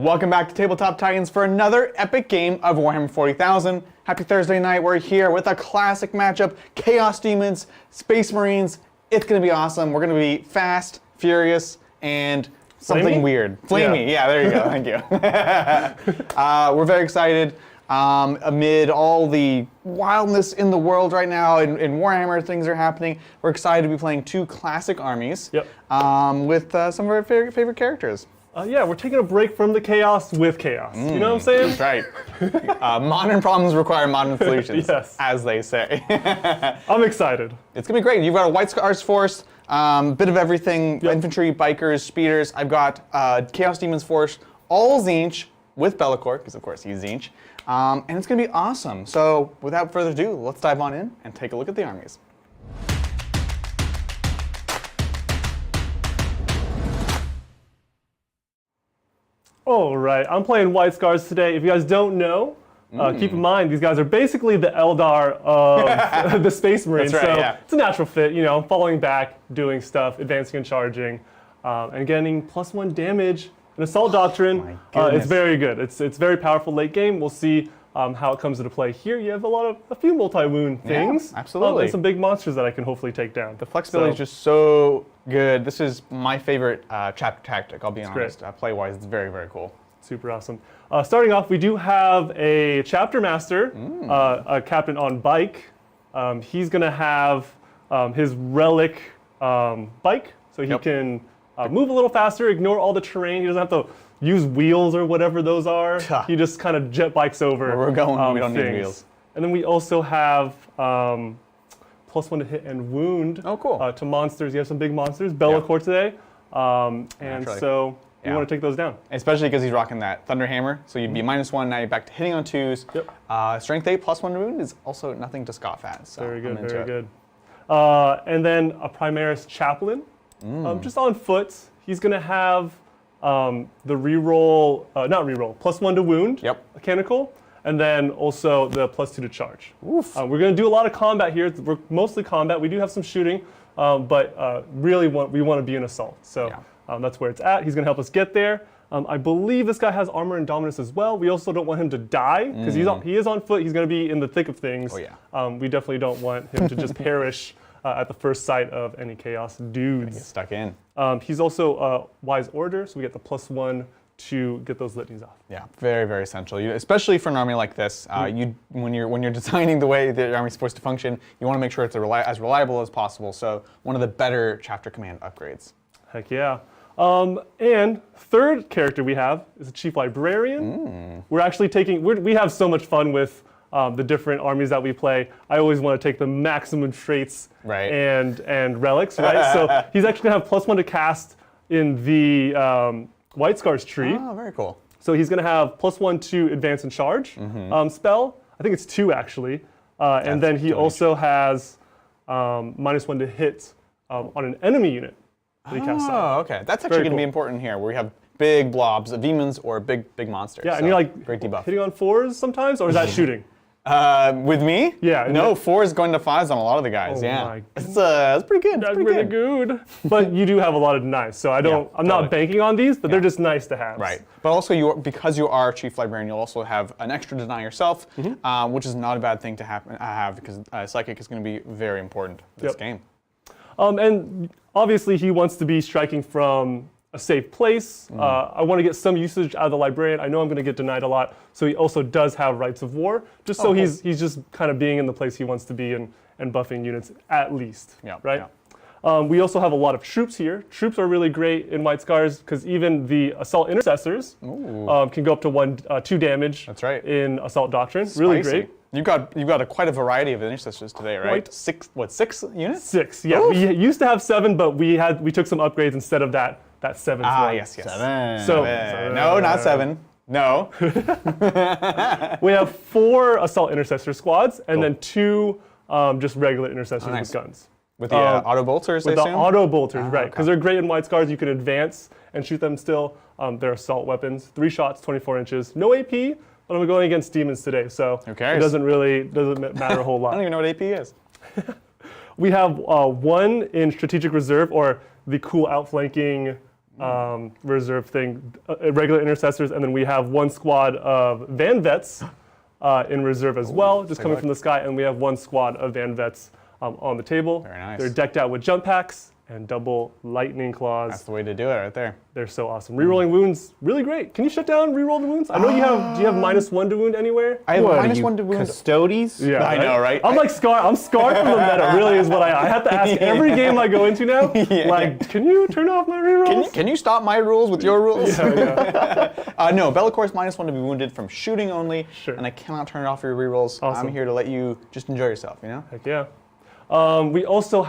Welcome back to Tabletop Titans for another epic game of Warhammer 40,000. Happy Thursday night. We're here with a classic matchup, Chaos Demons, Space Marines. It's going to be awesome. We're going to be fast, furious, and something weird. Flamey, yeah, there you go. Thank you. We're very excited. Amid all the wildness in the world right now, in Warhammer, things are happening. We're excited to be playing two classic armies with some of our favorite characters. Yeah, we're taking a break from the chaos with chaos. You know what I'm saying? That's right. Modern problems require modern solutions, as they say. I'm excited. It's going to be great. You've got a White Scars force, bit of everything, infantry, bikers, speeders. I've got Chaos Demons force, all Tzeentch with Be'lakor, because of course he's Tzeentch. And it's going to be awesome. So without further ado, let's dive on in and take a look at the armies. All right, I'm playing White Scars today. If you guys don't know, keep in mind, these guys are basically the Eldar of the Space Marines. That's right, so it's a natural fit. You know, following back, doing stuff, advancing and charging, and getting +1 damage. An Assault Doctrine, it's very good. It's very powerful late game. We'll see how it comes into play here. You have a few multi-wound things. Yeah, absolutely. And some big monsters that I can hopefully take down. The flexibility is just so good. This is my favorite chapter tactic, I'll be honest. Play-wise, it's very, very cool. Super awesome. Starting off, we do have a Chapter Master, a captain on bike. He's going to have his relic bike, so he can move a little faster, ignore all the terrain. He doesn't have to use wheels or whatever those are. He just kind of jet bikes over. Where we're going, we don't need wheels. And then we also have +1 to hit and wound to monsters. You have some big monsters. Be'lakor today. And so you want to take those down. Especially because he's rocking that Thunder Hammer. So you'd be -1, now you're back to hitting on 2s. Strength 8 +1 to wound is also nothing to scoff at. So very good, very good. And then a Primaris Chaplain. Just on foot. He's going to have the reroll, not reroll, +1 to wound, mechanical, and then also the +2 to charge. We're going to do a lot of combat here. We're mostly combat. We do have some shooting, but really we want to be an assault. So that's where it's at. He's going to help us get there. I believe this guy has armor and dominance as well. We also don't want him to die because he is on foot. He's going to be in the thick of things. We definitely don't want him to just perish at the first sight of any chaos dudes. Get stuck in. He's also a Wise Order, so we get the +1 to get those litanies off. Yeah, very, very essential. Especially for an army like this, when you're designing the way the army's supposed to function, you want to make sure it's as reliable as possible. So one of the better chapter command upgrades. Heck yeah. And third character we have is a Chief Librarian. We're actually we have so much fun with the different armies that we play. I always want to take the maximum traits and relics, right? So he's actually going to have +1 to cast in the White Scars tree. Oh, very cool. So he's going to have +1 to advance and charge spell. I think it's 2 actually. And then he also has -1 to hit on an enemy unit that he casts on. Oh, okay. That's actually going to be important here, where we have big blobs of demons or big monsters. Yeah, and you're like great debuff. Hitting on 4s sometimes, or is that shooting? With me? Yeah. No, 4s going to 5s on a lot of the guys. That's pretty good. That's pretty good. But you do have a lot of denies, so I'm not banking on these, but they're just nice to have. Right. But also, because you are Chief Librarian, you'll also have an extra deny yourself, which is not a bad thing to have because Psychic is going to be very important this game. And obviously, he wants to be striking from a safe place. I want to get some usage out of the Librarian. I know I'm going to get denied a lot, so he also does have Rights of War, just so he's just kind of being in the place he wants to be and buffing units at least, right? We also have a lot of troops here. Troops are really great in White Scars because even the Assault Intercessors can go up to 2 damage in Assault Doctrine. Spicy. Really great. You've got quite a variety of intercessors today, right? 6 units? 6, yeah. Oof. We used to have 7, but we took some upgrades instead of that 7th one. Yes. 7. No, not 7. No. We have 4 Assault Intercessor squads, and then 2 just regular Intercessors with guns. With the auto bolters, With the auto bolters, right. Because they're great in White Scars. You can advance and shoot them still. They're assault weapons. 3 shots, 24 inches. No AP, but I'm going against demons today, so it doesn't matter a whole lot. I don't even know what AP is. We have 1 in Strategic Reserve, or the cool outflanking reserve thing, regular intercessors, and then we have one squad of Van Vets in reserve as well, just coming from the sky, and we have one squad of Van Vets on the table. Very nice. They're decked out with jump packs and double lightning claws. That's the way to do it right there. They're so awesome. Rerolling wounds, really great. Can you shut down reroll the wounds? I know you have. Do you have -1 to wound anywhere? I have -1 to wound. Custodes? Yeah, I know, right? I'm like scarred. I'm scarred from the meta. Really, is what I have to ask every game I go into now. Like, can you turn off my rerolls? Can you stop my rules with your rules? Yeah. No, Bellacor's -1 to be wounded from shooting only, Sure. and I cannot turn off your rerolls. Awesome. I'm here to let you just enjoy yourself, you know? Heck yeah. We also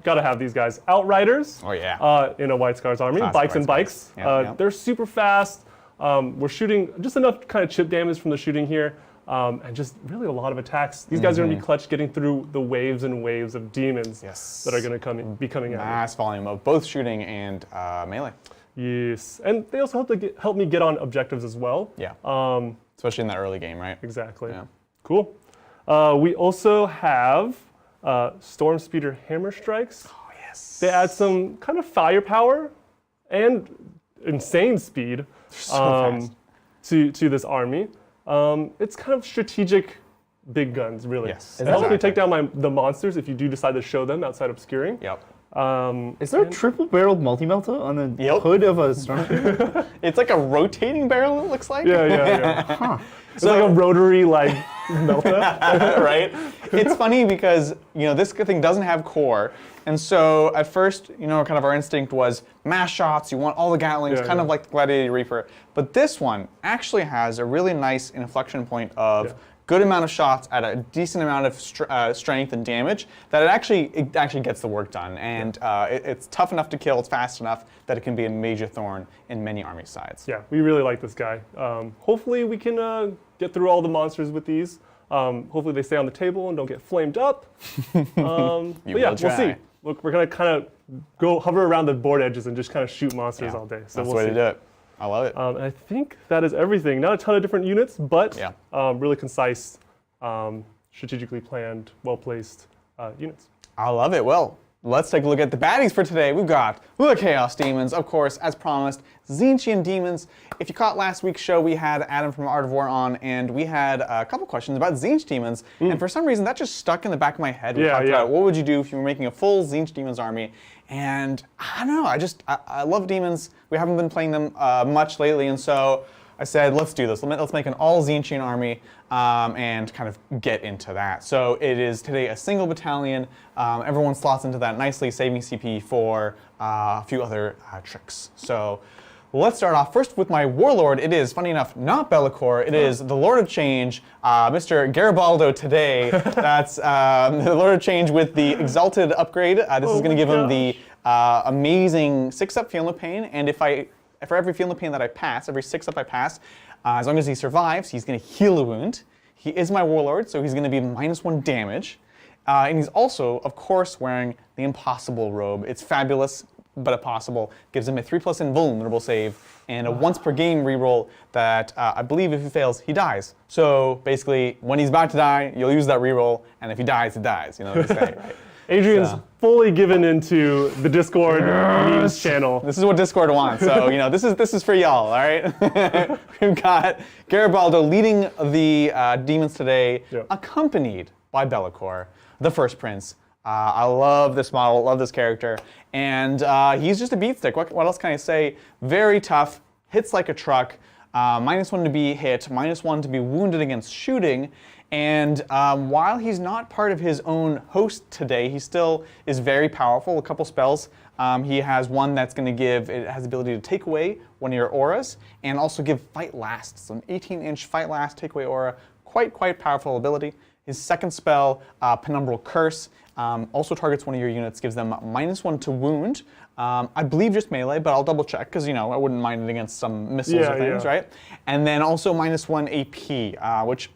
gotta have these guys. Outriders. Oh, yeah. In a White Scars army. Classic Bikes and White bikes. Scars. Yeah. They're super fast. We're shooting just enough kind of chip damage from the shooting here. And just really a lot of attacks. These guys are gonna be clutch getting through the waves and waves of demons that are gonna be coming out. Mass volume of both shooting and melee. Yes, and they also help me get on objectives as well. Yeah. Especially in that early game, right? Exactly. Yeah. Cool. We also have Storm Speeder Hammer Strikes. Oh, yes. They add some kind of firepower and insane speed fast. to this army. It's kind of strategic big guns, really. Yes, It helps me exactly. take down the monsters if you do decide to show them outside obscuring. Yep. Is there a triple-barreled multi-melta on the hood of a Stormtrooper? It's like a rotating barrel, it looks like. Yeah. It's like a rotary, melta. Right? It's funny because, this thing doesn't have core. And so at first, kind of our instinct was mass shots, you want all the Gatlings, kind of like the Gladiator Reaper. But this one actually has a really nice inflection point of good amount of shots at a decent amount of strength and damage that it actually gets the work done. And it's tough enough to kill, it's fast enough that it can be a major thorn in many army sides. Yeah, we really like this guy. Hopefully we can get through all the monsters with these. Hopefully they stay on the table and don't get flamed up. But yeah, we'll see. Look, we're gonna kind of go hover around the board edges and just kind of shoot monsters all day. So that's we'll the way see. to do it. I love it. And I think that is everything. Not a ton of different units, but really concise, strategically planned, well-placed units. I love it. Well, let's take a look at the baddies for today. We've got the Chaos Demons, of course, as promised, Tzeentchian Demons. If you caught last week's show, we had Adam from Art of War on, and we had a couple questions about Tzeentch Demons, and for some reason that just stuck in the back of my head. We talked about what would you do if you were making a full Tzeentch Demons army, and I don't know, I love demons. We haven't been playing them much lately, and so I said, let's do this. Let's make an all Tzeentchian army and kind of get into that. So it is today a single battalion. Everyone slots into that nicely, saving CP for a few other tricks. So let's start off first with my warlord. It is, funny enough, not Be'lakor. It is the Lord of Change, Mr. Garibaldo today. That's the Lord of Change with the Exalted upgrade. This is going to give him the amazing 6-up Feel No Pain, and for every Feel No Pain that I pass, every 6-up I pass, as long as he survives, he's going to heal a wound. He is my warlord, so he's going to be -1 damage. And he's also, of course, wearing the Impossible robe. It's fabulous, but impossible. Gives him a 3+ invulnerable save and a once per game reroll that I believe if he fails, he dies. So basically, when he's about to die, you'll use that reroll, and if he dies, he dies. You know what I'm saying, right? Adrian's fully given into the Discord memes channel. This is what Discord wants, so this is for y'all, all right? We've got Garibaldo leading the demons today, accompanied by Be'lakor, the First Prince. I love this model, love this character, and he's just a beatstick. What else can I say? Very tough, hits like a truck, -1 to be hit, -1 to be wounded against shooting. And while he's not part of his own host today, he still is very powerful. A couple spells. He has one that's going to it has the ability to take away one of your auras and also give Fight Last. So an 18-inch Fight Last, take away aura. Quite powerful ability. His second spell, Penumbral Curse, also targets one of your units, gives them -1 to wound. I believe just melee, but I'll double check because, I wouldn't mind it against some missiles or things, right? And then also -1 AP, which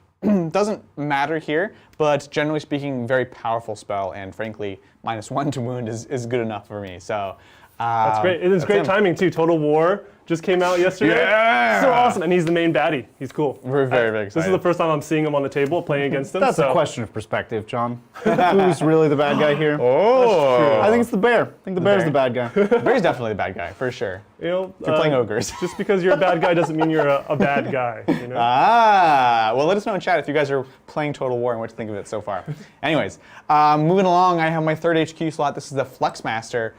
doesn't matter here, but generally speaking, very powerful spell, and frankly, -1 to wound is good enough for me. So that's great. It is great timing too. Total War just came out yesterday. Yeah! So awesome, and he's the main baddie. He's cool. We're very, very excited. This is the first time I'm seeing him on the table playing against him. That's a question of perspective, John. Who's really the bad guy here? Oh, I think it's the bear. I think the bear's the bad guy. Bear's definitely the bad guy, for sure. You know, If you're playing ogres. Just because you're a bad guy doesn't mean you're a bad guy. You know? Well, let us know in chat if you guys are playing Total War and what you think of it so far. Anyways, moving along, I have my third HQ slot. This is the Flexmaster.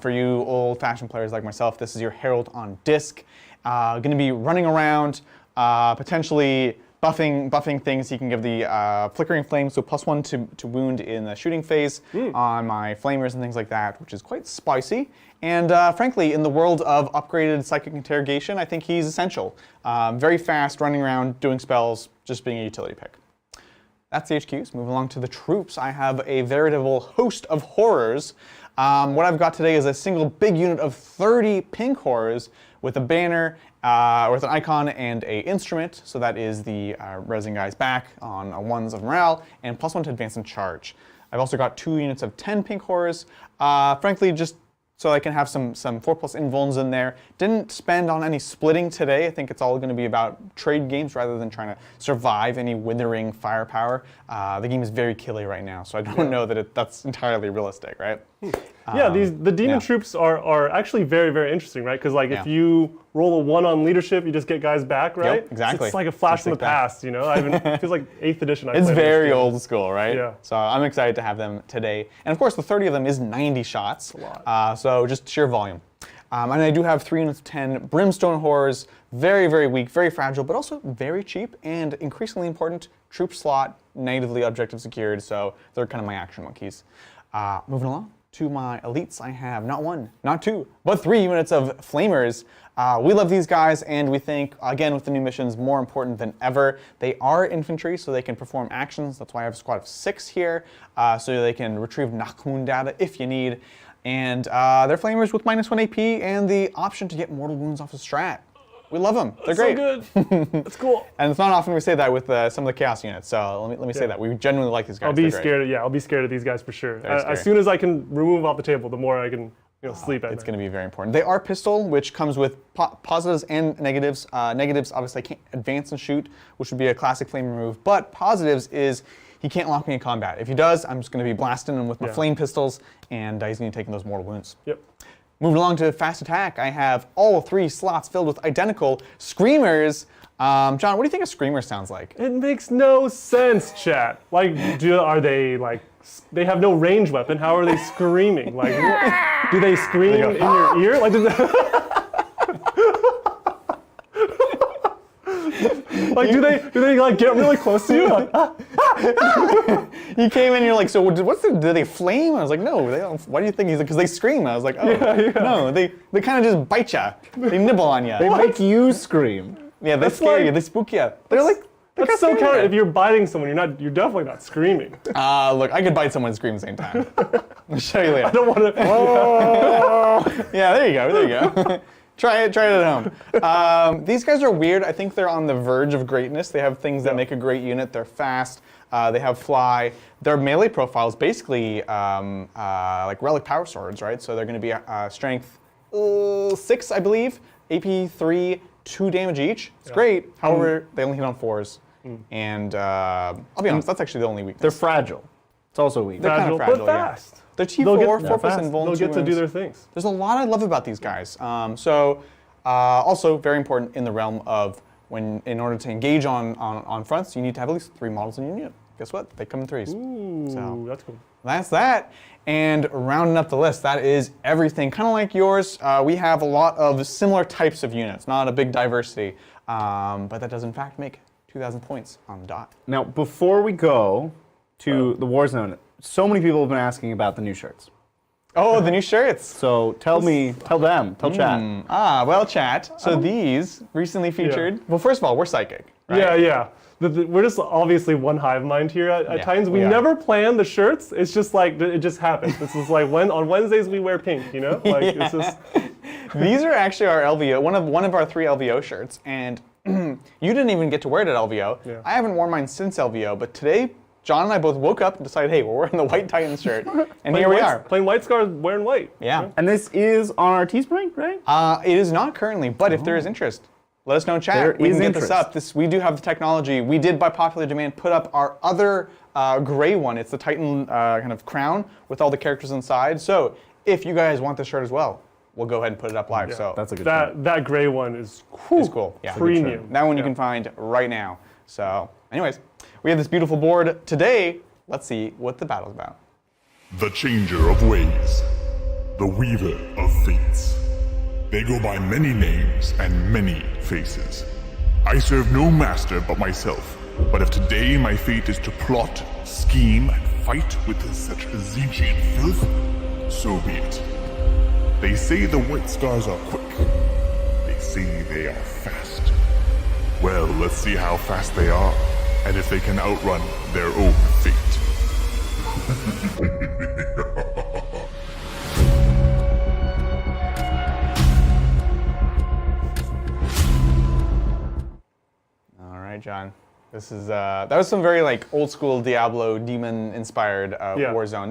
For you old-fashioned players like myself, this is your Herald on disc. Going to be running around, potentially buffing things. He can give the flickering flame, so +1 to wound in the shooting phase on my flamers and things like that, which is quite spicy. And frankly, in the world of upgraded psychic interrogation, I think he's essential. Very fast, running around, doing spells, just being a utility pick. That's the HQs. Moving along to the troops, I have a veritable host of horrors. What I've got today is a single big unit of 30 pink horrors with a banner, with an icon and a instrument. So that is the resin guys back on 1s of morale and +1 to advance and charge. I've also got 2 units of 10 pink horrors. Frankly, just so I can have some 4+ invulns in there. Didn't spend on any splitting today. I think it's all going to be about trade games rather than trying to survive any withering firepower. The game is very killy right now, so I don't know that that's entirely realistic, right? Yeah, the demon troops are actually very, very interesting, right? Because like if you roll a 1 on leadership, you just get guys back, right? Yep, exactly. It's like a flash from the past, you know? It feels like 8th edition. It's very old school, right? Yeah. So I'm excited to have them today. And of course, the 30 of them is 90 shots. That's a lot. So just sheer volume. And I do have 3 units of 10 brimstone horrors. Very, very weak, very fragile, but also very cheap and increasingly important. Troop slot, natively objective secured, so they're kind of my action monkeys. Moving along to my elites, I have not 1, not 2, but 3 units of flamers. We love these guys, and we think, again, with the new missions, more important than ever. They are infantry, so they can perform actions. That's why I have a squad of 6 here, so they can retrieve knock-wound data if you need. And they're flamers with -1 AP and the option to get mortal wounds off the strat. We love them. They're great. So good. That's cool. And it's not often we say that with some of the chaos units. So let me say that we genuinely like these guys. I'll be scared. Yeah, I'll be scared of these guys for sure. As soon as I can remove them off the table, the more I can sleep at night. It's going to be very important. They are pistol, which comes with positives and negatives. Negatives, obviously, I can't advance and shoot, which would be a classic flame remove. But positives is he can't lock me in combat. If he does, I'm just going to be blasting him with my flame pistols, and he's going to be taking those mortal wounds. Yep. Moving along to fast attack, I have all 3 slots filled with identical screamers. John, what do you think a screamer sounds like? It makes no sense, chat. Like, are they like? They have no range weapon. How are they screaming? Like, do they scream in your ear? Like, like, do they like get really close to you? Like, You came in, you're like, so do they flame? I was like, no, they don't. Why do you think he's like, because they scream. I was like, oh, no, they kind of just bite you. They nibble on you. They make you scream. Yeah, they scare you, they spook you. They're like, that's so counter. If you're biting someone, you're definitely not screaming. Look, I could bite someone and scream at the same time. I'll show you later. I don't want to. Oh. Yeah, there you go. Try it at home. These guys are weird. I think they're on the verge of greatness. They have things that make a great unit. They're fast. They have fly. Their melee profile is basically like relic power swords, right? So they're going to be strength 6, I believe, AP 3, 2 damage each. It's great. However, they only hit on 4s. And I'll be honest, that's actually the only weekness. They're fragile. It's also weak. They're kind of fragile, but fast. Yeah. They're T4, 4% They'll get to do their things. There's a lot I love about these guys. Also very important in the realm of in order to engage on fronts, you need to have at least 3 models in your unit. Guess what? They come in 3s. Ooh, so that's cool. That's that. And rounding up the list, that is everything. Kind of like yours, we have a lot of similar types of units, not a big diversity, but that does in fact make 2,000 points on the dot. Now, before we go to the Warzone, so many people have been asking about the new shirts. Oh, the new shirts. So tell them, tell chat. Well, chat. So these recently featured. Well, first of all, we're psychic. Right? Yeah. We're just obviously one hive mind here at Titans. We never plan the shirts. It's just like it just happens. This is like on Wednesdays we wear pink. You know, like it's just. These are actually our LVO. One of our 3 LVO shirts, and you didn't even get to wear it at LVO. Yeah. I haven't worn mine since LVO, but today John and I both woke up and decided, hey, we're wearing the White Titans shirt, and here we are. Playing White Scars, wearing white. Yeah. And this is on our Teespring, right? It is not currently, but if there is interest, let us know in chat. We can get this up. We do have the technology. We did, by popular demand, put up our other gray one. It's the Titan kind of crown with all the characters inside. So if you guys want this shirt as well, we'll go ahead and put it up live. Yeah, so that's a good that gray one is cool. Yeah, premium. That one you can find right now. So anyways, we have this beautiful board. Today, let's see what the battle's about. The Changer of Ways, the Weaver of Fates. They go by many names and many faces. I serve no master but myself, but if today my fate is to plot, scheme, and fight with such Tzeentchian filth, so be it. They say the White Scars are quick. They say they are fast. Well, let's see how fast they are, and if they can outrun their own fate. All right, John. This is that was some very like old school Diablo demon inspired Warzone.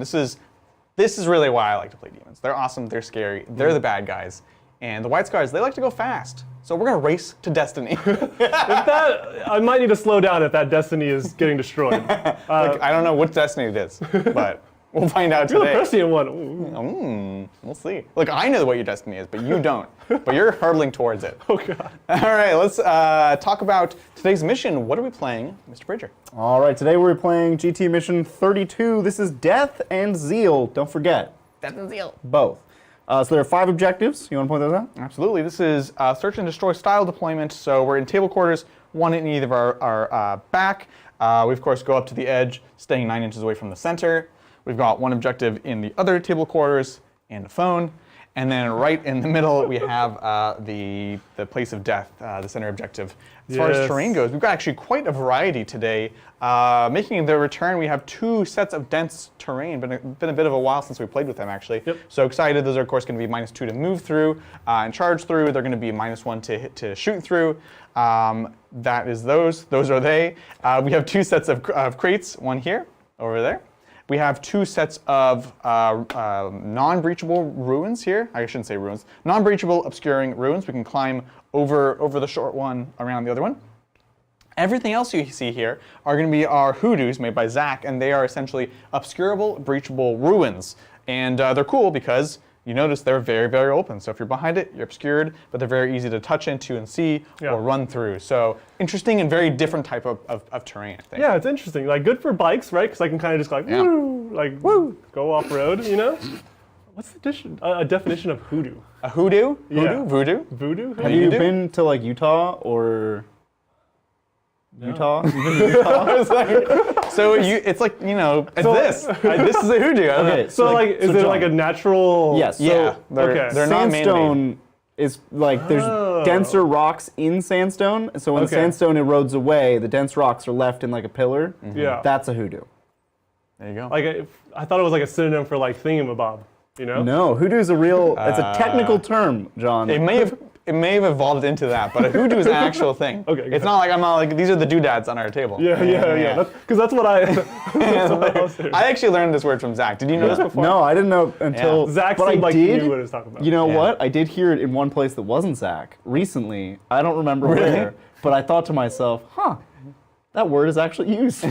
This is really why I like to play demons. They're awesome. They're scary. They're the bad guys, and the White Scars, they like to go fast. So we're gonna race to destiny. I might need to slow down if that destiny is getting destroyed. I don't know what destiny it is, but we'll find out You're today. the prescient one. We'll see. Look, I know what your destiny is, but you don't. But you're hurtling towards it. Oh God. All right, let's talk about today's mission. What are we playing, Mr. Bridger? All right, today we're playing GT Mission 32. This is Death and Zeal. Don't forget. Death and Zeal. Both. So there are 5 objectives. You want to point those out? Absolutely. This is search and destroy style deployment. So we're in table quarters, one in either of our back. We, of course, go up to the edge, staying 9 inches away from the center. We've got one objective in the other table quarters and a phone. And then right in the middle, we have the place of death, the center objective. As far as terrain goes, we've got actually quite a variety today. Making the return, we have 2 sets of dense terrain. Been a bit of a while since we played with them, actually. Yep. So excited. Those are, of course, going to be -2 to move through and charge through. They're going to be -1 to shoot through. That is those. Those are they. We have 2 sets of crates, one here, over there. We have 2 sets of non-breachable ruins here. I shouldn't say ruins. Non-breachable obscuring ruins. We can climb over the short one, around the other one. Everything else you see here are going to be our hoodoos made by Zach, and they are essentially obscurable, breachable ruins. And they're cool because you notice they're very, very open. So if you're behind it, you're obscured, but they're very easy to touch into and see or run through. So interesting and very different type of terrain, I think. Yeah, it's interesting. Like good for bikes, right? Because I can kind of just woo, go off road, you know? What's the definition of hoodoo? A hoodoo? Yeah. Voodoo? Voodoo? Have you been to like Utah or Utah? You've been to Utah? So it's like, you know, it's this. This is a hoodoo. Okay, So like, is it like a natural? Yes. So Yeah, they're not man-made. sandstone is like there's denser rocks in sandstone. So when sandstone erodes away, the dense rocks are left in like a pillar. Yeah. That's a hoodoo. There you go. Like I thought it was like a synonym for like thingamabob, you know? No, hoodoo is a real. It's a technical term, John. It may have evolved into that, but a hoodoo is an actual thing. Okay, It's not like I'm not like these are the doodads on our table. Yeah. Because that's what I. That's what I was doing. I actually learned this word from Zach. Did you know this before? No, I didn't know until Zach but seemed I like he did. knew what he was talking about. You know Yeah. what? I did hear it in one place that wasn't Zach recently. I don't remember where, but I thought to myself, that word is actually used.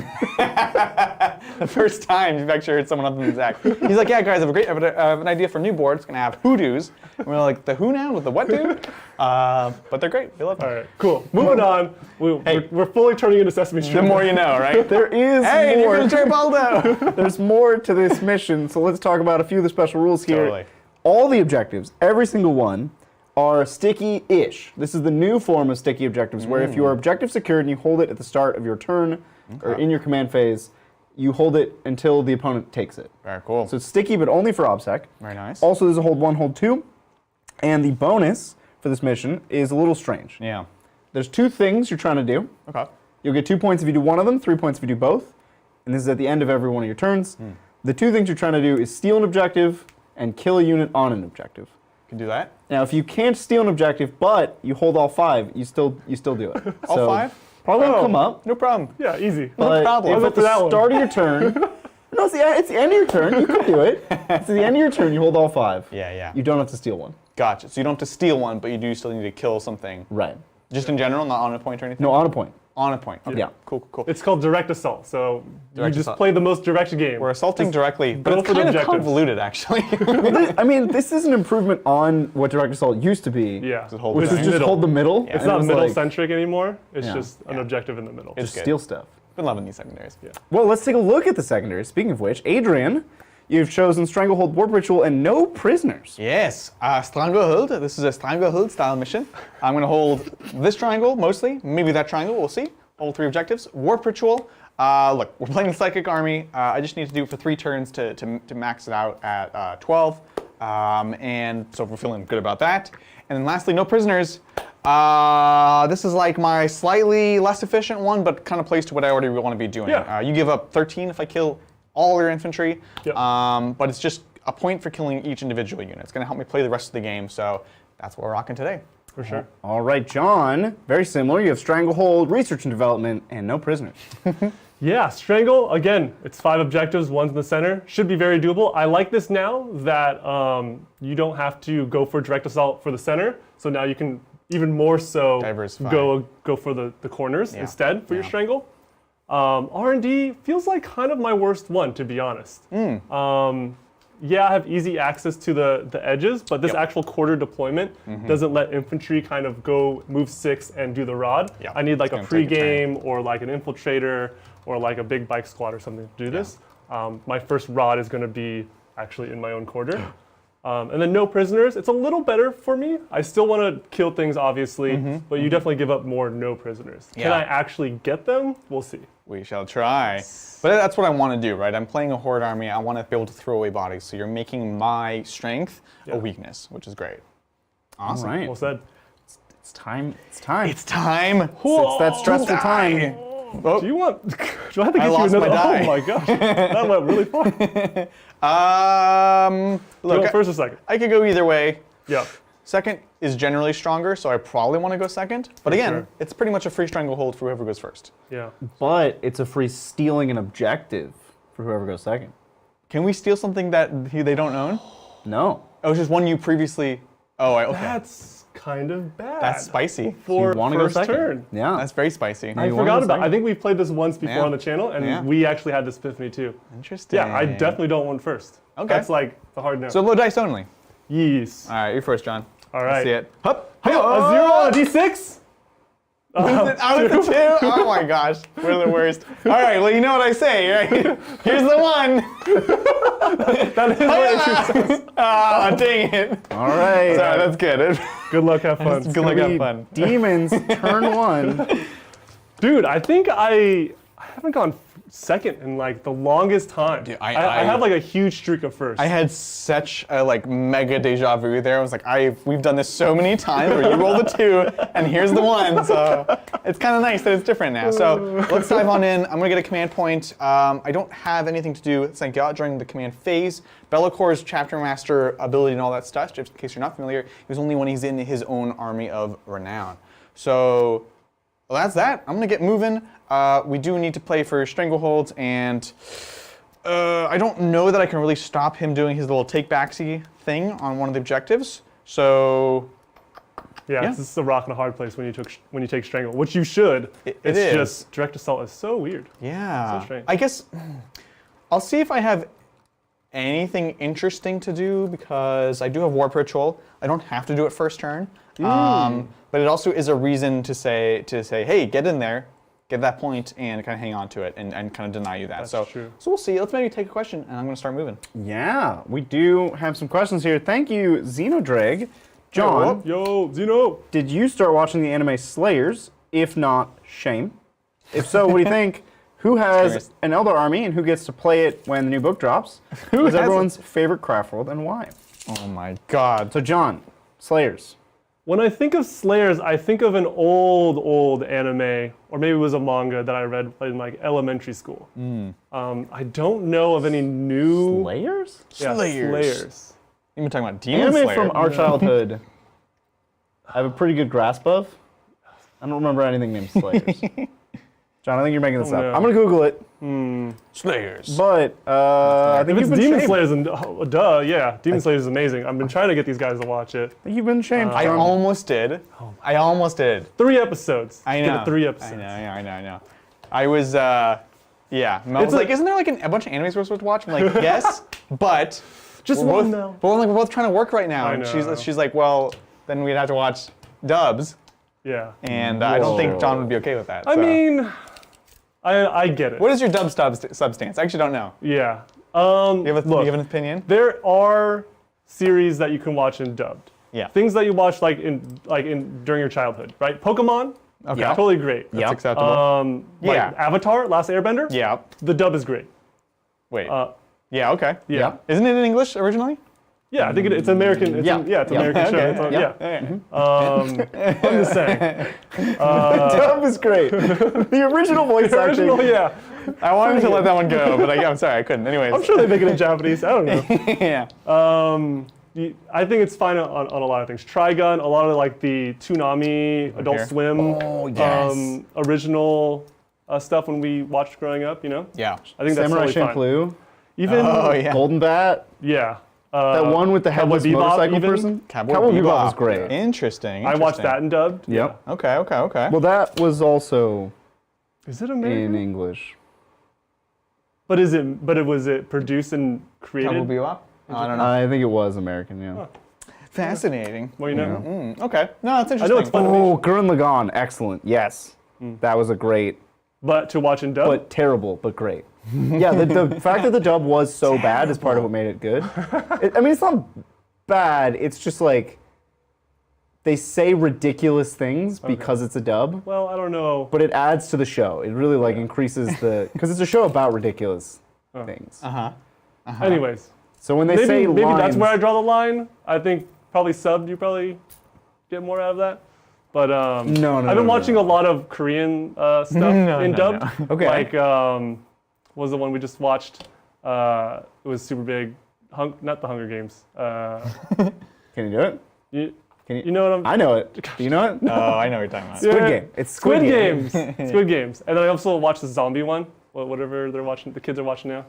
The first time you've actually heard someone other than Zach. He's like, yeah, guys, I have an idea for a new board. It's going to have hoodoos. And we're like, the who now with the what do? But they're great. We love them. All right, cool. Moving on. We're fully turning into Sesame Street. The more you know, right? There is Hey, more. you're going to Baldo. There's more to this mission, so let's talk about a few of the special rules here. Totally. All the objectives, every single one, are sticky-ish. This is the new form of sticky objectives, where if your objective secured and you hold it at the start of your turn or in your command phase, you hold it until the opponent takes it. Very cool. So it's sticky, but only for OBSEC. Very nice. Also, there's a hold 1, hold 2. And the bonus for this mission is a little strange. Yeah. There's 2 things you're trying to do. Okay. You'll get 2 points if you do one of them, 3 points if you do both. And this is at the end of every one of your turns. The 2 things you're trying to do is steal an objective and kill a unit on an objective. Can do that. Now, if you can't steal an objective, but you hold all 5, you still do it. All 5? Probably won't come up. No problem. Yeah, easy. But problem. if I'll at the start of your turn, no, it's the end of your turn. You can do it. It's the end of your turn. You hold all 5. Yeah. You don't have to steal one. Gotcha. So you don't have to steal one, but you do still need to kill something. Right. Just in general, not on a point or anything? No, on a point. On a point. Okay. Yeah. Cool. It's called direct assault. So Direct you just assault. play the most direct game. We're assaulting directly, but go it's for the kind of objectives. convoluted, actually. I mean, this is an improvement on what direct assault used to be. Yeah. hold Which the is middle. just hold the middle. Yeah. It's and it not was middle like, centric anymore. It's Yeah. just an objective in the middle. It's just good. steal stuff. Been loving these secondaries. Yeah. Well, let's take a look at the secondaries. Speaking of which, Adrian, you've chosen Stranglehold, Warp Ritual, and no prisoners. Yes, Stranglehold. This is a Stranglehold style mission. I'm going to hold this triangle mostly, maybe that triangle, we'll see. Hold 3 objectives. Warp Ritual. Look, we're playing the Psychic Army. I just need to do it for 3 turns to max it out at 12. And so we're feeling good about that. And then lastly, no prisoners. This is like my slightly less efficient one, but kind of plays to what I already want to be doing. Yeah. You give up 13 if I kill all your infantry. Yep. But it's just a point for killing each individual unit. It's going to help me play the rest of the game, so that's what we're rocking today. For sure. All right, John, very similar. You have Stranglehold, Research and Development, and no prisoners. Yeah, Strangle, again, it's 5 objectives, 1's in the center. Should be very doable. I like this now that you don't have to go for direct assault for the center. So now you can even more so Diversify. go for the corners instead for your Strangle. R&D feels like kind of my worst one, to be honest. Yeah, I have easy access to the edges, but this actual quarter deployment doesn't let infantry kind of go move 6 and do the rod. Yep. I need like a It's gonna take a turn. pregame or like an infiltrator or like a big bike squad or something to do this. My first rod is going to be actually in my own quarter. And then no prisoners. It's a little better for me. I still want to kill things, obviously, but you definitely give up more no prisoners. Can Yeah. I actually get them? We'll see. We shall try. But that's what I want to do, right? I'm playing a horde army. I want to be able to throw away bodies. So you're making my strength a weakness, which is great. Awesome. All right. Well said. It's time. It's time. It's time. It's that stressful time. Oh, Do you want? Do I have to I get lost you another? my die. Oh my gosh, that went really far. Do you look, want first or second? I could go either way. Yeah. Second is generally stronger, so I probably want to go second. But again, sure. it's pretty much a free stranglehold for whoever goes first. Yeah. But it's a free stealing an objective for whoever goes second. Can we steal something that they don't own? No. Oh, it's just one you previously. Oh, okay. That's kind of bad. That's spicy. For you wanna go first second? turn. Yeah. That's very spicy. I you wanna forgot go about. second? I think we've played this once before Yeah. on the channel, and Yeah. we actually had this epiphany too. Interesting. Yeah, I definitely don't want first. Okay. That's like the hard no. So low dice only. yes. All right, you're first, John. All Let's right. see it. Hup. A 0 on a d6. Out of the 2? Oh my gosh, we're the worst. All right, well, you know what I say, right? Here's the 1. That is what it says. Ah, dang it. All right. Sorry, that's good. Good luck, have fun. Good luck, have fun. Demons, turn 1. Dude, I think I haven't gone second in like the longest time. Dude, I I- have like a huge streak of first. I had such a like mega deja vu there. I was like, we've done this so many times where you roll the 2 and here's the 1. So it's kind of nice that it's different now. So let's dive on in. I'm gonna get a command point. I don't have anything to do with St. Gallat during the command phase. Bellacor's chapter master ability and all that stuff, just in case you're not familiar, he was only when he's in his own army of renown. So well, that's that. I'm gonna get moving. We do need to play for strangleholds, and I don't know that I can really stop him doing his little take-backsy thing on one of the objectives. So yeah, yeah. this is a rock and a hard place when you take strangle, which you should. It it's is. just direct assault is so weird. yeah, So strange. I guess I'll see if I have anything interesting to do because I do have Warp Ritual. I don't have to do it first turn, but it also is a reason to say, hey, get in there. Get that point and kind of hang on to it and kind of deny you that. That's true. So we'll see. Let's maybe take a question and I'm going to start moving. Yeah, we do have some questions here. Thank you, Xenodrag. John, Yo, Zeno. did you start watching the anime Slayers? If not, shame. If so, what do you think? Who has Curious. an Elder Army and who gets to play it when the new book drops? Who is has everyone's favorite craft world and why? Oh my God. So John, Slayers. When I think of Slayers, I think of an old anime, or maybe it was a manga that I read in like elementary school. I don't know of any new Slayers? Yeah, Slayers. You've been talking about Demon Anime Slayer. from our childhood. I have a pretty good grasp of. I don't remember anything named Slayers. John, I think you're making this up. no. I'm gonna Google it. Slayers. But I think If it's you've been Demon shamed. Slayers, and yeah, Demon Slayers is amazing. I've been trying to get these guys to watch it. I think you've been shamed. I John. almost did. I almost did. 3 episodes. I Give know. it 3 episodes. I know. I was, yeah. Mel was like, isn't there like a bunch of animes we're supposed to watch? I'm like, yes, but Just we're one both, now. but we're both trying to work right now. I And know. she's like, well, then we'd have to watch dubs, Yeah. and I don't think Whoa. John would be okay with that. I so. mean, I get it. What is your dub substance? I actually don't know. Yeah. You have Look, an opinion? there are series that you can watch in dubbed. Yeah. Things that you watch during your childhood, right? Pokemon. Okay. Yeah. Totally great. That's acceptable. Like Yeah. Avatar, Last Airbender. Yeah. The dub is great. Wait. Yeah. Okay. Yeah. Isn't it in English originally? Yeah, I think it's American. It's Yeah. it's an American show. Okay. It's on, Yeah. I'm just saying. Dub is great. The original voice acting. Original, yeah. I wanted to let that one go, but I'm sorry, I couldn't. Anyways. I'm sure they make it in Japanese. I don't know. Yeah. I think it's fine on a lot of things. Trigun, a lot of like the Toonami, Adult here. Swim, Oh, yes. original stuff when we watched growing up. You know. Yeah. I think that's Samurai totally fine. Champloo. Even Oh yeah. Golden Bat. yeah. That one with the headless Bebop motorcycle even? person. Cowboy Bebop was Bebop. great. Interesting. I watched that in dubbed. Yep. Okay. Well, that was also Is it in American? English. But was it produced and created? Cowboy Bebop? Oh, I don't know. I think it was American, yeah. Fascinating. Well, you know. Okay. No, that's I interesting. know it's fun. Oh, Gurren Lagann, excellent. Yes. That was a great, But to watch in dub. but terrible, but great. Yeah, the fact that the dub was so bad is part of what made it good. I mean, it's not bad. It's just like they say ridiculous things because it's a dub, well, I don't know. but it adds to the show. It really like increases the because it's a show about ridiculous things. Anyways, So when they maybe say maybe lines, that's where I draw the line. I think probably subbed. You probably get more out of that. But No, I've been watching a lot of Korean stuff in dub. Okay. Like what was the one we just watched? It was super big. Not the Hunger Games. Can you do it? You know what I'm? I know it. Do you know it? Oh, I know what you're talking about. Squid Game. It's Squid Game. Games. Squid Games. And then I also watched the zombie one. Whatever they're watching, the kids are watching now,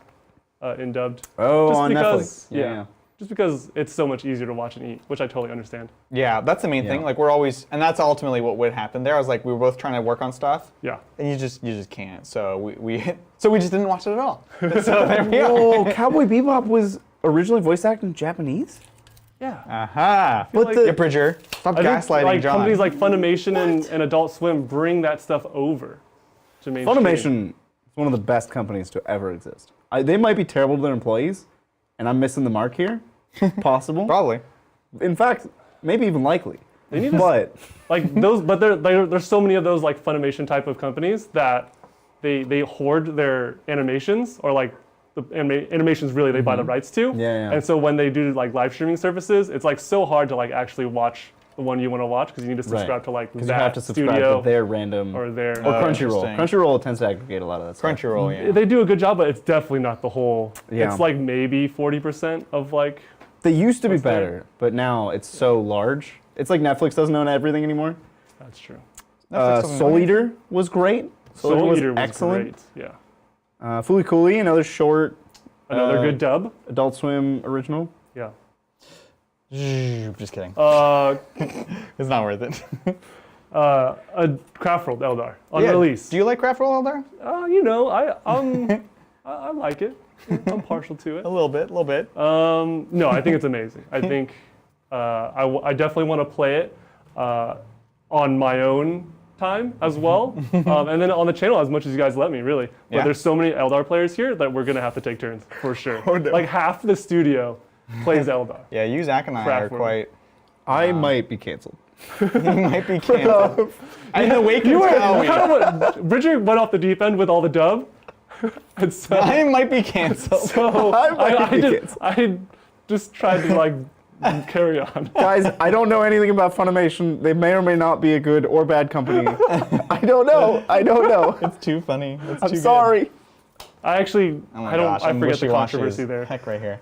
in dubbed. Oh, Just on because, Netflix. Yeah. Just because it's so much easier to watch and eat, which I totally understand. Yeah, that's the main thing. Yeah. Like we're always, and that's ultimately what would happen there. I was like, we were both trying to work on stuff, Yeah. and you just can't. So we just didn't watch it at all. So there we are. Oh, Cowboy Bebop was originally voice acted in Japanese? Yeah. Aha. But like- the Yeah, Bridger, stop I think, gaslighting like John. companies like Funimation and Adult Swim bring that stuff over to mainstream. Funimation is one of the best companies to ever exist. They might be terrible to their employees, and I'm missing the mark here. Possible. Probably. In fact, maybe even likely. They need to But like those, but there's so many of those like Funimation type of companies that they hoard their animations or like the animations really they buy the rights to. Yeah. And so when they do like live streaming services, it's like so hard to like actually watch the one you want to watch because you need to subscribe to like that because you have to subscribe studio to their random or their. or Crunchyroll. interesting. Crunchyroll tends to aggregate a lot of that stuff. Crunchyroll, yeah. They do a good job, but it's definitely not the whole. Yeah. It's like maybe 40% of like. They used to be What's there? better, but now it's so large. It's like Netflix doesn't own everything anymore. That's true. Netflix doesn't Soul know Eater was great. Soul Eater was excellent. great. Yeah. Fooly Cooly, another short Another good dub. Adult Swim original. Yeah. Just kidding. It's It's not worth it. a craft world Eldar on Yeah. release. Do you like Craft Roll Elder? You know, I like it. I'm partial to it. A little bit. No, I think it's amazing. I think I definitely want to play it on my own time as well, and then on the channel as much as you guys let me, really. But Yeah. there's so many Eldar players here that we're gonna have to take turns for sure. Oh, no. Like half the studio plays Eldar. Yeah, you, Zach, and I Craft are Roll. quite. I might be canceled. You might be canceled. I know. Wake You and tell me. Bridger went off the deep end with all the dub, and so, I might be canceled. so I might be I just tried to like carry on. Guys, I don't know anything about Funimation. They may or may not be a good or bad company. I don't know. It's too funny. It's I'm too good. sorry. I actually Oh my I don't gosh, I I'm forget the wishy-washy controversy as there. Heck, right here.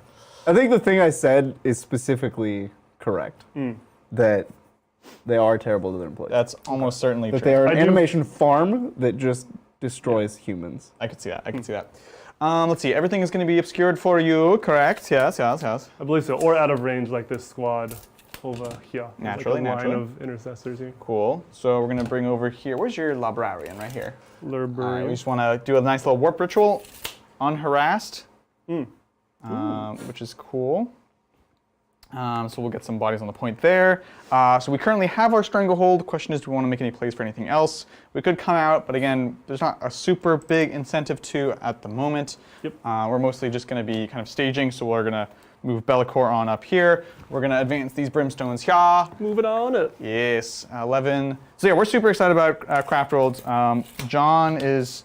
I think the thing I said is specifically correct. That They are terrible to their employees. That's almost certainly That true. they are an animation farm that just destroys humans. I can see that. I can see that. Let's see. Everything is going to be obscured for you, correct? Yes. I believe so. Or out of range, like this squad over here. Naturally, like a naturally. line of intercessors here. Cool. So we're going to bring over here. Where's your librarian? Right here. Librarian. We just want to do a nice little warp ritual, unharassed, which is cool. So we'll get some bodies on the point there. So we currently have our Stranglehold. The question is, do we want to make any plays for anything else? We could come out, but again, there's not a super big incentive to at the moment. Yep. We're mostly just going to be kind of staging, so we're going to move Bellicor on up here. We're going to advance these Brimstones here. Moving on it. Yes, 11. So yeah, we're super excited about Craft Worlds. John is...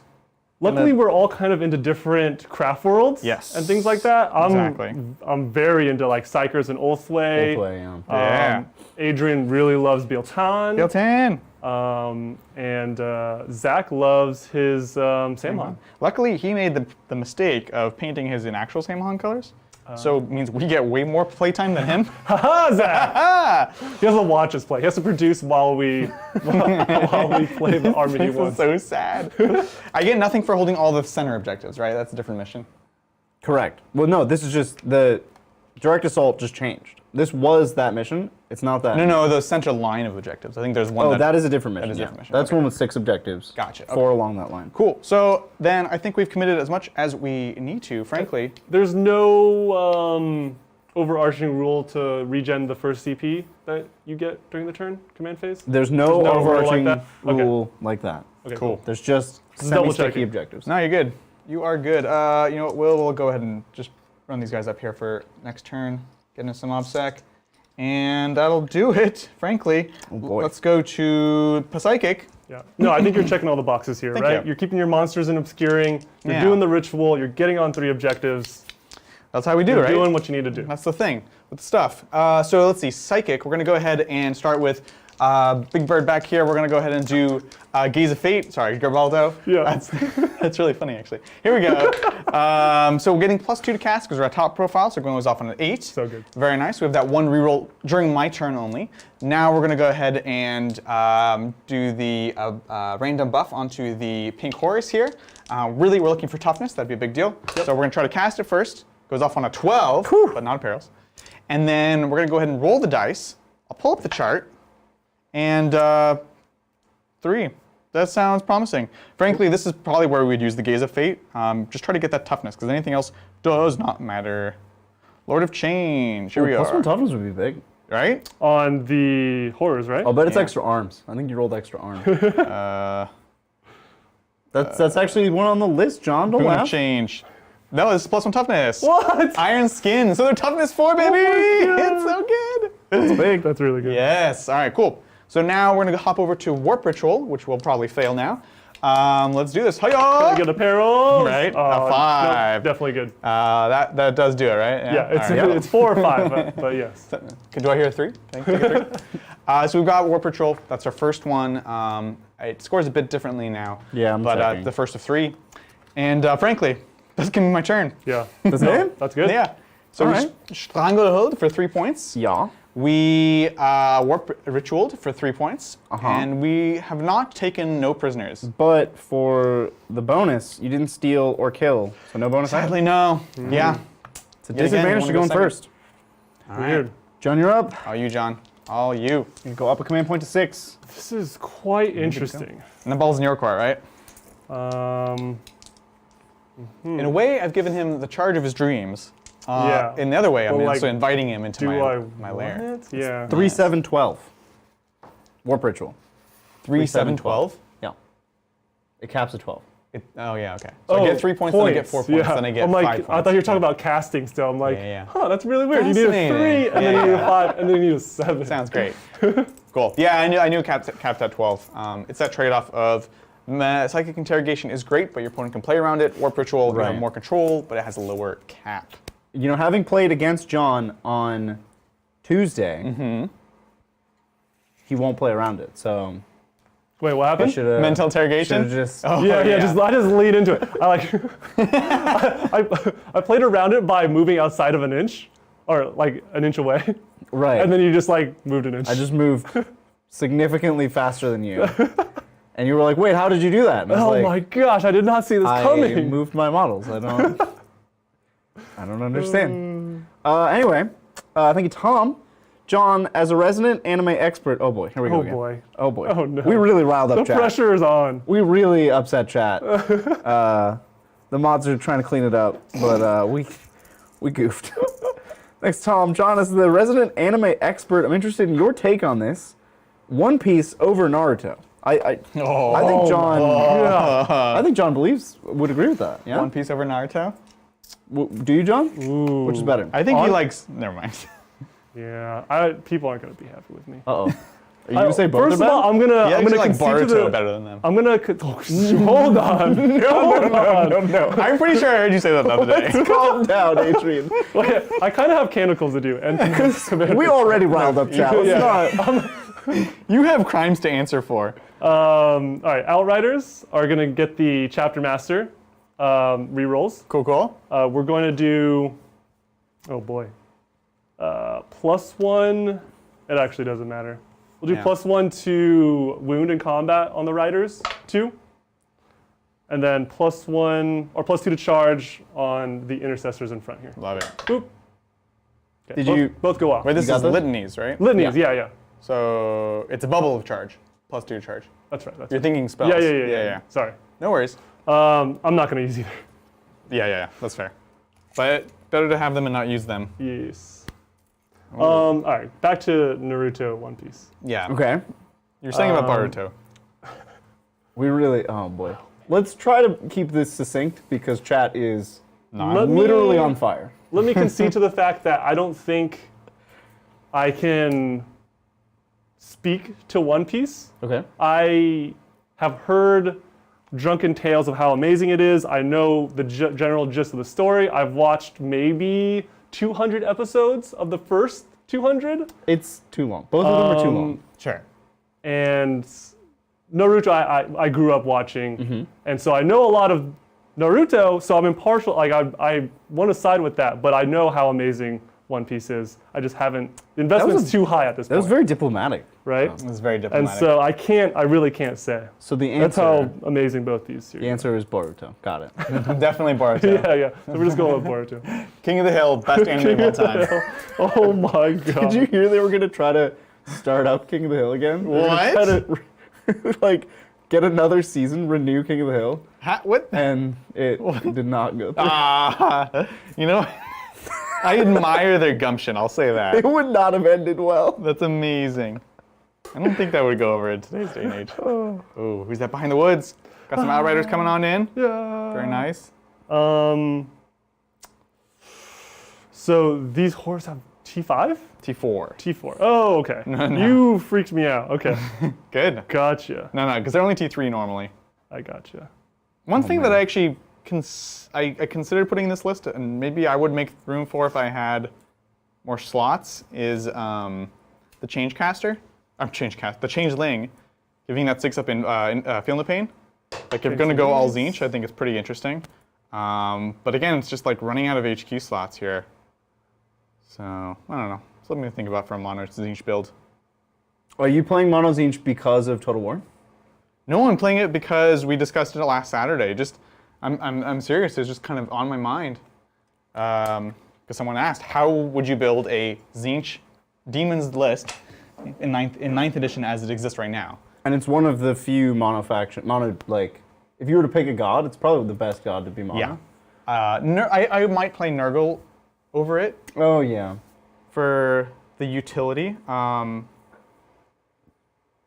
Luckily, we're all kind of into different craft worlds. Yes. And things like that. Exactly. I'm very into like Psychers and Ulthway. Yeah. Adrian really loves Biltan. And Zach loves his Samhan. Luckily, he made the mistake of painting his in actual Samhan colors. So it means we get way more playtime than him. Haha, Zach! He doesn't watch us play. He has to produce while we play the army he This is wants. so sad. I get nothing for holding all the center objectives, right? That's a different mission. Correct. Well, no, this is just the direct assault just changed. This was that mission. It's not that. No, the central line of objectives. I think there's one. Oh, that is a different mission. That is a yeah. different mission. That's Okay. one with 6 objectives. Gotcha. 4 along that line. Cool. So then I think we've committed as much as we need to, frankly. There's no overarching rule to regen the first CP that you get during the turn, command phase? There's no rule overarching like that? Okay. rule like that. Okay, Cool. There's just double semi-sticky checking. objectives. No, you're good. You are good. You know what? We'll go ahead and just run these guys up here for next turn, get into some obsec. And that'll do it, frankly. Oh boy. Let's go to Psychic. Yeah. No, I think you're checking all the boxes here, Thank right? you. You're keeping your monsters in obscuring, you're Yeah. doing the ritual, you're getting on 3 objectives. That's how we do, You're right? doing what you need to do. That's the thing with the stuff. So let's see, Psychic. We're going to go ahead and start with Big Bird back here. We're going to go ahead and do Gaze of Fate. Sorry, Garbaldo. Yeah. That's really funny, actually. Here we go. So we're getting +2 to cast because we're at top profile, so going off on an 8. So good. Very nice. We have that 1 reroll during my turn only. Now we're going to go ahead and do the random buff onto the pink horse here. Really, we're looking for toughness. That'd be a big deal. Yep. So we're going to try to cast it first. Goes off on a 12, but not a perils. And then we're going to go ahead and roll the dice. I'll pull up the chart. And 3. That sounds promising. Frankly, this is probably where we'd use the Gaze of Fate. Just try to get that toughness, because anything else does not matter. Lord of Change. Here we are. +1 toughness would be big. Right? On the horrors, right? I'll bet it's Yeah. extra arms. I think you rolled extra arms. That's actually one on the list, John. Don't Boon of laugh. Change. No, this is +1 toughness. What? Iron Skin. So they're toughness 4, baby. It's so good. It's big. That's really good. Yes. All right, cool. So now we're going to hop over to Warp Ritual, which will probably fail now. Let's do this. Hiya! I get a perils. Right, a No, 5. definitely good. That does do it, right? Yeah, it's, all right. it's 4 or 5, but yes. Do I hear a 3? Can I take a 3? So we've got Warp Patrol. That's our first one. It scores a bit differently now. Yeah, I'm But checking. the first of 3. And frankly, that's going to be my turn. Yeah. That's it? That's good. Yeah. So All we right. Stranglehold for 3 points. Yeah. We Warp Ritualed for 3 points. Uh-huh. And we have not taken no prisoners. But for the bonus, you didn't steal or kill, so no bonus action. Sadly, no. Yeah. It's a Yet again, disadvantage you to wanna going go first. All right. Weird. John, you're up. All you, John. All you. You go up a command point to 6. This is quite interesting. And the ball's in your court, right? In a way, I've given him the charge of his dreams. Yeah. In the other way, I'm But, also like, inviting him into Do I my want lair. it? Yeah. 3, 7, 12. Warp ritual. 3, 7, 7, 12. Yeah. It caps at 12. Oh, yeah, okay. So I get 3 points, then I get 4 points, yeah. then I get I'm 5 like, points. I thought you were talking about casting still. I'm like, Yeah. huh, that's really weird. You need a 3, Fascinating. and then you need a 5, and then you need a 7. Sounds great. Cool. Yeah, I knew capped at 12. It's that trade-off of Psychic Interrogation is great, but your opponent can play around it. Warp Ritual, you have Right. more control, but it has a lower cap. You know, having played against John on Tuesday, he won't play around it, so Wait, what I happened? should have Mental interrogation? just... Oh, Yeah, I just lead into it. I like, I played around it by moving outside of an inch, or like an inch away, Right. and then you just like moved an inch. I just moved significantly faster than you. And you were like, wait, how did you do that? And I was Oh like, my gosh, I did not see this I coming. moved my models. I don't understand. Anyway, thank you, Tom. John, as a resident anime expert, oh boy, here we go again. Boy. Oh boy. Oh no. We really riled up The chat. pressure is on. We really upset chat. The mods are trying to clean it up, but we goofed. Thanks, Tom. John, as the resident anime expert, I'm interested in your take on this. One Piece over Naruto. I think John. I think John would agree with that. Yeah. One Piece over Naruto? Do you, John? Ooh. Which is better? I think he likes. Never mind. Yeah, people aren't gonna be happy with me. Uh-oh. Are you gonna say both First are of all, bad? I'm gonna Yeah, I like concede to Boruto the. better than them. I'm gonna. Hold on. No. I'm pretty sure I heard you say that the other day. Calm down, Adrian. Wait, I kind of have canticles to do, and We already riled up chat. Let's not. You have crimes to answer for. all right, Outriders are gonna get the Chapter Master rerolls. Cool. We're going to do. Oh boy. +1. It actually doesn't matter. We'll do +1 to wound and combat on the riders, 2. And then +1 or +2 to charge on the intercessors in front here. Love it. Boop. Okay, Did both go off. Wait, this got is this? litanies, right? Litanies, yeah. So it's a bubble of charge. +2 charge. That's right. You're thinking spells. Yeah. Sorry. No worries. I'm not going to use either. Yeah. That's fair. But better to have them and not use them. Yes. All right, back to Naruto One Piece. Yeah. Okay. You're saying about Boruto. We really. Oh boy. Let's try to keep this succinct because chat is literally on fire. Let me concede to the fact that I don't think I can speak to One Piece. Okay. I have heard drunken tales of how amazing it is. I know the general gist of the story. I've watched maybe 200 episodes of the first 200. It's too long. Both of them are too long. Sure. And Naruto, I grew up watching, and so I know a lot of Naruto. So I'm impartial. Like I want to side with that, but I know how amazing One Piece is. I just haven't. The investment's too high at this That point. was very diplomatic. right? It's very And diplomatic. so I really can't say. So the That's answer. how amazing both these series. The answer is Boruto. Got it. Definitely Boruto. Yeah. So we're just going with Boruto. King of the Hill, best anime of all time. Oh my god. Did you hear they were gonna try to start up King of the Hill again? They were gonna What? try to, like get another season, renew King of the Hill, What? and it did not go through. You know, I admire their gumption, I'll say that. It would not have ended well. That's amazing. I don't think that would go over in today's day and age. Ooh, who's that behind the woods? Got some Outriders coming on in. Yeah. Very nice. So these horses have T5? T4. T4. Oh, okay. No. You freaked me out. Okay. Good. Gotcha. No, because they're only T3 normally. I gotcha. One thing that I actually I considered putting in this list, and maybe I would make room for if I had more slots, is the Changecaster. The Changeling, giving that 6 up in Feeling the Pain. Like if you're going to go all Tzeentch, I think it's pretty interesting. But again, it's just like running out of HQ slots here. So, I don't know. Something to think about for a Mono Tzeentch build. Are you playing Mono Tzeentch because of Total War? No, I'm playing it because we discussed it last Saturday. Just, I'm serious. It's just kind of on my mind. Because someone asked, how would you build a Tzeentch Demons list in 9th edition as it exists right now? And it's one of the few like, if you were to pick a god, it's probably the best god to be mono. Yeah. I might play Nurgle over it Oh, yeah. for the utility.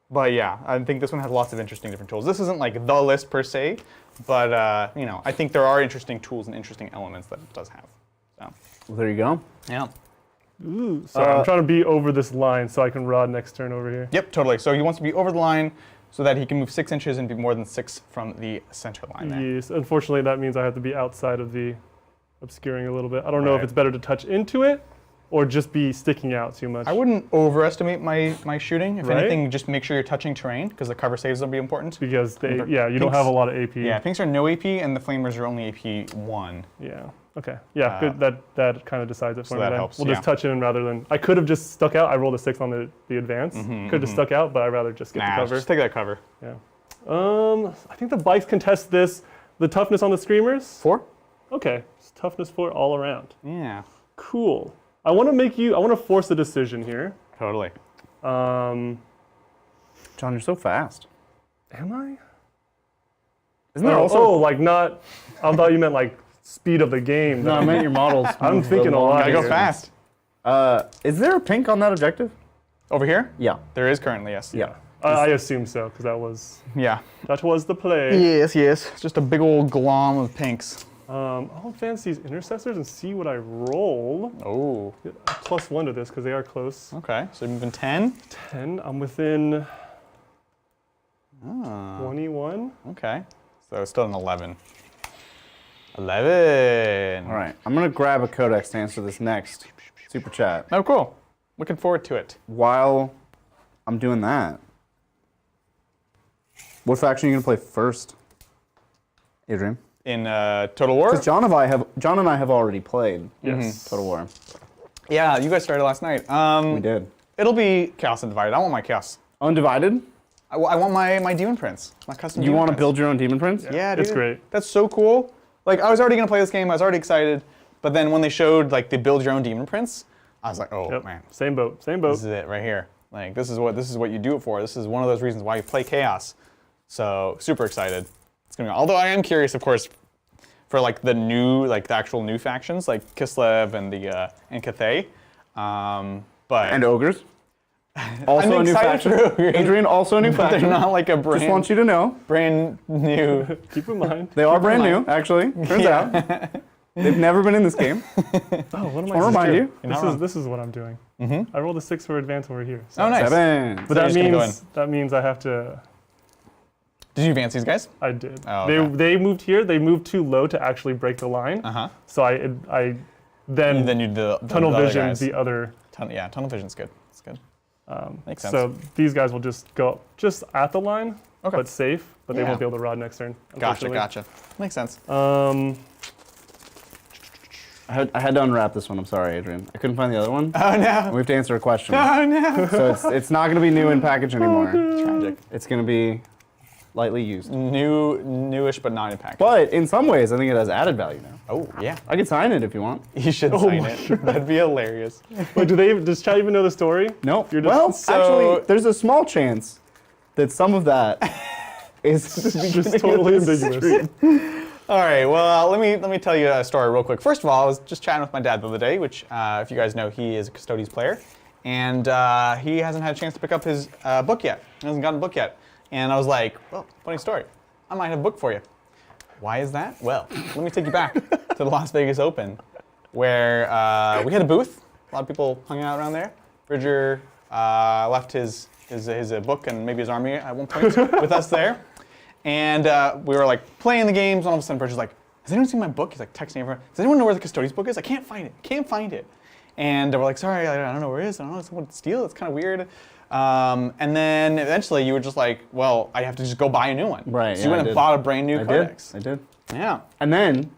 But yeah, I think this one has lots of interesting different tools. This isn't like the list per se, but I think there are interesting tools and interesting elements that it does have. So. Well, there you go. Yeah. Ooh, sorry, I'm trying to be over this line so I can rod next turn over here. Yep, totally. So he wants to be over the line so that he can move 6 inches and be more than 6 from the center line there. Yes, unfortunately that means I have to be outside of the obscuring a little bit. I don't know if Right. it's better to touch into it or just be sticking out too much. I wouldn't overestimate my shooting. If Right? anything, just make sure you're touching terrain because the cover saves will be important. Because you don't Pinks- have a lot of AP. Yeah, pinks are no AP and the flamers are only AP 1. Yeah. Okay. Yeah. Good. That kind of decides it for me. that Then. helps, We'll just touch in rather than. I could have just stuck out. I rolled a 6 on the advance. Could have just stuck out, but I'd rather just get the cover. Just take that cover. Yeah. I think the bikes contest this. The toughness on the screamers. 4? Okay. It's toughness 4 all around. Yeah. Cool. I want to force a decision here. Totally. John, you're so fast. Am I? Isn't there also? like not. I thought you meant like speed of the game. No, I meant your models. I'm thinking a lot. Gotta go here. fast. Is there a pink on that objective? Over here? Yeah. There is currently, yes. Yeah. I assume so because that was the play. Yes. It's just a big old glom of pinks. I'll advance these intercessors and see what I roll. Oh. Get a +1 to this because they are close. Okay. So you're moving 10. 10. I'm within 21. Okay. So it's still an 11. 11. All right. I'm going to grab a codex to answer this next super chat. Oh, cool. Looking forward to it. While I'm doing that, what faction are you going to play first, Adrian? In Total War? Because John and I have already played Total War. Yeah, you guys started last night. We did. It'll be Chaos Undivided. I want my Chaos. Undivided? I want my Demon Prince. My custom You Demon want to Prince. build your own Demon Prince? Yeah, dude. It's great. That's so cool. Like, I was already going to play this game. I was already excited. But then when they showed, like, the build your own Demon Prince, I was like, oh, man. Same boat. This is it right here. Like, this is what you do it for. This is one of those reasons why you play Chaos. So, super excited. It's gonna be, although I am curious, of course, for like the actual new factions, like Kislev and Cathay. But And Ogres? Also I'm a new excited faction. for Ogres. Adrian, also a new But they're faction. not like a Just want you to know. brand new. Keep in mind. They are brand new, actually. Turns out. They've never been in this game. Oh, what am I? I'll remind you. This is what I'm doing. I rolled a 6 for advance over here. So. Oh, nice. 7. But that means I have to. Did you advance these guys? I did. Oh, okay. They moved here. They moved too low to actually break the line. So I then And then you did the tunnel other vision guys. the other. Tunnel vision's good. It's good. Makes sense. So these guys will just go just at the line, Okay. but safe. But they Yeah. won't be able to rod next turn. Gotcha. Makes sense. I had to unwrap this one. I'm sorry, Adrian. I couldn't find the other one. Oh no. We have to answer a question. Oh no. So it's not going to be new in package anymore. Tragic. It's going to be lightly used. Newish, but not in package. But in some ways, I think it has added value now. Oh yeah. I could sign it if you want. You should sign it. That'd be hilarious. Wait, does Chad even know the story? Nope. You're just- Well, So- actually, there's a small chance that some of that is Just totally ambiguous. All right, well, let me tell you a story real quick. First of all, I was just chatting with my dad the other day, which, if you guys know, he is a Custodes player, and he hasn't had a chance to pick up his book yet. He hasn't gotten a book yet. And I was like, well, funny story. I might have a book for you. Why is that? Well, let me take you back to the Las Vegas Open, where we had a booth. A lot of people hung out around there. Bridger left his book and maybe his army at one point with us there. And we were like playing the games, and all of a sudden Bridger's like, has anyone seen my book? He's like texting everyone. Does anyone know where the Custodes book is? I can't find it. Can't find it. And we're like, sorry, I don't know where it is. I don't know. Someone steal it. It's kind of weird. And then eventually you were just like, well, I have to just go buy a new one. Right. So you went and bought a brand new codex. I did. Yeah. And then,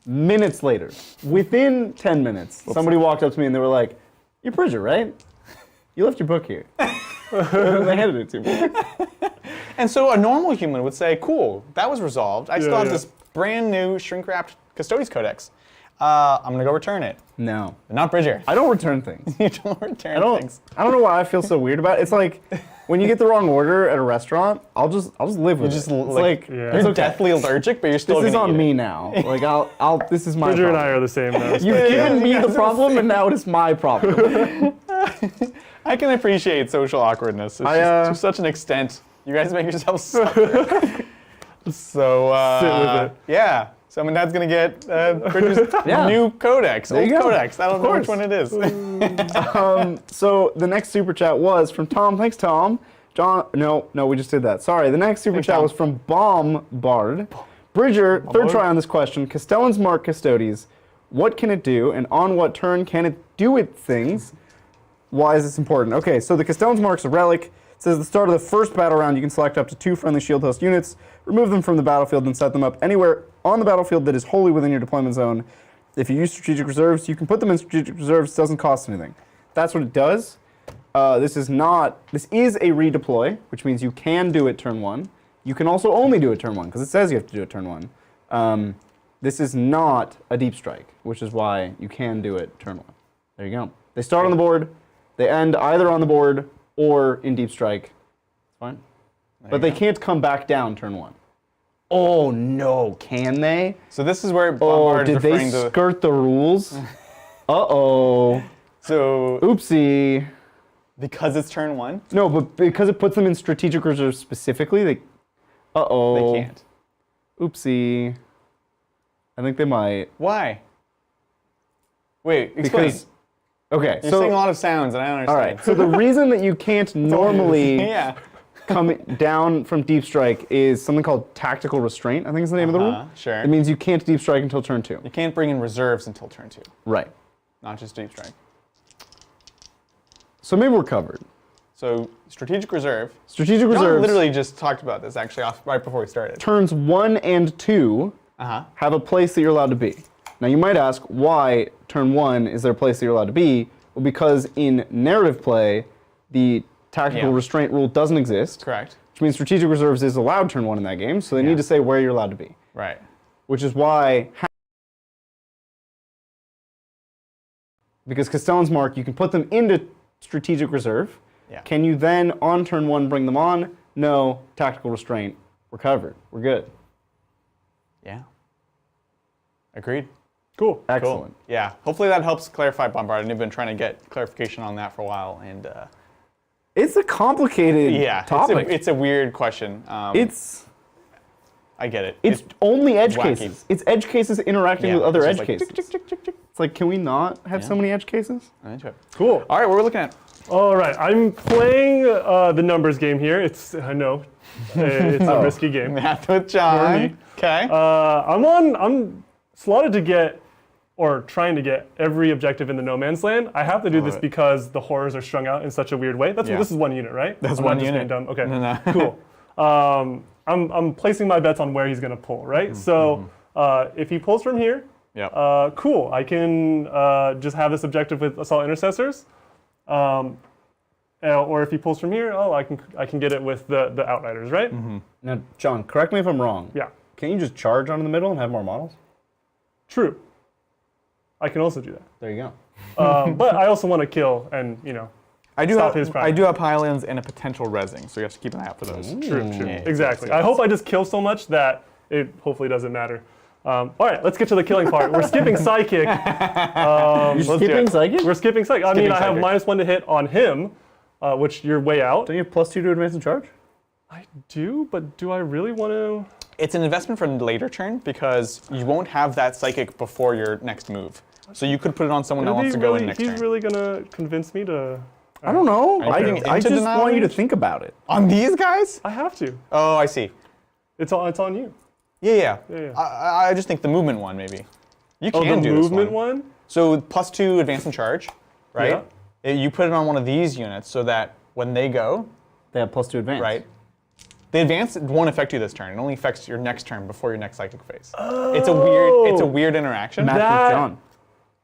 minutes later, within 10 minutes, somebody walked up to me and they were like, you're Bridger, right? You left your book here. And they handed it to me. And so a normal human would say, cool, that was resolved. I still have this brand new shrink-wrapped Custodes codex. I'm going to go return it. No. Not Bridger. I don't return things. You don't return things. I don't know why I feel so weird about it. It's like when you get the wrong order at a restaurant, I'll just live with it. It's like you're it's okay. deathly allergic, but you're still This is gonna on eat me it. now. Like this is my Bridger and I problem. are the same now. You've given me the problem, and now it is my problem. I can appreciate social awkwardness. It's just to such an extent. You guys make yourselves suffer. So Sit with it. Yeah. So my dad's gonna get Bridger's new codex, There old you go. codex. I don't know which one it is. So the next super chat was from Tom. Thanks, Tom. John, no, we just did that. Sorry. The next super chat Tom. was from Bombard. Bridger, third try on this question. Castellan's Mark Custodes. What can it do, and on what turn can it do its things? Why is this important? Okay, so the Castellan's Mark's a relic. It says at the start of the first battle round, you can select up to 2 friendly shield host units, remove them from the battlefield, and set them up anywhere on the battlefield that is wholly within your deployment zone. If you use strategic reserves, you can put them in strategic reserves. It doesn't cost anything. That's what it does. This is a redeploy, which means you can do it turn 1. You can also only do it turn 1, because it says you have to do it turn 1. This is not a deep strike, which is why you can do it turn 1. There you go. They start on the board. They end either on the board or in deep strike. It's fine. But they can't come back down turn 1. Oh no, can they? So this is where Bombard did they skirt the rules? Uh-oh. So Oopsie. because it's turn 1? No, but because it puts them in strategic reserve specifically, they... Uh-oh. They can't. Oopsie. I think they might. Why? Wait, explain. Because... Okay, You're saying a lot of sounds, and I don't understand. All right, so the reason that you can't normally come down from deep strike is something called tactical restraint, I think is the name of the rule. Sure. It means you can't deep strike until turn 2. You can't bring in reserves until turn 2. Right. Not just deep strike. So maybe we're covered. So strategic reserve. Strategic John reserves. literally just talked about this actually right before we started. Turns 1 and 2 have a place that you're allowed to be. Now you might ask, why turn 1 is there a place that you're allowed to be? Well, because in narrative play, the tactical restraint rule doesn't exist. Correct. Which means strategic reserves is allowed turn 1 in that game, so they need to say where you're allowed to be. Right. Which is why, because Castellan's Mark, you can put them into strategic reserve. Yeah. Can you then, on turn 1, bring them on? No, tactical restraint. We're covered. We're good. Yeah. Agreed. Cool. Excellent. Cool. Yeah. Hopefully that helps clarify Bombard. And I've been trying to get clarification on that for a while, and It's a complicated topic. It's a weird question. I get it. It's only edge cases. It's edge cases interacting with other edge cases. It's like, can we not have so many edge cases? Cool. All right, what are we looking at? All right, I'm playing the numbers game here. I know, it's a risky game. Math with John. Okay. I'm slotted to get, or trying to get, every objective in the no man's land. I have to do this because the horrors are strung out in such a weird way. This is one unit, right? That's I'm one not just unit. being dumb. Okay. No. Cool. I'm placing my bets on where he's gonna pull, right? So if he pulls from here, cool. I can just have this objective with assault intercessors. Or if he pulls from here, I can get it with the outriders, right? Now, John, correct me if I'm wrong. Yeah. Can you just charge onto the middle and have more models? True. I can also do that. There you go. But I also want to kill and stop his power. I do have Highlands and a potential resing, so you have to keep an eye out for those. True. Exactly. I hope I just kill so much that it hopefully doesn't matter. All right, let's get to the killing part. We're skipping Psychic. You're skipping Psychic? We're skipping Psychic. I mean, I have -1 to hit on him, which you're way out. Don't you have +2 to advance and charge? I do, but do I really want to? It's an investment for later turn because you won't have that Psychic before your next move. So you could put it on someone that wants to go in next turn. He's really going to convince me to... I don't know. I just want you to think about it. On these guys? I have to. Oh, I see. It's on you. Yeah. I just think the movement one, maybe. You can do the this movement one? So +2 advance and charge, right? Yeah. You put it on one of these units so that when they go... They have +2 advance. Right. The advance won't affect you this turn. It only affects your next turn before your next Psychic phase. Oh. It's a weird interaction. Math with John.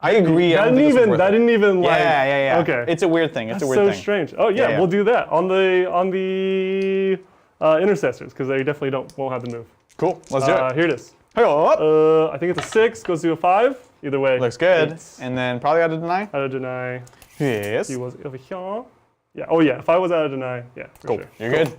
I agree. That didn't even like... Yeah. Okay. It's a weird thing. It's a weird thing. That's so strange. Oh yeah, we'll do that on the intercessors because they definitely won't have the move. Cool. Let's do it. Here it is. I think it's a 6. Goes to a 5. Either way. Looks good. And then probably out of deny. Out of deny. Yes. He was over here. Yeah. Oh yeah. If I was out of deny, yeah. For sure. You're good.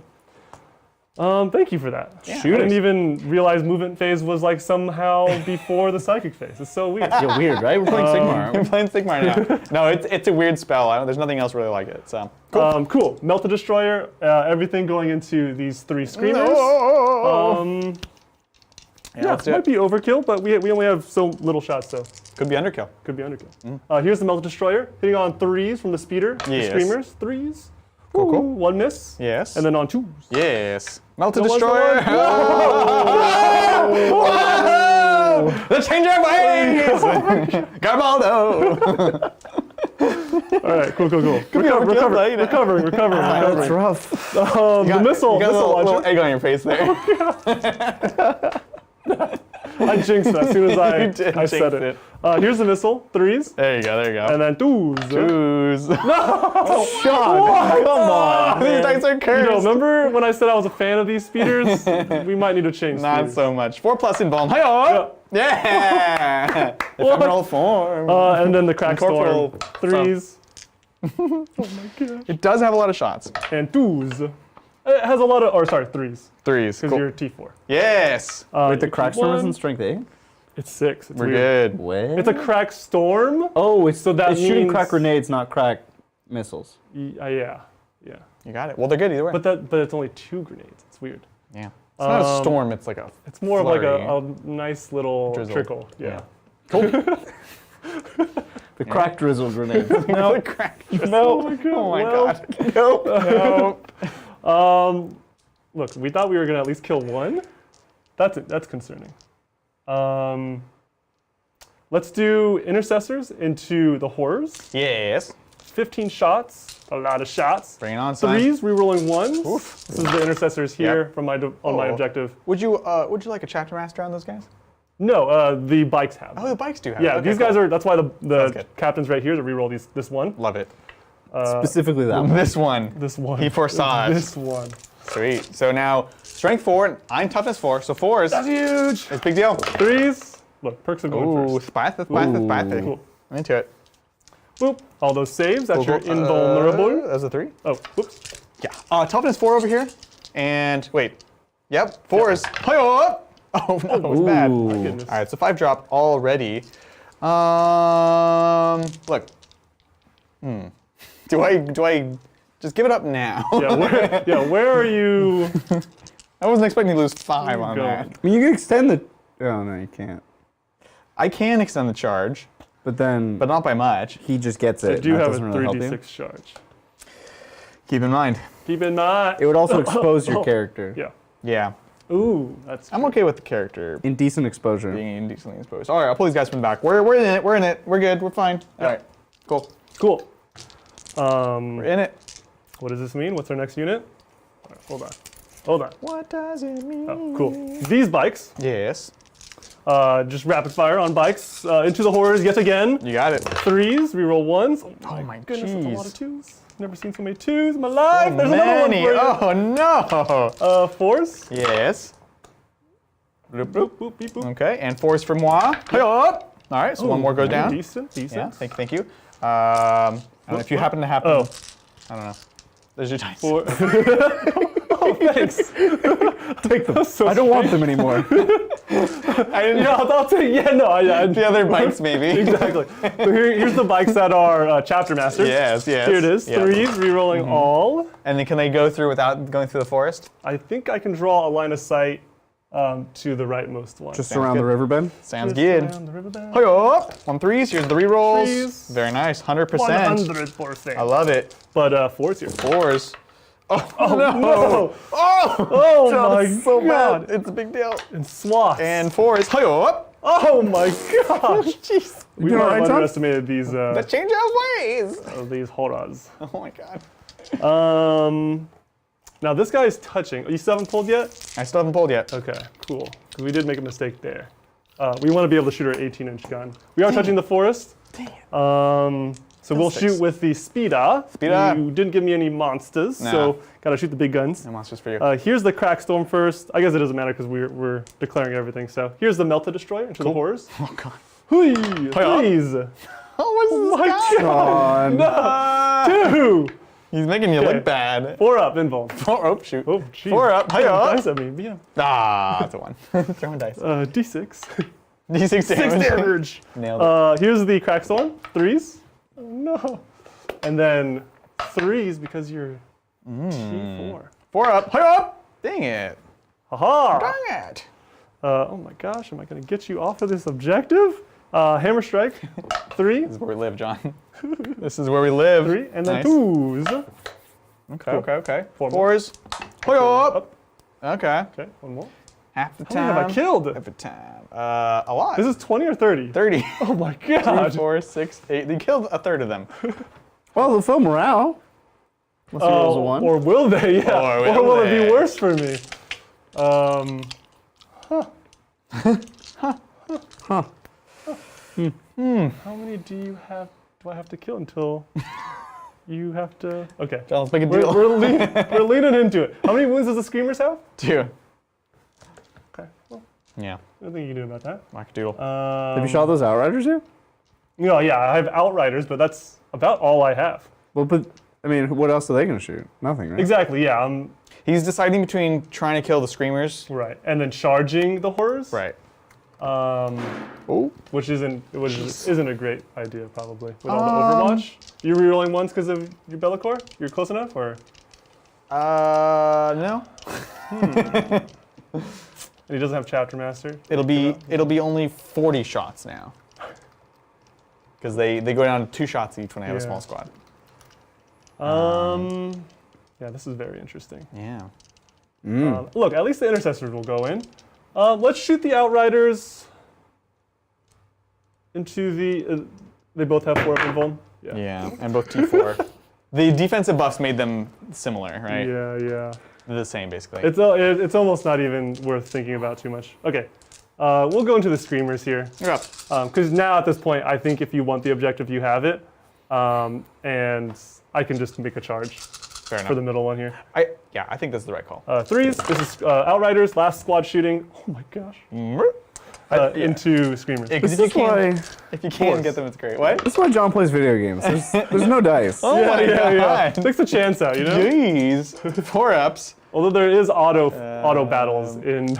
Thank you for that. Yeah. I didn't even realize movement phase was like somehow before the Psychic phase. It's so weird. You're weird, right? We're playing Sigmar. We're playing Sigmar now. No, it's a weird spell. There's nothing else really like it. So cool. Cool. Melt the Destroyer. Everything going into these 3 Screamers. It might be overkill, but we only have so little shots, so. Could be underkill. Here's the Melt the Destroyer, hitting on 3s from the speeder. Yes. Screamers, 3s. Cool. 1 miss. Yes. And then on 2s. Yes. Melt the Destroyer. The Changer of Ways. Garbaldo. All right, cool. Recovering. That's rough. The missile You got a launcher. little egg on your face there. I jinxed it as soon as I did said jinx it. Here's the missile, 3s. There you go, there you go. And then 2s. Twos. Sean, come on. These dice are cursed. Remember when I said I was a fan of these speeders? We might need to change Not these. so much. 4+ invuln. Hi-oh! Yeah! Ephemeral form. And then the crack storm, Incorporeal 3s. Oh my gosh. It does have a lot of shots. And 2s. It has a lot of, 3s. 3s. Because Cool. you're T4. Yes! Wait, the you crack keep storm is one. in strength 8? It's 6. It's We're weird. good. What? It's a crack storm. Oh, it's, So that it's shooting means- crack grenades, not crack missiles. Yeah. You got it. Well, they're good either way. But it's only 2 grenades. It's weird. yeah. It's not a storm, it's like a It's more of like flurry. a nice little Drizzle. trickle. Yeah. The crack drizzle grenades. No, crack. No. Oh my Well, god. Nope. Nope. Look, we thought we were gonna at least kill 1. That's concerning. Let's do intercessors into the horrors. Yes. 15 shots, a lot of shots. Bring it on, son. 3s, rerolling 1s. Oof. This is the intercessors here Yep. from my on my objective. Would you like a chapter master on those guys? No, the bikes have. Oh, the bikes do have. Yeah, it. Okay, these guys cool. are. That's why Sounds the good. captain's right here to reroll this one. Love it. Specifically that one. This one. This one. He foresaw it. This one. Sweet. So now strength 4, and I'm toughness 4, so 4s. That's huge. It's a big deal. 3s. Look, perks are going Ooh, first. spicy. Cool. I'm into it. Boop. All those saves. That's your Cool. invulnerable. That's a 3. Oh, whoops. Yeah. Toughness 4 over here. And wait. Yep. 4s. Hi-oh! Oh no, it was bad. Ooh. My goodness. All right, so 5 drop already. Look. Do I just give it up now? Where are you? I wasn't expecting to lose 5 on going? that. I mean, you can extend the... Oh, no, you can't. I can extend the charge, But then but not by much. he just gets it. I do and that have a doesn't really help you. 3d6 charge. Keep in mind. Keep in mind. It would also expose your character. Yeah. Yeah. Ooh, that's. I'm okay with the character Indecent exposure. being indecently exposed. All right, I'll pull these guys from the back. We're in it. We're in it. We're good. We're fine. All right. Cool. Cool. We're in it. What does this mean? What's our next unit? All right, hold on. What does it mean? Oh, cool. These bikes, Yes. just rapid fire on bikes into the horrors yet again. You got it. 3s, reroll 1s. Oh my Goodness, that's a lot jeez. of 2s. Never seen so many 2s in my life. There's another one for Many. you. Oh no. 4s. Yes. Bloop, bloop. Boop, beep, boop. Okay, and 4s for moi. Hey up. All right, so one more goes down. Decent. Yeah. Thank you. I don't know if you happen to happen. Oh. I don't know. There's your dice. 4. Oh, thanks. Take them. So I don't want them anymore. I didn't know. I'll take. Yeah, no. The other bikes, maybe. Exactly. So here's the bikes that are chapter masters. Yes. Here it is. Yeah. 3s, rerolling all. And then can they go through without going through the forest? I think I can draw a line of sight to the rightmost one. Just Sounds around the good. riverbed. Sounds Just good. around the riverbed. Hey up. 1 3s. Here's the rerolls. 3s. Very nice. 100%. 100%. I love it. But 4s here. 4s. Oh, No! Oh, Oh my so god! bad. It's a big deal. And swaths. And 4s. Hey up. oh my gosh! Jeez. We doing might all have right, Tom? underestimated these That change of ways. these horrors. Oh my god. Now this guy is touching. You still haven't pulled yet? I still haven't pulled yet. Okay, cool. Because we did make a mistake there. We want to be able to shoot our 18-inch gun. We are touching the forest. Dang it. So we'll Six. shoot with the Speeda. Speeda. You didn't give me any monsters, Nah. so gotta shoot the big guns. No monsters for you. Here's the crack storm first. I guess it doesn't matter because we're declaring everything. So here's the Melta Destroyer into the horrors. Oh god. Hui! up. Please! Oh, what's my this guy? God. 2! He's making you Okay. look bad. 4 up, invuln. Oh, shoot. Oh, jeez. 4 up. Hey up. Dice at me, yeah. Ah, that's a 1. Throwing dice. D6. D6 6 damage. damage. Nailed it. Here's the crack storm. 3s. Oh, no. And then 3s because you're T4. 4 up. Hey up. Dang it. Haha! Dang it. Oh my gosh, am I gonna get you off of this objective? Hammer strike. 3. This is where we live, John. This is where we live. 3, and then Nice. 2s. Okay. 4 more. 4s. Hey up. Okay. Okay, 1 more. Half the How time. many have I killed? Half the time. A lot. This is 20 or 30? 30. Oh my 3, god. 4, 6, 8. They killed a third of them. Well, they'll fill morale. Unless he rolls a 1. Or will they? Yeah. Or will it they? be worse for me? How many do I have to kill until you have to? Okay. Let's make a deal. We're leaning into it. How many wounds does the Screamers have? 2. Okay. Well, Yeah. nothing you can do about that. Wackadoodle. Have you shot those Outriders yet? No, yeah, I have Outriders, but that's about all I have. Well, but I mean, what else are they going to shoot? Nothing, right? Exactly. Yeah. He's deciding between trying to kill the Screamers. Right. And then charging the horrors. Right. Which isn't a great idea probably with all the Overwatch. You rerolling ones because of your Bellacore? You're close enough, or? No. And he doesn't have Chapter Master. It'll be only 40 shots now. Because they go down to 2 shots each when they have a small squad. Yeah, this is very interesting. Yeah. Look, at least the Intercessors will go in. Let's shoot the Outriders into the. They both have 4 up invuln. Yeah, and both T4. The defensive buffs made them similar, right? Yeah. They're the same, basically. It's almost not even worth thinking about too much. Okay, we'll go into the Screamers here. You're up. Because now at this point, I think if you want the objective, you have it. And I can just make a charge Fair enough. for the middle one here. I think that's the right call. 3s, this is Outriders, last squad shooting. Oh my gosh. Into Screamers. Because if you can get them, it's great. What? That's why John plays video games. There's no dice. Oh my god. Takes the chance out, you know? Jeez. 4-ups. Although there is auto battles in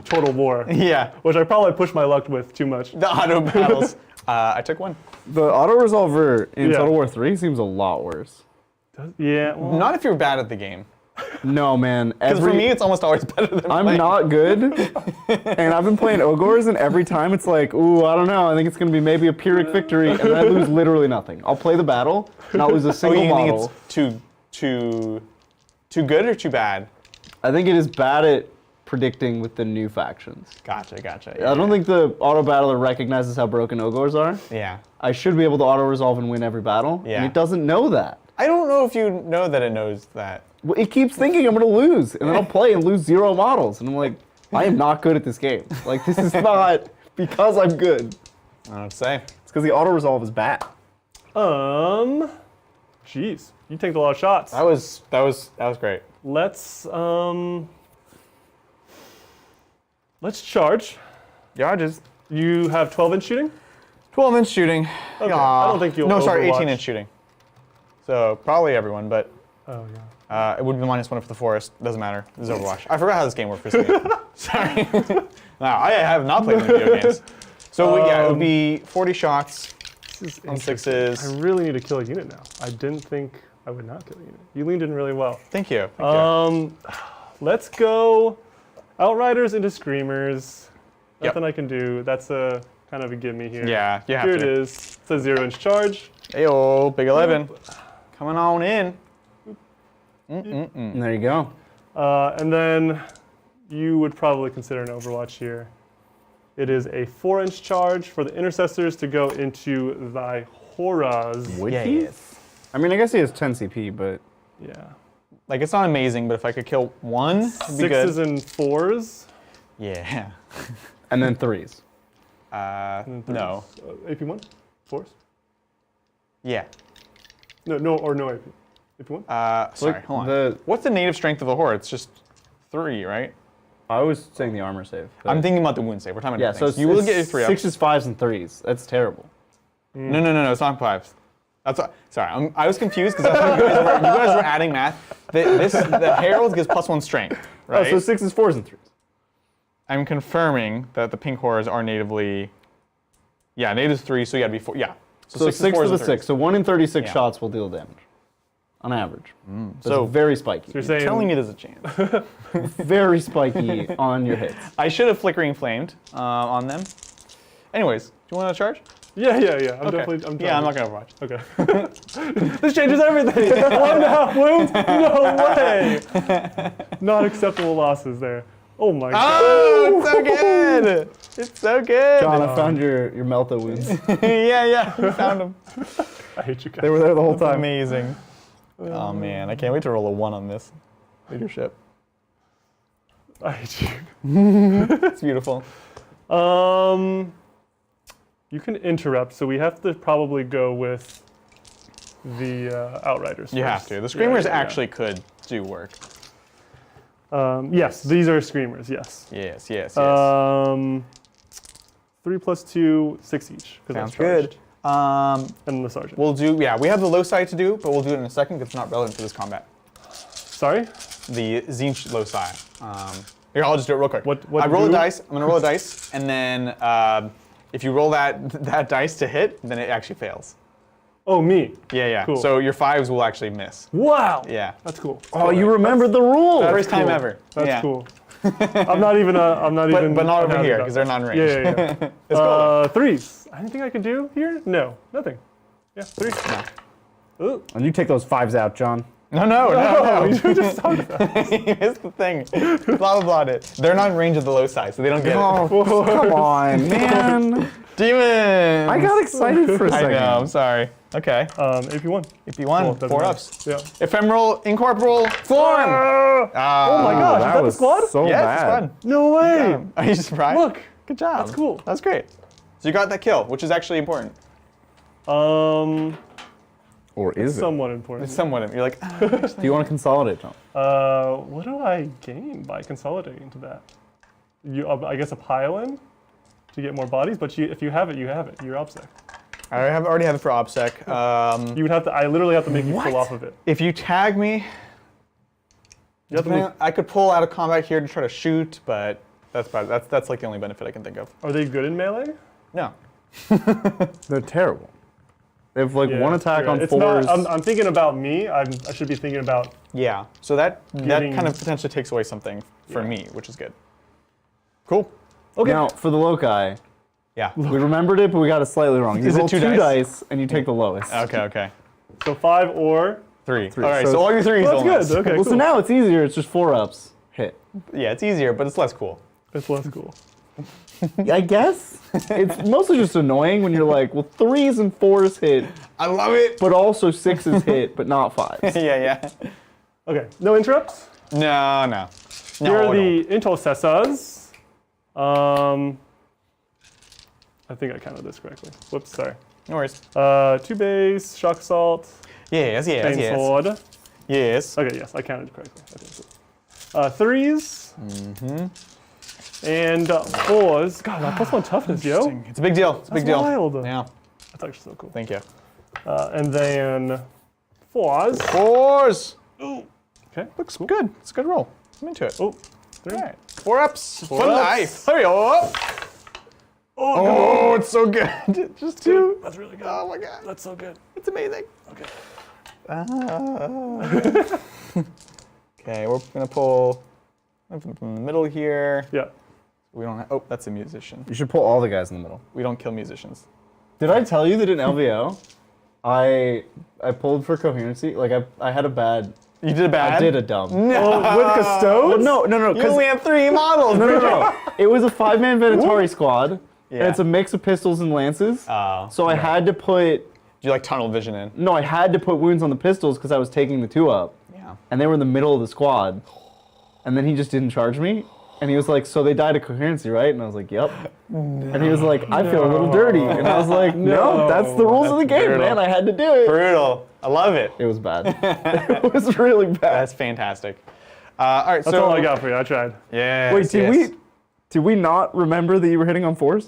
Total War. Yeah. Which I probably pushed my luck with too much. The auto battles. I took 1. The auto resolver in Total War 3 seems a lot worse. Yeah. Well, Not if you're bad at the game. No, man. Because for me, it's almost always better than I'm playing. not good, and I've been playing Ogres, and every time it's like, ooh, I don't know, I think it's going to be maybe a Pyrrhic victory, and then I lose literally nothing. I'll play the battle, and I'll lose a single you model. think it's too good or too bad? I think it is bad at predicting with the new factions. Gotcha. I don't think the auto battler recognizes how broken Ogres are. Yeah. I should be able to auto resolve and win every battle, Yeah. and it doesn't know that. I don't know if you know that it knows that. Well, it keeps thinking I'm going to lose, and then I'll play and lose 0 models, and I'm like, I am not good at this game. Like, this is not because I'm good. I don't know what to say. It's because the auto resolve is bad. Jeez, you take a lot of shots. That was great. Let's charge. Yarges. You have 12-inch shooting? 12-inch shooting. Okay. I don't think you'll No, sorry, Overwatch. 18-inch shooting. So probably everyone, but Oh, yeah. it would be -1 for the forest. Doesn't matter. This is Overwatch. I forgot how this game works. Sorry. No, I have not played any video games. So it would be 40 shots This is on interesting. 6s. I really need to kill a unit now. I didn't think I would not kill a unit. You leaned in really well. Thank you. Let's go Outriders into Screamers. Nothing I can do. That's a kind of a gimme here. Yeah, you have Here to. it is. It's a 0-inch charge. Ayo, big 11. Coming on in. And there you go. And then you would probably consider an Overwatch here. It is a 4-inch charge for the Intercessors to go into thy Horrors. Yes. I mean, I guess he has 10 CP, but Yeah. Like, it's not amazing, but if I could kill 1, it'd be good. 6s and 4s. Yeah. and then 3s. No. AP1? 4s? Yeah. No AP. AP1? Sorry, hold on. What's the native strength of a horde? It's just 3, right? I was saying the armor save. I'm thinking about the wound save. We're talking about Yeah, so things. You will get your 3 up. 6s, 5s, and 3s. That's terrible. No, it's not 5s. That's what, sorry, I was confused because I thought you guys were adding math. The Herald gives +1 strength, right? Oh, so 6s, 4s, and 3s. I'm confirming that the pink horrors are natively, native 3, so you gotta be 4, yeah. So 6s, 6 4s, to the and 3s. 6. So 1 in 36 Yeah. shots will deal damage, on average. So it's very spiky. So you're saying telling me there's a chance. Very spiky on your hits. I should have flickering flamed on them. Anyways, do you want to charge? Yeah. I'm Okay. definitely. I'm I'm not gonna overwatch. Okay. This changes everything. 1.5 wounds? No way. Not acceptable losses there. Oh my god. Oh, it's so good! It's so good! John, I found your Melta wounds. yeah, we found them. I hate you guys. They were there the whole time. Amazing. Oh man, I can't wait to roll a 1 on this leadership. I hate you. It's beautiful. You can interrupt, so we have to probably go with the Outriders. You have first. to. The Screamers Yeah. actually could do work. Yes, these are Screamers, yes. Yes. 3 plus 2, 6 each. 'Cause Sounds that's charged. good. And the Sergeant. We'll do, we have the loci to do, but we'll do it in a second because it's not relevant for this combat. Sorry? The Tzeentch loci. Here, I'll just do it real quick. What I roll a do? dice. I'm gonna roll a dice, and then if you roll that dice to hit, then it actually fails. Oh, me. Yeah. Cool. So your 5s will actually miss. Wow. Yeah. That's cool. Oh, you remembered the rules. That's First time cool. ever. That's Yeah. cool. I'm not even. But But not over here because they're not in range. Yeah. It's cool. 3s. Anything I can do here? No, nothing. Yeah, 3. Ooh. And you take those 5s out, John. No. You just talked about it. You missed the thing. Blah, blah, blah. They're not in range of the loci, so they don't get it. Oh, come on, man. Demons! I got excited for a I second. know, I'm sorry. Okay. AP1. If you won, Cool, doesn't 4 matter. ups. Yeah. Ephemeral, incorporeal, form! Oh my gosh, is that the was squad? so Yeah, bad. it's fun. No way. Are you surprised? Look. Good job. That's cool. That's great. So you got that kill, which is actually important. Or is it? Somewhat important. It's somewhat. You're like, Do you want to consolidate, John? What do I gain by consolidating to that? I guess a pile-in to get more bodies, but if you have it, you have it. You're OBSEC. I already have it for OBSEC. You would have to. I literally have to make you pull off of it. If you tag me, You have to make, I could pull out of combat here to try to shoot, but that's like the only benefit I can think of. are they good in melee? No. They're terrible. They have like Yeah, one attack you're on right. It's 4s. not, I'm thinking about me. I should be thinking about. Yeah. So that Getting- kind of potentially takes away something for me, which is good. Cool. Okay. Now, for the loci, Yeah. we remembered it, but we got it slightly wrong. You Is it roll 2 2 dice? dice, and you take the lowest. Okay. So 5 or. 3. Three. All right. So So all your 3s Well, will that's miss. good. Okay. Well, cool. so now it's easier. It's just 4 ups. Hit. Yeah, it's easier, but it's less cool. It's less cool. I guess. It's mostly just annoying when you're like, well, 3s and 4s hit, I love it. but also 6s hit, but not 5s. Yeah. Okay. No interrupts. No. Here are the intercessors. I think I counted this correctly. Whoops, sorry. No worries. 2 base, shock assault, Yes. chain sword. Yes. Okay, yes, I counted correctly. I think so. 3s. And 4s. God, that +1 toughness, yo. It's a big deal. It's a big That's deal. wild. Yeah. That's actually so cool. Thank you. And then 4s. 4s. Okay. Looks good. It's a good roll. I'm into it. Oh, 3. All right. 4 ups for ups. life. Hurry up. Oh, it's so good. Just 2. That's really good. Oh my god. That's so good. It's amazing. Okay. Okay, we're gonna pull from the middle here. Yeah. We don't have, oh, that's a musician. You should pull all the guys in the middle. We don't kill musicians. Did I tell you that in LVO, I pulled for coherency? Like, I had a bad... You did a bad? I did a dumb. Oh, with custodes? Well, no, You because... only have 3 models. No. It was a 5-man Venatori squad, and Yeah. it's a mix of pistols and lances. So I had to put... Do you like tunnel vision in? No, I had to put wounds on the pistols because I was taking the 2-up. Yeah. And they were in the middle of the squad. And then he just didn't charge me. And he was like, so they died of coherency, right? And I was like, yep. And he was like, I feel a little dirty. And I was like, no, that's the rules of the game, brutal. man. I had to do it. Brutal. I love it. It was bad. It was really bad. That's fantastic. All right, That's so all I got for you. I tried. Yeah. Wait, did we not remember that you were hitting on 4s?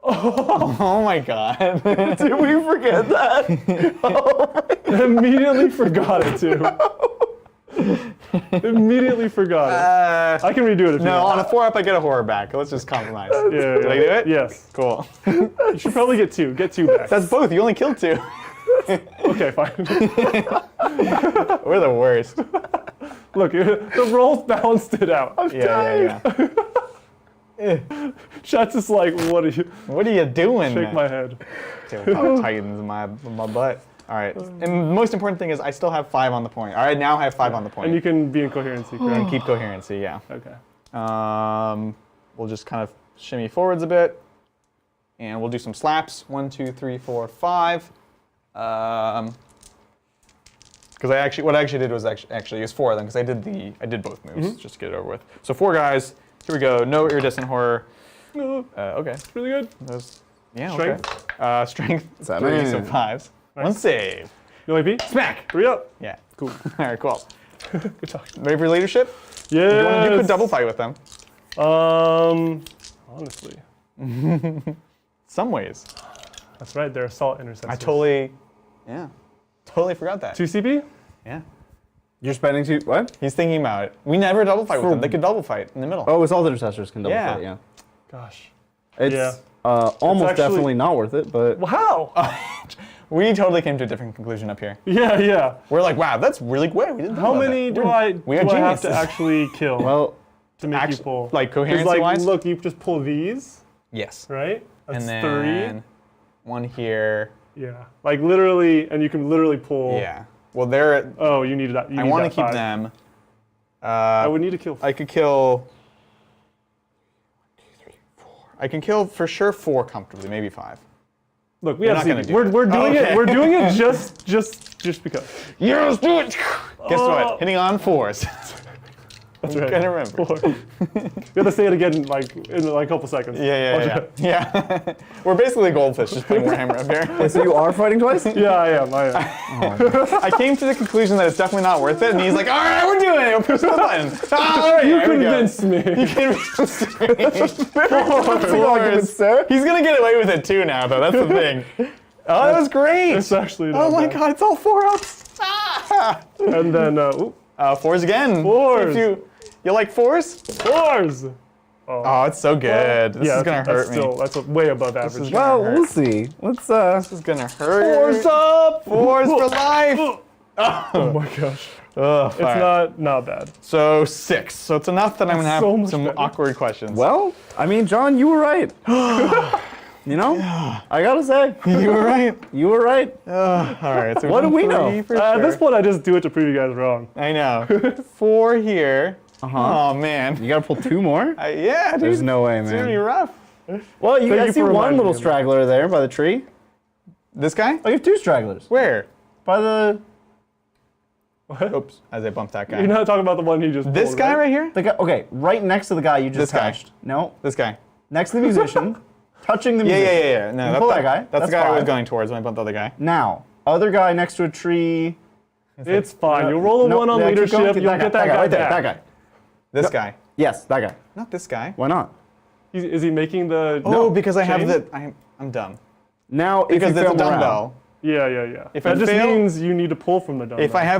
Oh my god. Did we forget that? Immediately forgot it too. Immediately forgot it. I can redo it if you No, want. on a 4-up, I get a horror back. Let's just compromise. Yeah, Did I do it? Yes. Cool. You should probably get 2. Get 2 back. That's both. You only killed 2. Okay, fine. We're the worst. Look, the rolls balanced it out. Yeah. Chat's just like, what are you? What are you doing? Shake my head. Titans in my butt. All right. And the most important thing is I still have 5 on the point. All right, now I have 5 on the point. And you can be in coherency, correct? And keep coherency, yeah. Okay. We'll just kind of shimmy forwards a bit. And we'll do some slaps. 1, 2, 3, 4, 5. Because what I actually did was actually use 4 of them because I did both moves just to get it over with. So 4 guys. Here we go. No iridescent horror. Okay. Really good. Yeah, Strength? okay. Strength, 3, so 5s. Nice. 1 save. No AP? Smack! 3 up. Yeah, cool. All right, cool. Good talk. Ready for leadership? Yeah. You could double fight with them. Honestly. Some ways. That's right, they're assault intercessors. I totally forgot that. 2 CP? Yeah. You're spending 2, what? He's thinking about it. We never double fight with them. They could double fight in the middle. Oh, Assault Intercessors can double Yeah. fight, yeah. Gosh. It's almost actually- definitely not worth it, but... Wow. We totally came to a different conclusion up here. Yeah. We're like, wow, that's really great. We didn't think How about many that. do I have to geniuses. actually kill Well, to make you pull? like 'Cause, coherency-wise? look, you just pull these, Yes. right? That's And 3. then 1 here. Yeah. Like literally, and you can literally pull. Yeah. Well, they're. Oh, you need that. I want to keep 5. them. I would need to kill. I could kill. 1, 2, 3, 4. I can kill for sure 4 comfortably, maybe 5. Look, we You're have not gonna CP. do We're that. doing Okay. it. We're doing it just because. Yes, do it! Guess Oh. what? Hitting on 4s. That's right. Gotta remember. 4. We have to say it again, in a couple seconds. Yeah. We're basically goldfish just playing Warhammer up here. so you are fighting twice? Yeah, I am. I came to the conclusion that it's definitely not worth it, and he's like, all right, we're doing it. We'll push the button. All right, You here we go. convinced me. You convinced me. Argument, sir. He's gonna get away with it too now, though. That's the thing. Oh, that was great. It's actually. Oh not my bad. God, it's all 4-ups. Ah! And then 4s again. 4s. You like 4s? 4s. Oh, it's so good. This is gonna hurt me. That's way above average. is- Well, hurt. we'll see. Let's, This is gonna hurt. 4s up. 4s for life. Oh my gosh. Ugh, It's all right. not bad. So 6. So it's enough that I'm gonna have so much some better. awkward questions. well, I mean, John, you were right. You know? I gotta say, You were right. you were right. All right. So What do we know? 3 for At sure. this point, I just do it to prove you guys wrong. I know. 4 here. Oh man. You gotta pull 2 more? Yeah, dude. There's no way, It's gonna be man. rough. Well, Thank I you see for one reminding little me. straggler there by the tree. This guy? Oh, you have 2 stragglers. Where? By the... Oops. As I bumped that guy. You're not talking about the one he just This pulled, guy right here? The guy, okay, right next to the guy you just This guy. touched. No, This guy. next to the musician, touching the Yeah, musician. yeah. No, You that's pull that guy. That's the guy I was 5. going towards when I bumped the other guy. Now, other guy next to a tree. It's fine. You'll roll a 1 on yeah, keep leadership. going. You'll get that guy right there. back. That guy. This guy. Yes, that guy. Not this guy. Why not? Is he making the? Oh, because I have chain? the. I'm dumb. Now, if Because you it's fail a dumbbell. morale, Yeah. If that I just fail- means you need to pull from the dumbbell. If I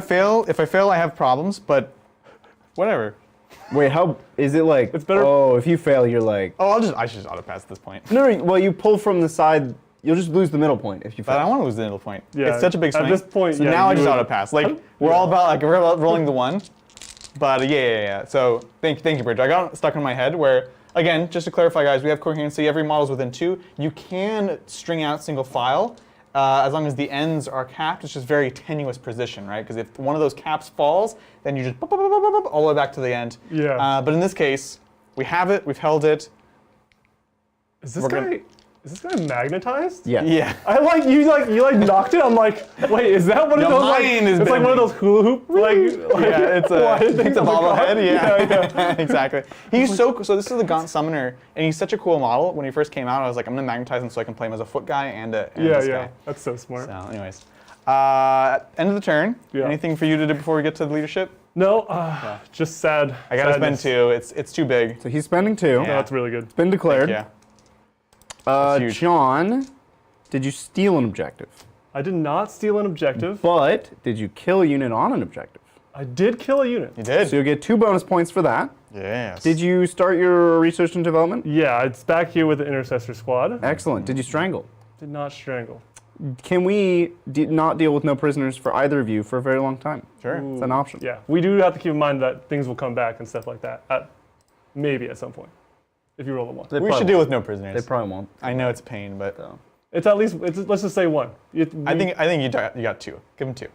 fail, I have problems. But whatever. wait, how is it like? It's better- Oh, if you fail, you're like. Oh, I should just auto pass at this point. No, well, you pull from the side. You'll just lose the middle point if you fail. But I want to lose the middle point. Yeah, It's such a big at swing. this point, so yeah, now I you just would- auto pass. Like we're all about rolling the 1. But yeah. So thank you, Bridge. I got stuck in my head where, again, just to clarify, guys, we have coherency. Every model is within 2. You can string out single file as long as the ends are capped. It's just very tenuous precision, right? Because if one of those caps falls, then you just all the way back to the end. Yeah. But in this case, we have it. We've held it. is this we're guy? gonna- Is this guy magnetized? Yeah. Yeah. I like you knocked it. I'm like, wait, is that one of Your those like? mind is It's like one of bending. those hula hoop Yeah, it's a things on the card? bobblehead. Yeah, exactly. He's so cool. So this is the Gaunt Summoner, and he's such a cool model. When he first came out, I was like, I'm gonna magnetize him so I can play him as a foot guy and this Yeah. guy. That's so smart. So, anyways, end of the turn. Yeah. Anything for you to do before we get to the leadership? No, just sad. I gotta sadness. spend 2. It's too big. So he's spending 2. No, that's really good. It's been declared. Yeah. huge. John, did you steal an objective? I did not steal an objective. But did you kill a unit on an objective? I did kill a unit. You did. So you'll get 2 bonus points for that. Yes. Did you start your research and development? Yeah, it's back here with the intercessor squad. Excellent. Did you strangle? Did not strangle. Can we not deal with no prisoners for either of you for a very long time? Sure. It's an option. Yeah, we do have to keep in mind that things will come back and stuff like that. Maybe at some point, if you roll a 1. They We probably should deal won't. with no prisoners. They probably won't. I know it's a pain, but It's at least, let's just say 1. I think you got 2. Give him 2.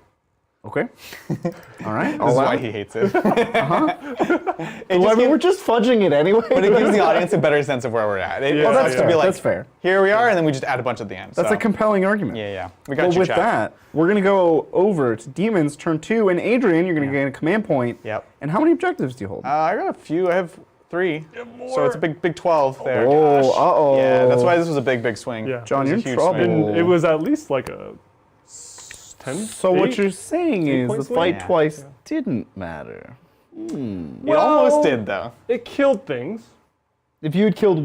Okay. All right. This is why he hates it. Well, I mean, we're just fudging it anyway. But it gives the audience a better sense of where we're at. Yeah, that's to fair. be like, That's fair. Here we are, and then we just add a bunch at the end. That's so. a compelling argument. Yeah. We got Well, you, with chap. that, we're going to go over to Demons Turn 2, and Adrian, you're going to gain a command point. Yep. And how many objectives do you hold? I got a few. I have 3. So it's a big 12 there. Oh, uh-oh. Yeah, that's why this was a big swing. Yeah. John, It you're was a in huge trouble. swing. And it was at least like a 10. So what you're saying is point the swing? fight Yeah. twice didn't matter. It almost did, though. It killed things. If you had killed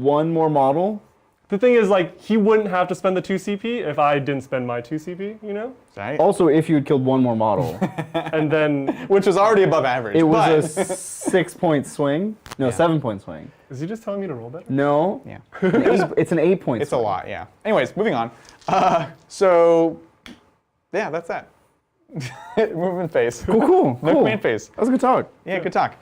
one more model, The thing is, like, he wouldn't have to spend the 2 CP if I didn't spend my 2 CP, you know? Right? also if you had killed one more model, And then, Which was already above average. it but was a 6-point swing. No, 7-point swing. is he just telling me to roll better? No, yeah, it's an 8-point it's a swing. lot, yeah. Anyways, moving on. So, yeah, that's that. Movement phase. Cool. No command phase. That was a good talk. Yeah, good talk.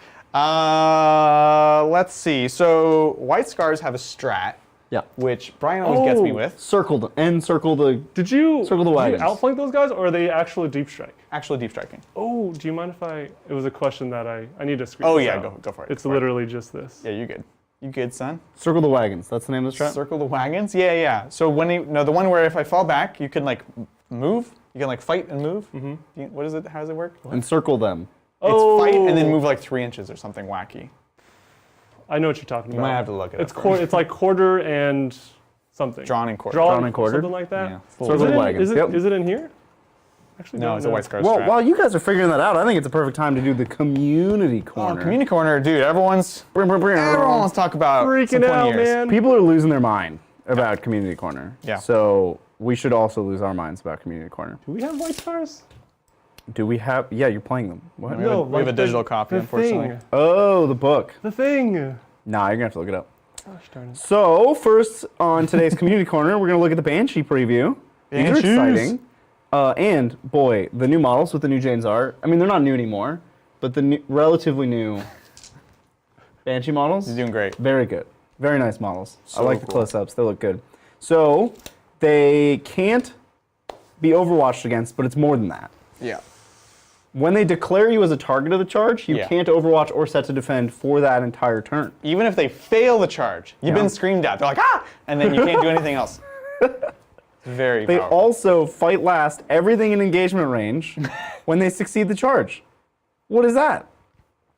Let's see. So, White Scars have a strat, Yeah. which Brian always gets me with. Circle the. Did you, Circle the wagons. outflank those guys, or are they actually deep strike? Actually, deep striking. Oh, do you mind if it was a question that I need to screen Oh, this yeah, out. go for it. It's go for it. literally just this. Yeah, you good. You good, son? Circle the wagons. That's the name of the strat. Circle the wagons? Yeah. So the one where if I fall back, you can like move. You can like fight and move. Mm-hmm. What is it? How does it work? And circle them. It's fight and then move like 3 inches or something wacky. I know what you're talking about. might have to look it It's up. it's like quarter and something. Drawn and quarter. Drawn and quartered? Something like that. Yeah. Circle Is the it, wagons. Yep. is it in here? Actually, No, don't it's a know. White Scars Well, strat. while you guys are figuring that out, I think it's a perfect time to do the community Oh, corner. community corner, dude. Everyone wants to talk about some Freaking pointy out, ears. man. People are losing their mind about community corner. Yeah. So we should also lose our minds about community corner. Do we have white stars? Do we have? Yeah, you're playing them. What? We have a like digital copy, the unfortunately. Thing. Oh, the book. The thing. Nah, you're gonna have to look it up. Gosh darn it. So first on today's community corner, we're gonna look at the Banshee preview. These are Banshees. exciting. And boy, the new models with the new Jane's art. I mean, they're not new anymore, but the relatively new Banshee models. He's doing great. Very good. Very nice models. I So like the cool. close-ups. They look good. So they can't be overwatched against, but it's more than that. Yeah. When they declare you as a target of the charge, you Yeah. can't overwatch or set to defend for that entire turn. Even if they fail the charge, you've Yeah. been screamed at. They're like, ah! And then you can't do anything else. Very They powerful. also fight last everything in engagement range when they succeed the charge. What is that?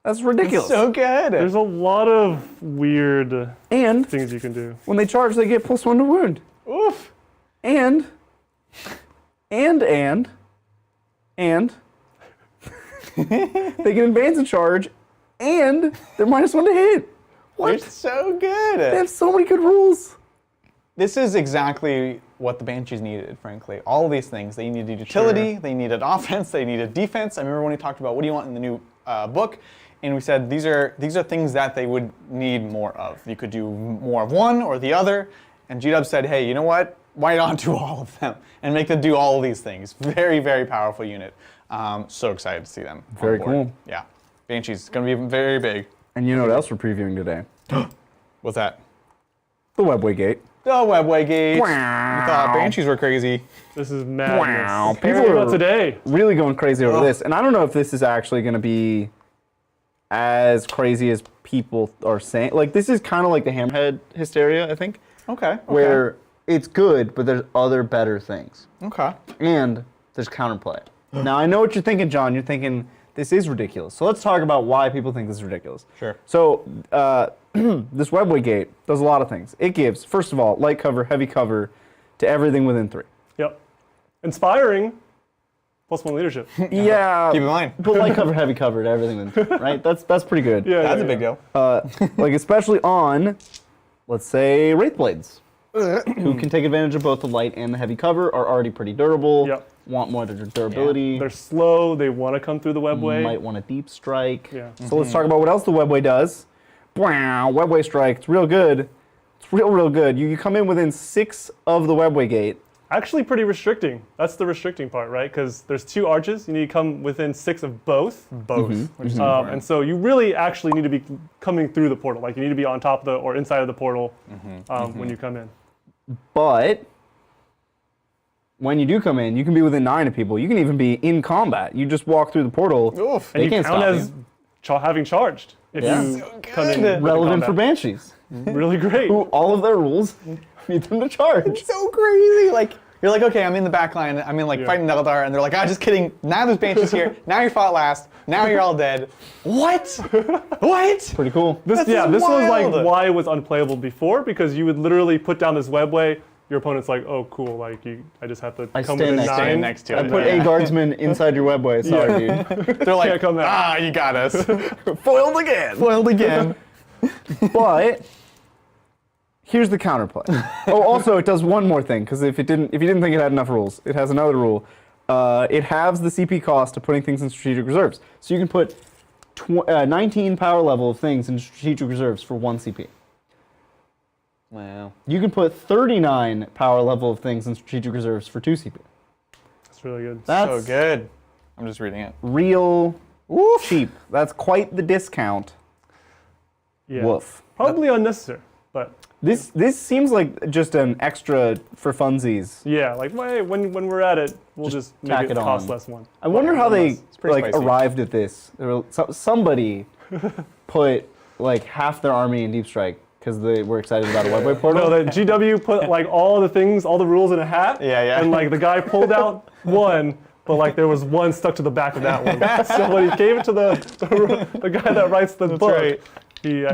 That's ridiculous. So good. There's a lot of weird And things you can do. when they charge, they get +1 to wound. Oof. And they can advance a charge, and they're -1 to hit. You're What? so They good. have so many good rules. This is exactly what the Banshees needed, frankly. All of these things. They needed utility, they needed offense, they needed defense. I remember when we talked about what do you want in the new book, and we said these are things that they would need more of. You could do more of one or the other, and G-Dub said, hey, you know what? Why not do all of them and make them do all of these things? Very, very powerful unit. So excited to see them. on Very board. cool. Yeah. Banshees, going to be very big. And you know what else we're previewing today? What's that? The Webway Gate. The Webway Gate. Wow. You thought Banshees were crazy. This is madness. Wow. People People about are- today. Really going crazy over this. And I don't know if this is actually going to be as crazy as people are saying. Like, this is kind of like the Hammerhead hysteria, I think, Okay. where it's good, but there's other better things. Okay. And there's counterplay. Now, I know what you're thinking, John. You're thinking, this is ridiculous. So let's talk about why people think this is ridiculous. Sure. So this Webway Gate does a lot of things. It gives, first of all, light cover, heavy cover to everything within 3. Yep. Inspiring. +1 leadership. Yeah. Keep in mind. Put light cover, heavy cover to everything within 3, right? That's pretty good. Yeah, That's yeah, a big yeah. deal. Like especially on, let's say, Wraith Blades, who can take advantage of both the light and the heavy cover, are already pretty durable, Yep. want more durability, They're slow. They want to come through the webway. might want a deep strike. Yeah. So let's talk about what else the Webway does. Wow, Webway strike, it's real good. It's real good. You come in within 6 of the Webway Gate. Actually pretty restricting. That's the restricting part, right? Because there's 2 arches. You need to come within 6 of both. Both. Which is important. And so you really actually need to be coming through the portal. Like you need to be on top of the or inside of the portal when you come in. But when you do come in, you can be within 9 of people. You can even be in combat. You just walk through the portal. Oof. They And you can't count stop as you. having charged if Yeah. you So come in. good. with the Relevant for combat. Banshees. Really great. Who all of their rules need them to charge. So crazy. Like, You're like, okay, I'm in the back line. I'm in like fighting Neldar, and they're like, just kidding. Now there's Banshees here. Now you fought last. Now you're all dead. What? What? Pretty cool. This was wild. like why it was unplayable before, because you would literally put down this webway. Your opponent's like, oh, cool. Like I just have to come within 9. Stand next to it. I put a guardsman inside your webway. Sorry, dude. They're like, come out. you got us. Foiled again. Foiled again. But here's the counterplay. Oh, also it does one more thing, because if you didn't think it had enough rules, it has another rule. It halves the CP cost of putting things in strategic reserves. So you can put 19 power level of things in strategic reserves for 1 CP. Wow. You can put 39 power level of things in strategic reserves for 2 CP. That's really good. That's So good. I'm just reading it. real cheap. That's quite the discount. Yeah. Woof. Probably unnecessary, but This seems like just an extra for funsies. yeah, like when we're at it, we'll just make tack it it cost on. less one. I wonder how they pretty like spicy. arrived at this. Somebody put like half their army in Deep Strike because they were excited about a webway portal. No, that GW put like all the things, all the rules in a hat. Yeah. And like the guy pulled out one, but like there was one stuck to the back of that one. So when he gave it to the guy that writes the book, right. he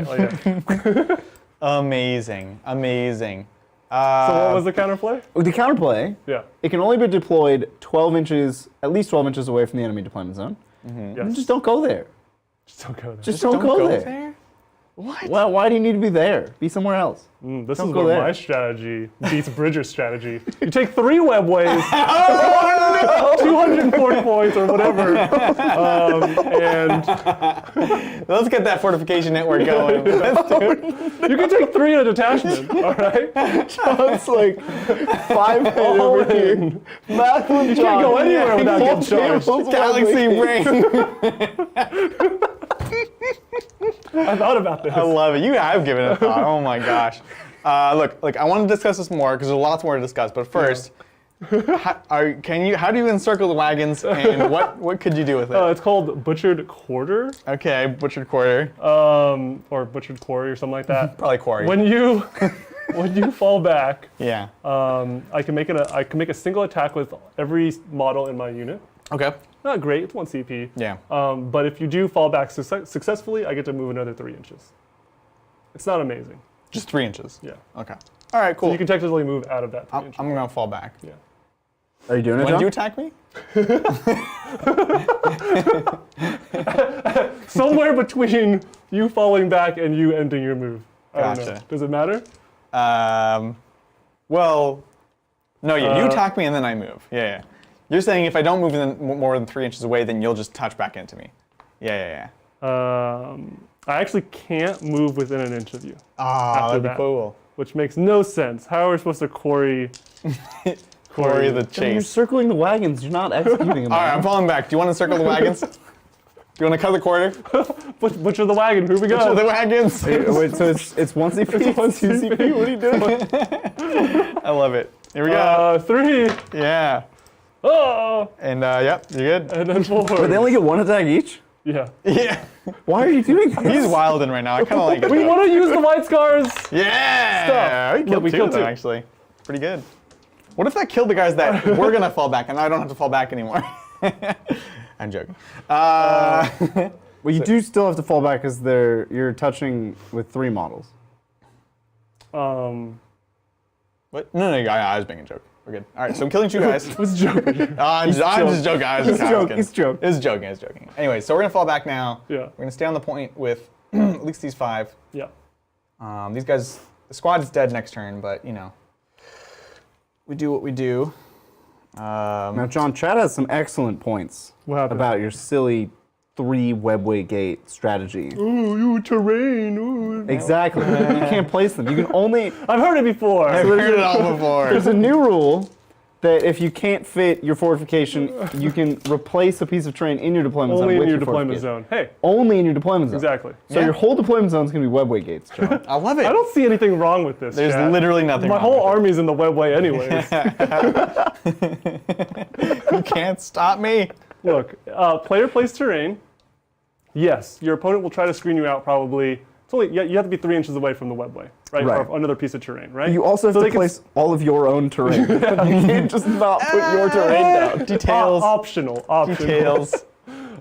Amazing. Amazing. So what was the counterplay? With the counterplay, Yeah. it can only be deployed 12 inches, at least 12 inches away from the enemy deployment zone. Yes. Just don't go there. Just don't go there. Just don't go there. What? Well, why do you need to be there? Be somewhere else. This don't is go where there. my strategy beats Bridger's strategy. You take 3 webways, 240 points or whatever, and Let's get that fortification network going. Let's do it. you can take 3 in a detachment, all right? It's like 5 head All over in. here. Math with You can't go anywhere without getting charged. Galaxy brain. I thought about this. I love it. You have given it a thought. Oh my gosh. Look, I want to discuss this more because there's lots more to discuss. But first, how do you encircle the wagons, and what could you do with it? It's called Butchered Quarter, Okay, butchered quarter. or Butchered Quarry or something like that. Probably quarry. When you fall back, Yeah. I can make a single attack with every model in my unit. Okay. Not great, it's 1 CP. Yeah. But if you do fall back successfully, I get to move another 3 inches. It's not amazing. Just 3 inches. Yeah. Okay. All right. Cool. You can technically move out of that 3 inches. I'm gonna fall back. Yeah. Are you doing it, When John? do you attack me? Somewhere between you falling back and you ending your move. I don't know. Gotcha. Does it matter? Well, no. You attack me and then I move. Yeah. You're saying if I don't move more than 3 inches away, then you'll just touch back into me. Yeah. I actually can't move within an inch of you, That'd be that. cool. which makes no sense. How are we supposed to quarry Quarry the John, you're chase. circling the wagons. You're not executing them. All right, I'm falling back. Do you want to circle the wagons? Do you want to cut the quarter? Butcher the wagon, here we go. Butcher the wagons. Wait, so it's 1 CP? It's 1 2 CP? What are you doing? I love it. Here we go. 3. Yeah. Oh, And yep, you're good. and then 4. But they only get 1 attack each? Yeah. Yeah. Why are you doing this? He's wilding right now. I kind of like it. We though. want to use the white scars. Yeah. Stuff. We killed We two killed of them, two. actually. Pretty good. What if that killed the guys that were gonna fall back, and I don't have to fall back anymore? I'm joking. Well, you do still have to fall back because you're touching with 3 models. What? No, I was making a joke. We're good. All right, so I'm killing 2 guys. Let's joking. I'm just joking. I was just asking. He's joking. It's joking. Anyway, so we're gonna fall back now. Yeah. We're gonna stay on the point with at least these 5. Yeah. These guys, the squad is dead next turn, but you know, we do what we do. Now, John, Chad has some excellent points What happened? about your silly 3 webway gate strategy. Ooh, you terrain. Ooh. Exactly. You can't place them. You can only... I've heard it before. I've heard it all before. There's a new rule that if you can't fit your fortification, you can replace a piece of terrain in your deployment zone Only with in your your deployment fortification. zone. Hey, Only in your deployment zone. exactly. So Yeah. your whole deployment zone is going to be webway gates, John. I love it. I don't see anything wrong with this. There's chat. literally nothing My wrong whole with it. army's in the webway anyways. You can't stop me. Look, player plays terrain. Yes, your opponent will try to screen you out probably It's only, you have to be 3 inches away from the webway, right? Right. Or another piece of terrain, right? You also have So to they can place all of your own terrain. You can't just not put your terrain down. Details. Optional. Details.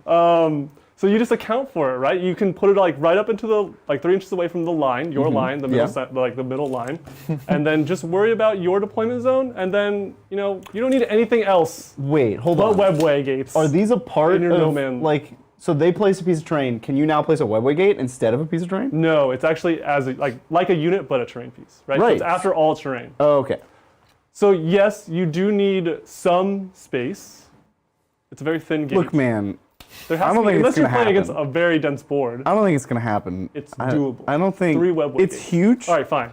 So you just account for it, right? You can put it like right up into the 3 inches away from the line, your line, the middle the middle line, and then just worry about your deployment zone, and then you don't need anything else. Wait, hold but on. webway gates. Are these a part in your of no man? so they place a piece of terrain? Can you now place a webway gate instead of a piece of terrain? No, it's actually as like a unit, but a terrain piece, right? So Right. it's after all terrain. Oh, okay. So yes, you do need some space. It's a very thin gate. Look, man, there has I don't to be, think unless it's you're gonna playing happen. against a very dense board. I don't think it's gonna happen. It's doable. I don't think 3 webway it's gates. huge. All right, fine.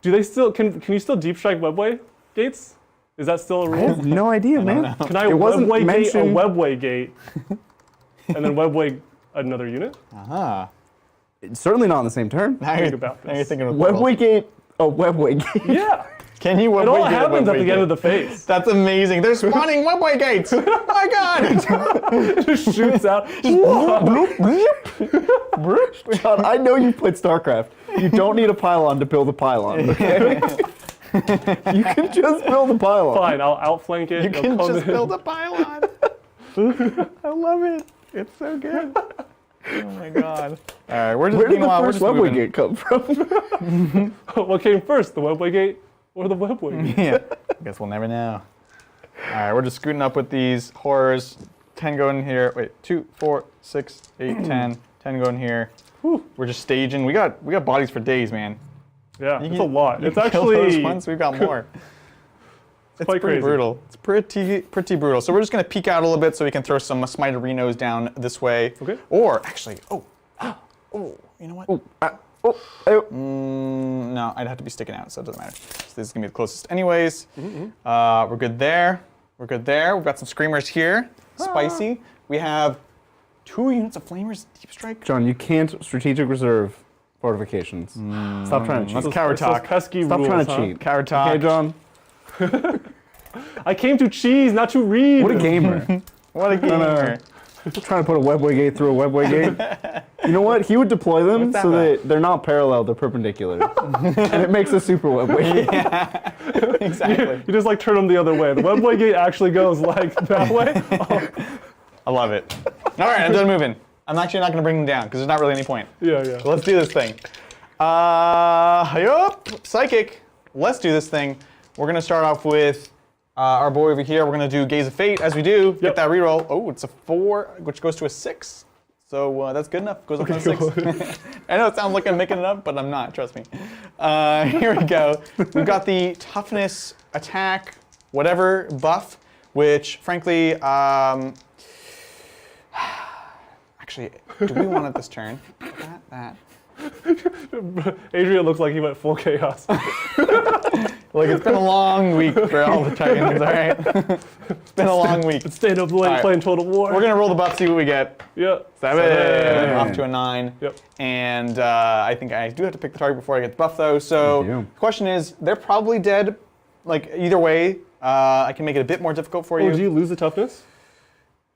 Do they still can you still deep strike webway gates? Is that still a I rule? have no idea, man. Can I It wasn't webway gate a mentioned- webway gate and then webway another unit? Ah. It's certainly not in the same turn. Now Think you're, about now you're this. thinking of the Webway gate, a webway gate. Yeah. Can you webway It all gate a happens at webway the end of gate? the phase. That's amazing. They're spawning webway gates. My God. It just shoots out. John, I know you've played StarCraft. You don't need a pylon to build a pylon, okay? You can just build a pylon. Fine, I'll outflank it. You It'll can come just in. build a pylon. I love it. It's so good. Oh my God. All right, we're just Where did the meanwhile, we're first just webway moving. gate come from? What came first, the webway gate or the webway gate? Yeah. I guess we'll never know. All right, we're just scooting up with these horrors. 10 go in here. Wait, 2, 4, 6, 8, 10. 10 go in here. Whew. We're just staging. We got bodies for days, man. Yeah, You it's can- a lot. you It's can kill those actually ones. We've got more. It's quite pretty crazy. brutal. It's pretty brutal. So we're just gonna peek out a little bit so we can throw some Smiterinos down this way. Okay. Or actually, you know what? No, I'd have to be sticking out, so it doesn't matter. So this is gonna be the closest, anyways. We're good there. We're good there. We've got some screamers here. Spicy. We have 2 units of flamers deep strike. John, you can't strategic reserve fortifications. Stop trying to cheat. That's coward It's those talk. pesky Stop rules, trying to huh? cheat. Coward talk. Okay, John? I came to cheese, not to read. What a gamer. What a gamer. Trying to put a webway gate through a webway gate. You know what? He would deploy them What's that so about? that they're not parallel, they're perpendicular. And it makes a super webway gate. Exactly. You just turn them the other way. The webway gate actually goes that way. I love it. All right, I'm done moving. I'm actually not going to bring them down because there's not really any point. Yeah. So let's do this thing. Yup, Psychic. Let's do this thing. We're going to start off with our boy over here. We're going to do Gaze of Fate. As we do, get Yep. that reroll. Oh, it's a 4, which goes to a 6. So that's good enough. Goes up to a 6. I know it sounds like I'm making it up, but I'm not. Trust me. Here we go. We've got the toughness, attack, whatever buff, which frankly, actually, do we want it this turn? That. Adrian looks like he went full chaos. Like, it's been a long week for all the Titans, all right? It's been a long week. Stayed up late right. playing Total War. We're going to roll the buff, see what we get. Yeah. 7. Off to a 9. Yep. And I think I do have to pick the target before I get the buff, though. So You do. the question is, they're probably dead. Like, either way, I can make it a bit more difficult for Oh, you. do you lose the toughness?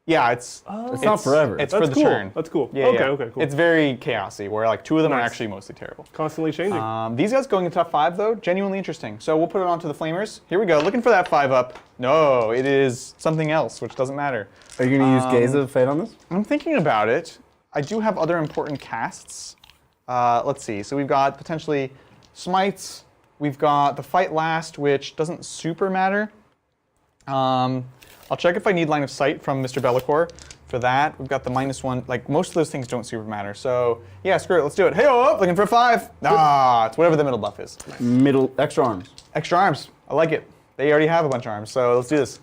Yeah, it's not forever. It's That's for the cool. turn. That's cool. Yeah, okay, yeah. okay, cool. It's very chaosy, where like 2 of them are Nice. actually mostly terrible. Constantly changing. These guys going into top 5 though, genuinely interesting. So we'll put it onto the Flamers. Here we go, looking for that 5 up. No, it is something else, which doesn't matter. Are you going to use Gaze of Fate on this? I'm thinking about it. I do have other important casts. Let's see, so we've got potentially Smites. We've got the Fight Last, which doesn't super matter. I'll check if I need line of sight from Mr. Bellicor. For that, we've got the -1. Like, most of those things don't super matter. So, yeah, screw it. Let's do it. Hey, looking for a 5. It's whatever the middle buff is. Middle, extra arms. Extra arms. I like it. They already have a bunch of arms, so let's do this.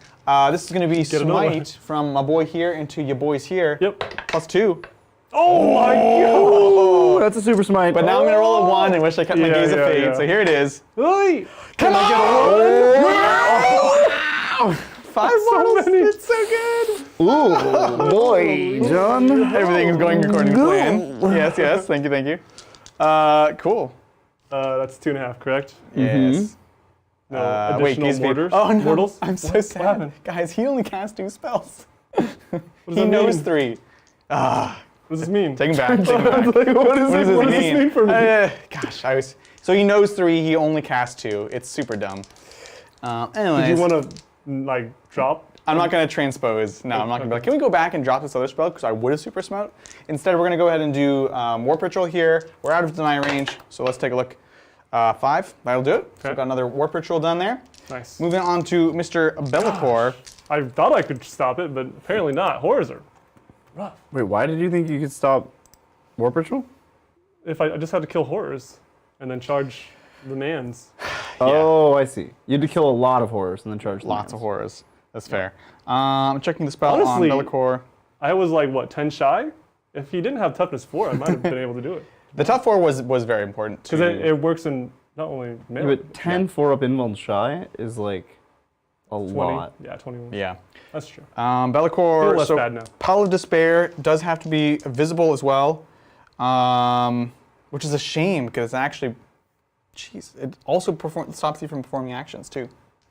This is going to be another one. Smite from my boy here into your boys here. Yep. +2. Oh my god! Oh, that's a super smite. But now I'm going to roll a 1 and wish I kept my Yeah, Gaze of yeah, Fate. yeah. So here it is. Oi! Come on! Wow! 5 models. many. It's so good. Ooh, boy, John. Everything is going according to plan. Yes. Thank you. Cool. That's 2.5, correct? Yes. No wait, additional Gaze of Fate. mortars? Oh no! Mortals? I'm so What sad. happened? Guys, he only cast 2 spells. What does He that knows mean? 3. What does this mean? Take him back. Take him back. What does this mean for me? Gosh, so he knows 3. He only casts 2. It's super dumb. Anyways, Do you want to like drop? I'm not going to transpose. No, I'm not going to be like, can we go back and drop this other spell? Because I would have super smote. Instead, we're going to go ahead and do Warp Ritual here. We're out of deny range, so let's take a look. 5, that'll do it. Okay. So we've got another Warp Ritual done there. Nice. Moving on to Mr. Bellicor. I thought I could stop it, but apparently not. Horrors are rough. Wait, why did you think you could stop Warp Ritual? If I just had to kill horrors and then charge the mans. Oh, I see. You had to kill a lot of horrors and then charge the Lots mans. of horrors. That's fair. I'm checking the spell Honestly, on Bellicor. I was like, what, 10 shy? If he didn't have toughness 4, I might have been able to do it. The tough 4 was very important. Because it works in not only melee. Yeah, but 10 4-up invuln shy is like a 20. lot. Yeah, 21. Yeah. That's true. Bellicor, Feel less bad now. Pile of Despair does have to be visible as well, which is a shame because actually, jeez, it also stops you from performing actions too.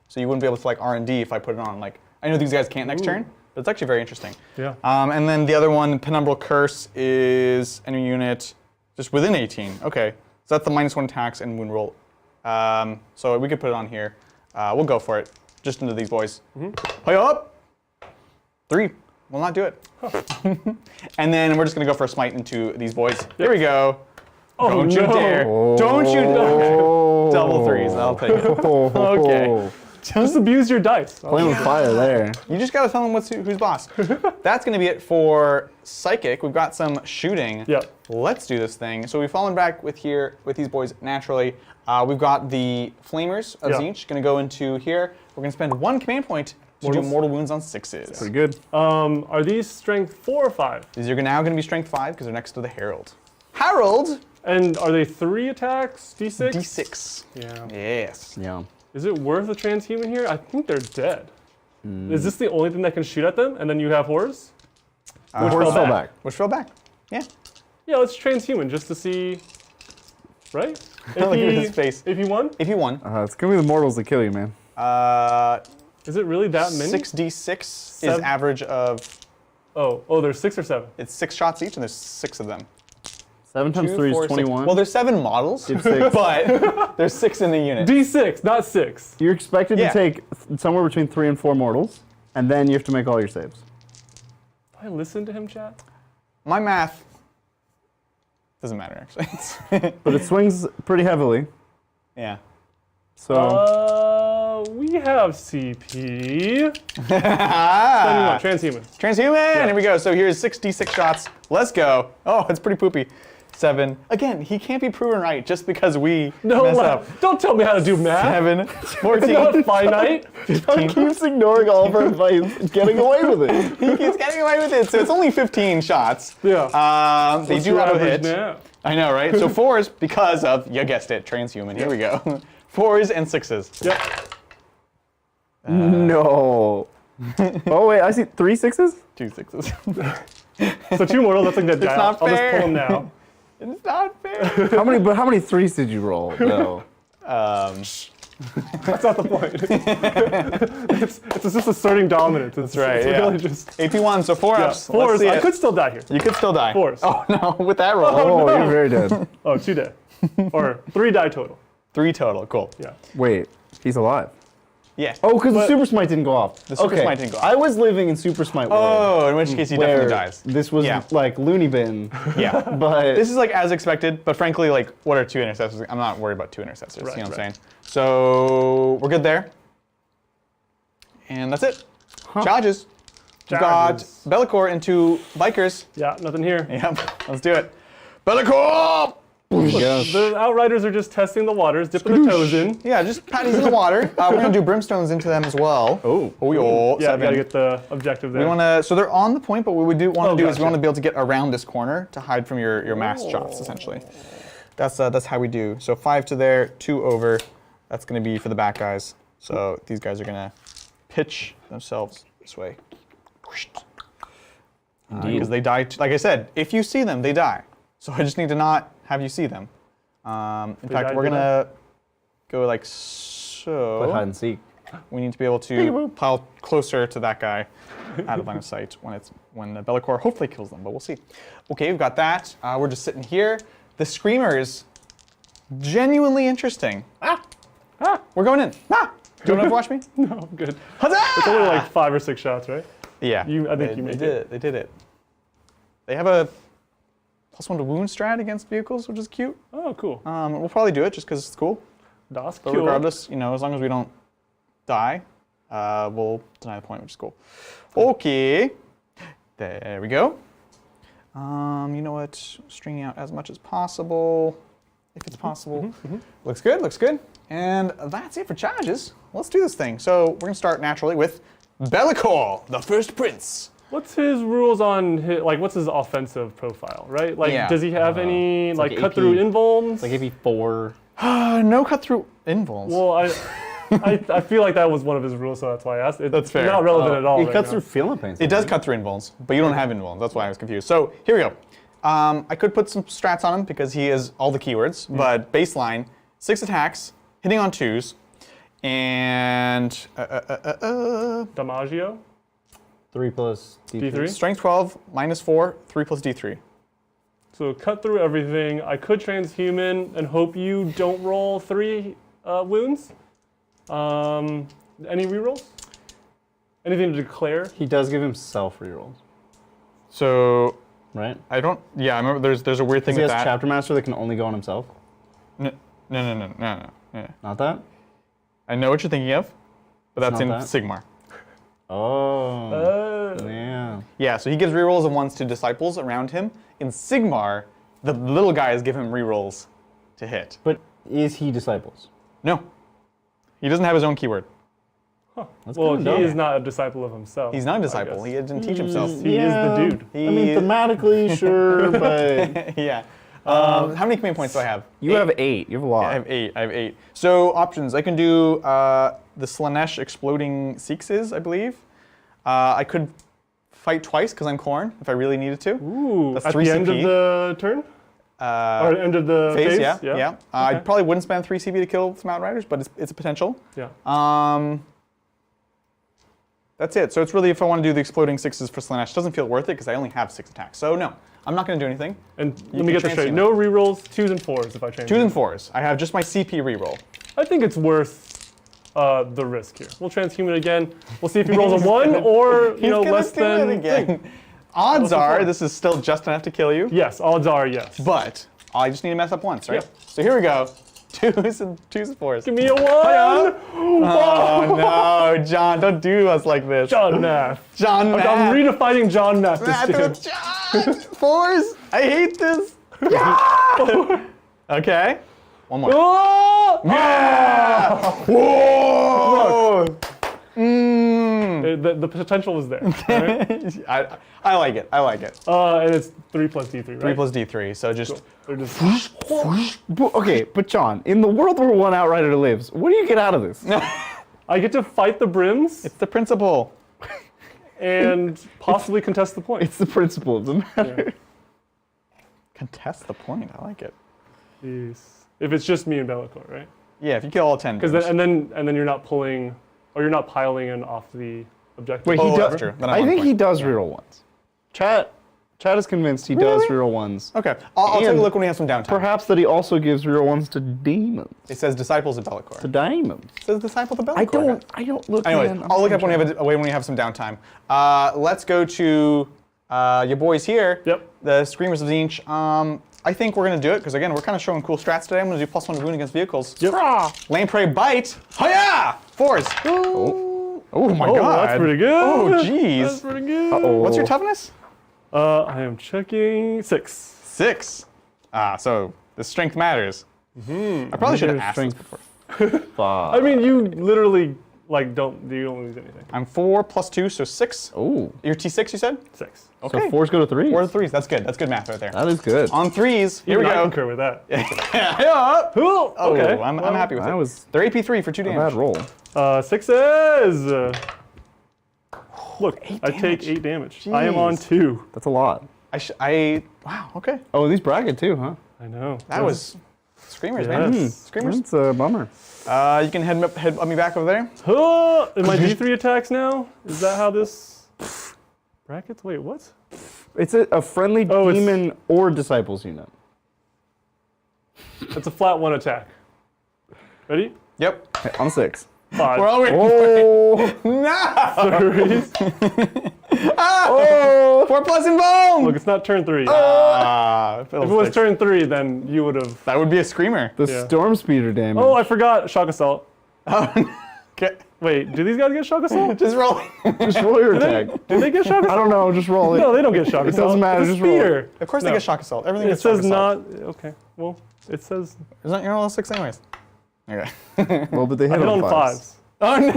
So you wouldn't be able to like R&D if I put it on. Like I know these guys can't next turn, but it's actually very interesting. Yeah. And then the other one, Penumbral Curse, is any unit just within 18. Okay, so that's the -1 attacks and wound roll. So we could put it on here. We'll go for it. Just into these boys. Play up. 3. Will not do it. And then we're just gonna go for a smite into these boys. Here we go. Oh, Don't you dare. Don't you dare. Double 3s. I'll take it. Okay. Just abuse your dice. Playing with fire there. You just gotta tell them who's boss. That's gonna be it for Psychic. We've got some shooting. Yep. Let's do this thing. So we've fallen back with these boys naturally. We've got the Flamers of Tzeentch gonna go into here. We're gonna spend 1 command point to do mortal wounds on 6s. Pretty good. Are these strength 4 or 5? These are now gonna be strength 5 because they're next to the Herald. Harold! And are they 3 attacks? D6? D6. Yeah. Yes. Yeah. Is it worth a transhuman here? I think they're dead. Is this the only thing that can shoot at them? And then you have horrors? Which Horse fell back. Which fell back. Yeah. Yeah, let's transhuman just to see. Right? Look at his face. If you won? If you won. It's gonna be the mortals that kill you, man. Is it really that many? 6d6 is average of. Oh, there's 6 or 7. It's 6 shots each, and there's 6 of them. 7 times 2, 3 4, is 6. 21. Well, there's 7 models, It's 6. but there's 6 in the unit. D6, not 6. You're expected Yeah. to take somewhere between 3 and 4 mortals, and then you have to make all your saves. Do I listen to him, chat? My math doesn't matter actually. But it swings pretty heavily, Yeah. so We have CP. Transhuman. Transhuman. Here we go. So here's 6d6 shots. Let's go. Oh, it's pretty poopy. 7. Again, he can't be proven right just because we mess up. Don't tell me how to do math. 7, 14, Not finite. he keeps ignoring all of our advice and getting away with it. He keeps getting away with it. So it's only 15 shots. Yeah. They What's do your auto average hit. now? I know, right? So 4s because of, you guessed it, transhuman. Here we go. 4s and 6s. Yep. No. Oh wait, I see 3 6s? 2 6s. So 2 mortals, that's like that die. not I'll just fair. pull them now. It's not fair. How many 3s did you roll? No. That's not the point. it's just asserting dominance. That's right, It's yeah. really just. AP1, so 4 Yeah, ups. 4s. Let's see I it. could still die here. You could still die. 4s. Oh no, with that roll. Oh, no. you're very dead. Oh, 2 dead. Or 3 die total. 3 total, cool. Yeah. Wait, he's alive. Yeah. Oh, because the But- Super Smite didn't go off. The Super Smite didn't go off. I was living in Super Smite world. Oh, in which case he definitely where dies. This was Yeah. like loony bin, Yeah. but This is like as expected, but frankly, like, what are 2 intercessors? I'm not worried about 2 intercessors, Right, you know what I'm right. saying? So, we're good there. And that's it. Charges. We've got Charges. Bellicor into Bikers. Yeah, nothing here. Yep, let's do it. Bellicor! The Outriders are just testing the waters, dipping their toes in. Yeah, just patties in the water. We're gonna do brimstones into them as well. Oh. Oh, Yeah, 7. gotta get the objective there. We want to, so they're on the point, but what we do want to do is we gotcha. want to be able to get around this corner to hide from your mass shots, essentially. That's how we do. So 5 to there, 2 over. That's going to be for the back guys. So these guys are going to pitch themselves this way. Because they die, like I said, if you see them, they die. So I just need to not have you see them. In fact, die, we're they going to go like so. play hide and seek. We need to be able to pile closer to that guy out of line of sight when the Bellicor hopefully kills them, but we'll see. Okay, we've got that. We're just sitting here. The Screamers, genuinely interesting. We're going in. Do you want to watch me? No, I'm good. Huzzah! It's only like 5 or 6 shots, right? Yeah. I think you made it. They did it. They have a +1 to wound strat against vehicles, which is cute. Oh, cool. We'll probably do it just because it's cool. Das But cool. regardless, as long as we don't die, we'll deny the point, which is cool. Okay. There we go. You know what? Stringing out as much as possible, if it's possible. Looks good, looks good. And that's it for charges. Let's do this thing. So we're going to start naturally with Bellicor, the first prince. What's his rules on his, what's his offensive profile, right? Does he have any like cut AP. through invulns? Like AP 4. No cut through invulns. Well, I feel like that was one of his rules, so that's why I asked. That's fair. Not relevant at all. He right cuts now. through feeling pain. It does cut through invulns, but you don't have invulns. That's why I was confused. So here we go. I could put some strats on him because he has all the keywords, but baseline, 6 attacks, hitting on 2s, and Damaggio? 3 plus D3. D3? strength 12, -4, 3 plus D3. So cut through everything. I could transhuman and hope you don't roll 3 wounds. Any rerolls? Anything to declare? He does give himself rerolls, So right? I don't. Yeah, I remember. There's a weird thing He with has that. Chapter Master that can only go on himself. No. Not that? I know what you're thinking of, but that's not in that? Sigmar. Oh. Yeah. Yeah, so he gives rerolls of 1s to disciples around him. In Sigmar, the little guys give him rerolls to hit. But is he disciples? No, he doesn't have his own keyword. That's Well, kinda he dumb. is not a disciple of himself. He's not a I disciple. guess. He didn't teach himself. He is the dude. I mean, thematically, sure, but Yeah. How many command points do I have? you have 8. You have a lot. I have 8. So options. I can do the Slanesh exploding Seekses, I believe. I could fight twice because I'm Khorne if I really needed to. Ooh, That's at 3 the end CP. of the turn? Or end of the phase? Yeah. I probably wouldn't spend 3 CP to kill some Outriders, but it's a potential. Yeah. That's it. So it's really if I want to do the exploding 6s for Slanesh, it doesn't feel worth it because I only have 6 attacks. So no, I'm not going to do anything. And You let me can get this straight. transhuman. No rerolls, 2s and 4s if I change. 2s and 4s. I have just my CP reroll. I think it's worth the risk here. We'll transhuman again. We'll see if he rolls a 1 or less do it than again. Odds Less than are 4. this is still just enough to kill you, Yes, odds are yes. but I just need to mess up once, right? Yeah. So here we go. 2s and 4s. Give me a 1! Oh no, John, don't do us like this. John Nath. John, I'm Math. redefining John Nath this Math game. with John. 4s. I hate this. Okay. One more. Oh! Yeah! Whoa! The potential was there. Right? I like it. I like it. And it's 3 plus D3, right? 3 plus D3. So just They're just Okay, but John, in the world where one Outrider lives, what do you get out of this? I get to fight the brims it's the principle. and possibly contest the point. It's the principle of the matter. Contest the point. I like it. Yes. If it's just me and Bellicor, right? Yeah, if you kill all 10. Because and then you're not pulling or you're not piling in off the objective. Wait, Oh, he that's does. true. Then I I'm think on he point. does reroll ones. Chat is convinced he does reroll ones. Okay, I'll take a And look when we have some downtime. Perhaps that he also gives reroll ones to demons. It says disciples of Bellicor. To diamonds. It says disciple of Bellicor. I don't look. Anyway, man, I'm I'll look up trying when we have some downtime. Let's go to your boys here. Yep. The Screamers of Tzeentch. I think we're going to do it because, again, we're kind of showing cool strats today. I'm going to do +1 wound against vehicles. Yep. Lamprey bite. Hiya! 4s. Oh my god. That's pretty good. Oh, That's jeez. pretty good. Uh-oh. What's your toughness? I am checking 6. 6. So the strength matters. I probably should have asked this strength. before. Five. I mean, you literally don't lose anything. I'm 4 plus 2, so 6. Oh. You're T6, you said? 6. Okay. So 4s go to 3s. 4 to 3s. That's good. That's good math right there. That is good. On 3s, here we I go. concur with that. Yeah. Cool. Oh, Okay. I'm happy with that it. was They're AP3 for 2 a bad damage. roll. 6s. Look, I take damage. 8 damage. I am on Jeez. 2. That's a lot. Wow, okay. Oh, these bracket too, huh? I know. That was Screamers, man. Yes. Screamers. It's a bummer. You can head me back over there. Am I D3 attacks now? Is that how this brackets? Wait, what? It's a friendly demon or disciples unit. It's a flat 1 attack. Ready? Yep. Okay, on 6. 5. We're all waiting. Oh! Threes. Oh! 4+ and boom! Look, it's not turn 3. If if it was turn 3, then you would have. that would be a screamer. The Yeah. storm speeder damage. Oh, I forgot shock assault. Okay. Wait, do these guys get shock assault? Just roll. Just roll your attack. Do they get shock assault? I don't know, just roll it. No, they don't get shock assault. doesn't matter, It's a just roll it. speeder. Of course they No. get shock assault. Everything It gets shock says assault. not. Okay, well, it says. Isn't your level 6 anyways? Okay. Well, but they I hit hit on on 5s. 5s. Oh no!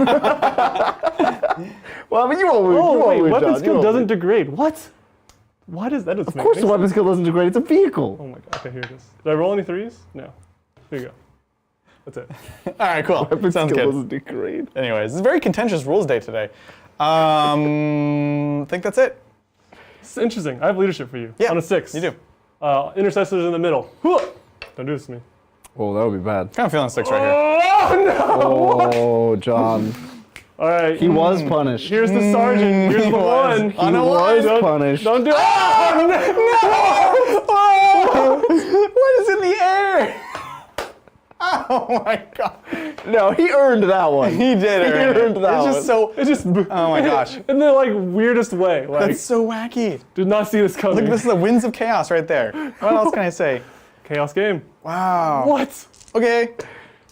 Well, I mean, you won't lose. Oh, you won't wait, lose, weapon John. skill You doesn't won't lose. degrade. What? Why does that? Of course the weapon skill doesn't degrade. It's a vehicle. Oh my god. Okay, here it is. Did I roll any 3s? No. Here you go. That's it. All right, cool. Weapon Sounds skill good. doesn't degrade. Anyways, it's a very contentious rules day today. I think that's it. It's interesting. I have leadership for you. Yeah, On a 6. You do. Intercessors in the middle. Don't do this to me. Oh, that would be bad. Kind of feeling 6 right here. Oh no! Oh, John. All right. He was punished. Here's the sergeant. Here's the was. one. He On a was one. punished. Don't do it. Oh, what is in the air? Oh my god. No, he earned that one. He did it. earned that It's one. just so. It's just. Oh my gosh. In the like weirdest way. Like, That's so wacky. did not see this coming. Look, this is the winds of chaos right there. What else can I say? Chaos game. Wow. What? Okay.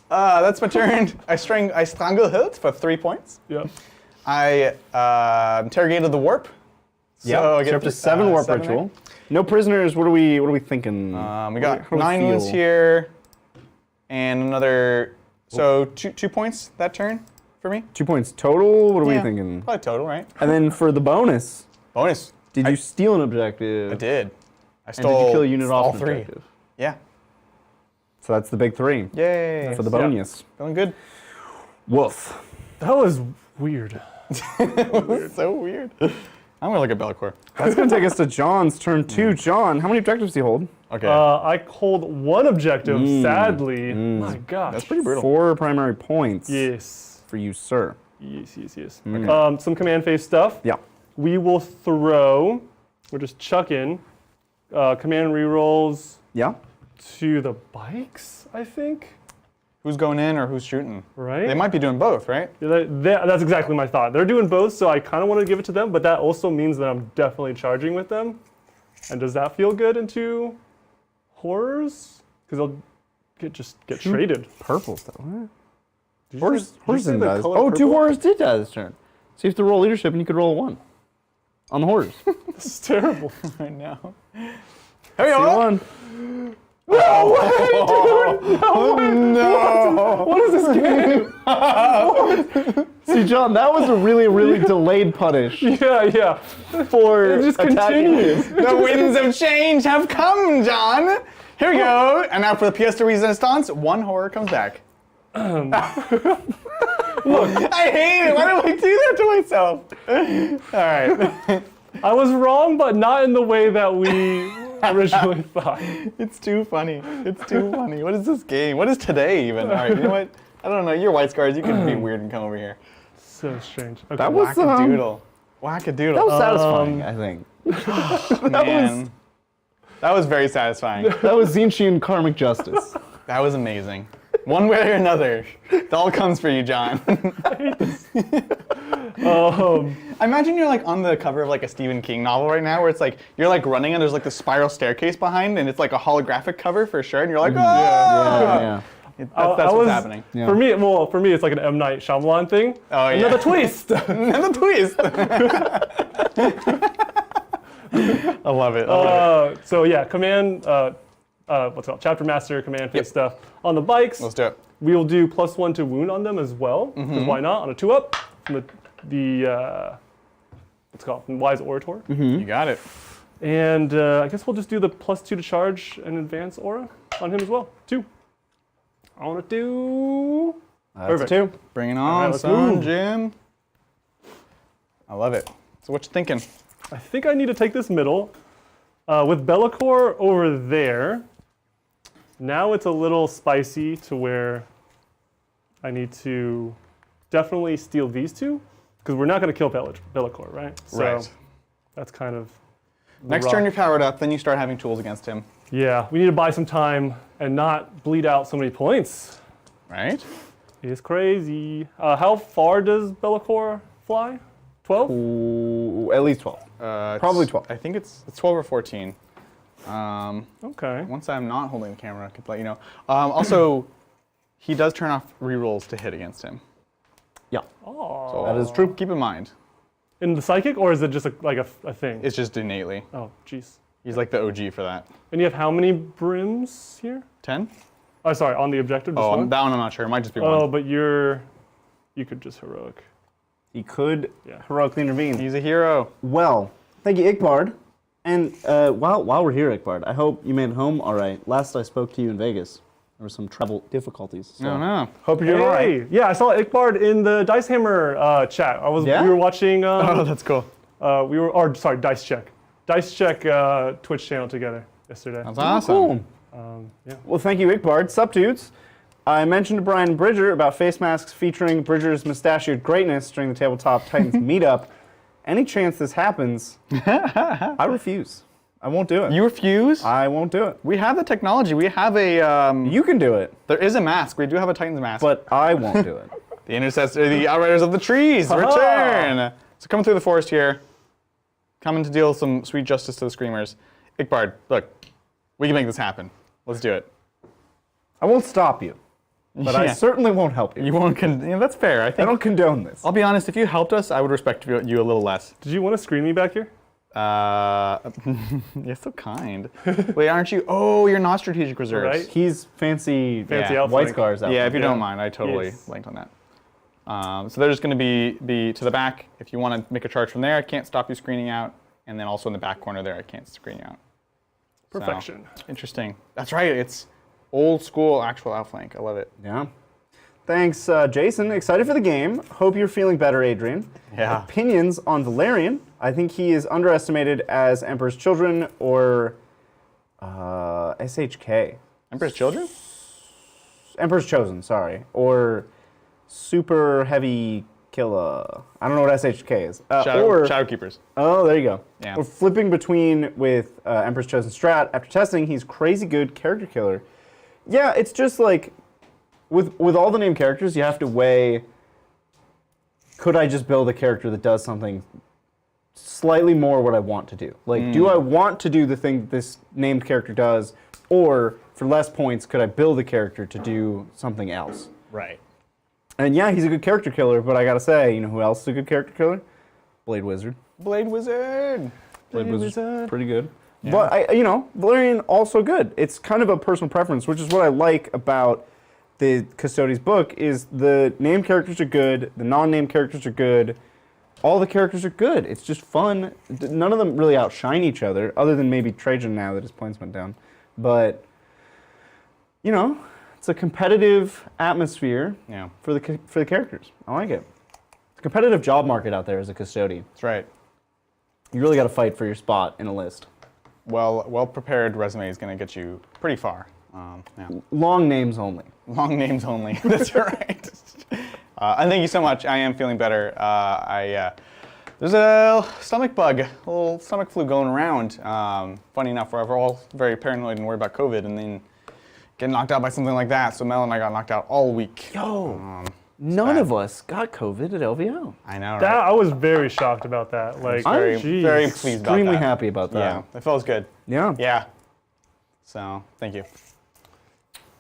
That's my turn. I strangle hilt for 3 points. Yeah. I interrogated the warp. Yeah, So I so get up to 7 warp 7 ritual. No prisoners. What are we thinking? We got How do we 9 wounds feel? here, and another. So 2 points that turn for me. 2 points total. What are we Yeah, thinking? Probably total, right? And then for the bonus, Bonus. did you steal an objective? I did. I And stole. did you kill a unit all off an 3. objective? Yeah. So that's the big 3 Yay. for the Yeah. bonus. Feeling good. Woof. That was weird. So weird. I'm gonna look at Bellicor. That's gonna take us to John's turn 2. John, how many objectives do you hold? Okay. I hold 1 objective, sadly. My gosh. That's pretty brutal. 4 primary points Yes. for you, sir. Yes. Okay. Some command phase stuff. Yeah. We will throw, or just chuck in, command rerolls Yeah. to the bikes, I think. Who's going in or who's shooting? Right? They might be doing both, right? Yeah, that's exactly my thought. They're doing both, so I kind of want to give it to them, but that also means that I'm definitely charging with them. And does that feel good into horrors? Because they'll just get traded. Purple stuff. What? Did you Horrors say- did you say the does. color Oh, 2 purple? horrors did die this turn. So you have to roll leadership and you could roll a 1 on the horrors. This is terrible. Right now. Hey, See on. 1. No. What is this game? See, John, that was a really delayed punish Yeah. for It just attacking. continues. The winds of change have come, John. Here we go. And now for the pièce de résistance, 1 horror comes back. Look, I hate it. Why do I do that to myself? All right. I was wrong, but not in the way that we originally thought. It's too funny. It's too funny. What is this game? What is today even? All right, you know what? I don't know. You're white scars. You can be weird and come over here. So strange. Okay. That was Wackadoodle. Wackadoodle. that was satisfying, I think. Man. That was very satisfying. That was Tzeentchian karmic justice. That was amazing. One way or another, it all comes for you, John. I imagine you're like on the cover of like a Stephen King novel right now, where it's like you're like running and there's like the spiral staircase behind, and it's like a holographic cover for sure, and you're like, oh! Yeah. That's what's happening. Yeah. For me, it's like an M. Night Shyamalan thing. Oh yeah. Another twist. Another twist. I love it. So yeah, command. What's it called? Chapter master, command phase stuff on the bikes. Let's do it. We will do +1 to wound on them as well. Because why not? On a 2-up, from the what's it called? From Wise Orator. You got it. And I guess we'll just do the +2 to charge and advance aura on him as well. 2. I want to do. That's Perfect. 2. Bring it right, on, let's son, move. Jim. I love it. So what you thinking? I think I need to take this middle with Bellicor over there. Now it's a little spicy to where I need to definitely steal these two, because we're not going to kill Be'lakor, right? So that's kind of Next turn you're powered up, then you start having tools against him. Yeah, we need to buy some time and not bleed out so many points. Right? It's crazy. How far does Be'lakor fly? 12? Ooh, at least 12. Probably 12. I think it's 12 or 14. Okay. Once I'm not holding the camera, I could let you know. Also, he does turn off rerolls to hit against him. Yeah. Oh. So That is true. Keep in mind. In the psychic, or is it just like a thing? It's just innately. Oh, jeez. He's like the OG for that. And you have how many brims here? 10? Oh, sorry, on the objective. Just Oh, one? that one I'm not sure. It might just be Oh, one. but you could just heroic. He could Yeah. heroically intervene. He's a hero. Well, thank you, Ickbard. And while we're here, Ickbard, I hope you made it home all right. Last I spoke to you in Vegas, there were some travel difficulties. So No, no. hope you're doing all right. Hey, yeah, I saw Ickbard in the Dice Hammer chat. Yeah? We were watching. Oh, that's cool. Dice Check. Dice Check Twitch channel together yesterday. That's awesome. Cool. Yeah. Well, thank you, Ickbard. Sup, dudes. I mentioned to Brian Bridger about face masks featuring Bridger's mustachioed greatness during the Tabletop Titans meetup. Any chance this happens, I refuse. I won't do it. You refuse? I won't do it. We have the technology. We have a. You can do it, There is a mask. We do have a Titans mask. but I won't do it. The intercessor, the outriders of the trees, return. So coming through the forest here, coming to deal some sweet justice to the screamers. Ickbard, look, we can make this happen. Let's do it. I won't stop you, but I Yeah. certainly won't help you. You won't. That's fair. I I think. don't condone this. I'll be honest. If you helped us, I would respect you a little less. Did you want to screen me back here? You're so kind. Wait, aren't you? Oh, you're not strategic reserves. Right. He's fancy, Fancy Yeah. outflank. White Scars out. Yeah, if you Yeah. don't mind, I totally Yes. blanked on that. So they're just going to be to the back. If you want to make a charge from there, I can't stop you screening out. And then also in the back corner there, I can't screen you out. So, Perfection. interesting. That's right. It's old school actual outflank. I love it. Yeah. Thanks, Jason. Excited for the game. Hope you're feeling better, Adrian. Yeah. Opinions on Valerian. I think he is underestimated as Emperor's Children or SHK. Emperor's Children? Emperor's Chosen, sorry. Or Super Heavy Killer. I don't know what SHK is. Shadowkeepers. Oh, there you go. Yeah. We're flipping between with Emperor's Chosen Strat. After testing, he's crazy good character killer. Yeah, it's just like, with all the named characters, you have to weigh, could I just build a character that does something slightly more what I want to do? Like, do I want to do the thing that this named character does, or for less points, could I build a character to do something else? Right. And yeah, he's a good character killer, but I gotta say, you know who else is a good character killer? Blade Wizard. Blade Wizard. Blade Wizard's pretty good. But Valerian also good. It's kind of a personal preference, which is what I like about the Custodian's book. Is the named characters are good, the non-named characters are good, all the characters are good. It's just fun. None of them really outshine each other, other than maybe Trajan now that his points went down. But it's a competitive atmosphere for the characters. I like it. It's a competitive job market out there as a custodian. That's right. You really got to fight for your spot in a list. Well-prepared resume is going to get you pretty far. Long names only. Long names only. That's right. And thank you so much. I am feeling better. There's a stomach bug, a little stomach flu going around. Funny enough, we're all very paranoid and worried about COVID, and then get knocked out by something like that. So Mel and I got knocked out all week. Yo, none bad. of us got COVID at LVO. I know, right? I was very shocked about that. Like, very geez. pleased about Extremely that. happy about that. Yeah, it feels good. Yeah. Yeah. So, thank you.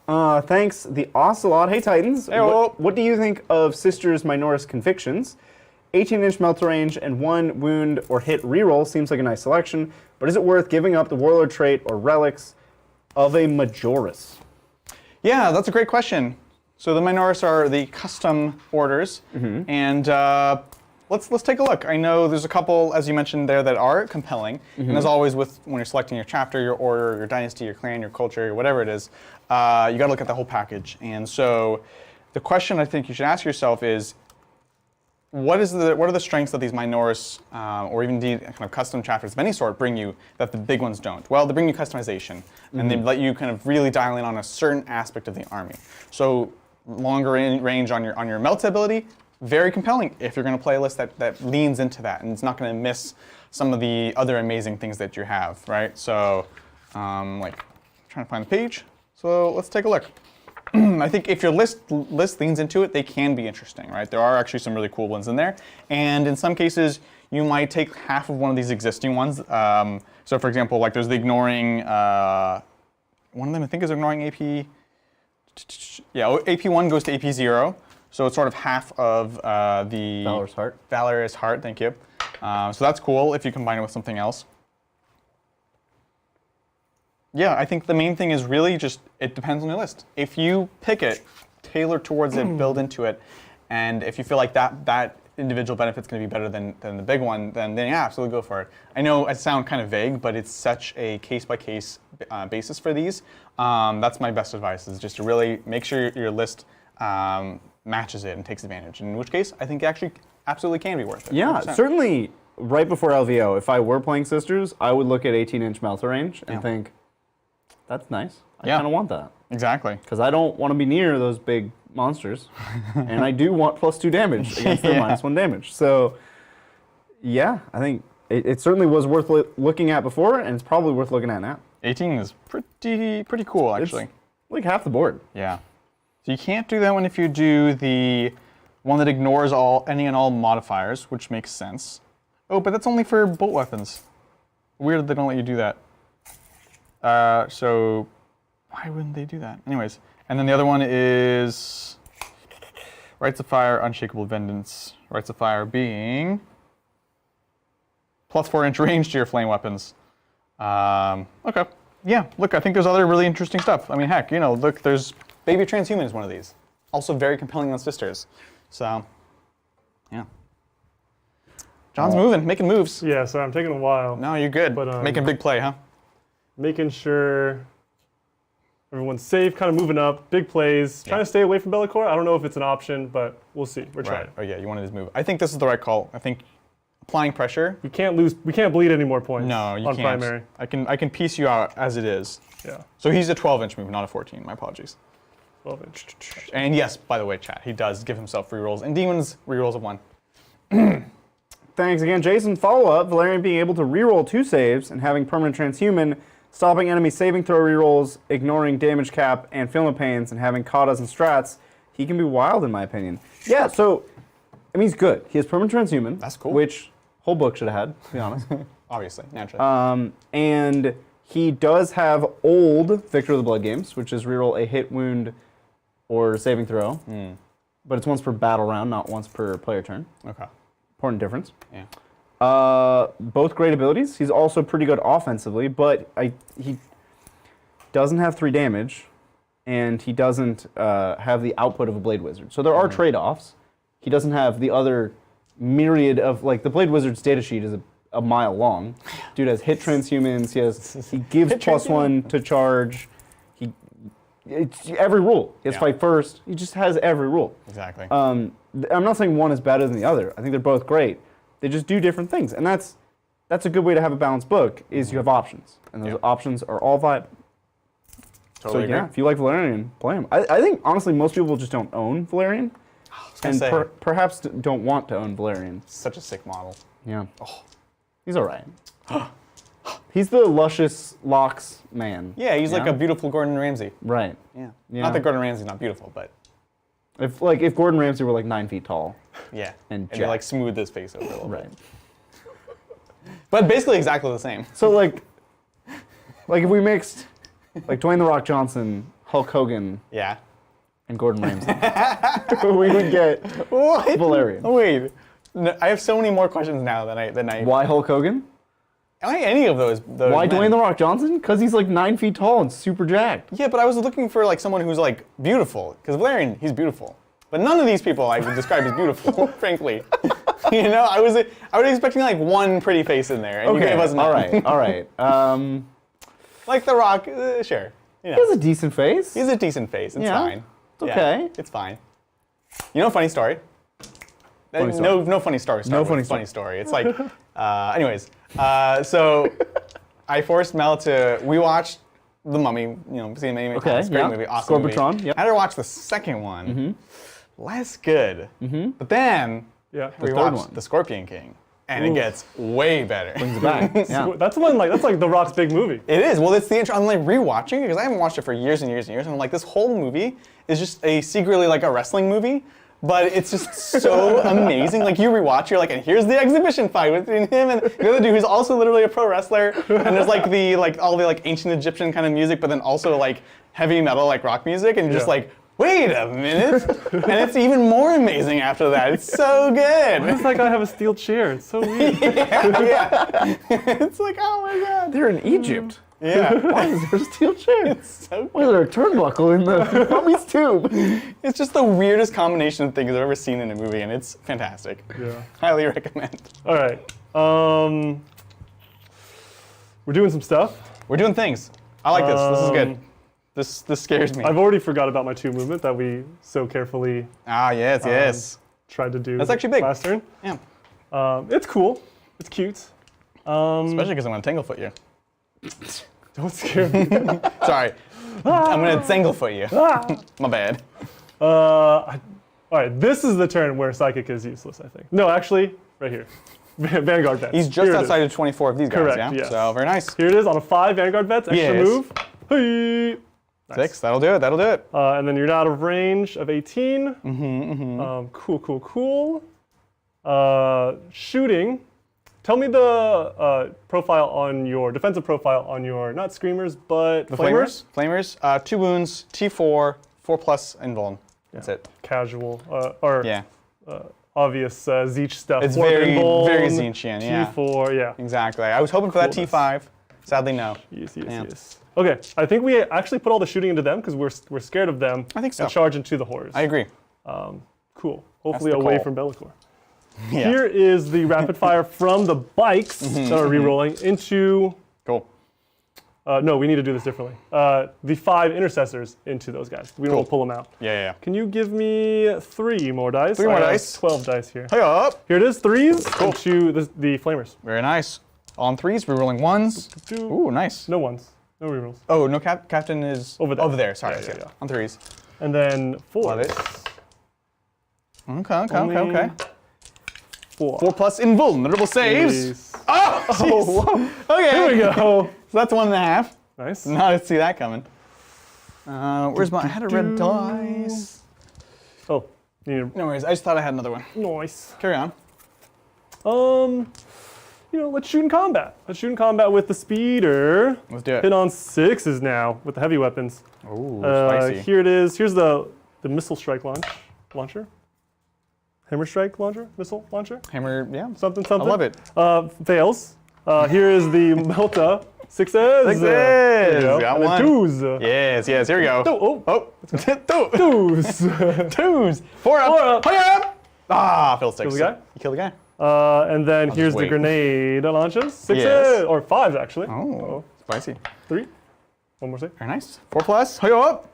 Thanks, the Ocelot. Hey, Titans. Hey-o. What do you think of Sisters Minoris Convictions? 18-inch melt range and 1 wound or hit reroll seems like a nice selection, but is it worth giving up the Warlord trait or relics of a Majoris? Yeah, that's a great question. So the Minoris are the custom orders, and let's take a look. I know there's a couple, as you mentioned there, that are compelling, and as always when you're selecting your chapter, your order, your dynasty, your clan, your culture, whatever it is, you got to look at the whole package. And so the question I think you should ask yourself is what are the strengths that these minors, or even indeed kind of custom chapters of any sort bring you that the big ones don't? Well, they bring you customization, and they let you kind of really dial in on a certain aspect of the army. So longer range on your melt ability, very compelling if you're going to play a list that leans into that, and it's not going to miss some of the other amazing things that you have, right? So, like, trying to find the page. So let's take a look. I think if your list leans into it, they can be interesting, right? There are actually some really cool ones in there, and in some cases, you might take half of one of these existing ones. So, for example, like there's the ignoring. One of them I think is ignoring AP. Yeah, AP1 goes to AP0, so it's sort of half of the Valorous Heart. Valorous Heart, thank you. So that's cool if you combine it with something else. Yeah, I think the main thing is really just, it depends on your list. If you pick it, tailor towards it, build into it, and if you feel like that individual benefit's going to be better than the big one, then yeah, absolutely go for it. I know I sound kind of vague, but it's such a case-by-case basis for these. That's my best advice, is just to really make sure your list matches it and takes advantage, in which case I think it actually absolutely can be worth it. Yeah, 100%. certainly right before LVO, if I were playing Sisters, I would look at 18-inch melter range and think, that's nice. I kind of want that. Exactly. Because I don't want to be near those big monsters, and I do want +2 damage against their -1 damage. So, yeah, I think it certainly was worth looking at before, and it's probably worth looking at now. 18 is pretty cool, actually. It's like half the board. Yeah. So you can't do that one if you do the one that ignores any and all modifiers, which makes sense. Oh, but that's only for bolt weapons. Weird that they don't let you do that. So why wouldn't they do that? Anyways, and then the other one is Rites of Fire, Unshakable Vengeance. Rites of Fire being +4-inch range to your flame weapons. Okay. Yeah, look, I think there's other really interesting stuff. I mean, heck, you know, look, there's Baby Transhuman is one of these. Also very compelling on Sisters. So, yeah. John's moving, making moves. Yeah, so I'm taking a while. No, you're good. But, making a big play, huh? Making sure everyone's safe, kind of moving up, big plays, trying to stay away from Bellicor. I don't know if it's an option, but we'll see. We're trying. Right. Oh yeah, you wanted his move. I think this is the right call. I think applying pressure. We can't bleed any more points. No, you on can't. primary. I can piece you out as it is. Yeah. So he's a 12-inch move, not a 14. My apologies. 12-inch. And yes, by the way, chat, he does give himself rerolls, and demons rerolls of 1. Thanks again, Jason. Follow-up, Valerian being able to reroll 2 saves and having permanent transhuman, stopping enemy saving throw rerolls, ignoring damage cap and film of pains, and having katas and strats. He can be wild, in my opinion. Yeah, so, I mean, he's good. He has permanent transhuman. That's cool. Which whole book should have had, to be honest. Obviously, naturally. And he does have old Victor of the Blood games, which is reroll a hit, wound, or saving throw. But it's once per battle round, not once per player turn. Okay. Important difference. Yeah. Both great abilities. He's also pretty good offensively, but he doesn't have 3 damage, and he doesn't have the output of a Blade Wizard. So there are trade-offs. He doesn't have the other myriad of, like, the Blade Wizard's datasheet is a mile long. Dude has hit transhumans. He gives +1 to charge. It's every rule. He has fight first. He just has every rule. Exactly. I'm not saying one is better than the other. I think they're both great. They just do different things, and that's a good way to have a balanced book. Is you have options, and those options are all viable. Totally so yeah, agree. if you like Valerian, play him. I think honestly most people just don't own Valerian, and perhaps don't want to own Valerian. Such a sick model. Yeah. Oh, he's all right. He's the luscious locks man. Yeah, he's like a beautiful Gordon Ramsay. Right. Yeah. Yeah. Not that Gordon Ramsay's not beautiful, but if Gordon Ramsay were like 9 feet tall. yeah. And they like smooth his face over a little Right. bit. But basically exactly the same. So like if we mixed like Dwayne The Rock Johnson, Hulk Hogan, Yeah. and Gordon Ramsay, we would get What? Valerian. Oh, wait. No, I have so many more questions now than I. Why Hulk Hogan? Why any of those? Why men? Dwayne The Rock Johnson? Because he's like 9 feet tall and super jacked. Yeah, but I was looking for like someone who's like beautiful, because Valerian, he's beautiful. But none of these people I would describe as beautiful, frankly. You know, I was expecting like one pretty face in there, and you gave us none. All right. Like The Rock, sure. You know. He has a decent face. He's a decent face. It's Yeah, fine. it's okay. It's fine. You know, funny story. Funny story. No funny story. No funny funny story. It's like, anyways. So I forced Mel to. We watched The Mummy. You know, see many times. Okay. Great Yeah. movie. Awesome movie. Scorbutron. Yep. I had to watch the second one. Less good. But then Yeah. we third watched one. The Scorpion King, and it gets way better. Brings it back. Yeah. That's like The Rock's big movie. It is. Well, it's the intro. I'm like rewatching it because I haven't watched it for years and years and years. And I'm like, this whole movie is just secretly like a wrestling movie, but it's just so amazing. Like you rewatch, you're like, and here's the exhibition fight between him and the other dude who's also literally a pro wrestler. And there's like all the ancient Egyptian kind of music, but then also like heavy metal like rock music, and you're just like, wait a minute. And it's even more amazing after that. It's so good. Why does that guy have a steel chair? It's so weird. Yeah. It's like, oh my god. They're in Egypt. Yeah. Why is there a steel chair? So Why is there a turnbuckle in the mummy's tube? It's just the weirdest combination of things I've ever seen in a movie, and it's fantastic. Yeah. Highly recommend. All right. We're doing some stuff. We're doing things. I like this. This is good. This scares me. I've already forgot about my 2 movement that we so carefully Yes. tried to do. That's actually big. Last turn. Yeah. It's cool. It's cute. Especially because I'm going to Tanglefoot you. Don't scare me. Sorry. I'm going to Tanglefoot you. My bad. All right. This is the turn where Psychic is useless, I think. No, actually, right here. Vanguard Vets. He's just Here it outside is. of 24 of these guys, Correct, yeah? yes. So, very nice. Here it is on a 5 Vanguard Vets. Extra Yes. move. Hey. Nice. 6, that'll do it, that'll do it. And then you're out of range of 18. Cool. Shooting. Tell me the profile on your defensive profile on your not screamers but flamers. Flamers, 2 wounds, T4, 4+ invuln. That's it. Casual Yeah. obvious Tzeentch stuff. It's 4 very, invuln, very Tzeentchian, yeah. T4, yeah. Exactly. I was hoping for that Coolness. T5. Sadly, no. Yes. Okay, I think we actually put all the shooting into them because we're scared of them. I think so. And charge into the horrors. I agree. Cool. Hopefully the away call. from Bellicor. Yeah. Here is the rapid fire from the bikes that are re-rolling into. Cool. No, we need to do this differently. The 5 intercessors into those guys. We don't pull them out. Yeah. Can you give me 3 more dice? 3 more I have dice. 12 dice here. Hey up. Here it is, 3s into the flamers. Very nice. On 3s, we're rolling 1s. Ooh, nice. No ones. No rerolls. Oh, no, captain is Over there. Over there. Sorry. Yeah. On 3s. And then 4s. Love it. Okay. 4. 4+ invulnerable saves. Please. Oh, jeez. Okay. Here we go. So that's 1.5. Nice. Now I see that coming. Where's my? I had a red dice. Oh, you need No worries. I just thought I had another one. nice. Carry on. Let's shoot in combat. Let's shoot in combat with the speeder. Let's do it. Hit on 6s now with the heavy weapons. Ooh, spicy. Here it is. Here's the missile strike launcher. Hammer strike launcher, missile launcher. Hammer, yeah. Something. I love it. Fails. Here is the Melta 6s. 6s. There you go. Got And then one. 2s. Yes. Here we go. Oh. 2s. 2s. 4 up. 4 up. Hurry up. Ah, Phil sticks. Kill the guy? You kill the guy. And then here's the wait. grenade launches. 6s. Yes. Or 5s actually. Oh, spicy. 3. One more save. Very nice. 4+. Hurry up.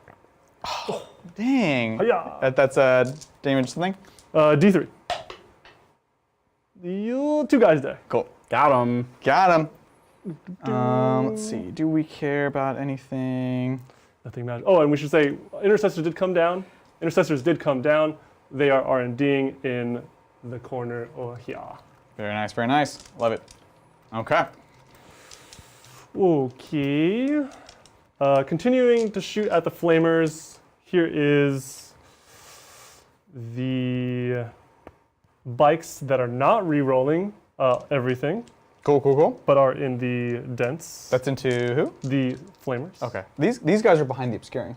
Oh, dang. Hiya. That's damage something. D3. You 2 guys die. Cool. Got him. Got him. Let's see. Do we care about anything? Nothing matters. Oh, and we should say intercessors did come down. They are R&Ding in the corner over here. Very nice. Very nice. Love it. Okay. Okay. Continuing to shoot at the flamers. Here is the bikes that are not re-rolling everything, Cool. but are in the dents. That's into who? The flamers. Okay. These guys are behind the obscuring.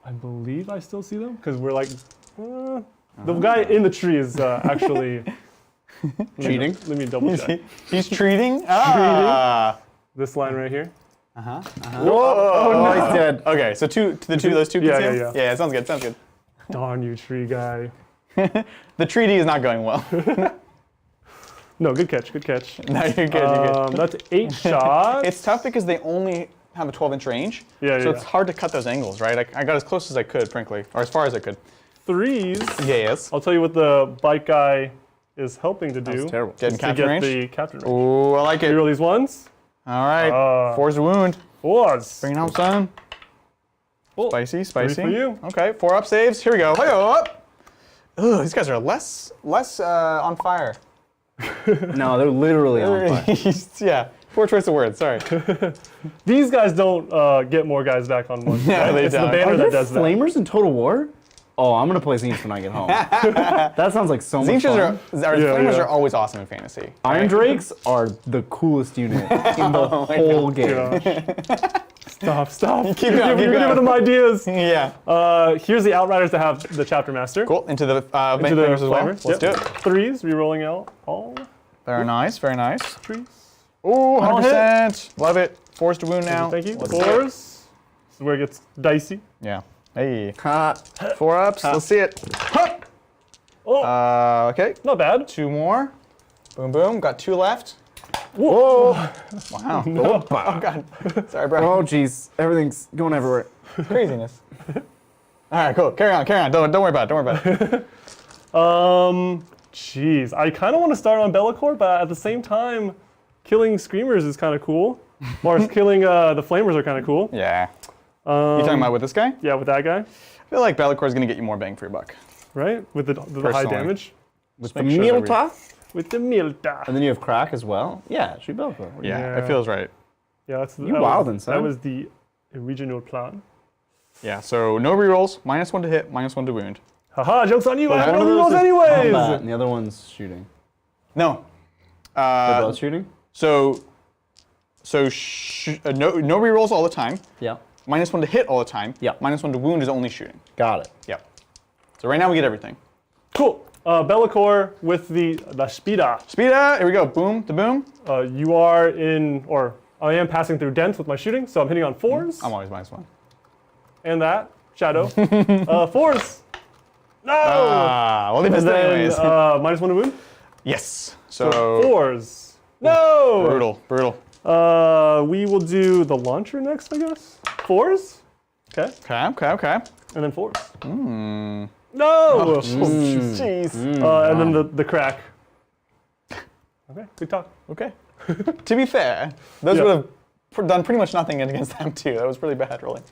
I believe I still see them because we're like, the guy in the tree is actually Cheating. Let me double check. He's treating? Ah. This line right here. Whoa! Oh, he's dead. Okay, so those two Yeah, can see yeah, him? Yeah, sounds good. Darn you, tree guy. The treaty is not going well. No, good catch. No, you're good. That's 8 shots. It's tough because they only have a 12-inch range. Yeah, So it's hard to cut those angles, right? I got as close as I could, frankly, or as far as I could. 3s. Yes. I'll tell you what the bike guy is helping to do. That's terrible. Get in is to capture get range. the captain range. Ooh, I like it. Reroll these ones. All right. Force a wound. 4s. Bring it home, son. Oh, Spicy, spicy. 3 for you. Okay, 4 up saves. Here we go. Hi-yo, up. Ugh, these guys are less on fire. No, they're literally on fire. Yeah, poor choice of words. Sorry. These guys don't get more guys back on one. No, they it's don't. the banner Are that there does that. flamers in Total War? Oh, I'm gonna play Tzeentch when I get home. That sounds like so much Tzeentches fun. flamers yeah. are always awesome in fantasy. Iron Drakes are the coolest unit in the whole game. Stop. Keep going, You're giving them ideas. Yeah. Here's the Outriders that have the Chapter Master. Cool. Into the Into the flamers as well. flamers. Let's Yep. do it. 3s, rerolling out all Very nice. Very nice. 3s. Ooh, All hit. 100%. Love it. Forced to wound now. Thank you. Let's do it. 4s. This is where it gets dicey. Yeah. Hey. Ha. 4 ups. Let's see it. Huh. Oh, Okay. not bad. 2 more. Boom, boom. Got 2 left. Whoa. Wow. No. Oh, God. Sorry, bro. Oh, jeez. Everything's going everywhere. Craziness. All right, cool. Carry on. Don't worry about it. Jeez. I kind of want to start on Be'lakor, but at the same time, killing Screamers is kind of cool. Or killing the Flamers are kind of cool. Yeah. You talking about with this guy? Yeah, with that guy, I feel like Be'lakor is going to get you more bang for your buck. right? With the high Personally. damage. With the make sure that we- Milta. With the Milta. And then you have Crack as well. Yeah, shoot Be'lakor. Yeah, Yeah. it feels right. Yeah, that's You wildin', son. That was the original plan. Yeah, so no rerolls. -1 to hit, -1 to wound. Haha, joke's on you. I have One one of of those those is anyways. combat, and the other one's shooting. No. They're both shooting? So no rerolls all the time. Yeah. -1 to hit all the time. Yeah. -1 to wound is only shooting. Got it. Yep. So right now we get everything. Cool. Be'lakor with the Spida. Speeda, here we go. Boom, to boom. You are in, or I am passing through dents with my shooting, so I'm hitting on 4s. I'm always -1. And that, Shadow. 4s. No! Well, they missed And it then anyways. -1 to wound. Yes. So 4s. No! brutal. We will do the launcher next, I guess. 4s. Okay. Okay. And then 4s. No! Jeez. And then the crack. Okay, good talk. Okay. To be fair, those Yeah. would have done pretty much nothing against them too. That was really bad rolling.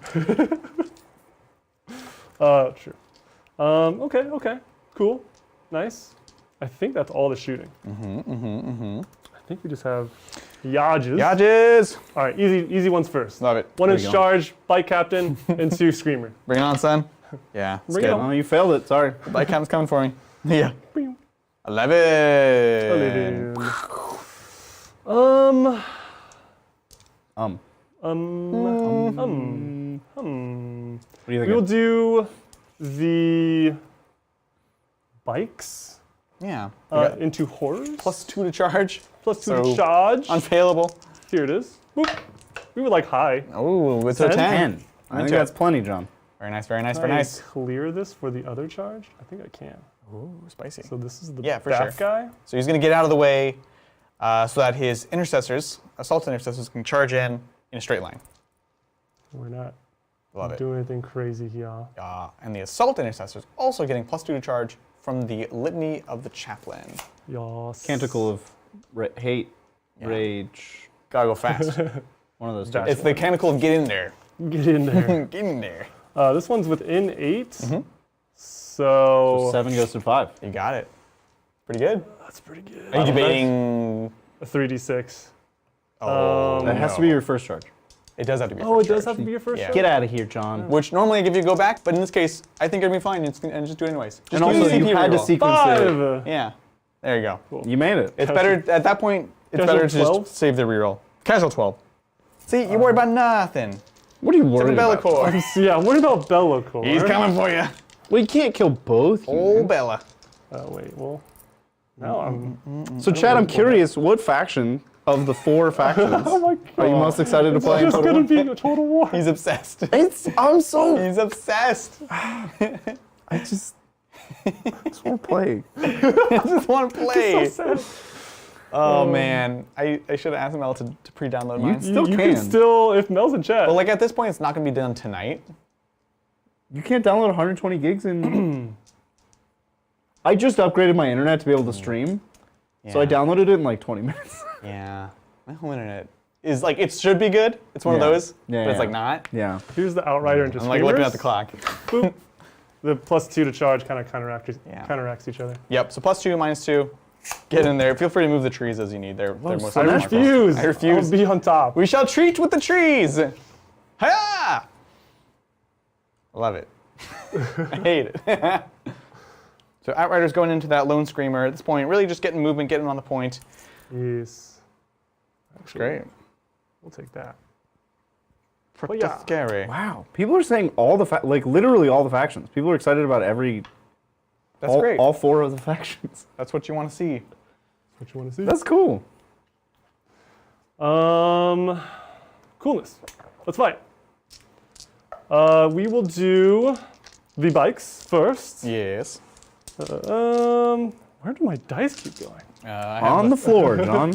Sure. Okay. Cool. Nice. I think that's all the shooting. I think we just have Yages. Yages. All right, easy ones first. Love it. One There is you go. charge, bike captain, into screamer. Bring it on, son. Yeah. It's Bring it good. on. Oh, you failed it. Sorry. Bike captain's coming for me. Yeah. Bing. 11. What do you We will think? do the bikes Yeah. We got into horrors. +2 to charge. Plus 2 so to charge. Unfailable. Here it is. Boop. We would like high. Oh, with a 10. 10. I think that's plenty, John. Very nice, very nice, Can very I nice. clear this for the other charge? I think I can. Ooh, spicy. So this is the Yeah, for back sure. guy. So he's going to get out of the way so that his intercessors, assault intercessors, can charge in a straight line. We're not Love it. doing anything crazy here. And the assault intercessors also getting +2 to charge from the litany of the chaplain. Yas. Canticle of hate, Yeah. rage. Gotta go fast. One of those. That's two. It's the canticle of get in there. Get in there. Get in there. This one's within 8. Mm-hmm. So 7 goes to 5. You got it. Pretty good. that's pretty good. Are you debating? A 3d6. Oh, That has to be your first charge. It does have to be. Oh, it first does charge. have to be your first Yeah. shot? Get out of here, John. Which normally I give you a go back, but in this case, I think it'll be fine and just do it anyways. Just And do also, the you CP had to reroll. sequence it. 5. Yeah. There you go. You made it. It's better at that point. It's Casual better to 12? just save the reroll. Casual 12. See, you worry about nothing. What are you worried about? Be'lakor. Yeah, what about Be'lakor? He's coming for you. Well, you can't kill both. you Oh, man. Bella. Oh, wait, well. Now I'm. So, Chad, I'm curious, what faction of the 4 factions Oh my god. are you most excited to play in It's just Total gonna War? be a total war. He's obsessed. I'm so. He's obsessed. I just want to play. I just want to play. So sad. Oh man, I should have asked Mel to pre-download mine. Still you can. can still, if Mel's in chat. But like at this point, it's not gonna be done tonight. You can't download 120 gigs in... I just upgraded my internet to be able to stream, so I downloaded it in like 20 minutes. Yeah. My home internet is like, it should be good. It's one of those, but it's like not. Yeah. Here's the Outrider into I'm like looking at the clock. Boop. The +2 to charge kind of counteracts each other. Yep, so +2, -2. Get in there. Feel free to move the trees as you need. They're most I refuse. I refuse. I'll be on top. We shall treat with the trees. Hiya! Love it. I hate it. So Outrider's going into that Lone Screamer at this point, really just getting movement, getting on the point. Yes. Looks great. We'll take that. Pretty scary. Wow. People are saying all the, literally all the factions. People are excited about That's great. All 4 of the factions. That's what you want to see. What you want to see? That's cool. Coolness. Let's fight. We will do the bikes first. Yes. Where do my dice keep going? On the floor, John.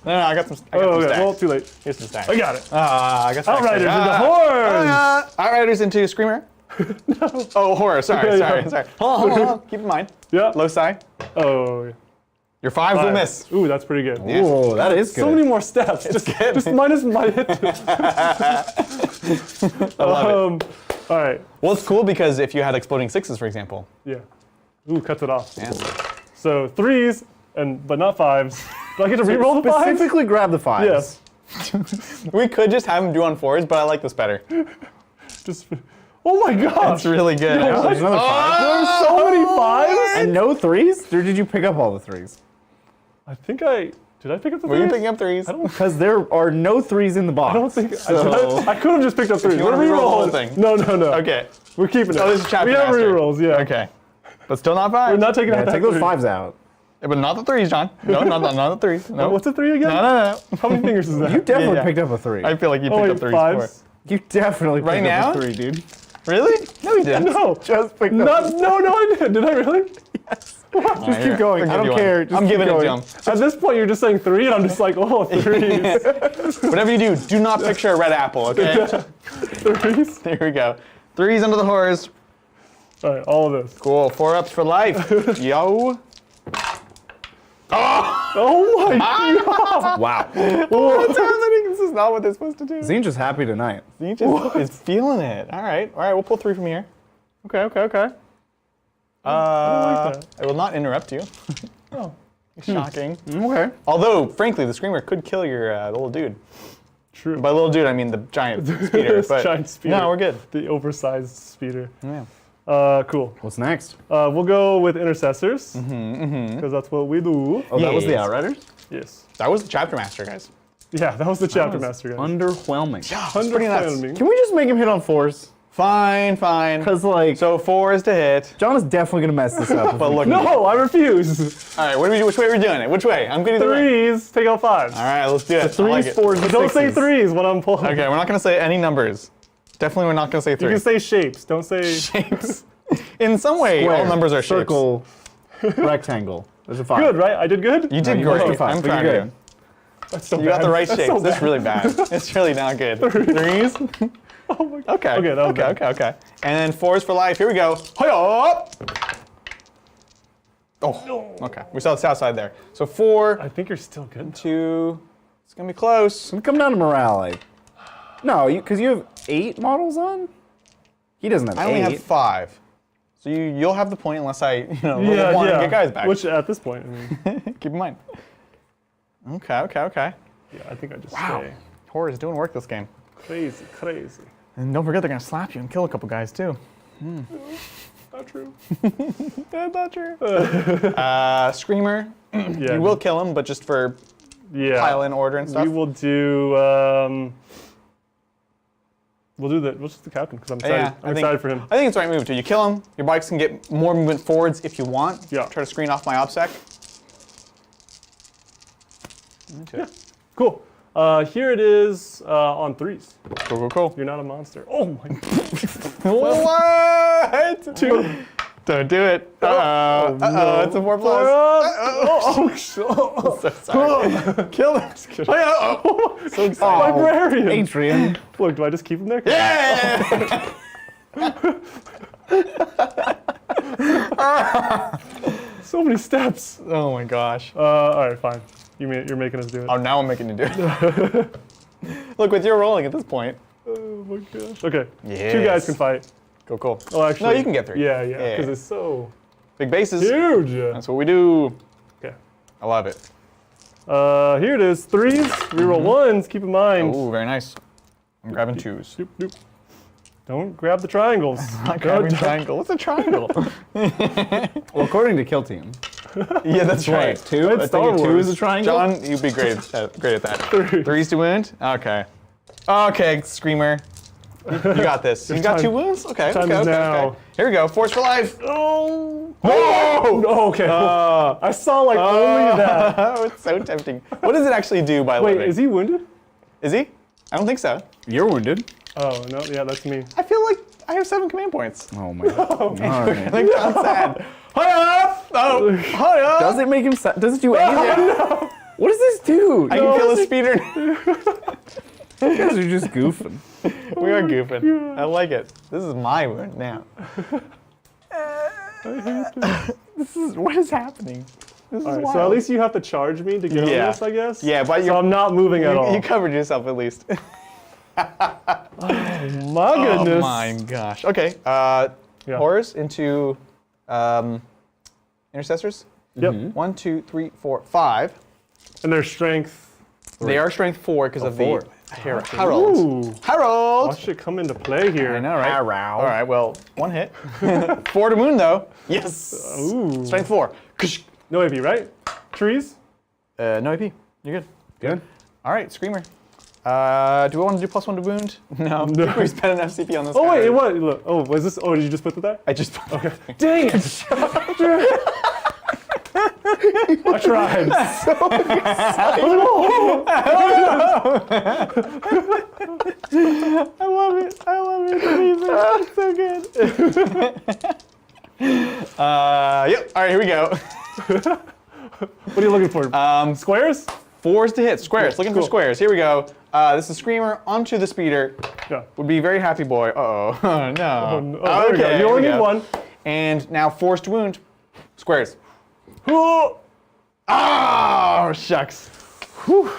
No, I got some. I got some Okay, stacks. well, too late. Here's some stacks. I got it. I got stacks. Outriders into hordes. Outriders into Screamer. No. Oh, horror. Sorry. Hold on. Keep in mind. Yeah. Low side. Oh, yeah. Your 5s will miss. Ooh, that's pretty good. Yeah. Whoa, that is good. So many more steps. Just minus my hit. I love it. All right. Well, it's cool because if you had exploding 6s, for example. Yeah. Ooh, cuts it off. Yeah. So 3s, but not 5s. Do I get to reroll the 5s? Specifically grab the 5s. Yes. We could just have him do on 4s, but I like this better. Just. Oh my gosh. It's really good. Yo, There's another 5. There's so many 5s. And no 3s? Or did you pick up all the 3s? I think did I pick up the 3s? Were you picking up 3s? Because there are no 3s in the box. I don't think so. I could have just picked up 3s. you wanna We're reroll the whole rerolling. thing? No. Okay. We're keeping it. Oh, this is chapter We have master. rerolls, yeah. Okay. But still not 5. We're not taking out that Take those 3. 5s out. Yeah, but not the 3s, John. No, not the 3s. No. What's a 3 again? No. How many fingers is that? You definitely Yeah. picked up a 3. I feel like you Oh, picked wait, up 3s 5s? You definitely Right picked now? up a 3, dude. Really? No, he didn't. No. Just picked No, up. I did. Did I really? Just keep going. I don't care. Just I'm keep giving it going. to him. At this point, you're just saying 3, and I'm just like, oh, 3s. Whatever you do not picture a red apple, okay? 3s. There we go. 3s under the horrors. All right, all of this. Cool. 4-ups for life. Yo. Oh my god! Wow. What's happening? This is not what they're supposed to do. Tzeentch is happy tonight. Tzeentch is feeling it. All right, we'll pull 3 from here. Okay. I like that. I will not interrupt you. Oh. Shocking. Okay. Although, frankly, the Screamer could kill your little dude. True. By little dude, I mean the giant speeder. This But giant speeder. no, we're good. The oversized speeder. Yeah. Cool. What's next? We'll go with intercessors because that's what we do. Oh, that was the Yes. Outriders? Yes. That was the chapter master, guys. Yeah, that was the chapter master, guys. Underwhelming. It's pretty nuts. Underwhelming. Can we just make him hit on 4s? Fine. Because, like, So 4 is to hit. John is definitely going to mess this up. But look. No, I refuse. All right, what do we do? Which way are we doing it? Which way? I'm good either way. 3s, take out 5s. All right, let's do it. I 3s, like it. 4s, and Don't say 6s. 3s when I'm pulling. Okay, we're not going to say any numbers. Definitely we're not going to say 3. You can say shapes. Don't say. shapes. In some way, all numbers are circle, rectangle. There's a 5. Good, right? I did good? shapes. You did you got great. the 5, I'm but proud you're of good. you. That's so You got bad. the right That's shapes. so That's bad. really bad. It's really not good. 3s? Oh my God. Okay. Okay, that was bad. Okay. And then 4s for life. Here we go. Hi-ya! Oh, okay. We saw the south side there. So 4, I think you're still good. 2. It's going to be close. Come down to morale. No, because you have 8 models on? He doesn't have 8. I only have 5. So you'll have the point unless I, roll Yeah, a 1 yeah. and get guys back. Which at this point, I mean, Keep in mind. Okay. yeah, I think I just Wow. say Horror is doing work this game. crazy. And don't forget they're going to slap you and kill a couple guys too. Not true. That's not true. Screamer, Yeah. you will kill him, but just for pile in order and stuff. We will do. We'll just the captain because I'm excited. Yeah, I'm excited for him. I think it's the right move too. You kill him, your bikes can get more movement forwards if you want. Yeah. Try to screen off my OBSEC. Yeah. Cool. Here it is on 3s. Cool. You're not a monster. Oh my. What? 2. Don't do it. Uh-oh, it's a 4+. Oh, So sorry. Kill him. So excited. Librarian. Adrian. Look, do I just keep him there? Yeah! So many steps. Oh my gosh. All right, fine. You're making us do it. Oh, now I'm making you do it. Look, with your rolling at this point. Oh my gosh. Okay. Yes. 2 guys can fight. Cool. Oh, actually. No, you can get 3. Yeah. Because it's so Big bases. huge. That's what we do. Okay. I love it. Here it is. 3s. Reroll 1s. Keep in mind. Ooh, very nice. I'm grabbing 2s. Doop, doop. Don't grab the triangles. I'm grabbing triangle. What's a triangle? Well, according to Kill Team. Yeah, that's right. 2? I Star think a 2 Wars. is a triangle. John, you'd be great at that. 3s to wound? Okay. Okay, Screamer. You got this. You got time- 2 wounds? Okay, time okay. is now. Here we go. Force for life. Oh. Whoa! No, okay. I saw like only that. Oh, it's so tempting. What does it actually do by Wait, living? is he wounded? Is he? I don't think so. You're wounded. Oh, no, yeah, that's me. I feel like I have 7 command points. Oh my god. All I right. think John's sad. Hi-up! Oh, hi-up! Does it make him sad? Does it do anything? No. What does this do? I can feel a speeder. You guys are just goofing. We are goofing. I like it. This is my wound now. What is happening? This is All right, wild. so at least you have to charge me to get on Yeah. this, I guess? Yeah, but So I'm not moving at all. you covered yourself at least. My goodness. Oh my gosh. Okay. Yeah. Horrors into intercessors. Yep. 1, 2, 3, 4, 5. And their strength. They are strength 4 because of 4. the Herald. Ooh. Harold. Watch it come into play here. I know, right? Harold. All right. Well, 1 hit. 4 to wound though. Yes. Ooh. Strength 4. No AP, right? Trees? No AP. You're good. Good. All right, Screamer. Do I want to do +1 to wound? No. I think we spent enough CP on this. Oh, guy. wait, what? Look. Oh, was this? Oh, did you just put that there? I just. Okay. Dang it! I tried. I love it. I love it. It's so good. Yep. All right, here we go. What are you looking for? Squares? 4s to hit. Squares. Looking for Cool. squares. Here we go. This is Screamer onto the speeder. Yeah. Would be very happy boy. Uh-oh. Oh, no. Oh, there we go. You here only we need go. 1. And now 4s to wound. Squares. Oh! Oh, shucks. Whew.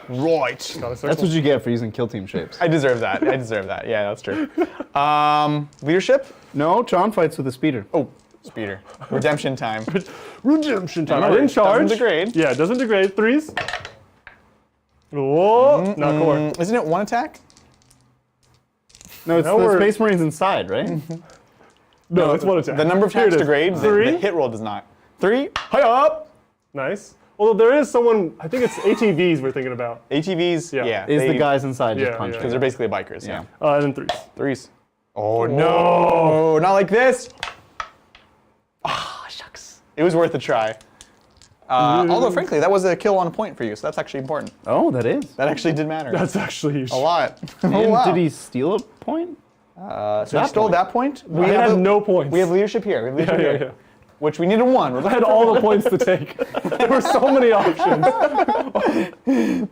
Right. That's what you get for using Kill Team shapes. I deserve that. I deserve that. Yeah, that's true. Leadership? No, John fights with a speeder. Oh, speeder. Redemption time. Redemption time. I Remember, didn't charge. doesn't degrade. Yeah, it doesn't degrade. 3s. Whoa! Not core. Isn't it 1 attack? No, it's Now the we're- Space Marines inside, right? No, it's 1 attack. The number of Here it attacks is. degrades. The 3. hit roll does not. 3. Hi up. Nice. Although there is someone, I think it's ATVs we're thinking about. ATVs. Yeah. Yeah. Is the guys inside just Yeah, punching? yeah. Because they're basically bikers. Yeah. And then 3s. 3s. Oh no! Not like this. Ah, shucks. It was worth a try. Although, frankly, that was a kill on point for you, so that's actually important. Oh, that is. That actually did matter. That's actually huge. a lot. And Oh, wow. did he steal a point? So he that stole point? that point. We had no points. We have leadership here. We have leadership Yeah, here. yeah. Which we needed 1. I had all the points to take. There were so many options.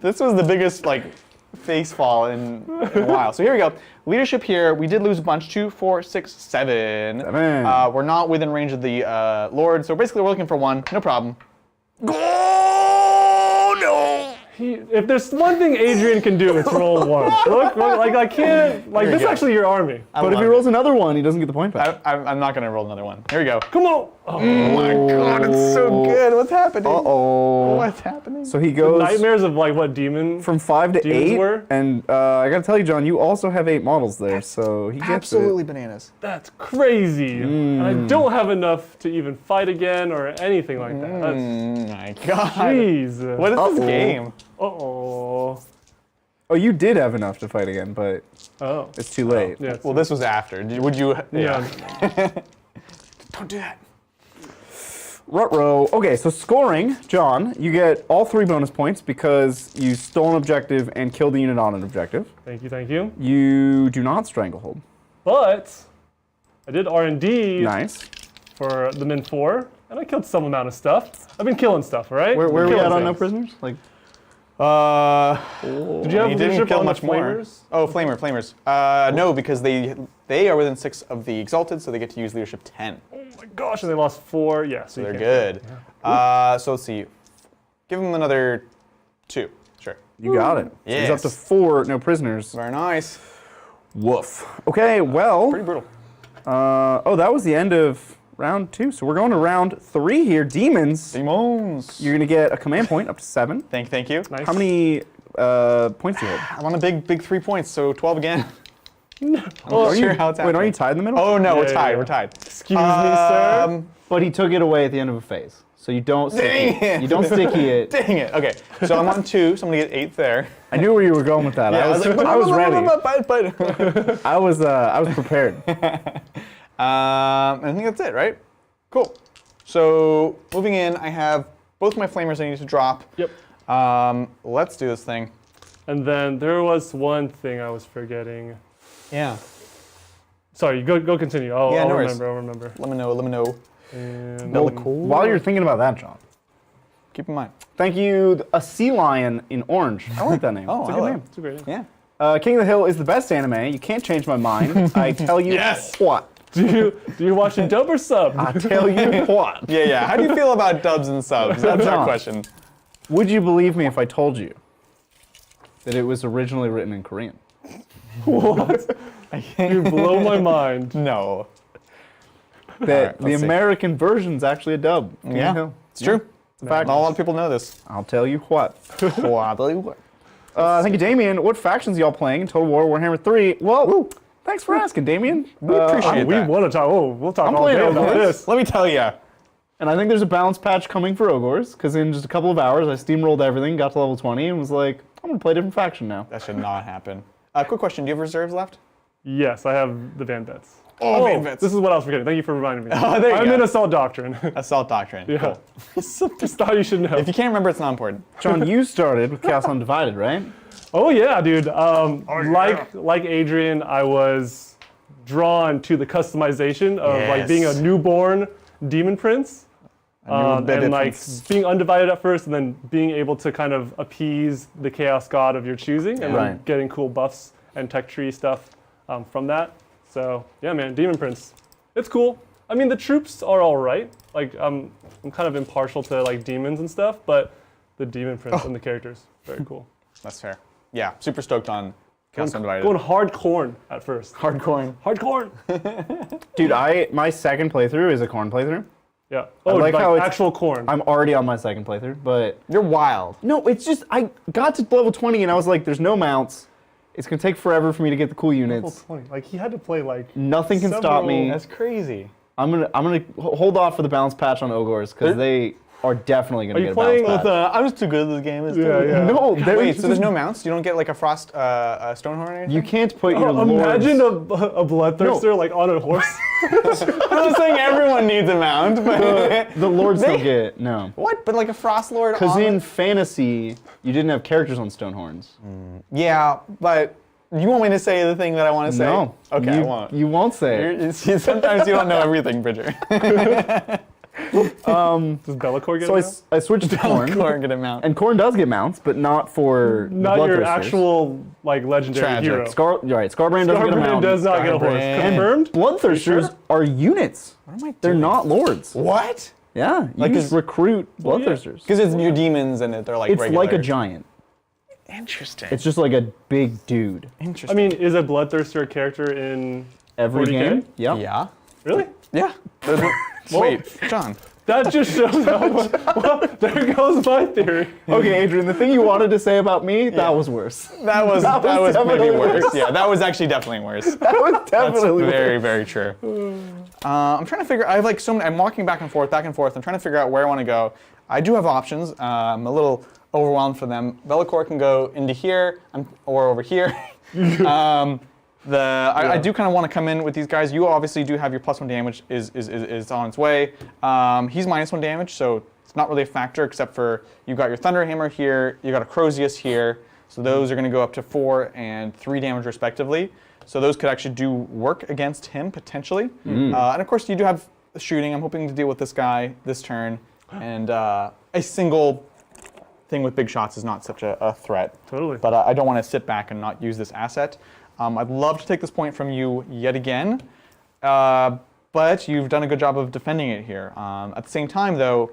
This was the biggest face fall in a while. So here we go. Leadership here. We did lose a bunch. 2, 4, 6, 7. 7. We're not within range of the Lord, so basically we're looking for 1. No problem. If there's one thing Adrian can do, it's roll 1. Look, I can't. Like, Here we this is go. actually your army. But if he rolls another 1, he doesn't get the point back. I'm not gonna roll another 1. Here we go. Come on. Oh, My God, it's so good. What's happening? Uh-oh. What's happening? So he goes nightmares of what demon? from 5 to Demons 8. were? And I gotta tell you, John, you also have 8 models there, so he gets Absolutely it. bananas. That's crazy. And I don't have enough to even fight again or anything like that. That's My God. jeez. What is this game? Uh-oh. Oh, you did have enough to fight again, but Oh. it's too late. Yeah. Well, this was after. Would you? Yeah. Don't do that. Ruh-roh. Okay, so scoring, John, you get all 3 bonus points because you stole an objective and killed the unit on an objective. Thank you, thank you. You do not stranglehold. But I did R&D Nice. for the Min 4, and I killed some amount of stuff. I've been killing stuff, all right? Where are we Killing at on no things. prisoners? Like Did you have he didn't leadership kill on much the more. flamers? Oh, flamers. No, because they are within 6 of the exalted, so they get to use leadership 10. Oh my gosh, and they lost 4. Yeah, so They're you good. Yeah. So let's see. Give him another 2. Sure. You got it. So he's up to Yes. 4, no prisoners. Very nice. Woof. Okay, well. Pretty brutal. Oh, that was the end of round 2. So we're going to round 3 here. Demons. Demons. You're going to get a command point up to 7. Thank you. Nice. How many points do you hold? I'm on a big 3 points, so 12 again. Oh, I'm not sure how it's Wait, aren't you happening. tied in the middle? Oh no, we're Yeah, tied. yeah. We're tied. Excuse me, sir. But he took it away at the end of a phase. So you don't Dang sticky. it. You don't sticky it. Dang it. Okay, so I'm on 2, so I'm gonna get 8 there. I knew where you were going with that. I was ready. But. I was prepared. I think that's it, right? Cool. So moving in, I have both my flamers I need to drop. Yep. Let's do this thing. And then there was one thing I was forgetting. Yeah. Sorry, go continue. I'll Yeah, no worries. remember. I'll remember. Let me know. And While you're thinking about that, John, Keep in mind. thank you, a sea lion in orange. I like that name. Oh, it's a hello. good name. it's a great name. Yeah. King of the Hill is the best anime. You can't change my mind. I tell you Yes. what. Do you watch a dub or sub? I tell you what. Yeah. How do you feel about dubs and subs? That's our John. question. Would you believe me if I told you that it was originally written in Korean? What? You blow my mind. No. That Alright, the let's see. American version's actually a dub. King of the Yeah, Hill. it's true. In fact, Not a lot of people know this. I'll tell you what. Probably. Thank you, Damien. What factions y'all playing in Total War Warhammer 3? Well, thanks for asking, Damien. We appreciate We that. want to talk. Oh, we'll talk I'm all playing day about Ogres. this. Let me tell you. And I think there's a balance patch coming for Ogres, because in just a couple of hours, I steamrolled everything, got to level 20, and was like, I'm going to play a different faction now. That should not happen. Quick question. Do you have reserves left? Yes, I have the Van Vets. Oh, Van Vets. This is what I was forgetting. Thank you for reminding me. Oh, there you I'm go. in Assault Doctrine. Assault Doctrine. Yeah. Cool. Just thought you should know. If you can't remember, it's not important. John, you started with Chaos Undivided, right? Oh yeah, dude. Like Adrian, I was drawn to the customization of like being a Yes. newborn demon prince, and like being undivided at first, and then being able to kind of appease the chaos god of your choosing, and then Right. getting cool buffs and tech tree stuff from that. So yeah, man, demon prince, it's cool. I mean, the troops are all right. Like I'm kind of impartial to like demons and stuff, but the demon prince and the characters, very cool. That's fair. Yeah, super stoked on Chaos Undivided. Going hard corn at first. Hardcore. Hard corn. Dude, my second playthrough is a corn playthrough. Yeah. Oh, like like how it's- actual corn. I'm already on my second playthrough, but You're wild. no, it's just, I got to level 20 and I was like, there's no mounts. It's going to take forever for me to get the cool Level units. 20. Like he had to play like. Nothing can stop me. That's crazy. I'm gonna hold off for the balance patch on Ogres because they are definitely gonna Are you get a playing balance with patch. I'm just too good at this game. It's Yeah, yeah. No, Wait, so there's no mounts? You don't get like a Frost Stonehorn or anything? You can't put your Imagine lords. a bloodthirster like on a horse. I'm not saying everyone needs a mount, but... The lords don't get no. What? But like a Frost Lord Because on... in fantasy, you didn't have characters on Stonehorns. Yeah, but you want me to say the thing that I want to say? No. Okay, I you, won't. You won't say it. Sometimes you don't know everything, Bridger. Does Be'lakor get So it? I switched to corn. Corn get a mount. And corn does get mounts, but not for Not your bloodthirsters. actual like legendary Tragic. hero. Scarbrand doesn't get a Scarbrand mount. does not get a horse. Scarbrand. Confirmed? Bloodthirsters sure? are units. What am I They're doing? not lords. What? Yeah, you Like just is- recruit yeah. bloodthirsters. Because it's new demons and they're like It's regular. like a giant. Interesting. It's just like a big dude. I Interesting. mean, is a bloodthirster a character in Every 40K? game. Yep. Yeah. Really? Yeah. Wait, John. That just shows how much. Well, there goes my theory. Okay, Adrian, the thing you wanted to say about me, that was worse. That was That was maybe definitely worse. worse. Yeah, that was actually definitely worse. That was That's definitely very, worse. very true. I'm trying to figure. I have like so many. I'm walking back and forth. I'm trying to figure out where I want to go. I do have options. I'm a little overwhelmed for them. Be'lakor can go into here or over here. I do kind of want to come in with these guys. You obviously do have your +1 damage is on its way. He's -1 damage, so it's not really a factor except for you got your Thunderhammer here, you got a Crozius here. So those are going to go up to 4 and 3 damage respectively. So those could actually do work against him potentially. And of course you do have shooting. I'm hoping to deal with this guy this turn and a single thing with big shots is not such a threat. Totally. But I don't want to sit back and not use this asset. I'd love to take this point from you yet again, but you've done a good job of defending it here. At the same time, though,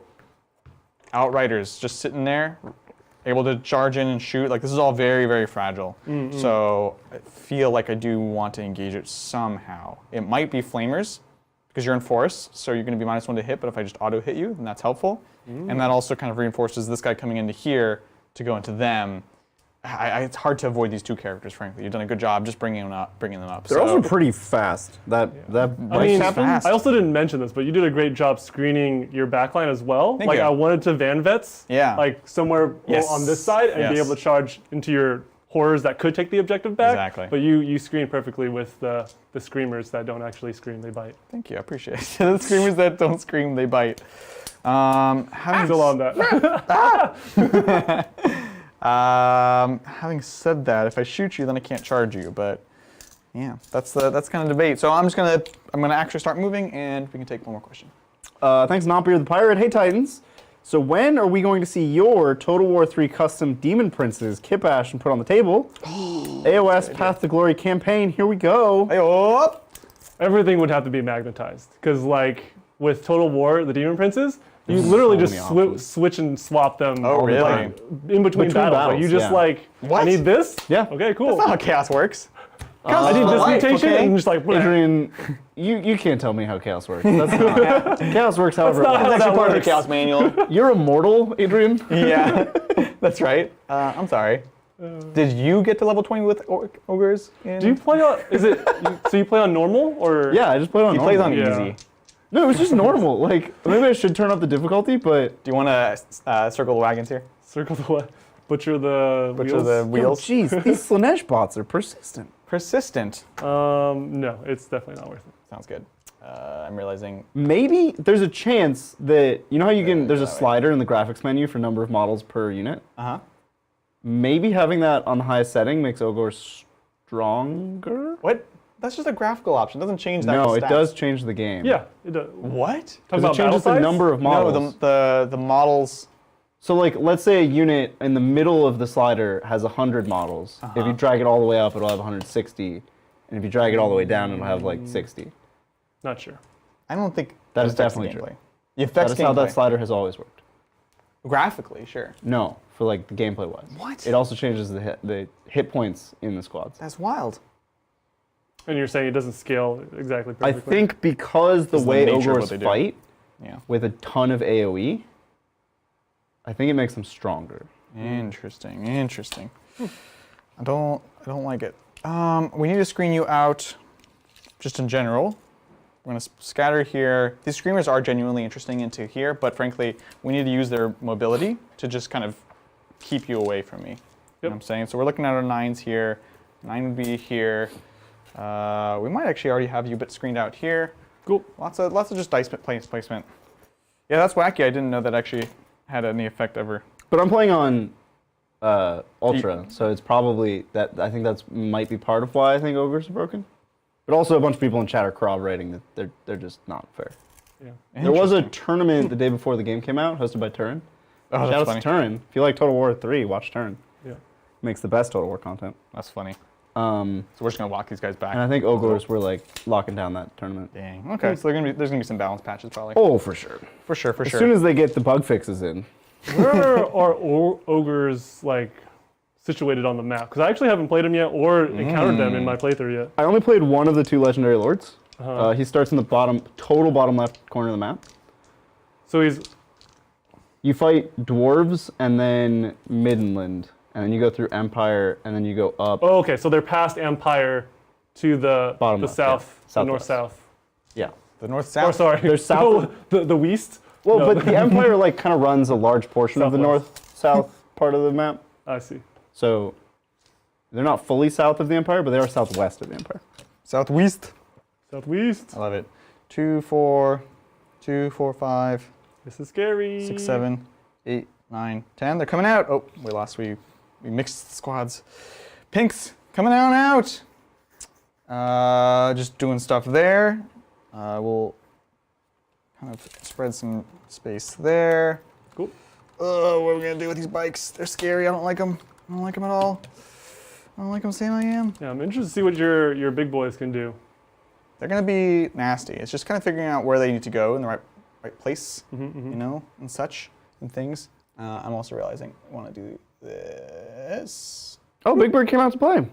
Outriders just sitting there, able to charge in and shoot. Like, this is all very, very fragile. So I feel like I do want to engage it somehow. It might be Flamers, because you're in force, so you're going to be -1 to hit, but if I just auto hit you, then that's helpful. And that also kind of reinforces this guy coming into here to go into them. It's hard to avoid these two characters, frankly. You've done a good job just bringing them up. They're also pretty fast. That I mean, fast. I also didn't mention this, but you did a great job screening your backline as well. Thank you. I wanted to Van Vets, like somewhere on this side, and be able to charge into your horrors that could take the objective back. Exactly. But you screen perfectly with the screamers that don't actually scream, they bite. Thank you, I appreciate it. The screamers that don't scream, they bite. Still on that. Having said that, if I shoot you, then I can't charge you. But yeah, that's kind of debate. So I'm gonna actually start moving, and we can take one more question. Thanks, Nompier the Pirate. Hey, Titans. So when are we going to see your Total War 3 custom Demon Princes kit bash and put on the table? AOS Path to Glory campaign. Here we go. Hey-oh. Everything would have to be magnetized, because like with Total War, the Demon Princes, you literally just switch and swap them. Oh, really? Like, in between battles. Like, you just I need this? Yeah. Okay, cool. That's not how chaos works. I need this mutation, and just like, Adrian, you can't tell me how chaos works. That's not, chaos works however it not wants. how That's actually that part of the works. chaos manual. You're immortal, Adrian. Yeah, that's right. I'm sorry. Did you get to level 20 with ogres? Do you play on? So you play on normal or? Yeah, I just played on He normal. plays on Yeah. easy. No, it was just normal. Like, maybe I should turn up the difficulty, but... Do you want to circle the wagons here? Circle the what? Butcher the Butcher wheels? the Oh, wheels? jeez, these Slanesh bots are persistent. Persistent. No, it's definitely not worth it. Sounds good. I'm realizing. Maybe there's a chance that, you know how you can, there's a slider in the graphics menu for number of models per unit? Uh-huh. Maybe having that on the highest setting makes Ogre stronger? What? That's just a graphical option. It doesn't change that. No, with it stats. does change the game. Yeah, it does. What? Because it changes the number of models. No, the models. So like, let's say a unit in the middle of the slider has 100 models. If you drag it all the way up, it'll have 160. And if you drag it all the way down, it'll have like 60. Not sure. I don't think That it is affects definitely gameplay. true. It affects That is how that gameplay. slider has always worked. Graphically, sure. No, for like the gameplay wise. What? It also changes the hit points in the squads. That's wild. And you're saying it doesn't scale exactly I perfectly? think because the It's the way nature of ogres what they do. fight Yeah. with a ton of AoE, I think it makes them stronger. Interesting. Interesting. I don't like it. We need to screen you out, just in general. We're gonna scatter here. These screamers are genuinely interesting into here, but frankly, we need to use their mobility to just kind of keep you away from me. You know what I'm saying? So we're looking at our 9s here. 9 would be here. We might actually already have you screened out here. Cool. Lots of just dice placement. Yeah, that's wacky. I didn't know that actually had any effect ever. But I'm playing on Ultra, so it's probably that. I think that's might be part of why I think ogres are broken. But also a bunch of people in chat are corroborating that they're just not fair. Yeah. There was a tournament the day before the game came out, hosted by Turn. Oh, Shout that's out funny. to Turn. If you like Total War 3, watch Turn. Yeah. Makes the best Total War content. That's funny. So So we're just gonna walk these guys back. and I think ogres were like locking down that tournament. Dang. Okay, so there's gonna be some balance patches probably. Oh, for sure. For sure. As soon as they get the bug fixes in. Where are ogres like situated on the map? Because I actually haven't played them yet or encountered them in my playthrough yet. I only played one of the 2 legendary lords. He starts in the total bottom left corner of the map. So he's You fight dwarves and then Midland, and then you go through Empire, and then you go up. oh, okay. So they're past Empire to the Bottom left, south, yeah. the north Southwest. south. Yeah. the north Oh, south. sorry. They're south No, the west. Well, No. but the Empire like kind of runs a large portion of the Southwest. north-south part of the map. I see. So they're not fully south of the Empire, but they are southwest of the Empire. Southwest. Southwest. I love it. 2, 4, 2, 4, 5, This is scary. 6, 7, 8, 9, 10. They're coming out. Oh, we lost. We mixed squads. Pinks coming on out. Just doing stuff there. We'll kind of spread some space there. Cool. Oh, what are we gonna do with these bikes? They're scary. I don't like them. I don't like them at all. I don't like them saying I am. Yeah, I'm interested to see what your big boys can do. They're gonna be nasty. It's just kind of figuring out where they need to go in the right place, you know, and such and things. I'm also realizing I want to do this. Oh, Big Bird came out to play.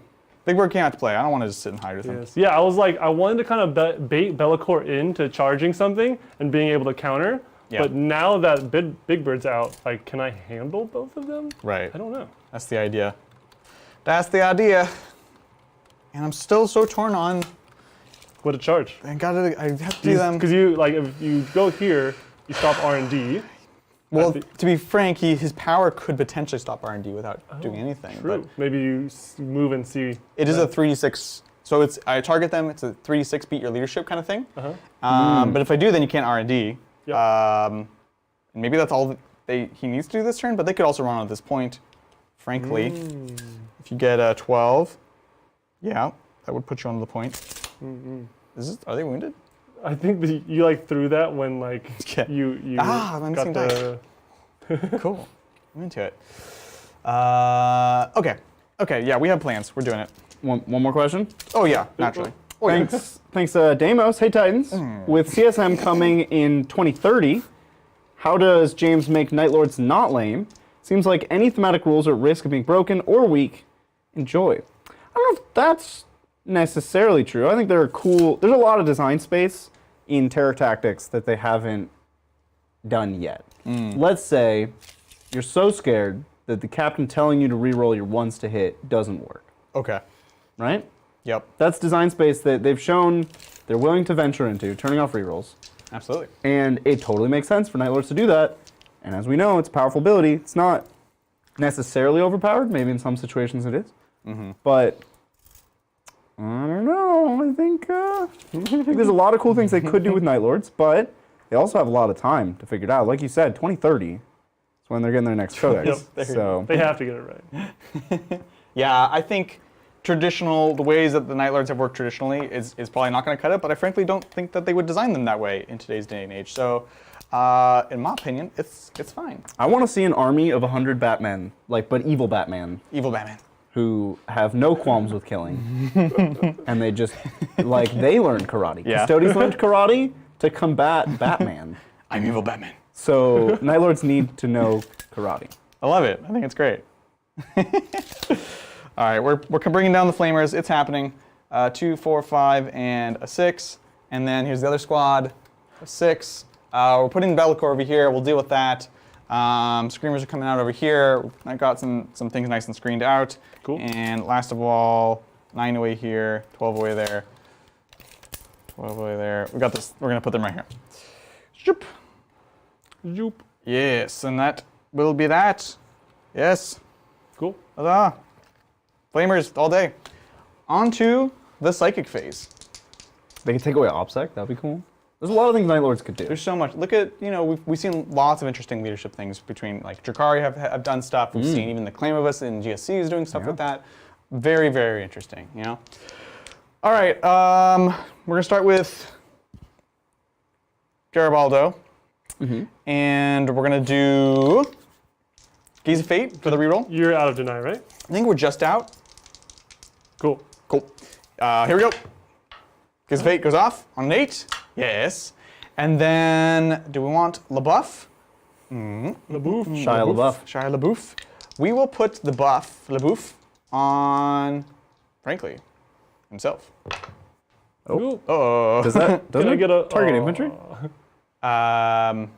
Big Bird came out to play. I don't want to just sit and hide with him. Yes. Yeah, I was like, I wanted to kind of bait Be'lakor into charging something and being able to counter. Yeah. But now that Big Bird's out, like, can I handle both of them? Right. I don't know. That's the idea. That's the idea. And I'm still so torn on. What to charge? I have to do them. Because you like, if you go here, you stop R&D. Well, to be frank, his power could potentially stop R&D without doing anything. True. But maybe you move and see. it is a 3d6. So I target them. It's a 3d6 beat your leadership kind of thing. But if I do, then you can't R&D. Yep. And maybe that's all that he needs to do this turn. But they could also run on at this point. Frankly, if you get a 12, yeah, that would put you on the point. Are they wounded? I think that you like threw that when like you I'm missing got dice. Cool. I'm into it. Okay, yeah, we have plans. We're doing it. One more question. Oh yeah, naturally. Thanks, Deimos. Hey, Titans. With CSM coming in 2030, how does James make Night Lords not lame? Seems like any thematic rules are at risk of being broken or weak. Enjoy. I don't know if that's necessarily true. I think there's a lot of design space in Terror Tactics that they haven't done yet. Let's say you're so scared that the captain telling you to reroll your ones to hit doesn't work. Okay. Right? Yep. That's design space that they've shown they're willing to venture into, turning off rerolls. Absolutely. And it totally makes sense for Night Lords to do that. And as we know, it's a powerful ability. It's not necessarily overpowered. Maybe in some situations it is. But I don't know. I think there's a lot of cool things they could do with Night Lords, but they also have a lot of time to figure it out. Like you said, 2030 is when they're getting their next codex. So they have to get it right. Yeah, I think the ways that the Night Lords have worked traditionally is probably not going to cut it, but I frankly don't think that they would design them that way in today's day and age. So, in my opinion, it's fine. I want to see an army of 100 Batmen, but evil Batman. Evil Batman. Who have no qualms with killing. And they just, they learned karate. Yeah. Custodians learned karate to combat Batman. I'm evil Batman. So Night Lords need to know karate. I love it. I think it's great. All right, we're bringing down the Flamers. It's happening. 2, 4, 5, and a 6. And then here's the other squad, a 6. We're putting Be'lakor over here. We'll deal with that. Screamers are coming out over here. I got some things nice and screened out. Cool. And last of all, 9 away here, 12 away there, 12 away there. We got this. We're gonna put them right here. Zoop. Zoop. Yes, and that will be that. Yes. Cool. Huzzah. Flamers all day. On to the psychic phase. They could take away OPSEC. That'd be cool. There's a lot of things Night Lords could do. There's so much. Look at, we've seen lots of interesting leadership things between, Drakari have done stuff. We've seen even the Claim of Us in GSC is doing stuff with that. Very, very interesting, All right, we're going to start with Garibaldo. And we're going to do Gaze of Fate for the reroll. You're out of deny, right? I think we're just out. Cool. Cool. Here we go. Gaze of Fate goes off on an 8. Yes. And then, do we want LaBeouf? LaBeouf. Shia LaBeouf. Shia LaBeouf. We will put the buff, LaBeouf, on, frankly, himself. Oh. Doesn't I get a target infantry? I've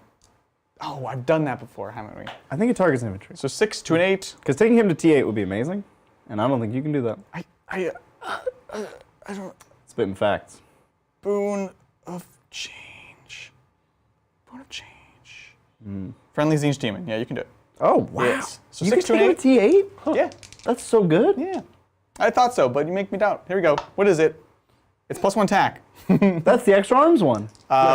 done that before, haven't we? I think it targets infantry. So 6 to an 8. Because taking him to T8 would be amazing, and I don't think you can do that. I don't. Spitting facts. Boon of Change. Boon of Change. Friendly Tzeentch Demon. Yeah, you can do it. Oh, wow. Yes. So you 6 to can an take 8. him to T8? Yeah. That's so good. Yeah. I thought so, but you make me doubt. Here we go. What is it? It's +1 attack. That's the extra arms one.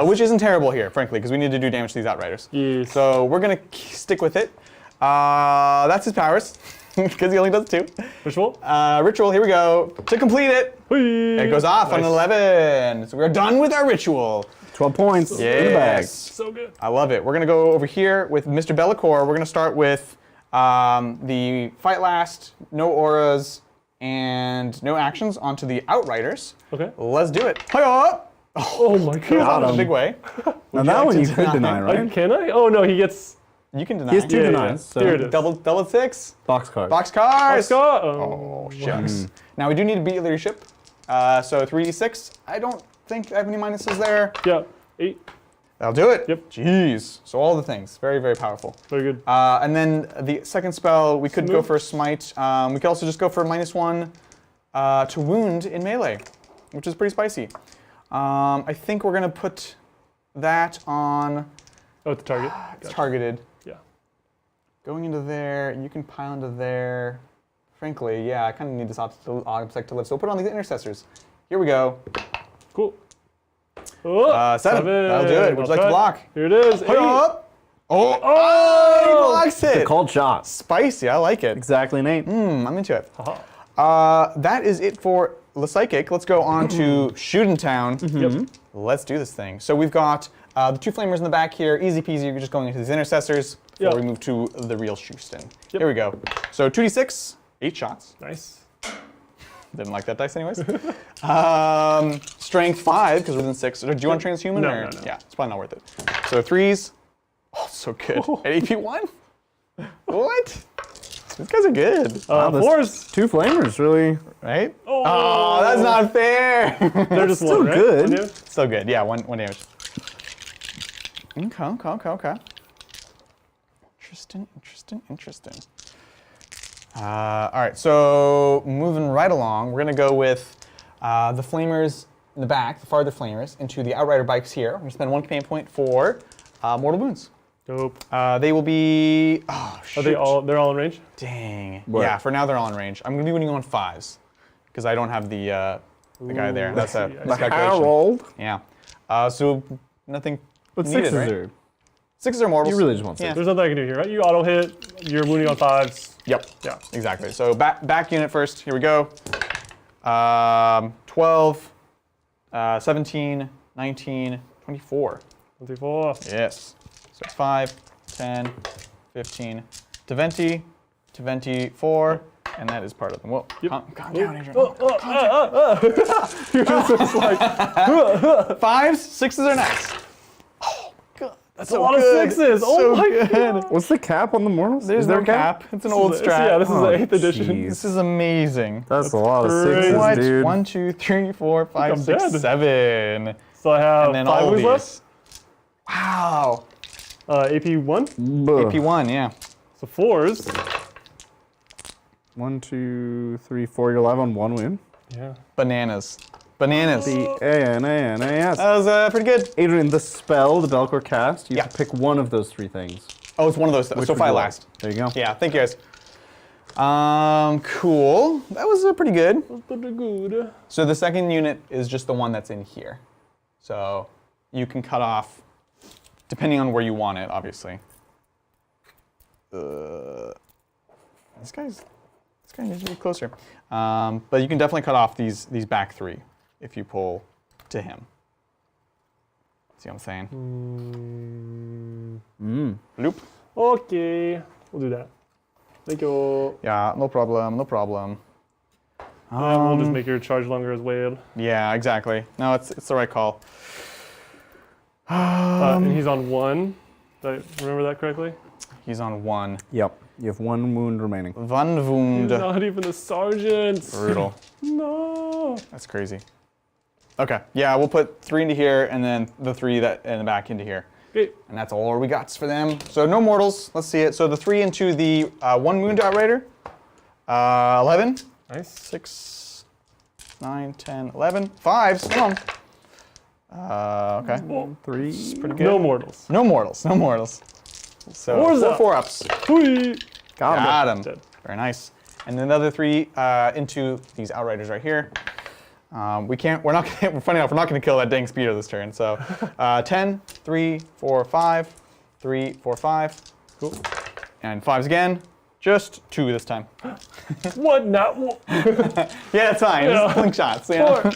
Which isn't terrible here, frankly, because we need to do damage to these Outriders. Yes. So we're going to stick with it. That's his powers. because he only does 2. Ritual. Ritual, here we go. To complete it, Whee! it goes off on Nice. 11. So we're done with our ritual. 12 points in the bag. Yes. So good. I love it. We're going to go over here with Mr. Bellacore. We're going to start with the Fight Last, no auras, and no actions onto the Outriders. Okay. Let's do it. Hi-ya! Oh my That was god. a big way. Now that one you could deny, right? Can I? Oh no, he gets. You can deny. He has 2 Yeah, denies. So Here it is. Double 6. box card. Box cars. Scott. Oh, shucks. Now we do need to beat leadership. So 3d6. I don't think I have any minuses there. Yeah. 8. That'll do it. Yep. Jeez. So all the things. Very, very powerful. Very good. And then the second spell, we could go Smooth. for a smite. We could also just go for a -1 to wound in melee, which is pretty spicy. I think we're going to put that on Oh, at the target. it's Gotcha. targeted. Yeah. Going into there, you can pile into there. Frankly, yeah, I kind of need this object to live. So we'll put on these intercessors. Here we go. Cool. Oh, 7. That'll do it. Would you like to block? Here it is. 8. Up. Oh, he blocks it. Called shots. Spicy, I like it. Exactly, Nate. I'm into it. Haha. That is it for the Psychic. Let's go on to Shootin' Town. Yep. Let's do this thing. So we've got the 2 flamers in the back here. Easy peasy. You're just going into these intercessors before Yep. we move to the real Houston. Yep. Here we go. So 2d6, 8 shots. Nice. Didn't like that dice anyways. Strength 5, because we're within 6. Do you want transhuman? No, or? no, no. Yeah, it's probably not worth it. So 3s. Oh, so good. At AP1? What? These guys are good. this- 4s. 2 flamers, really. Right? Oh. Oh, that's not fair. They're just still one, right? good. One damage? So good. Yeah, one damage. Okay. Interesting. All right, so moving right along, we're going to go with the flamers in the back, the farther flamers, into the Outrider bikes here. We're going to spend 1 command point for mortal wounds. Dope. They will be. Oh, shoot. Are they all? They're all in range. Dang. What? Yeah, for now they're all in range. I'm going to be winning on 5s because I don't have the guy there. That's a I see. miscalculation. Harold. Yeah. So nothing But needed, 6s right? are. 6s are mortals. You really just want 6. Yeah. There's nothing I can do here, right? You auto hit. You're wounding on 5s. Yep. Yeah. Exactly. So back unit first. Here we go. 12, 17, 19, 24. 24. Yes. So 5, 10, 15. Tzeentch, 24, and that is part of them. Whoa. Yep. Calm down, Adrian. You're just like, 5s, 6s are nice. Oh, God. That's a lot of 6s. Oh So my good. God. What's the cap on the mortals? There's Is there no cap. It's an old strat. Yeah, this is Oh, the 8th edition. jeez. This is amazing. That's a lot of crazy. 6s, What? dude. 1, 2, 3, 4, 5, I'm 6, dead. 7. So I have And then 5 all wounds these. left. Wow. AP 1. Buh. AP1, yeah. So 4s. 1, 2, 3, 4. You're alive on 1 wound. Yeah. Bananas. B-A-N-A-N-A-S. That was pretty good. Adrian, the spell, the Belcor cast, you have Yeah. to pick one of those 3 things. Oh, it's one of those. Which So would Fight you like? Last. There you go. Yeah, thank you guys. Cool. That was pretty good. Pretty good. So the second unit is just the one that's in here. So you can cut off, depending on where you want it, obviously. This guy needs to be closer. But you can definitely cut off these back 3 if you pull to him. See what I'm saying? Loop. Okay. We'll do that. Thank you. Yeah, no problem. And we'll just make your charge longer as well. Yeah, exactly. No, it's the right call. And he's on 1. Did I remember that correctly? He's on 1. Yep. You have 1 wound remaining. One He's wound. not even a sergeant. Brutal. No. That's crazy. Okay, yeah, we'll put 3 into here and then the 3 that in the back into here. Okay. And that's all we got for them. So no mortals. Let's see it. So the 3 into the 1 wound outrider. 11. Nice. 6, 9, 10, 11. 5s. Come on. Okay. 3. Pretty good. No mortals. No mortals. So Fours up. 4 ups. Hui. Got him. Dead. Very nice. And then the other 3 into these outriders right here. We're not gonna kill that dang speeder this turn. So 10, 3, 4, 5, 3, 4, 5. Cool. And 5s again. Just 2 this time. What? Not. Yeah, it's fine. Yeah. Just slingshots. Yeah.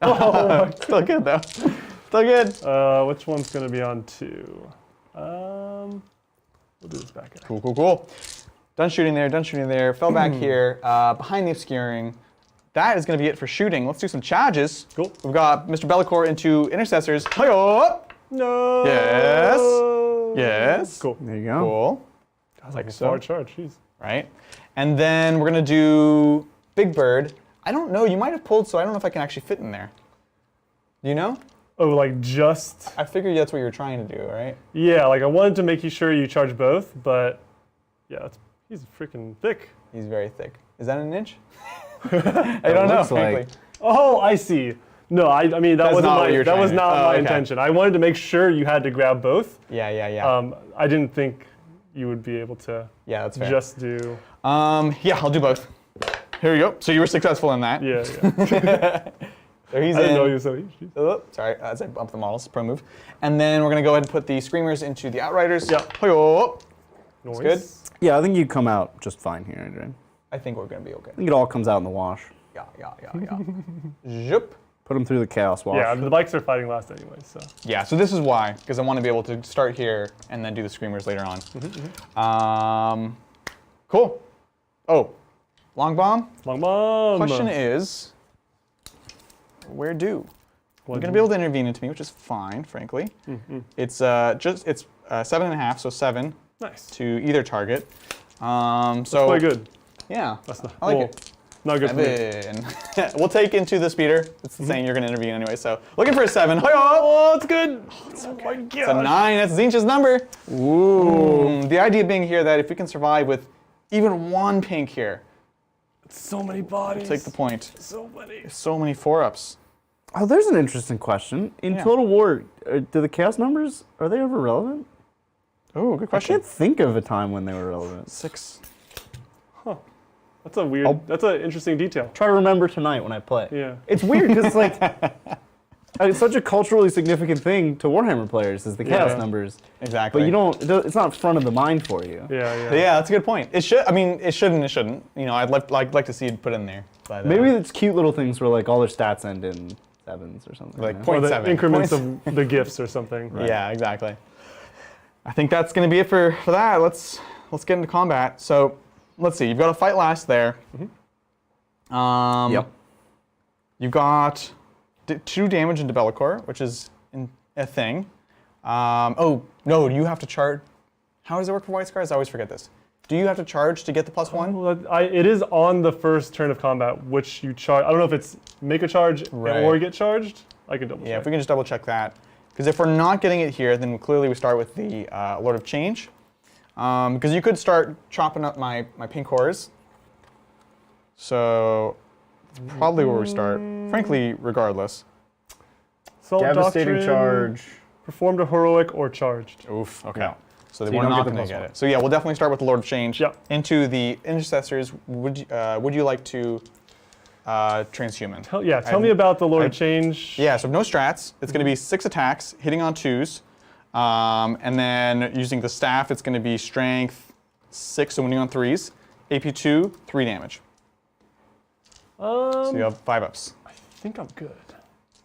Oh, Still good though. Still good. which one's gonna be on 2? We'll do this back. Cool, cool, cool. Done shooting there, done shooting there. Fell back here, behind the obscuring. That is going to be it for shooting. Let's do some charges. Cool. We've got Mr. Bellicor into intercessors. Hi-yo! No. Yes. Yes. Cool. There you go. Cool. I was like so. far charge. Jeez. Right. And then we're going to do Big Bird. I don't know. You might have pulled, so I don't know if I can actually fit in there. Do you know? Oh, like just. I figured that's what you were trying to do, right? Yeah, like I wanted to make sure you charge both, but yeah, he's freaking thick. He's very thick. Is that an inch? I don't know, frankly. Oh, I see. No, I mean that wasn't not what my you were that trying was to- not oh, my okay. intention. I wanted to make sure you had to grab both. Yeah. I didn't think you would be able to Yeah, that's fair. just do. Yeah, I'll do both. Here we go. So you were successful in that. Yeah. So he's I didn't in. know you were so easy. Oh, sorry, as I bump the models, pro move. And then we're gonna go ahead and put the Screamers into the Outriders. Yeah. Hi-yo. Nice. good. Yeah, I think you come out just fine here, Adrian. I think we're gonna be okay. I think it all comes out in the wash. Yeah. Zoop. Put them through the chaos wash. Yeah, the bikes are fighting last anyway, so. Yeah, so this is why, because I want to be able to start here and then do the Screamers later on. Cool. Oh, Long Bomb. Long bomb. Question is, where do? You're gonna be able to intervene into me, which is fine, frankly. It's 7.5, so 7 Nice. to either target. So Quite good. yeah, That's not. I like well, it. Not good for me. 7. We'll take into the speeder. It's saying you're gonna intervene anyway, so looking for a 7. Hi-yo! Oh, it's good. Oh my god. It's a 9. That's Tzeentch's number. Ooh. The idea being here that if we can survive with even 1 pink here, So many bodies. take the point. So many. So many 4-ups. Oh, there's an interesting question. In Yeah. Total War, do the chaos numbers, are they ever relevant? Oh, good I question. can't think of a time when they were relevant. 6. That's a weird. That's an interesting detail. Try to remember tonight when I play. Yeah. It's weird because like it's such a culturally significant thing to Warhammer players is the chaos Yeah. numbers. Exactly. But you don't. It's not front of the mind for you. Yeah. Yeah, that's a good point. It should. I mean, it should and it shouldn't. You know, I'd like to see it put in there. But, Maybe it's cute little things where like all their stats end in 7s or something. Like you know? point- Or the 0.7. increments of the gifts or something. Yeah, exactly. I think that's going to be it for that. Let's get into combat. So, let's see. You've got a fight last there. Yep. You've got 2 damage into Bellicor, which is a thing. Oh, no, you have to charge. How does it work for White Scars? I always forget this. Do you have to charge to get the +1? Well, it is on the first turn of combat, which you charge. I don't know if it's make a charge Right. or get charged. I can double Yeah, check. if we can just double check that. Because if we're not getting it here, then clearly we start with the Lord of Change. Because you could start chopping up my pink horrors. So that's probably where we start. Frankly, regardless. Assault Devastating Doctrine, charge. Performed a heroic or charged. Oof, okay. Yeah. So, you we're don't not get the going to +1. get it. So yeah, we'll definitely start with the Lord of Change. Yep. Into the Intercessors, would you like to transhuman? Tell me about the Lord of Change. Yeah, so no strats. It's going to be 6 attacks, hitting on 2s. And then using the staff, it's going to be strength 6, so winning on 3s. AP 2, 3 damage. So you have 5-ups. I think I'm good.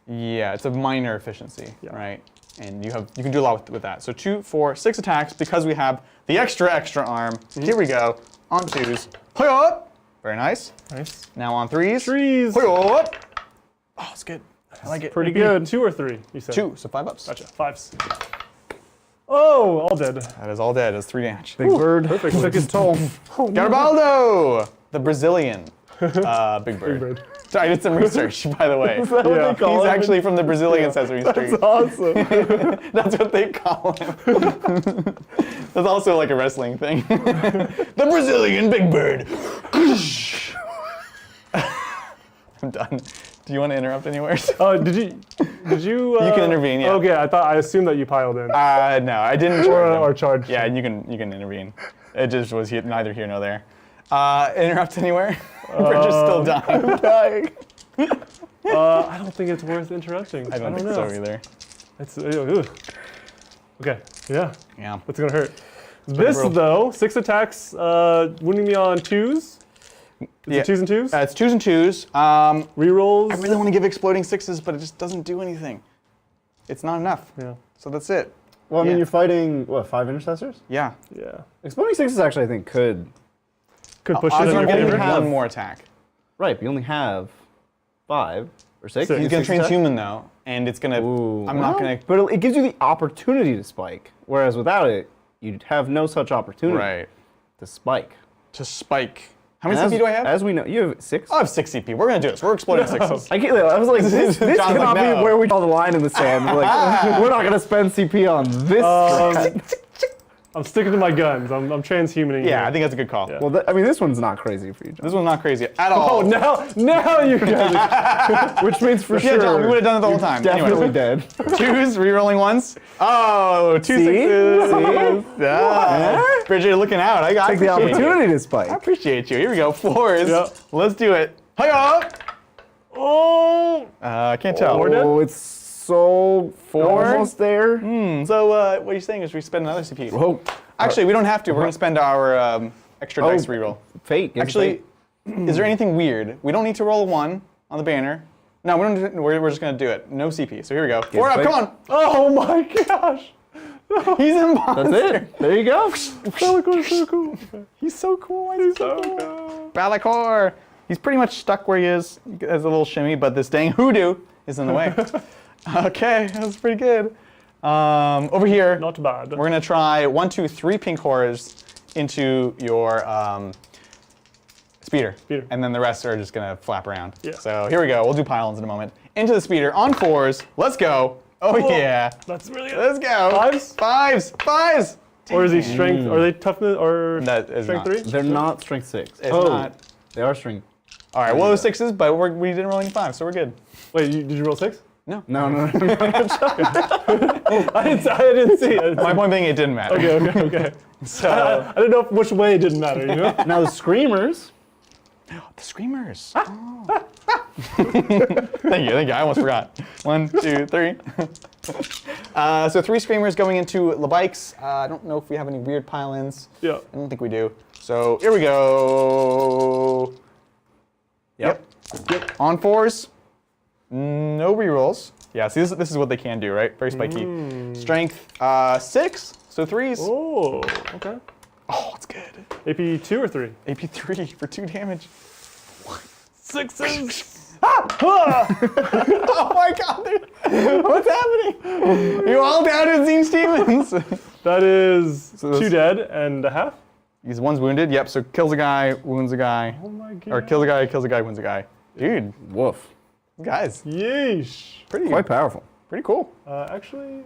Yeah, it's a minor efficiency, Yeah. right? And you can do a lot with that. So 2, 4, 6 attacks because we have the extra arm. Here we go. On 2s. Hi-yo! Very nice. Nice. Now on 3s. 3s. Hi-yo! Oh, it's good. I like it. Pretty good. 2 or 3, you said? 2, so 5-ups. Gotcha. 5s. Oh, all dead. That is all dead. It's 3 damage. Big Bird. Perfect. Took his toll. Garibaldo! The Brazilian Big Bird. So I did some research, by the way. Is that what they call He's him? actually from the Brazilian Sesame Street. That's awesome. That's what they call him. That's also like a wrestling thing. The Brazilian Big Bird. I'm done. Do you want to interrupt anywhere? Did you? You can intervene, yeah. Okay, I assumed that you piled in. No, I didn't charge him. or charged. Yeah, you can intervene. It just was neither here nor there. Interrupt anywhere? Bridger's still dying. I'm dying. I don't think it's worth interrupting. I don't think know. so either. It's okay. Yeah. Yeah. What's gonna hurt? This though, 6 attacks, wounding me on 2s. Is it 2s and 2s? It's 2s and 2s. Rerolls. I really want to give exploding 6s, but it just doesn't do anything. It's not enough. Yeah. So that's it. Well, I mean, you're fighting, what, 5 intercessors? Yeah. Yeah. Exploding 6s actually, I think, could push Odds it in are your getting favor. have- one more attack. Right, but you only have 5 or 6. Six. He's going to 6 transhuman, though, and it's going to... I'm not going to... But it gives you the opportunity to spike, whereas without it, you'd have no such opportunity Right. to spike. To spike. How many As- CP do I have? As we know, you have 6? I have 6 CP. We're going to do this. We're exploding 6s. I was like, this John's cannot like, be no. where we draw the line in the sand. We're like, we're not going to spend CP on this. I'm sticking to my guns. I'm transhumaning. Yeah, here. I think that's a good call. Yeah. Well, I mean, this one's not crazy for you, John. This one's not crazy at all. Oh, now you guys. Which means for Yeah, sure, John, we would have done it the whole time. definitely Anyway. dead. 2s, re-rolling 1s. Oh, 2 See? 6s. Ah, Bridget, you're looking out. I Take the appreciate you. opportunity to I spike. appreciate you. Here we go. 4s. Yep. Let's do it. Hiya! Oh. I can't tell. Four dead? Oh, it's so 4? almost there. So what you're saying is we spend another CP. Whoa. Actually, we don't have to. We're going to spend our extra dice reroll. Fate. Gives Actually, fate. is there anything weird? We don't need to roll a 1 on the banner. No, we don't. We're just going to do it. No CP. So here we go. 4 up. fate. Come on. Oh my gosh. He's a monster. That's it. There you go. Bellacor's so cool. He's so cool. He's so cool. cool. Balakor. He's pretty much stuck where he is. He has a little shimmy, but this dang hoodoo is in the way. Okay, that's pretty good. Over here, Not bad. we're gonna try 1, 2, 3 pink horrors into your speeder. And then the rest are just gonna flap around. Yeah. So here we go. We'll do pylons in a moment. Into the speeder on 4s. Let's go. Oh yeah. That's really good. Let's go. 5s? 5s. 5s. Or is he strength? Are they toughness or That is strength not. 3? They're not strength 6. It's not. They are strength. All right. Well, it was 6s, but we didn't roll any 5s, so we're good. Wait, did you roll 6? No. No. I didn't see it. My point being, it didn't matter. Okay. So I don't know which way it didn't matter, you know? Now the screamers. the screamers. Oh. Thank you. I almost forgot. 1, 2, 3. So 3 screamers going into the bikes. I don't know if we have any weird pylons. Yeah. I don't think we do. So here we go. Yep. On 4s. No rerolls. Yeah, see, this is what they can do, right? Very spiky. Strength 6, so 3s. Oh, okay. Oh, it's good. AP 2 or 3? AP 3 for 2 damage. 6s. Oh my god, dude. What's happening? You all down in Tzeentch demons. That is So those- 2 dead and a half. He's one's wounded. Yep, so kills a guy, wounds a guy. Oh my god. Or kills a guy, wounds a guy. Dude, Woof. guys, Yeesh. Quite powerful. pretty cool. Actually,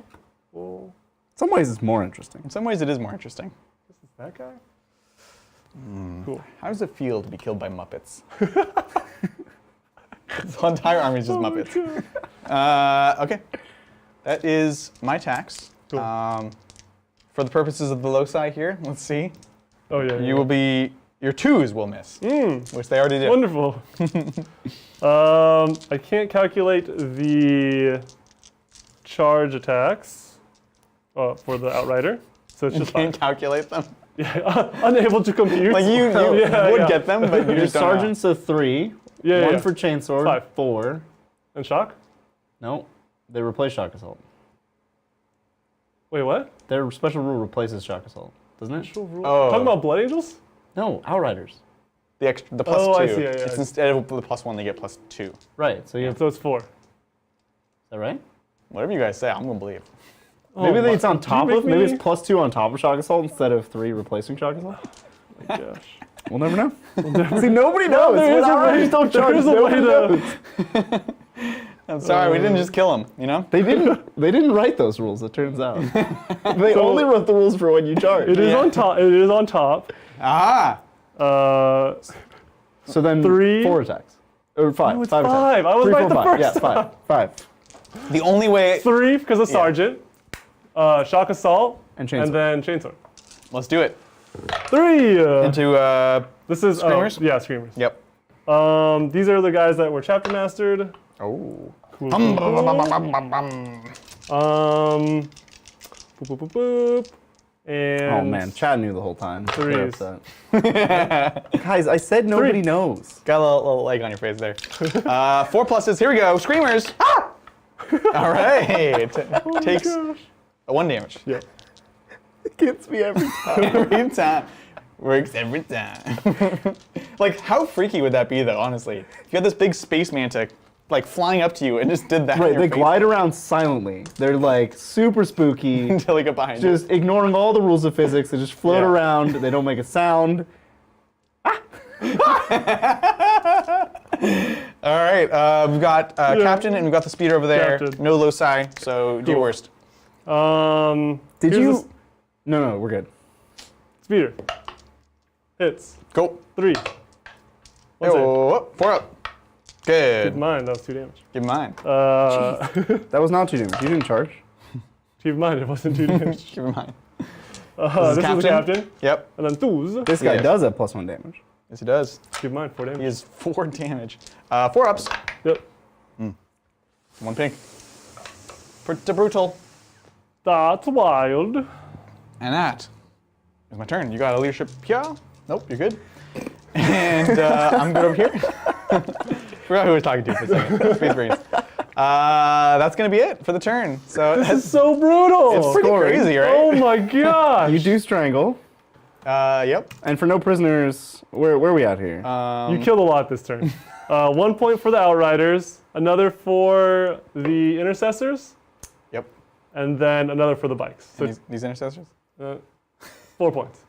well, In some ways, it's more interesting. In some ways, it is more interesting. this is that guy. Cool. How does it feel to be killed by Muppets? The entire army is just Muppets. Okay, that is my tax. Cool. For the purposes of the loci here, let's see. Oh yeah. You will be, your 2s will miss, which they already did. Wonderful. I can't calculate the charge attacks for the Outrider, so it's You just fine. can't calculate them. Yeah, unable to compute. Like you Yeah, would yeah. get them, but you Your just don't know. sergeant's a 3. Yeah, 1 yeah. for chainsword. 5. 4. And shock? No, they replace shock assault. Wait, what? Their special rule replaces shock assault, doesn't it? Oh. Talking about Blood Angels? No, Outriders. The extra, the plus Oh, 2. I see, yeah, yeah. It's instead of the +1, they get +2. Right. So you have. So it's 4. Is that right? Whatever you guys say, I'm gonna believe. Maybe my- it's on did you top make of. Maybe me- it's +2 on top of shock assault instead of 3 replacing shock assault. Gosh. We'll never know. See, nobody knows. there is a Ouriders way- don't charge. there is a way Nobody to- knows. I'm sorry, we didn't just kill him, you know? They didn't write those rules. It turns out they only wrote the rules for when you charge. It is on top. It is on top. Ah! So then 3. 4 attacks or 5. No, it's 5 attacks. 5. I was 3, right 4, the 5. first Yeah, 5. 5. The only way... 3 because of Sergeant. Shock Assault. And Chainsword. And then Chainsword. Let's do it. 3. Into, This is Screamers? Yeah, Screamers. yep. These are the guys that were chapter mastered. Oh. Cool. Boop, boop, boop. And Oh man, Chad knew the whole time. They're Threes. upset. Guys, I said nobody knows. Got a little leg on your face there. 4 pluses. Here we go. Screamers. Ah! All right. Takes 1 damage. Yeah. It gets me every time. Every time. Works every time. Like, how freaky would that be, though, honestly? If you had this big space mantic, like, flying up to you and just did that. Right, in your they face glide around silently. They're like super spooky. until they get behind you. Just ignoring all the rules of physics. They just float Yeah. around. They don't make a sound. All right, we've got Captain and we've got the speeder over there. Captain. No loci, so do your Cool. worst. Did Here's you? this- No, we're good. Speeder. Hits. Go. 3. One save. Oh, 4 up. Good. Keep in mind, that was 2 damage. Keep in mind. That was not 2 damage. You didn't charge. Keep in mind, it wasn't 2 damage. Keep in mind. This is the captain. Yep. And then twos. This guy Yeah. does have +1 damage. Yes, he does. Keep in mind, 4 damage. He has 4 damage. 4 ups. Yep. 1 pink. Pretty brutal. That's wild. And that is my turn. You got a leadership here? Nope, you're good. And I'm good over here. Forgot who I was talking to for a second. Space Marines. That's gonna be it for the turn. So This is so brutal. it's pretty crazy, right? Oh my gosh. You do strangle, Yep. and for no prisoners, where are we at here? You killed a lot this turn. 1 point for the Outriders, another for the Intercessors, Yep. and then another for the bikes. So These intercessors. 4 points.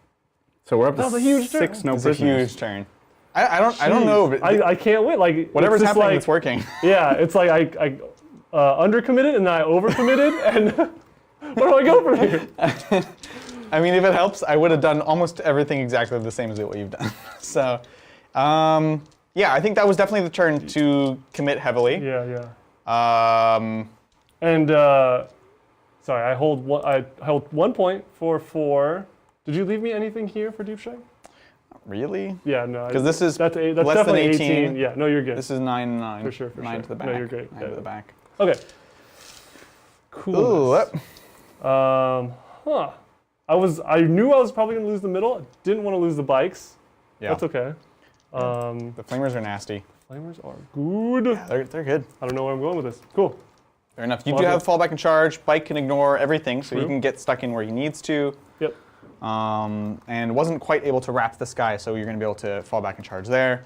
So we're up to that was a huge 6 turn. no It's a prisoners. huge turn. I don't know, but I can't wait. Like whatever's it's just happening, like, it's working. Yeah, it's like I undercommitted and then I overcommitted, and where do I go from here? I mean, if it helps, I would have done almost everything exactly the same as what you've done. So, yeah, I think that was definitely the turn to commit heavily. Yeah. Um, And sorry, I hold 1 point for 4. Did you leave me anything here for deep strike? really? Yeah, no. 'Cause this is that's less than definitely 18. Yeah, no, you're good. This is 9, 9. For sure. 9 to the back. No, you're great. 9 to the back. Okay. Cool. Ooh, yep. Huh. I knew I was probably gonna lose the middle. I didn't want to lose the bikes. Yeah. That's okay. The flamers are nasty. Flamers are good. They're good. I don't know where I'm going with this. Cool. Fair enough. You Well, do I have fallback and charge. Bike can ignore everything, so you True. can get stuck in where he needs to. Yep. And wasn't quite able to wrap this guy, so you're going to be able to fall back and charge there.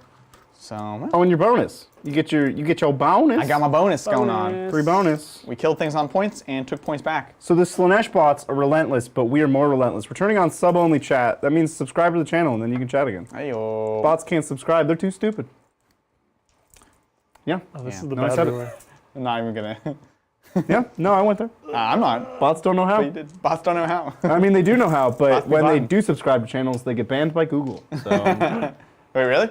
So Oh, and your bonus. You get your bonus. I got my bonus going on. Bonus. 3 bonus. We killed things on points and took points back. So the Slanesh bots are relentless, but we are more relentless. We're turning on sub-only chat. That means subscribe to the channel, and then you can chat again. Ayo. Bots can't subscribe. They're too stupid. Yeah. Oh, this Yeah. is the No, I bad said it. rumor. I'm not even going to. Yeah. No, I went there. I'm not. Bots don't know But you how. did. Bots don't know how. I mean, they do know how, but Bots be when they botting. do subscribe to channels, they get banned by Google. So, Wait, really?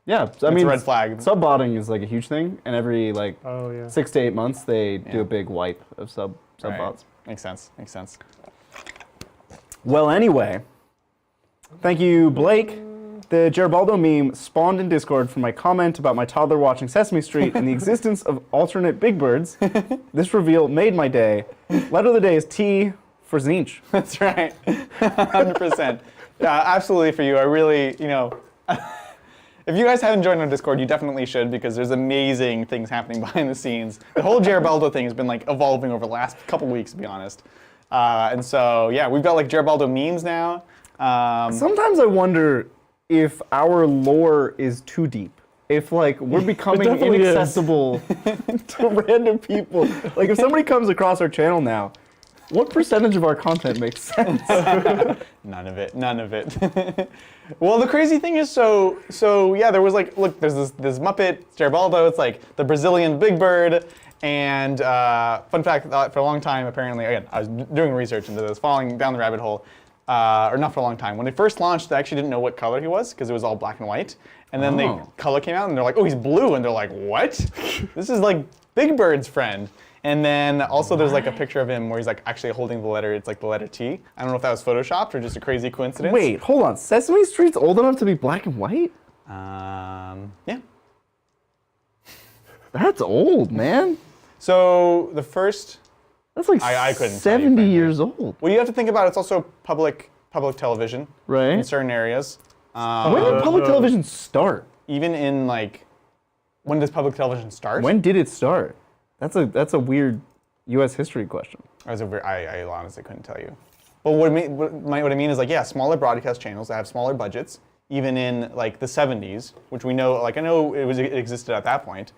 yeah. So, I It's mean, a red flag. Sub-botting is like a huge thing, and every like Oh yeah. 6 to 8 months, they do a big wipe of sub Right. bots. Makes sense. Makes sense. Well, anyway, thank you, Blake. The Geribaldo meme spawned in Discord from my comment about my toddler watching Sesame Street and the existence of alternate Big Birds. This reveal made my day. Letter of the day is T for Tzeentch. That's right. 100%. Yeah, absolutely for you. I really, if you guys haven't joined our Discord, you definitely should, because there's amazing things happening behind the scenes. The whole Geribaldo thing has been like evolving over the last couple weeks, to be honest. And so, yeah, we've got like Geribaldo memes now. Sometimes I wonder if our lore is too deep. If like we're becoming definitely is. inaccessible to random people. Like if somebody comes across our channel now, what percentage of our content makes sense? None of it. None of it. Well, the crazy thing is, so yeah, there was like, look, there's this Muppet, Geribaldo. It's like the Brazilian Big Bird. And fun fact, for a long time, apparently, again, I was doing research into this, falling down the rabbit hole, or not for a long time. When they first launched, they actually didn't know what color he was because it was all black and white. And then the color came out, and they're like, oh, he's blue. And they're like, what? This is like Big Bird's friend. And then also there's like a picture of him where he's like actually holding the letter, it's like the letter T. I don't know if that was photoshopped or just a crazy coincidence. Wait, hold on. Sesame Street's old enough to be black and white? Yeah. That's old, man. So the first That's like I couldn't tell you, 70 frankly. years old. Well, you have to think about it's also public television Right. in certain areas. When did public television start? Even in like, when does public television start? When did it start? That's a weird U.S. history question. I honestly couldn't tell you. But what I mean is like, yeah, smaller broadcast channels that have smaller budgets, even in like the 70s, which we know, like I know it existed at that point.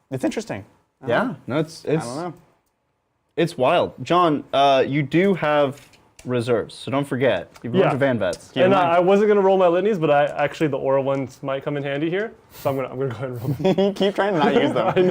It's interesting. Yeah, no, it's I don't know. It's wild. John, you do have reserves, so don't forget. You've Yeah. got Van Vets. And I wasn't gonna roll my litanies, but actually the aura ones might come in handy here, so I'm gonna go ahead and roll them. Keep trying to not use them. I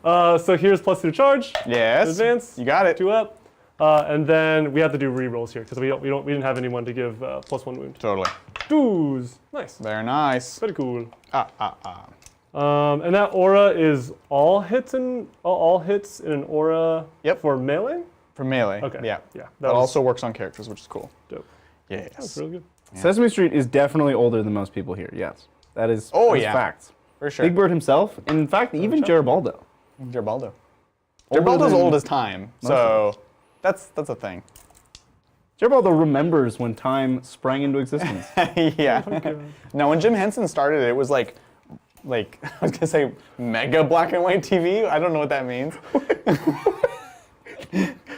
know. So here's +2 to charge. Yes. Advance. You got it. 2 up. And then we have to do re-rolls here because we didn't have anyone to give +1 wound. Totally. Doos. Nice. Very nice. Very cool. Ah. And that aura is all hits in an aura Yep. for melee? For melee. Okay. Yeah. Yeah. That also works on characters, which is cool. Dope. Yes. That's really good. Sesame Street is definitely older than most people here. Yes, that is. Oh, that is yeah. facts. For sure. Big Bird himself, and in fact, even Geribaldo. Geribaldo. Older Geribaldo's than old as time, so that's a thing. Geribaldo remembers when time sprang into existence. Yeah. No, when Jim Henson started, it was like I was gonna say mega black and white TV. I don't know what that means.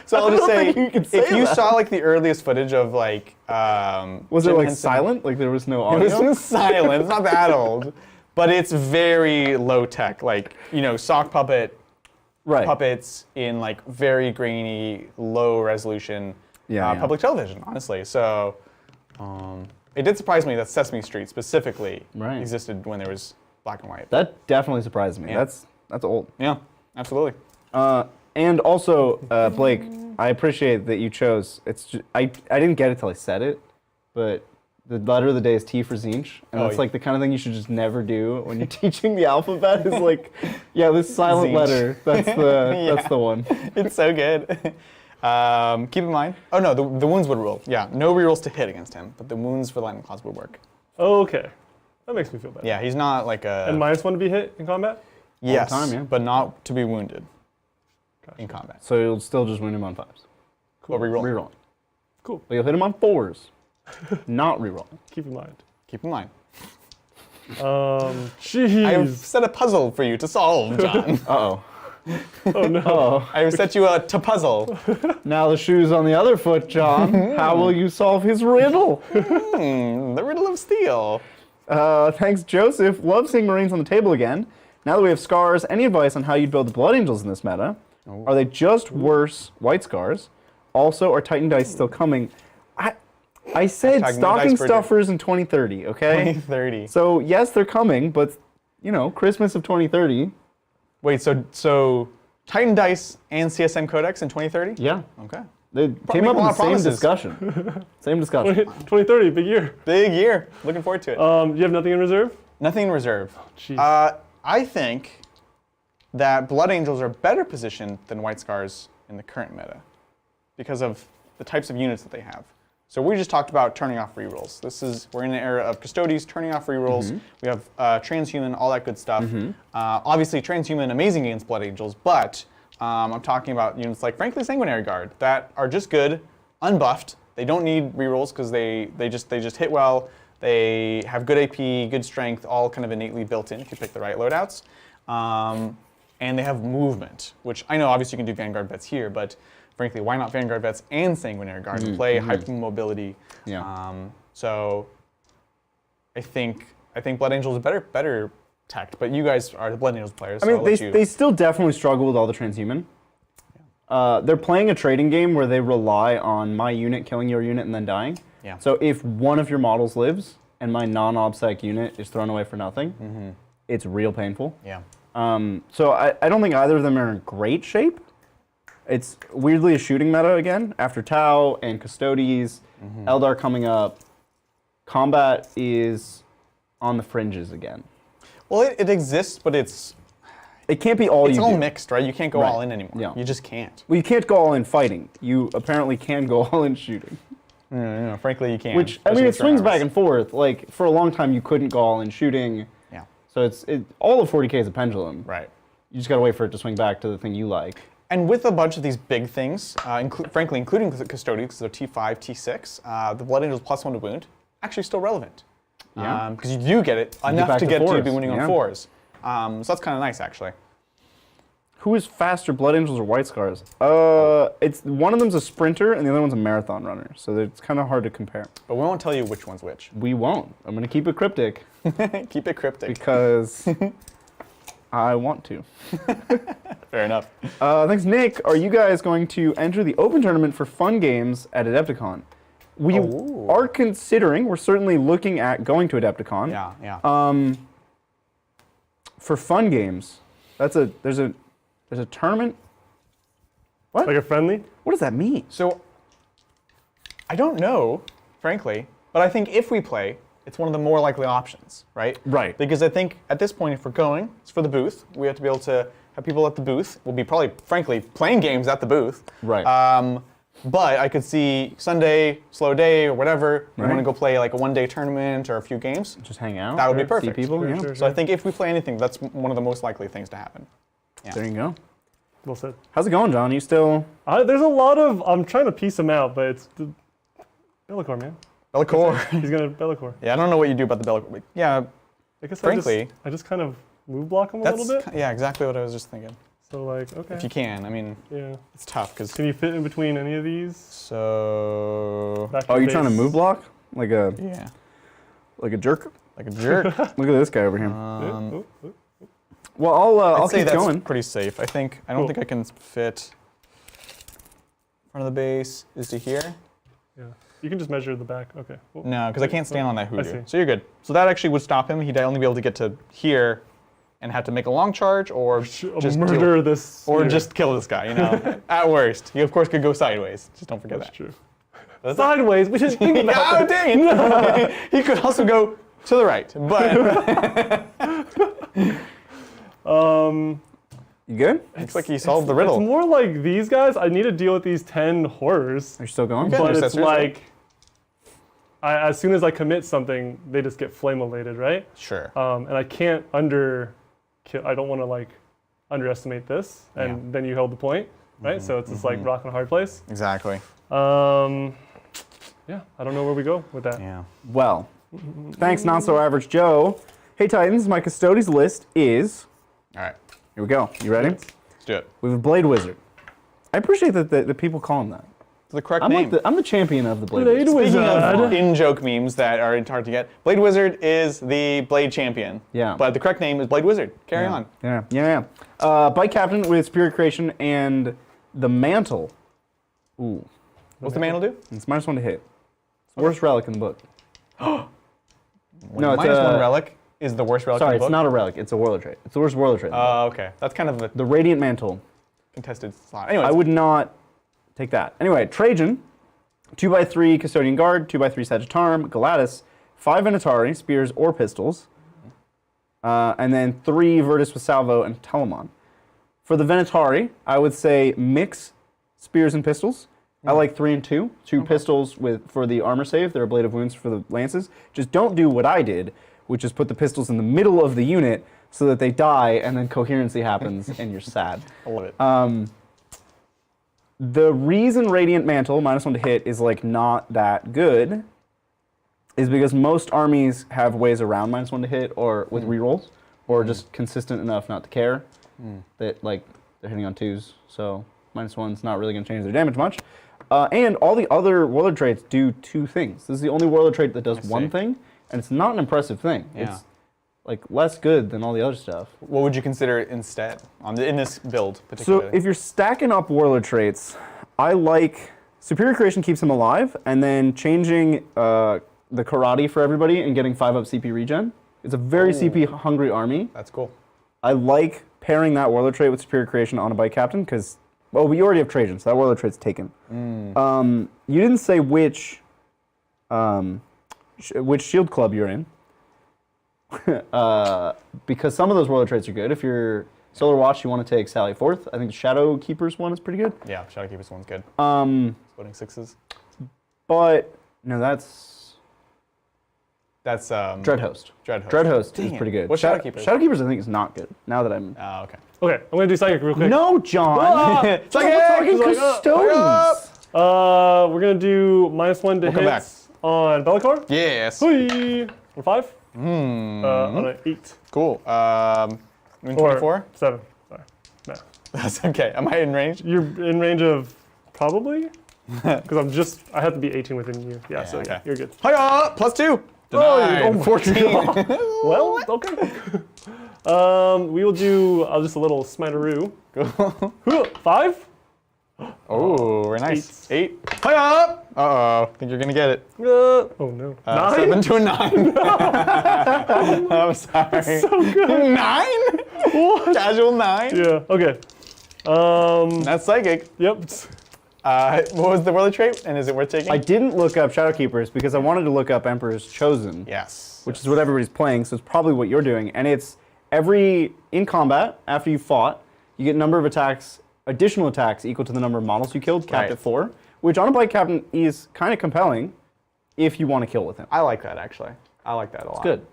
So I'll just don't say, think you can say if you that. saw like the earliest footage of like, Was it Jim like Henson- silent? Like there was no It audio? was silent. It's not that old, but it's very low tech. Like sock right. puppets in like very grainy, low resolution Yeah. public television. Honestly, so it did surprise me that Sesame Street specifically Right. existed when there was black and white. That definitely surprised me. Yeah. That's old. Yeah, absolutely. And also, Blake, I appreciate that you chose. It's just, I didn't get it till I said it, but the letter of the day is T for Tzeentch, and that's yeah. like the kind of thing you should just never do when you're teaching the alphabet. Is like, yeah, this silent Tzeentch. letter. That's the one. It's so good. Keep in mind. Oh no, the wounds would rule. Yeah, no rerolls to hit against him, but the wounds for lightning claws would work. Okay. That makes me feel better. Yeah, he's not like a. And -1 to be hit in combat? yes, time, yeah. but not to be wounded in combat. So you'll still just win him on 5s. Or reroll. Rerolling. Cool. But you'll hit him on 4s, not rerolling. Keep in mind. Keep in mind. Jeez. I've set a puzzle for you to solve, John. Uh-oh. Oh no. Oh. I've set you to puzzle. Now the shoe's on the other foot, John. How will you solve his riddle? The riddle of steel. Thanks, Joseph. Love seeing Marines on the table again. Now that we have scars, any advice on how you'd build the Blood Angels in this meta? Are they just worse white scars? Also, are Titan Dice still coming? I said Hashtag no stocking dice, Bridget. stuffers in 2030, okay? 2030. So, yes, they're coming, but, Christmas of 2030. Wait, so Titan Dice and CSM Codex in 2030? Yeah. Okay. They came make up a in lot the of same promises. discussion. Same discussion. 2030, big year. Big year. Looking forward to it. You have nothing in reserve? Nothing in reserve. Jeez. I think that Blood Angels are better positioned than White Scars in the current meta because of the types of units that they have. So we just talked about turning off rerolls. We're in an era of Custodies, turning off rerolls. We have Transhuman, all that good stuff. Obviously, Transhuman, amazing against Blood Angels, but I'm talking about units like, frankly, Sanguinary Guard that are just good, unbuffed. They don't need rerolls because they just hit well. They have good AP, good strength, all kind of innately built in if you pick the right loadouts. And they have movement, which I know obviously you can do Vanguard Vets here, but frankly, why not Vanguard Vets and Sanguinary Guard and play hypermobility? Yeah. So I think Blood Angels is better tech, but you guys are the Blood Angels players. I so mean, I'll let you. they still definitely struggle with all the transhuman. They're playing a trading game where they rely on my unit killing your unit and then dying. Yeah. So if one of your models lives and my non-obsec unit is thrown away for nothing, it's real painful. Yeah. So I don't think either of them are in great shape. It's weirdly a shooting meta again after Tau and Custodies, Eldar coming up. Combat is on the fringes again. Well, it exists, but it's It can't be all you all do. mixed, right? You can't go Right. all in anymore. Yeah. You just can't. Well, you can't go all in fighting. You apparently can go all in shooting. No, frankly, you can't. Which, I mean, it swings back and forth. Like, for a long time, you couldn't go all in shooting. Yeah. So all of 40k is a pendulum. Right. You just gotta wait for it to swing back to the thing you like. And with a bunch of these big things, frankly, including the Custodians, so T5, T6, the Blood Angels +1 to wound, actually still relevant. Yeah. Because you do get it enough to get to be wounding on 4s. So that's kind of nice, actually. Who is faster, Blood Angels or White Scars? It's one of them's a sprinter and the other one's a marathon runner, so it's kind of hard to compare. But we won't tell you which one's which. We won't. I'm gonna keep it cryptic. Keep it cryptic. Because I want to. Fair enough. Thanks, Nick. Are you guys going to enter the open tournament for fun games at Adepticon? We are considering. We're certainly looking at going to Adepticon. Yeah. For fun games, there's a tournament. What? Like a friendly? What does that mean? So, I don't know, frankly, but I think if we play, it's one of the more likely options, right? Right. Because I think at this point, if we're going, it's for the booth. We have to be able to have people at the booth. We'll be probably, frankly, playing games at the booth. Right. But I could see Sunday, slow day, or whatever. We Right. want to go play like a one-day tournament or a few games. Just hang out. That would be see perfect. people. Sure, Yeah. sure. So I think if we play anything, that's one of the most likely things to happen. Yeah. There you go. Well said. How's it going, John? You still? There's a lot of, I'm trying to piece them out, but it's the Be'lakor, man. Be'lakor. He's gonna Be'lakor. Yeah, I don't know what you do about the Be'lakor. But yeah, I guess frankly, I just kind of move block him a that's little bit. yeah, exactly what I was just thinking. So like, okay. If you can, I mean, Yeah. it's tough because. Can you fit in between any of these? So. Back to Oh, the you're trying to base? move block like a jerk? Like a jerk. Look at this guy over here. Oh, oh. Well, I'll I'd say keep that's going. pretty safe. I don't Cool. think I can fit. Front of the base is to here. Yeah. You can just measure the back. Okay. Cool. No, because I can't stand on that see. hoodoo. So you're good. So that actually would stop him. He'd only be able to get to here, and have to make a long charge, or just murder this. or sphere. just kill this guy. You know, at worst, he of course could go sideways. Just don't forget That's that. true. That's Sideways. We should think about Oh, that. dang it. He could also go to the right, but You good? looks like he solved the riddle. It's more like these guys. I need to deal with these 10 horrors, Are you still going? Okay. but it's Intercessors, right? like, as soon as I commit something, they just get flame-elated, right? Sure. And I can't I don't want to like underestimate this, and then you held the point, right? So it's just like rock and a hard place. Exactly. Yeah, I don't know where we go with that. Yeah. Well, thanks, Not So Average Joe. Hey, Titans, my custodies list is. All right. Here we go. You ready? Let's do it. We have a Blade Wizard. I appreciate that the people call him that. It's the correct I'm name. I'm the champion of the Blade Blade Wizard. Speaking of Wizard. in-joke memes that are hard to get, Blade Wizard is the Blade Champion. Yeah. But the correct name is Blade Wizard. Carry on. Yeah. Bike Captain with Spirit Creation and the Mantle. Ooh. What's the mantle do? It's -1 to hit. It's the worst relic in the book. No, it's -1 relic is the worst relic Sorry, in the it's book? not a relic. It's a Warlord trait. It's the worst Warlord trait. Okay. That's kind of a The Radiant Mantle. contested slot. Anyways, I would not take that. Anyway, Trajan, 2x3 Custodian Guard, 2x3 Sagittarum, Galatis, 5 Venatari, spears or pistols, and then 3 Virtus with Salvo and Telamon. For the Venatari, I would say mix spears and pistols. I like 3 and 2. 2 pistols for the armor save. They're a blade of wounds for the lances. Just don't do what I did, which is put the pistols in the middle of the unit so that they die and then coherency happens and you're sad. I love it. The reason Radiant Mantle, -1 to hit, is like not that good is because most armies have ways around -1 to hit or with rerolls or just consistent enough not to care that like they're hitting on 2s. So -1's not really going to change their damage much. And all the other Warlord traits do 2 things. This is the only Warlord trait that does one thing, and it's not an impressive thing. Yeah. It's like less good than all the other stuff. What would you consider instead in this build So particularly? if you're stacking up Warlord traits, I like Superior Creation keeps him alive, and then changing the Karate for everybody and getting 5-up CP regen. It's a very CP hungry army. That's cool. I like pairing that Warlord trait with Superior Creation on a Bike Captain because, well, we already have Trajan, so that Warlord trait's taken. You didn't say which shield club you're in. Because some of those Warlord traits are good. If you're Solar Watch, you want to take Sally Forth. I think the Shadow Keepers one is pretty good. Yeah, Shadowkeeper's one's good. Splitting 6s. But no, that's That's Dreadhost. Dreadhost. Dreadhost Dang is it. pretty good. What's Shadowkeepers? Shadowkeepers I think is not good. Now that I'm Oh, okay. Okay, I'm gonna do psychic real quick. No, John. Psychic! Fucking custodians. We're gonna do -1 to come back. hits on Be'lakor. Yes. Hui! On 5. On an 8. Cool. 24? Or 7. Sorry. No. That's okay. Am I in range? You're in range of probably? Because I have to be 18 within you. Yeah, so okay. you're good. Hiya! +2. Oh, Denied. 14. Well, okay. We will do just a little smitaroo. 5? Oh, very nice. 8. Hiya! Uh-oh. Think you're going to get it. Oh, no. 9? 7 to a 9. I'm sorry. So good. 9? What? Casual 9? Yeah, okay. That's psychic. Yep. What was the worldly trait, and is it worth taking? I didn't look up Shadowkeepers because I wanted to look up Emperor's Chosen. Yes. Which is what everybody's playing, so it's probably what you're doing. And it's in combat, after you fought, you get number of attacks, additional attacks equal to the number of models you killed, capped Right. at 4, which on a Blight Captain is kind of compelling if you want to kill with him. I like that, actually. I like that a lot. It's good.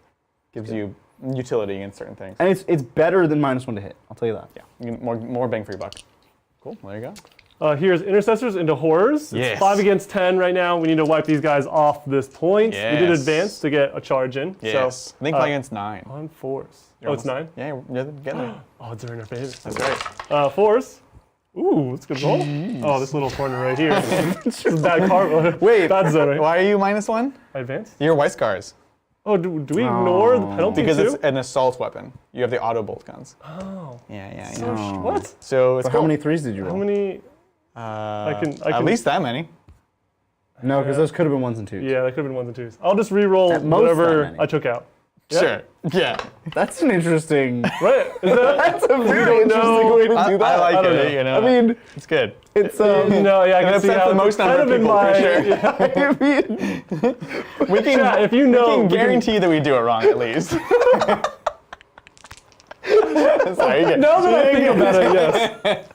Gives you utility in certain things. And it's better than -1 to hit, I'll tell you that. Yeah, you get more bang for your buck. Cool, well, there you go. Here's Intercessors into Horrors. Yes. It's 5 against 10 right now. We need to wipe these guys off this point. We did Yes. advance to get a charge in. Yes. So, I think play against 9. on 4s. You're It's 9? Yeah, you're getting there. Odds are in our favor. That's right. 4s. Ooh, that's a good roll. Oh, this little corner right here. This is bad card. Wait, Bad zone, right? why are you -1? I advance? You're White Scars. Oh, do we ignore the penalty Because too? it's an assault weapon. You have the auto bolt guns. Oh. Yeah, I So know. what? So it's But how many 3s did you roll? How many? I can- At least that many. No, because those could have been 1s and 2s. Yeah, that could have been 1s and 2s. I'll just re-roll At most that whatever many. I took out. Yeah. Sure. Yeah. That's an interesting... Right? Is that? That's a very interesting way to do that. I like I don't it. know. You know. I mean, it's good. it's... No, yeah, I can It see upsets how the most it's kind number of of in people, my. for sure. Yeah. I mean, We can, Chat, if you know, we can guarantee that we do it wrong at least. Sorry, you get, Now that I think about it, yes.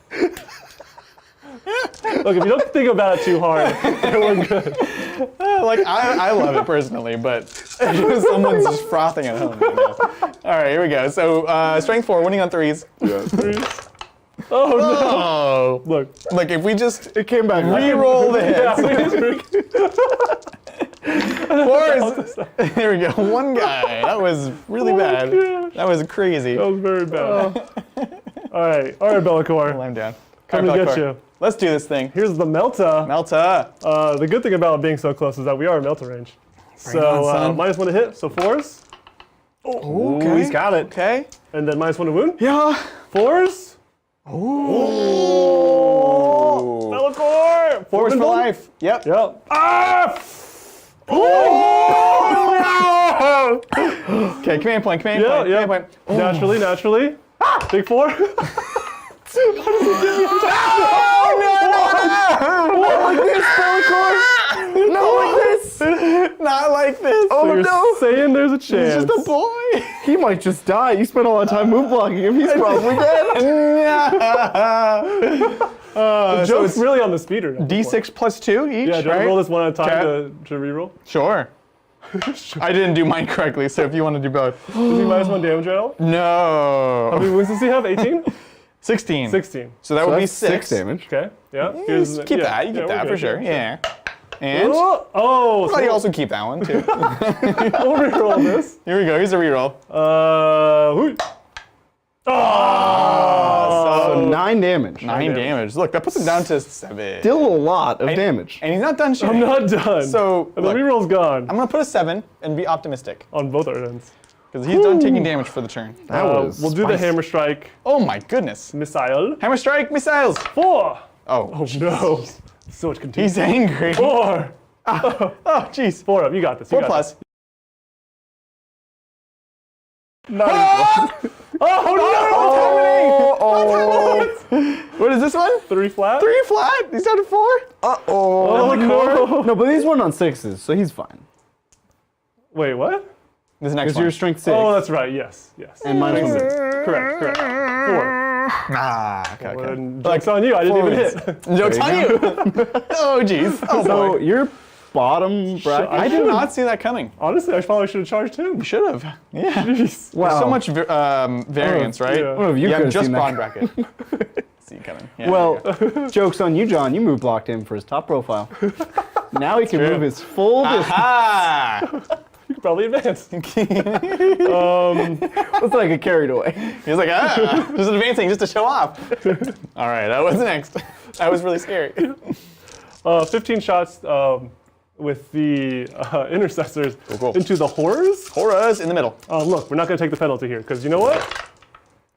Look, if you don't think about it too hard, we're good. like I love it personally, but someone's just frothing at home. Right now. All right, here we go. So strength 4, winning on 3s. Oh no! Oh, Look, look, if we just it came back. re-roll the yeah, hits. Fours. There we go. One guy. That was really bad. gosh. That was crazy. that was very bad. All right, Be'lakor. I'm down. Come All and right, get Be'lakor. you. Let's do this thing. Here's the Melta. Melta. The good thing about being so close is that we are in Melta range. Bring it on, son. -1 to hit, so 4s, Ooh, he's got it. Okay. and then -1 to wound. Yeah. 4s. Ooh. Be'lakor. Force for Bindle? life. Yep. Yep. Ah! Oh, no! Okay, command point, command Yeah, point, yeah. command point. Naturally. Big 4. Not like this, Be'lakor! Not like this! Not like this. Oh, You're no! saying there's a chance. He's just a boy. He might just die. You spent all that time move blocking him. He's probably dead. The so joke's it's really on the speeder now. D6 plus 2 each, Yeah, do I right? roll this one at a time Okay. to reroll? Sure. I didn't do mine correctly, so if you want to do both. Does he -1 damage at all? How No. many wounds does he have? 18? 16. 16. So that would be That's 6 damage. Okay, yeah. Just keep yeah, that. You keep we're that good, for sure. yeah. And Oh, well, you so also keep that one too. we'll reroll this. Here we go. Here's a reroll. Hooey. Oh! So 9 damage. 9 damage. Look, that puts him down to 7. Still a lot of damage. And he's not done shooting. I'm not done. So and the look, reroll's gone I'm gonna put a 7 and be optimistic on both our ends. because he's done taking damage for the turn. That was We'll do the spicy. hammer strike Oh my goodness. missile. Hammer strike missiles. 4. Oh, Oh no. So much confusion. he's angry. 4. Oh, jeez. 4 up. You got this. You 4 got plus. This. Not Oh, what is this one? 3 flat. 3 flat. He's down to 4. Oh no. No, but these weren't on 6s, so he's fine. Wait, what? This next Because one. you're strength 6. Oh, that's right. Yes. and minus Makes 1. sense. Correct. 4. Ah, okay, And joke's on you. I didn't even hit. Joke's on you. Oh, jeez. Oh, So boy. you're bottom bracket. I did not see that coming. Honestly, I probably should have charged him. You should have. Yeah. Jeez. Wow. There's so much variance, right? yeah. Well, you Yeah, could have just seen bottom that. bracket. See you coming. Yeah, Well, joke's on you, John. You move blocked him for his top profile. Now he can move his full distance. ah! You could probably advance. Looks like it carried away. He's like, just advancing just to show off. All right, that was next. That was really scary. 15 shots with the intercessors Cool. into the horrors. Horrors in the middle. Look, we're not going to take the penalty here because you know what?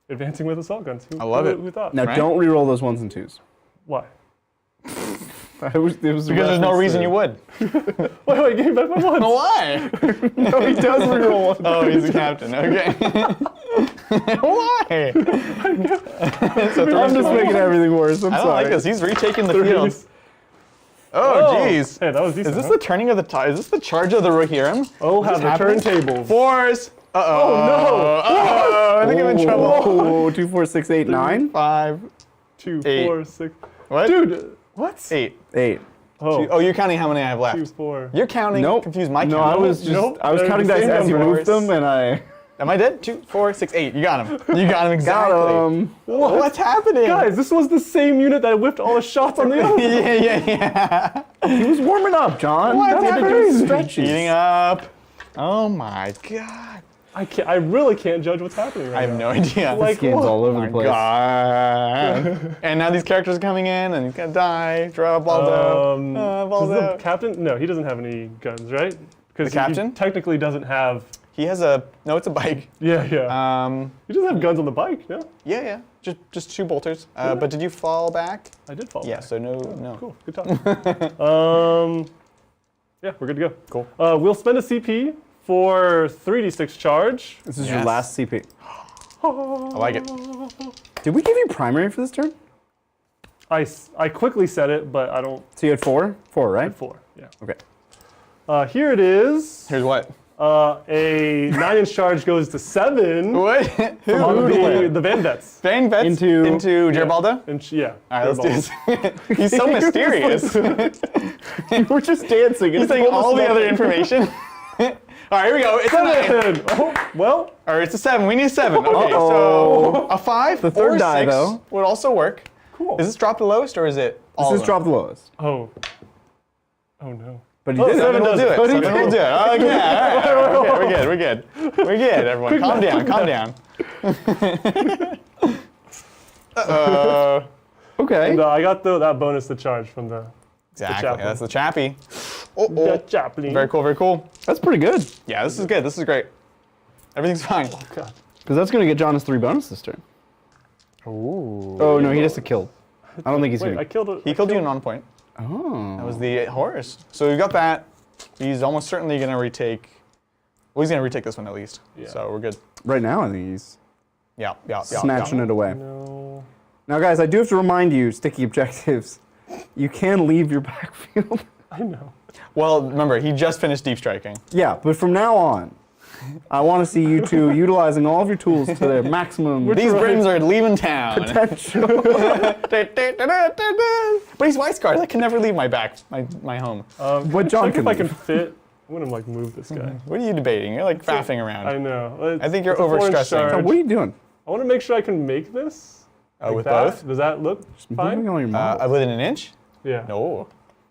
Advancing with assault guns. I love it. Who thought? Now Right? don't re-roll those 1s and 2s. Why? It was Because there's no reason you would. Wait, give me back my ones. Why? No, he does re-roll 1. Oh, he's the captain. Okay. Why? I'm just making everything worse. I'm I don't sorry. like this. He's retaking the field. Threes. Oh, jeez. Hey, that was decent. Is this huh? the turning of the tide? Is this the charge of the Rohirrim? Oh, have the happening? turntables. 4s. Uh-oh. Oh, no. Uh-oh. I think I'm in trouble. Oh, 2, 4, 6, 8, 9. 5. 2, 8. 4, 6. What? Dude, what? 8. 8. Oh, Oh, you're counting how many I have left. 2, 4. You're counting. Nope. Confused my No, count. I was just Nope. I was They're counting the dice same as you moved numbers. them, and I Am I dead? 2, 4, 6, 8. You got him. You got him exactly. got him. What's happening? Guys, this was the same unit that whipped all the shots on the other. yeah. He was warming up, John. What That's happened? doing stretches. Eating up. Oh my god. I really can't judge what's happening right I have now. no idea. Like, Game's what? all over Oh the my place. god. And now these characters are coming in and he's gonna die. Draw Baldo. Does Baldo. the captain? No, he doesn't have any guns, right? Because The captain? he technically doesn't have. He has a no, it's a bike. Yeah. He doesn't have guns on the bike, no? Yeah. Just 2 bolters. But did you fall back? I did fall Yeah, back. so no. Cool, good talk. Yeah, we're good to go. Cool. We'll spend a CP for 3d6 charge. This is your Yes. last CP. I like it. Did we give you primary for this turn? I quickly said it, but I don't. So you had 4? 4, right? 4, yeah. Okay. Here it is. Here's what? A 9-inch charge goes to 7. What? On the Vandets. Bang bets into Gerbaldo? Yeah. All right, let's do this. He's so mysterious. We're just dancing. He's saying all the other information. All right, here we go. It's a 9. 7. Oh, well, All right, it's a 7. We need a 7. Okay, Uh-oh. so a 5 The third or die, 6 though. would also work. cool. Is this drop the lowest or is it all This is of them? drop the lowest. Oh no. But he Oh, did seven it. We'll does do it. it. But he 7 will did. do it. Okay, all right. We're good. We're good, everyone. Calm down, calm down. Uh-oh. Okay. No, I got that bonus to charge from the Exactly, chaplain. that's the chappie. the chaplain. Very cool, very cool. That's pretty good. Yeah, this is good. This is great. Everything's fine. God. Because that's going to get John his 3 bonus this turn. Ooh. Oh, no, he has to kill. I don't think he's Wait, going I to. killed it. He killed you in on point. Oh. That was the horse. So we got that. He's almost certainly going to retake. Well, he's going to retake this one at least. Yeah. So we're good. Right now, I think he's Yeah. snatching it away. No. Now, guys, I do have to remind you, sticky objectives, you can leave your backfield. I know. Well, remember, he just finished deep striking. Yeah, but from now on, I want to see you two utilizing all of your tools to their maximum These Britons are leaving town. potential. But he's white scarred. I can never leave my home. What John Check can if I can leave. fit. I'm gonna like move this guy. What are you debating? You're like faffing around. I know. I think you're It's a 4-inch overstressing. charge. So what are you doing? I want to make sure I can make this. Like with that. both? Does that look Moving fine? all your models. Within an inch? Yeah. No.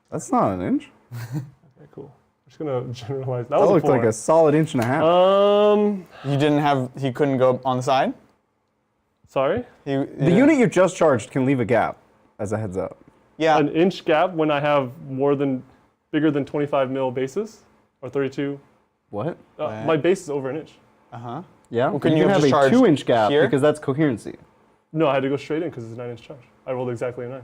That's not an inch. Okay, cool. I'm just gonna generalize. That That was looked a 4. like a solid inch and a half. You didn't have. He couldn't go on the side. Sorry. The unit you just charged can leave a gap, as a heads up. Yeah. An inch gap when I have bigger than 25 mil bases, or 32. What? My base is over an inch. Yeah? Well, couldn't you you can have have just a charged 2-inch gap here? because that's coherency. No, I had to go straight in because it's a 9-inch charge. I rolled exactly a 9.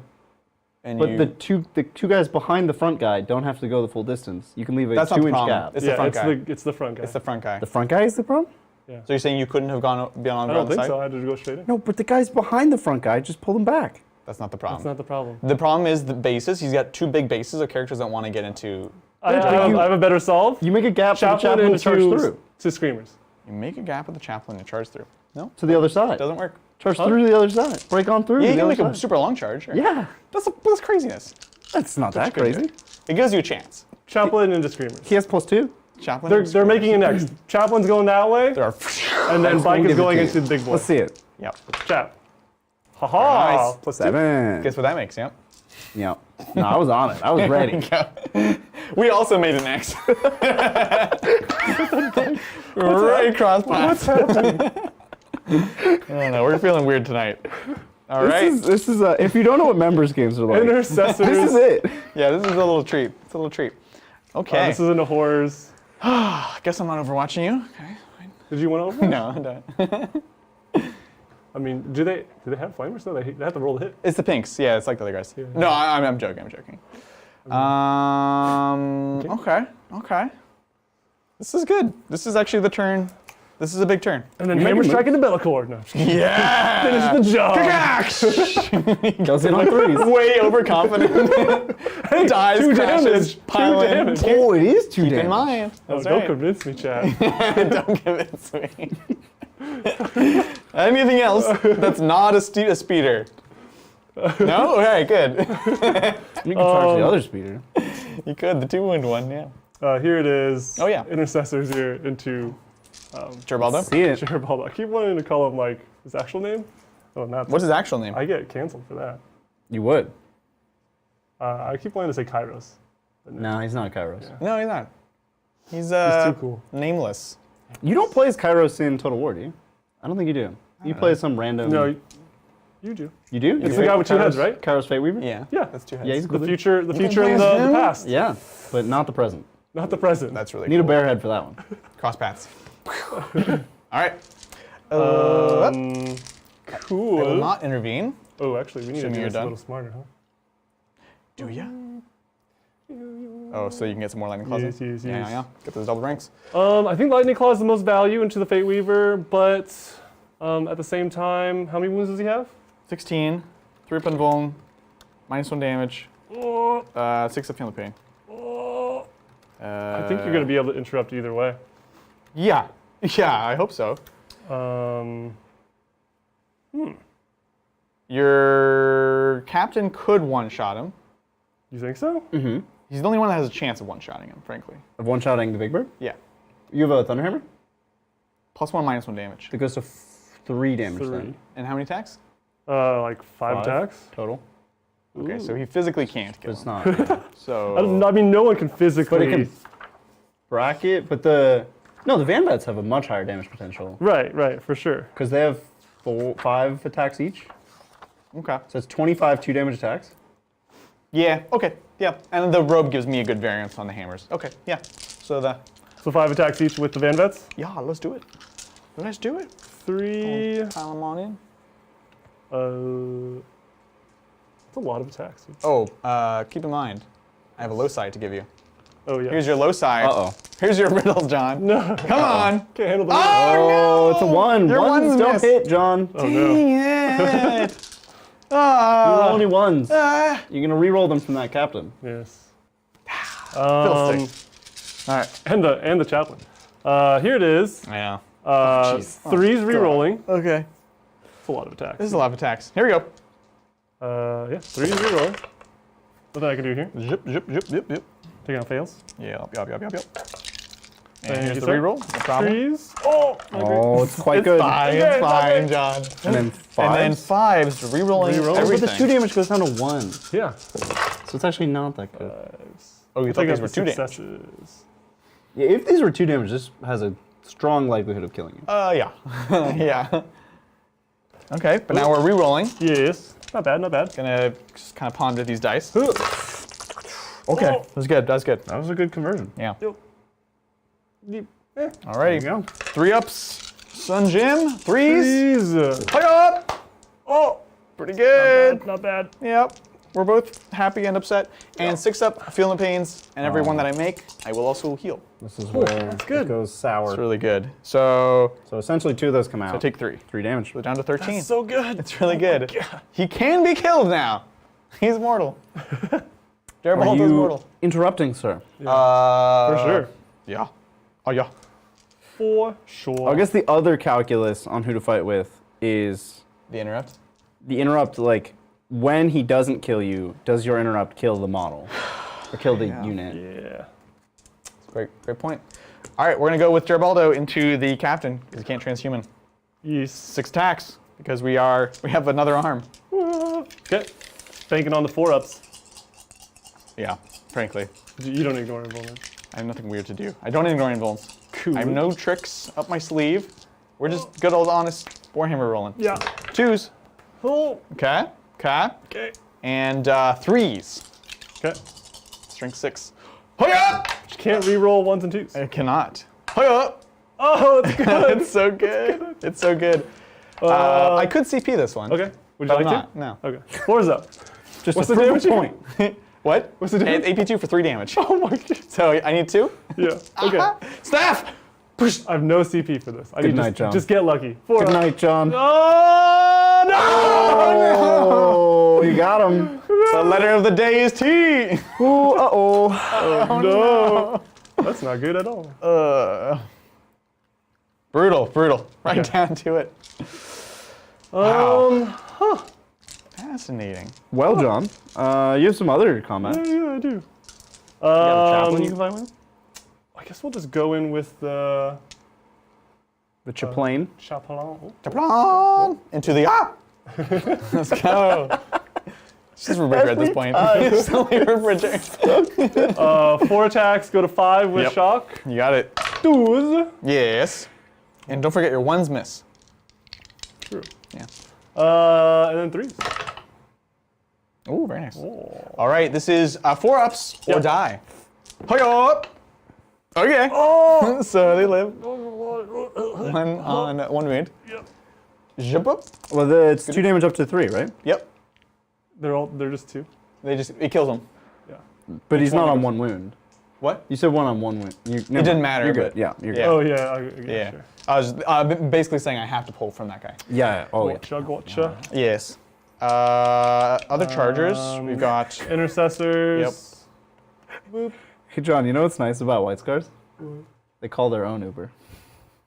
and But you, the two guys behind the front guy don't have to go the full distance. You can leave a That's not the 2-inch problem. gap. It's the front guy. It's the front guy. It's the front guy. The front guy is the problem? So you're saying you couldn't have gone beyond I the don't think side? so. I had to go straight in. No, but the guys behind the front guy, just pull them back. That's not the problem. That's not the problem. The problem is the bases. He's got 2 big bases of characters that want to get into. I have a better solve. You make a gap for the Chaplain chaplain to charge into through. to screamers. You make a gap with the chaplain and charge through. No, To the other side. doesn't work. Charge through to the other side. Break on through Yeah, to you the can other make a side. super long charge. Sure. Yeah, That's craziness. that's not that Couldn't do crazy. it. It gives you a chance. Chaplain into Screamers. He has +2? Chaplain. They're making it next. Chaplain's going that way, There are. and then Bike is give it going to into the big boy. Let's see it. Yep. Chap. Haha. Nice. +2. 7. Guess what that makes? Yep. Yep. No, I was on it. I was ready. We also made an X. Right across paths. What's happening? I don't know. We're feeling weird tonight. All right. This is if you don't know what members games are like, Intercessors. this is it. Yeah, this is a little treat. It's a little treat. Okay. This is into horrors. I guess I'm not overwatching you. Okay. Did you want to? No, I don't. I mean, do they have flamers though? They have to roll the hit. It's the pinks. Yeah, it's like the other guys. Yeah. No, I'm joking. I'm joking. Okay. This is good. This is actually the turn. This is a big turn. And then hammer strike into Bellicor. No. Yeah! Finish the job. Goes in on 3s. Way overconfident. Dies, 2 crashes, damage. pile 2 in. damage. Oh, it is 2 Keep damage. in mind. Oh, That's don't right. convince me, Chad. Don't convince me. Anything else that's not a speeder? No? Okay, good. You can charge the other speeder. You could, the 2-wound one, yeah. Here it is. Oh, yeah. Intercessors here into Geribaldo? See it. Geribaldo. I keep wanting to call him like his actual name. Oh, not. What's his actual name? I get canceled for that. You would. I keep wanting to say Kairos. No, he's not Kairos. No, he's not. He's He's too cool. nameless. You don't play as Kairos in Total War, do you? I don't think you do. You play as some random. No, you do. You do? It's the guy with 2 heads, right? Kairos Fate Weaver? Yeah. Yeah. That's 2 heads. Yeah, he's The cool. future, the future play and as the him? past. Yeah, but not the present. Not the present. That's really Need cool. a bear head for that one. Cross paths. All right. Cool. I will not intervene. Oh, actually, we need to Assuming do you're this a done. little smarter, huh? Do ya? Oh, so you can get some more lightning claws? Yes, in? yes, Yeah, yes. yeah. Get those double ranks. I think Lightning Claw is the most value into the Fate Weaver, but at the same time, how many wounds does he have? 16, 3 up and vuln, -1 damage, Oh, 6 up feeling pain. I think you're going to be able to interrupt either way. Yeah. Yeah, I hope so. Your captain could one-shot him. You think so? Mm-hmm. He's the only one that has a chance of one-shotting him, frankly. Of one-shotting the Big Bird? Yeah. You have a Thunderhammer? +1, -1 damage. That goes to 3 damage 3. then. And how many attacks? Like 5 5 attacks? Total. Okay, so he physically can't kill It's him. not. So I mean, no one can physically. But it can bracket, but the Van Bats have a much higher damage potential. Right, for sure. Because they have 5 attacks each. okay. So it's 25 2 damage attacks. Yeah. Okay. Yeah. And the robe gives me a good variance on the hammers. Okay. Yeah. So So 5 attacks each with the Van Vets. yeah. Let's do it. Let's do it. 3. Pile them on in. That's a lot of attacks. Oh, keep in mind, I have a low side to give you. Oh yeah. Here's your low side. Uh-oh. Here's your riddles, John. No. Come on. Can't handle the. Oh, it's a 1. Your Ones ones don't miss. hit, John. Oh no. Dang it. Only ones. You're going to re-roll them from that captain. Yes. Fiddlestick. All right. And the chaplain. Here it is. Yeah. 3's re-rolling. Okay. It's a lot of attacks. This is a lot of attacks. Here we go. Yeah, 3's re-rolling. Nothing I can do here. Zip, zip, zip, zip, zip. Taking out fails. Yep. And Thank here's you, the sir. reroll. No problem. 3's. Oh. Oh, it's quite good. Fine, Yeah, it's it's not fine, bad. John. And then 5. And then 5's rerolling Rerolling. everything. But the 2 damage goes down to 1. Yeah. So it's actually not that good. Oh, you thought Taking these out were the 2 damage? successes. Yeah, if these were 2 damage, this has a strong likelihood of killing you. Yeah. Yeah. Okay, but now we're rerolling. Yes. Not bad. Not bad. Gonna just kind of ponder these dice. Okay. Okay, that's good. That's good. That was a good conversion. Yeah. Eh. Alrighty. There you go. 3 ups. Sun Jim. 3s. 3's. Play up. Oh, pretty good. Not bad. Yep. We're both happy and upset. And 6 up, feeling the pains. And every one that I make, I will also heal. This is where good. it goes sour. It's really good. So essentially 2 of those come out. I take 3. 3 damage. We're down to 13. So good. It's really good. He can be killed now. He's mortal. Are Geribaldo's you mortal. interrupting, sir? For sure. Yeah. Oh, yeah. For sure. I guess the other calculus on who to fight with is The interrupt. the interrupt, like, when he doesn't kill you, does your interrupt kill the model? Or kill the unit? Yeah. Great point. All right, we're gonna go with Geribaldo into the captain because he can't transhuman. Yes. 6 attacks because we have another arm. Okay. Banking on the 4-ups. Yeah, frankly. You don't ignore invuln. I have nothing weird to do. I don't ignore invulns. Cool. I have no tricks up my sleeve. We're just good old honest Warhammer rolling. Yeah. 2s. Oh. Okay. Okay. And 3s. Okay. Strength 6. Hoya! You can't re-roll 1s and 2s. I cannot. Hoya! Oh, it's good. It's so good. It's so good. I could CP this one. Okay. Would you But I'm like to? not. No. Okay. 4's up. Just What's a the damage point. What? What's the damage? It's AP2 for 3 damage. Oh my god. So I need 2? Yeah. Okay. Staff! Push! I have no CP for this. I Good need night, John. Just get lucky. 4 Good up. night, John. Oh no! Oh, you got him. The letter of the day is T! Ooh, uh-oh. Oh no! That's not good at all. Brutal. Right Okay. down to it. Huh. Fascinating. Well, John, you have some other comments. Yeah, I do. You got a chaplain you can fight with? I guess we'll just go in with the The chaplain. chaplain. Chaplain! Into the Let's go. It's just Rubric at this point. It's only Rubric. 4 attacks, go to 5 with Yep. shock. You got it. 2s. Yes. And don't forget your 1s miss. True. Yeah. And then 3s. Ooh, very nice. Oh. All right, this is 4-ups or Yep. die. Hi-up! Okay. Oh! So they live. 1 on 1 wound. Yep. Jump up. Well, it's 2 damage up to 3, right? Yep. They're just 2. It kills them. Yeah. But he's not one on goes- 1 wound. What? You said 1 on 1 wound. It didn't matter, You're good. but- Yeah, you're Yeah. good. Oh yeah. Yeah. Sure. I was basically saying I have to pull from that guy. Yeah. Oh, yeah. Gotcha. Yes. Other chargers. We've got. Intercessors. Boop. Hey, John, you know what's nice about White Scars? They call their own Uber.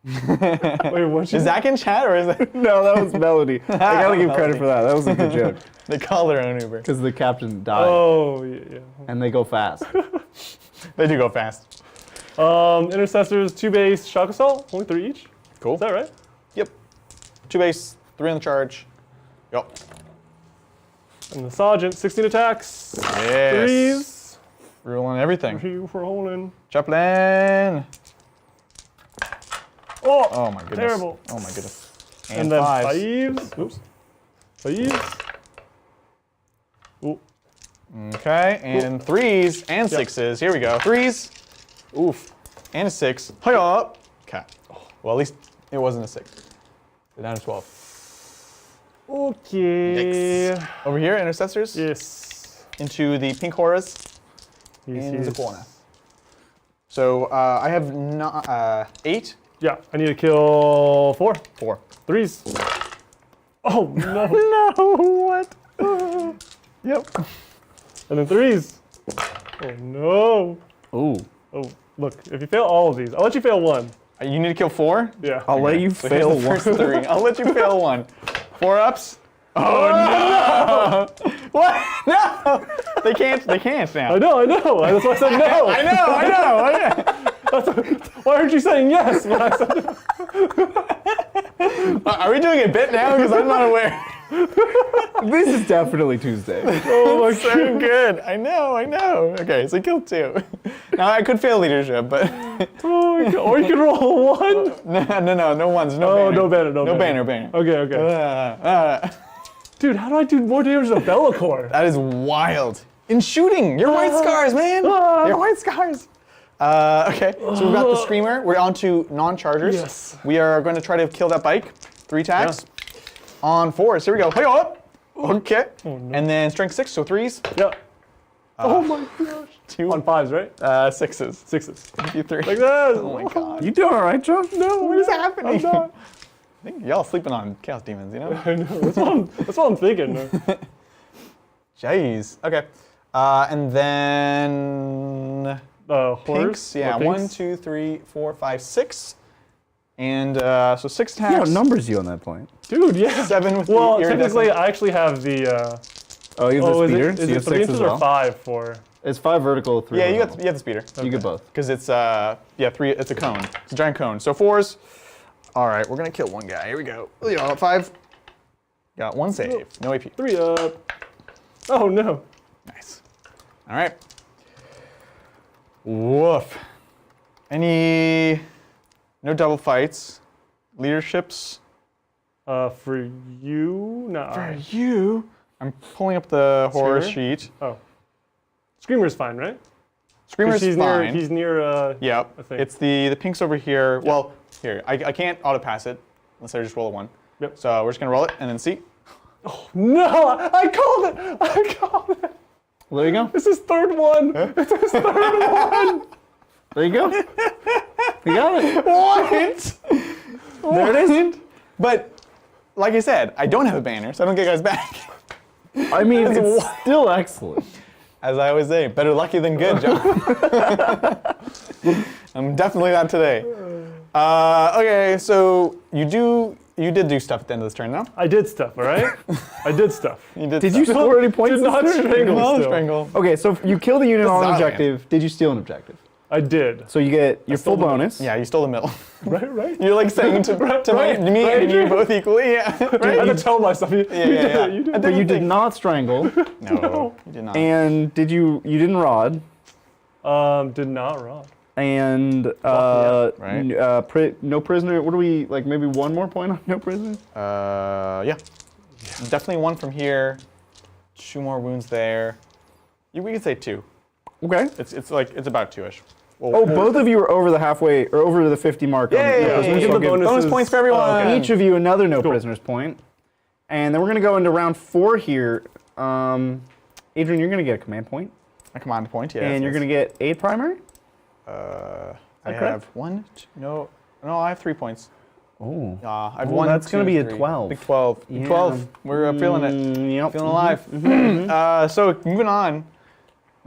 Wait, what? Is Zach in chat or is it? No, that was Melody. I gotta give credit for that. That was a good joke. They call their own Uber. Because the captain died. Oh yeah. And they go fast. They do go fast. Intercessors, 2 base, shock assault, only 3 each. Cool. Is that right? Yep. 2 base, 3 on the charge. Yep. And the sergeant, 16 attacks. Yes. 3s. Ruling everything. Rolling. Chaplain. Oh. Oh my goodness. Terrible. Oh my goodness. And then 5s. 5s. Oops. 5s. Ooh. Okay, and 3s and 6s. Here we go. 3s. Oof. And a 6. Hi up. Okay. Well, at least it wasn't a 6. We're down to 12. Okay. Yikes. Over here, intercessors. Yes. Into the pink horrors. Yes, In the corner. So I have 8. Yeah, I need to kill 4. 4. 3s. Oh no. No, what? Yep. And then 3s. Oh no. Ooh. Oh, look, if you fail all of these, I'll let you fail 1. You need to kill 4? Yeah. I'll let you So here's fail the first one. 3. I'll let you fail 1. 4 ups. Oh no! What? No! They can't now. I know. That's why I said no. I know. Why aren't you saying yes when I said no? Are we doing a bit now? Because I'm not aware. This is definitely Tuesday. Oh my So good. I know. Okay, so kill 2. Now I could fail leadership, but Oh my God. Or you can roll 1. no ones, no Oh, banner. no banner. Okay. Dude, how do I do more damage to Bellacore? That is wild. In shooting, you're white scars, man. You're white scars. Okay, so we've got the screamer. We're on to non-chargers. Yes. We are going to try to kill that bike. 3 attacks. On 4s. Here we go. Hey up. Okay. Oh, no. And then strength 6, so 3s. Yeah. Oh my gosh. 2 On 5s, right? 6s. 6s. You 3. Like that. Oh my god. You doing all right, John? No, What is happening? I'm not. I think y'all sleeping on Chaos Demons, you know? I know. That's what I'm thinking. Jeez. Okay. And then Horse. pinks. Yeah. Or 1, pinks. 2, 3, 4, 5, 6. And so 6 He attacks. outnumbers you on that point. Dude, yeah. 7 with Well, the technically, iridescent. I actually have the. Oh, you have the speeder? So Is you it have 3 6 inches as well? or 5 for? It's 5 vertical, 3 Yeah, you horizontal. have the speeder. You get both. Because it's 3. It's a cone. It's a giant cone. So 4s. All right, we're gonna kill one guy. Here we go. 5. Got 1 save. No AP. 3 up. Oh no. Nice. All right. Woof. No double fights. Leaderships. For you, no. For you. I'm pulling up the horror Screamer? sheet. Oh. Screamer's fine, right? 'Cause Screamer's he's fine. He's near. Yep. I think. It's the pinks over here. Well, here I can't auto pass it unless I just roll a 1. Yep. So we're just gonna roll it and then see. No, I called it. I called it. Well, there you go. It's his third one. It's his third one. There you go. You got it. What? There it is. But like I said, I don't have a banner, so I don't get guys back. I mean, it's still excellent. As I always say, better lucky than good, John. I'm definitely not today. Okay, so you did do stuff at the end of this turn, though. I did stuff, all right? I did stuff. Did you score any points? Did not this turn? strangle No still. strangle. Okay, so you killed the unit on an Zion. objective. Did you steal an objective? I did. So you get your full stole the- bonus. Yeah, you stole the middle. Right? You're like saying to me right, and you both equally. Yeah. I had to tell myself. You yeah, did yeah. it. You did I it. But you did not strangle. No, you did not. And you didn't rod. Did not rod. And right? no prisoner. What do we like? Maybe 1 more point on no prisoner. Yeah. Definitely 1 from here. 2 more wounds there. We could say 2. Okay. It's about 2-ish. Oh, both of you are over the halfway or over to the 50 mark. on no prisoners, Give so the I'll give bonuses. bonus points for everyone. Oh, okay. each of you another no prisoners point. And then we're gonna go into round 4 here. Adrian, you're gonna get a command point, A command point, yeah. and you're gonna get 8 primary. I correct? have 1. No, I have 3 points. Oh. I have Well, 1. that's gonna 2, be a 3. 12. Big 12. Big Yeah. 12. We're feeling it. Yep. Feeling alive. So moving on.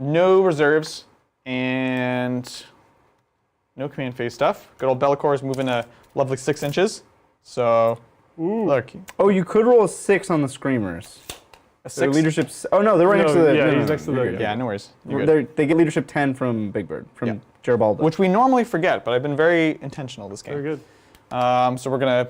No reserves and no command phase stuff. Good old Bellacore is moving a lovely 6 inches. So look, Oh, you could roll a 6 on the screamers. a Their 6. leadership's. Oh no, they're right No, next to the. yeah, no, he's next to you're the- good. Yeah, no worries. You're good. They get leadership 10 from Big Bird, from Yeah. Geribaldo. Which we normally forget, but I've been very intentional this game. Very good. So we're gonna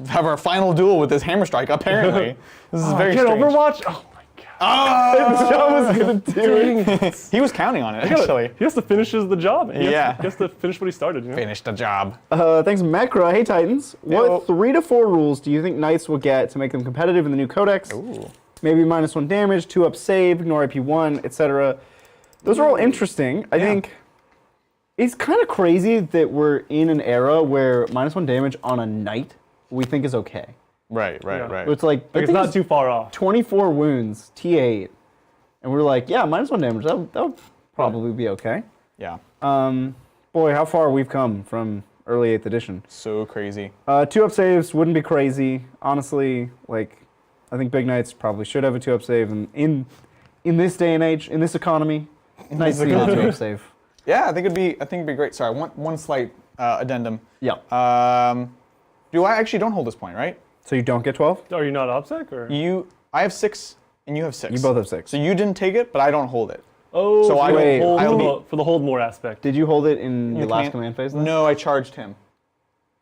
have our final duel with this hammer strike. Apparently, this is very Get strange. Overwatch. Oh my god. Oh, John was gonna do it. he was counting on it actually. He has to finish the job. He has to finish what he started. You know? Finished the job. Thanks, Mekra. Hey, Titans. Yo. What 3 to 4 rules do you think Knights will get to make them competitive in the new Codex? Ooh. Maybe -1 damage, 2 up save, ignore IP1, etc. Those are all interesting. I think it's kind of crazy that we're in an era where -1 damage on a Knight we think is okay. Right. Yeah. It's like, Like it's not too far off. 24 wounds, T8. And we're like, yeah, -1 damage, that would probably be okay. Yeah. Boy, how far we've come from early 8th edition. So crazy. 2 up saves wouldn't be crazy. Honestly, like, I think Big Knights probably should have a 2 up save. And in this day and age, in this economy, Knights need a 2 up save. Yeah, I think it'd be great. Sorry, one slight addendum. Yeah. Do I actually don't hold this point, right? So you don't get 12? Are you not OPSEC or? I have 6 and you have 6. You both have 6. So you didn't take it, but I don't hold it. Oh, So I wait, hold, I'll for the hold more aspect. Did you hold it in your The last command phase then? No, I charged him.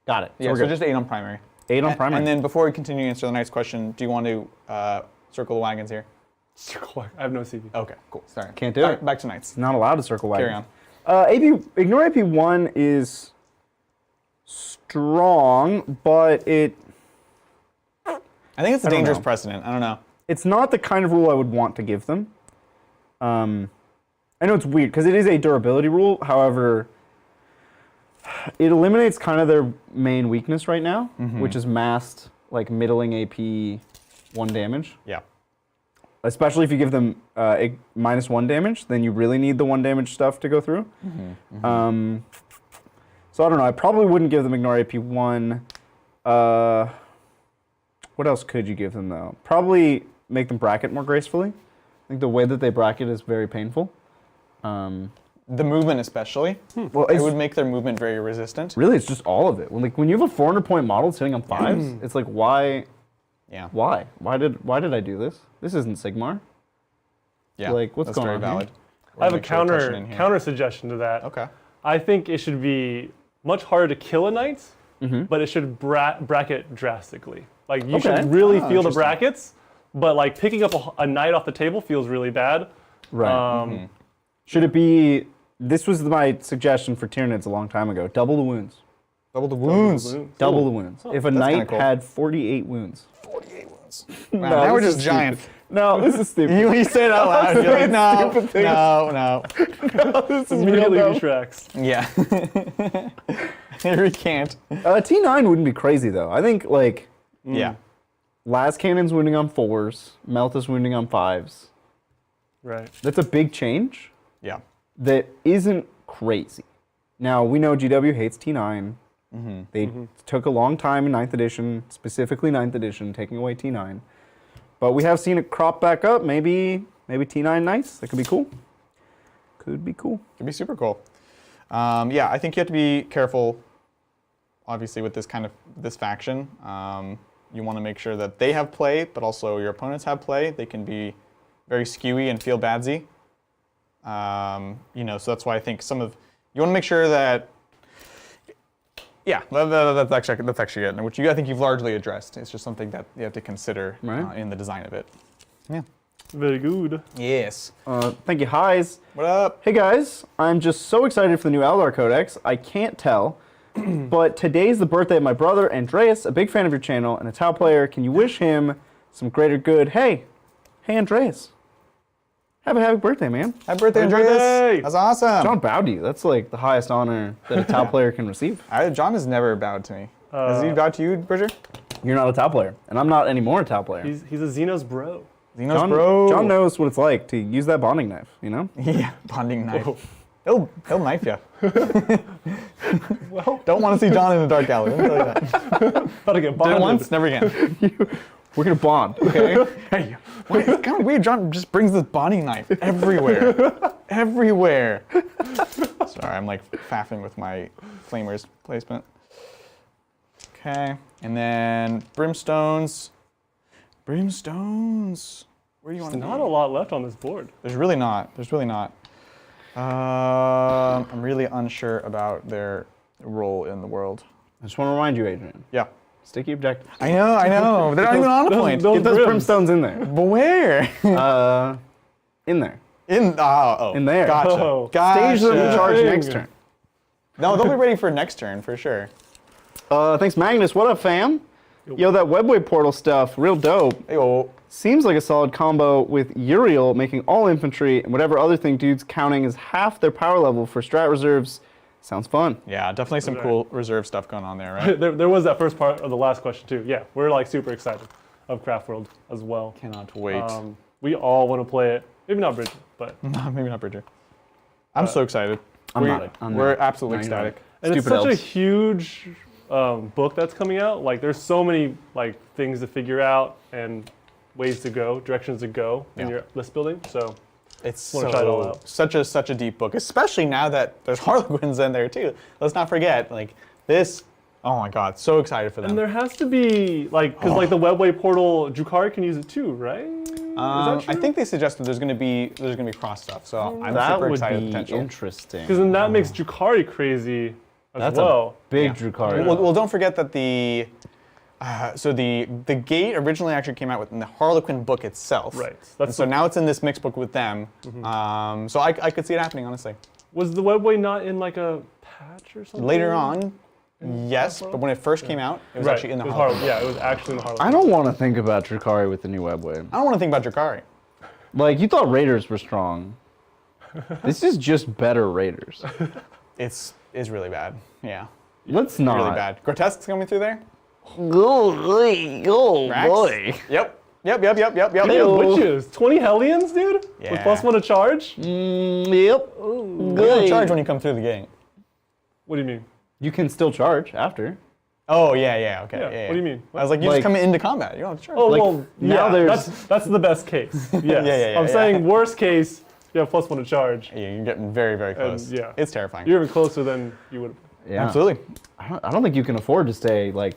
Got it. Yeah, we're so good. just 8 on primary. 8 on primary. And then before we continue to answer the next question, do you want to circle the wagons here? I have no CV. Okay, cool. Sorry. Can't do it. Back to knights. Not allowed to circle wagons. Carry on. Ignore AP1 is strong, but I think it's a I don't dangerous know. precedent. I don't know. it's not the kind of rule I would want to give them. I know it's weird because it is a durability rule. However, it eliminates kind of their main weakness right now, which is masked like middling AP 1 damage. Yeah. Especially if you give them -1 damage, then you really need the 1 damage stuff to go through. So I don't know. I probably wouldn't give them ignore AP1. What else could you give them though? Probably make them bracket more gracefully. I think the way that they bracket is very painful. The movement especially. Well, It it's would make their movement very resistant. really it's just all of it. When you have a 400-point model sitting on 5s, it's like why Yeah. why did I do this? This isn't Sigmar. Yeah. Like, what's that's going very on here? valid. I have a counter suggestion to that. Okay. I think it should be much harder to kill a knight, but it should bracket drastically. Like you should really feel the brackets, but like picking up a knight off the table feels really bad. Right. Should it be? This was my suggestion for Tyranids a long time ago. Double the wounds. Double the wounds. Double the wounds. If a knight had 48 wounds. 48 wounds. Wow, now we're just giant. No, this is stupid. You say it out loud. You're like, no. This is Immediately real dumb. retracts. Yeah. We can't. T9 wouldn't be crazy though. I think like Yeah. Las Cannon's wounding on 4s, Melta's wounding on 5s. Right. That's a big change Yeah. that isn't crazy. Now we know GW hates T9. They took a long time in 9th edition, specifically 9th edition, taking away T9. But we have seen it crop back up. Maybe T9 Knights. That could be cool. Could be cool. Could be super cool. Yeah, I think you have to be careful, obviously, with this faction. You want to make sure that they have play, but also your opponents have play. They can be very skewy and feel badsy. So that's why I think you want to make sure that. Yeah, that's actually it. Which I think you've largely addressed. It's just something that you have to consider in the design of it. Yeah. Very good. Yes. Thank you, Highs. What up? Hey guys, I'm just so excited for the new Eldar Codex. I can't tell, but today's the birthday of my brother Andreas, a big fan of your channel and a Tau player. Can you wish him some greater good? Hey Andreas, have a happy birthday, man. Happy birthday, Happy Andreas. birthday. That's awesome. John bowed you. That's like the highest honor that a Tau player can receive. John has never bowed to me. Has he bowed to you, Bridger? You're not a Tau player, and I'm not anymore a Tau player. He's a Xenos bro. Xenos bro. John knows what it's like to use that bonding knife, you know? Yeah, bonding knife. He'll knife you. Well, Don't want to see John in the dark alley. Let me tell you that. about to get Did it bonded. once, never again. We're gonna bond, okay? Hey, it's kind of weird. John just brings this bonding knife everywhere. Everywhere. Sorry, I'm like faffing with my flamers placement. Okay, and then brimstones. Brimstones. Where do you want to be? Not a lot left on this board. There's really not. I'm really unsure about their role in the world. I just want to remind you, Adrian. Yeah. Sticky objective. I know. They're not even on a point. those Get those brims. brimstones in there. But where? In there. In there. Gotcha. Oh. Stage them in charge Dang. next turn. No, they'll be ready for next turn for sure. Thanks, Magnus. What up, fam? Yo, that webway portal stuff, real dope. Hey-o. Seems like a solid combo with Uriel making all infantry and whatever other thing dudes counting as half their power level for strat reserves. Sounds fun. Yeah, definitely some cool reserve stuff going on there, right? there was that first part of the last question too. Yeah, we're like super excited of Craft World as well. Cannot wait. We all want to play it. Maybe not Bridget, but Maybe not Bridger. I'm so excited. I'm We're not. absolutely No, you're ecstatic. and it's Stupid such a elves. huge book that's coming out. Like there's so many like things to figure out and ways to go, directions to go in your list building. So It's wanna try it all out. such a deep book, especially now that there's Harlequins in there too. Let's not forget, like this. Oh my God, so excited for them. and there has to be like because like the webway portal, Drukhari can use it too, right? Is that I true? think they suggested there's gonna be cross stuff, so I'm That super would excited be potential. interesting. Because then that makes Drukhari crazy as That's well. a big Yeah. Drukhari. Well, don't forget that the gate originally actually came out within the Harlequin book itself. Right. And so now it's in this mixed book with them. So I could see it happening, honestly. Was the webway not in like a patch or something? Later on, yes, but when it first came out, it was actually in the it was Harlequin. Yeah, it was actually in the Harlequin. I don't want to think about Drukhari with the new webway. I don't want to think about Drukhari. Like, you thought Raiders were strong. This is just better Raiders. It's really bad. Yeah, Let's not. really bad. Grotesque's coming through there. Oh, Rax? boy. Yep. Damn, witches, 20 Hellions, dude? Yeah. With +1 to charge? Yep. You don't charge when you come through the gate. What do you mean? You can still charge after. Oh yeah, okay. Yeah, Yeah. what do you mean? I was like, you Like- just come into combat. You don't have to charge. Oh, Like, well, now yeah, there's- that's the best case. Yes. yeah, I'm saying worst case, you have +1 to charge. Yeah, you're getting very, very close. yeah. It's terrifying. You're even closer than you would. Yeah. Absolutely. I don't think you can afford to stay like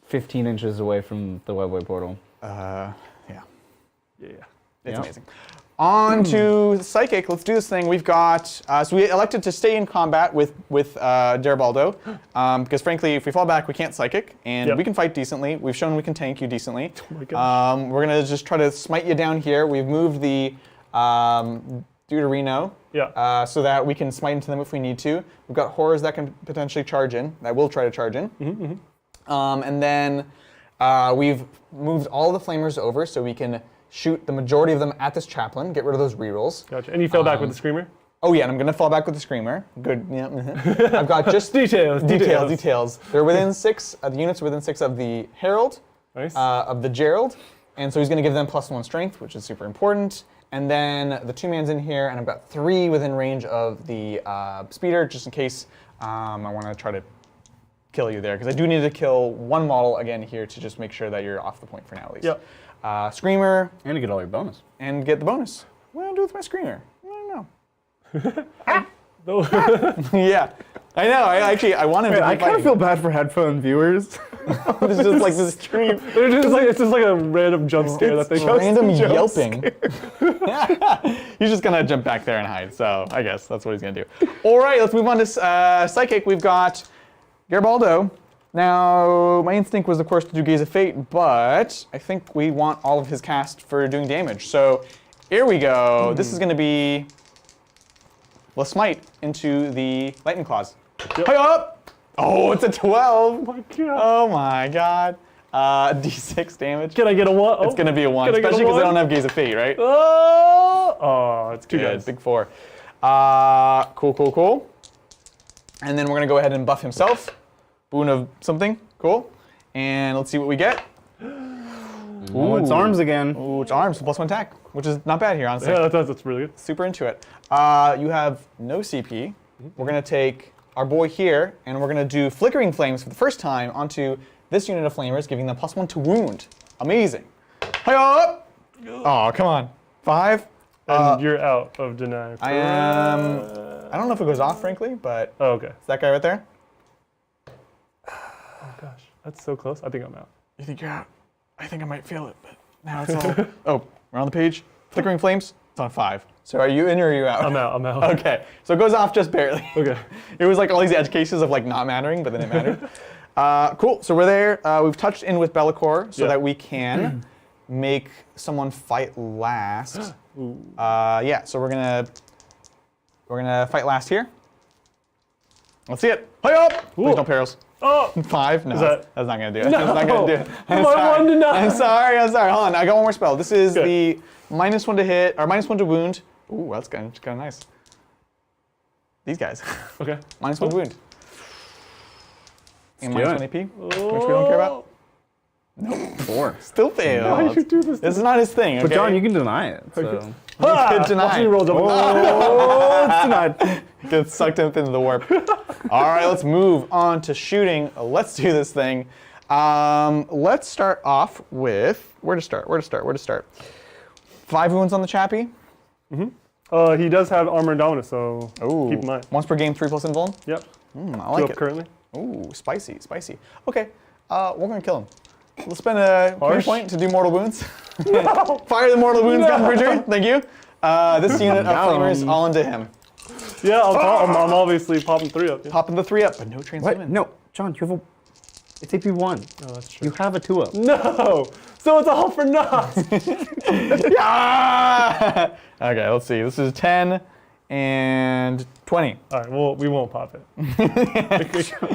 15 inches away from the webway portal. Yeah. Yeah. It's Yeah. amazing. On to Psychic. Let's do this thing. We've got, so we elected to stay in combat with Garibaldo, because frankly, if we fall back, we can't Psychic, and we can fight decently. We've shown we can tank you decently. Oh my gosh. We're going to just try to smite you down here. We've moved the Deuterino so that we can smite into them if we need to. We've got horrors that can potentially charge in, that will try to charge in. And then we've moved all the Flamers over so we can shoot the majority of them at this chaplain, get rid of those rerolls. Gotcha. And you fell back with the Screamer? Oh yeah, and I'm going to fall back with the Screamer. Good, yeah. I've got just Details. They're within 6, the units are within 6 of the Herald, Nice. of the Gerald, and so he's going to give them +1 strength, which is super important. And then the 2-man's in here, and I've got 3 within range of the Speeder, just in case I want to try to kill you there, because I do need to kill 1 model again here to just make sure that you're off the point for now at least. Yep. Screamer. And to get all your bonus. And get the bonus. What do I do with my Screamer? I don't know. Yeah, I know. I wanted to. I kind of feel bad for headphone viewers. It's just like this stream. It's just like a random jump scare that they Random yelping. He's just gonna jump back there and hide. So I guess that's what he's gonna do. All right, let's move on to Psychic. We've got Garibaldo. Now, my instinct was, of course, to do Gaze of Fate, but I think we want all of his cast for doing damage. So here we go. This is going to be Smite into the Lightning Claws. Hi up! Oh, it's a 12. Oh my god. Oh my god. D6 damage. Can I get a 1? Oh. It's going to be a 1, Can I get a especially because I 1? don't have Gaze of Fate, right? Oh, it's 2 Good, guys. big 4. Cool. And then we're going to go ahead and buff himself. Boon of something. Cool. And let's see what we get. Oh, it's arms again. Ooh, it's arms, +1 attack, which is not bad here, honestly. Yeah, that's really good. Super into it. You have no CP. We're going to take our boy here, and we're going to do Flickering Flames for the first time onto this unit of Flamers, giving them +1 to wound. Amazing. Hi-ya! Oh, come on. 5. And you're out of deny. I am... I don't know if it goes off, frankly, but... Oh, okay. It's that guy right there. Oh gosh, that's so close. I think I'm out. You think you're out? I think I might feel it, but now it's all... Oh, we're on the page. Flickering Flames, it's on 5. So are you in or are you out? I'm out. Okay, so it goes off just barely. Okay. It was like all these edge cases of like not mattering, but then it mattered. Cool, so we're there. We've touched in with Bellicor so that we can make someone fight last. Yeah, so we're gonna fight last here. Let's see it. Hi up! Please no perils. Oh! 5? No, that- that's not gonna do it. No! That's not gonna do it. I'm My sorry. 1 to 9. I'm sorry. Hold on, I got one more spell. This is Okay. the -1 to hit, or -1 to wound. Ooh, that's kind of nice. These guys. Okay. -1 to wound. And do -1 it. AP, which we don't care about. 4. Still failed. Why did you do this? This is not his thing, okay? But John, you can deny it. So. Good deny. Watch me roll double. Oh, it's denied. Get sucked up into the warp. All right, let's move on to shooting. Let's do this thing. Let's start off with, where to start? 5 wounds on the chappy. He does have armor and dominance, so keep in mind. Once per game, 3+ invuln. Yep. I 2 like up it. currently. Ooh, spicy. Okay, we're gonna kill him. We'll spend a command point to do mortal wounds. Fire the mortal wounds gun Bridger. Thank you. This unit of flamers all into him. Yeah, I'm obviously popping 3 up. Yeah. Popping the 3 up, but no What? transhuman. No, John, you have a... It's AP1. Oh, that's true. You have a 2-up. No! So it's all for naught! Yeah! Okay, let's see. This is 10 and 20. Alright, well, we won't pop it.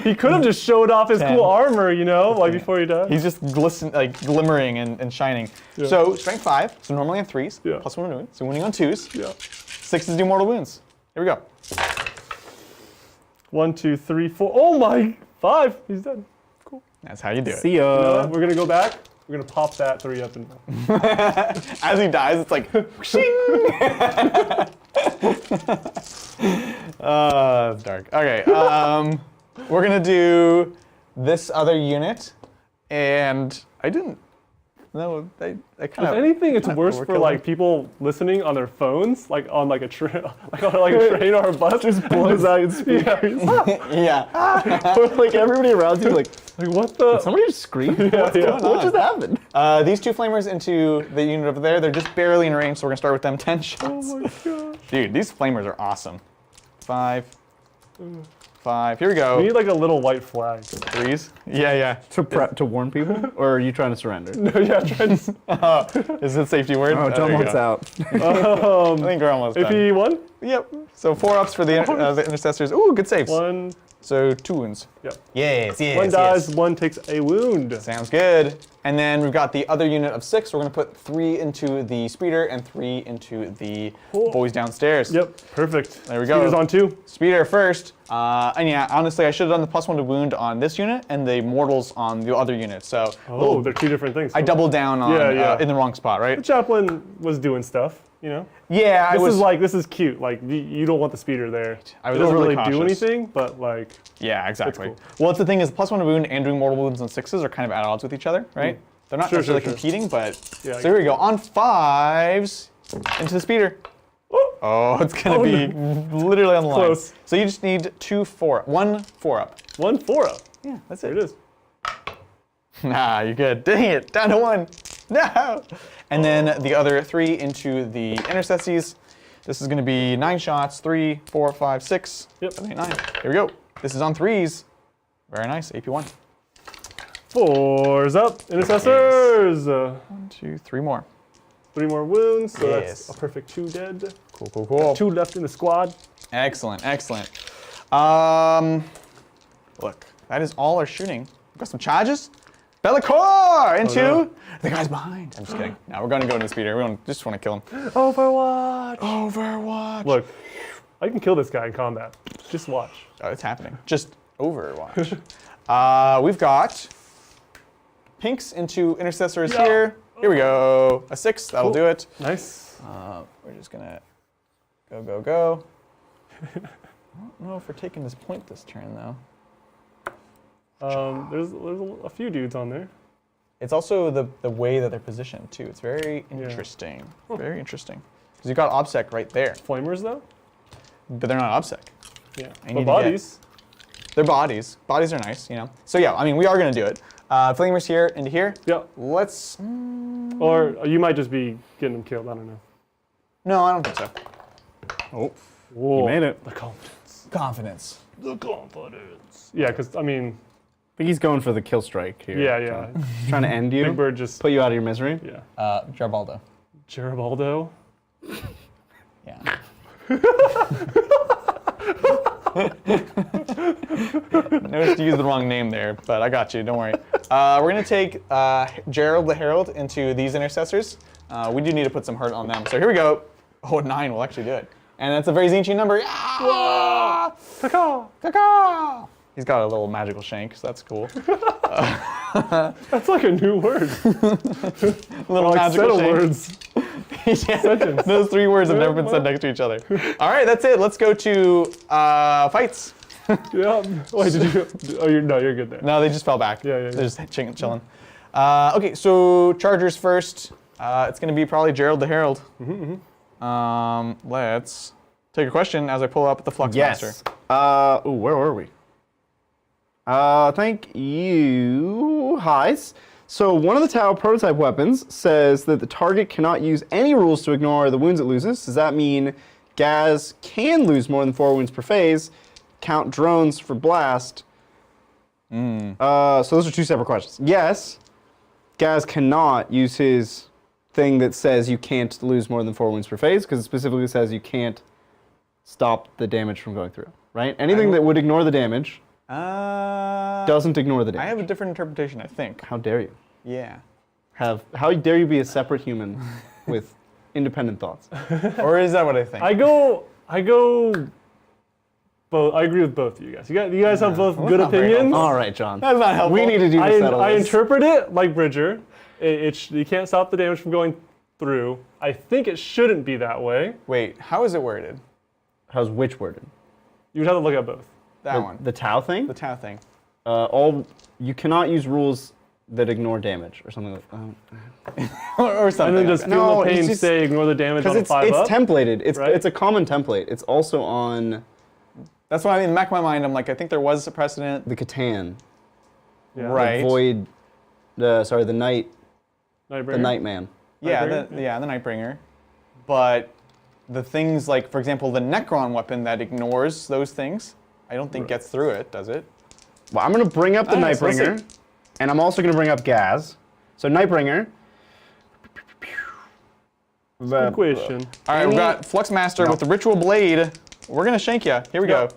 He could have just showed off his 10. cool armor, you know, like before he died. He's just glimmering and shining. Yeah. So strength 5. So normally on 3s. Yeah. +1 wound. So winning on 2s. Yeah. 6s do mortal wounds. Here we go. 1, 2, 3, 4. Oh my! 5. He's dead. Cool. That's how you do it. See You know ya. what? We're gonna go back. We're gonna pop that 3 up and. As he dies, it's like, it's dark. Okay, we're gonna do this other unit, and I didn't. No, I If kind of. anything, it's worse for overkill. like people listening on their phones, like on like a train, like on like a train or a bus. Just Blows out its speakers. Yeah. Like everybody around you, like Like what the? somebody just screamed. Yeah, yeah. What just happened? These 2 flamers into the unit over there, they're just barely in range, so we're gonna start with them 10 shots. Oh my god. Dude, these flamers are awesome. 5. 5. Here we go. We need like a little white flag. 3s. Yeah. To warn people? Or are you trying to surrender? No, yeah, try to. Is it safety word? Oh, John there you wants go. out. I think we're almost done. AP 1? Yep. So 4 ups for the intercessors. Ooh, good saves. 1. So 2 wounds. Yep. Yes. 1 dies, 1 takes a wound. Sounds good. And then we've got the other unit of 6. We're going to put 3 into the speeder and 3 into the boys downstairs. Yep, perfect. There we go. Speeder's on 2. Speeder first. And yeah, honestly, I should have done the +1 to wound on this unit and the mortals on the other unit. So Oh, they're 2 different things. I doubled down on Yeah. in the wrong spot, right? The chaplain was doing stuff, you know? Yeah, This is cute. Like, you don't want the speeder there. I was It doesn't overly really do cautious. anything, but like, Yeah, exactly. cool. Well, it's the thing is, +1 to wound and doing mortal wounds on 6s are kind of at odds with each other, right? They're not Sure, necessarily sure. competing, but Yeah, so here we go on 5s into the speeder. Oh, it's gonna be literally on the line. Close. So you just need 1 4-up. 1 4-up. Yeah, that's There it. it is. Nah, you're good. Dang it, down to 1. No. And then the other 3 into the intercesses. This is gonna be 9 shots. 3, 4, 5, 6. Yep. 7, 8, 9. Here we go. This is on 3s. Very nice. AP 1. 4's up. Intercessors. 1, 2, 3 more. 3 more wounds, so Yes. that's a perfect 2 dead. Cool. 2 left in the squad. Excellent. Look, that is all our shooting. We've got some charges. Bellicor into no. the guys behind. I'm just kidding. No, we're gonna go into the speeder. We just want to kill him. Overwatch. Overwatch. Look, I can kill this guy in combat. Just watch. Oh, it's happening. Just Overwatch. We've got pinks into intercessors here. Here we go. A 6. That'll do it. Nice. We're just gonna go. I don't know if we're taking this point this turn though. There's a few dudes on there. It's also the way that they're positioned too. It's very interesting. Very interesting. Because you've got OBSEC right there, Flamers though? but they're not OBSEC. Yeah. I need But to bodies. They're bodies. Bodies are nice, you know. So yeah, I mean, we are gonna do it. Flamers here into here. Yeah. Let's. Or you might just be getting them killed. I don't know. No, I don't think so. Oh, Whoa. you made it. The confidence. Confidence. The confidence. Yeah, because I mean, I think he's going for the kill strike here. yeah. He's trying to end you. Big Bird just Put you out of your misery. yeah. Jarbaldo. Garibaldo. Yeah. Noticed you used the wrong name there, but I got you. Don't worry. We're gonna take Gerald the Herald into these intercessors. We do need to put some hurt on them. So here we go. Oh, 9 will actually do it, and that's a very Tzeentch number. Yeah! Caw. Caw! He's got a little magical shank, so that's cool. That's like a new word. Little Like magical set of shank. words. Yeah, those 3 words have never been said next to each other. All right, that's it. Let's go to fights. Yeah. Wait, did you? Oh, you're good there. No, they just fell back. Yeah. They're just chilling. Okay, so Chargers first. It's going to be probably Gerald the Herald. Let's take a question as I pull up the Flux Master. Ooh, where were we? Thank you, Heis. So one of the Tau prototype weapons says that the target cannot use any rules to ignore the wounds it loses. Does that mean Gaz can lose more than 4 wounds per phase? Count drones for blast. So those are 2 separate questions. Yes, Gaz cannot use his thing that says you can't lose more than 4 wounds per phase, because it specifically says you can't stop the damage from going through, right? Anything that would ignore the damage doesn't ignore the damage. I have a different interpretation, I think. How dare you? Yeah. How dare you be a separate human with independent thoughts? Or is that what I think? I go. Both. I agree with both of you guys. You guys have both good not very opinions. All right, John. That's not helpful. We need to do to settle I this. interpret it like Bridger. You can't stop the damage from going through. I think it shouldn't be that way. Wait, how is it worded? How's which worded? You would have to look at both. That one. The Tau thing? The Tau thing. You cannot use rules that ignore damage or something like that. or something. And then does like Feel No, No it's Pain just- say ignore the damage on Because a 5 up? it's templated. It's right? it's a common template. It's also on That's why in the back of my mind, I'm like, I think there was a precedent. the Catan. Yeah. Right. Void. The Knight Nightbringer? The Nightman. Yeah, Nightbringer? the Nightbringer. But the things like, for example, the Necron weapon that ignores those things, I don't think gets through it, does it? Well, I'm going to bring up the Nice, let's Nightbringer, and I'm also going to bring up Gaz. So Nightbringer. Good question. All right, we got Fluxmaster with the Ritual Blade. We're going to shank you. Here we go.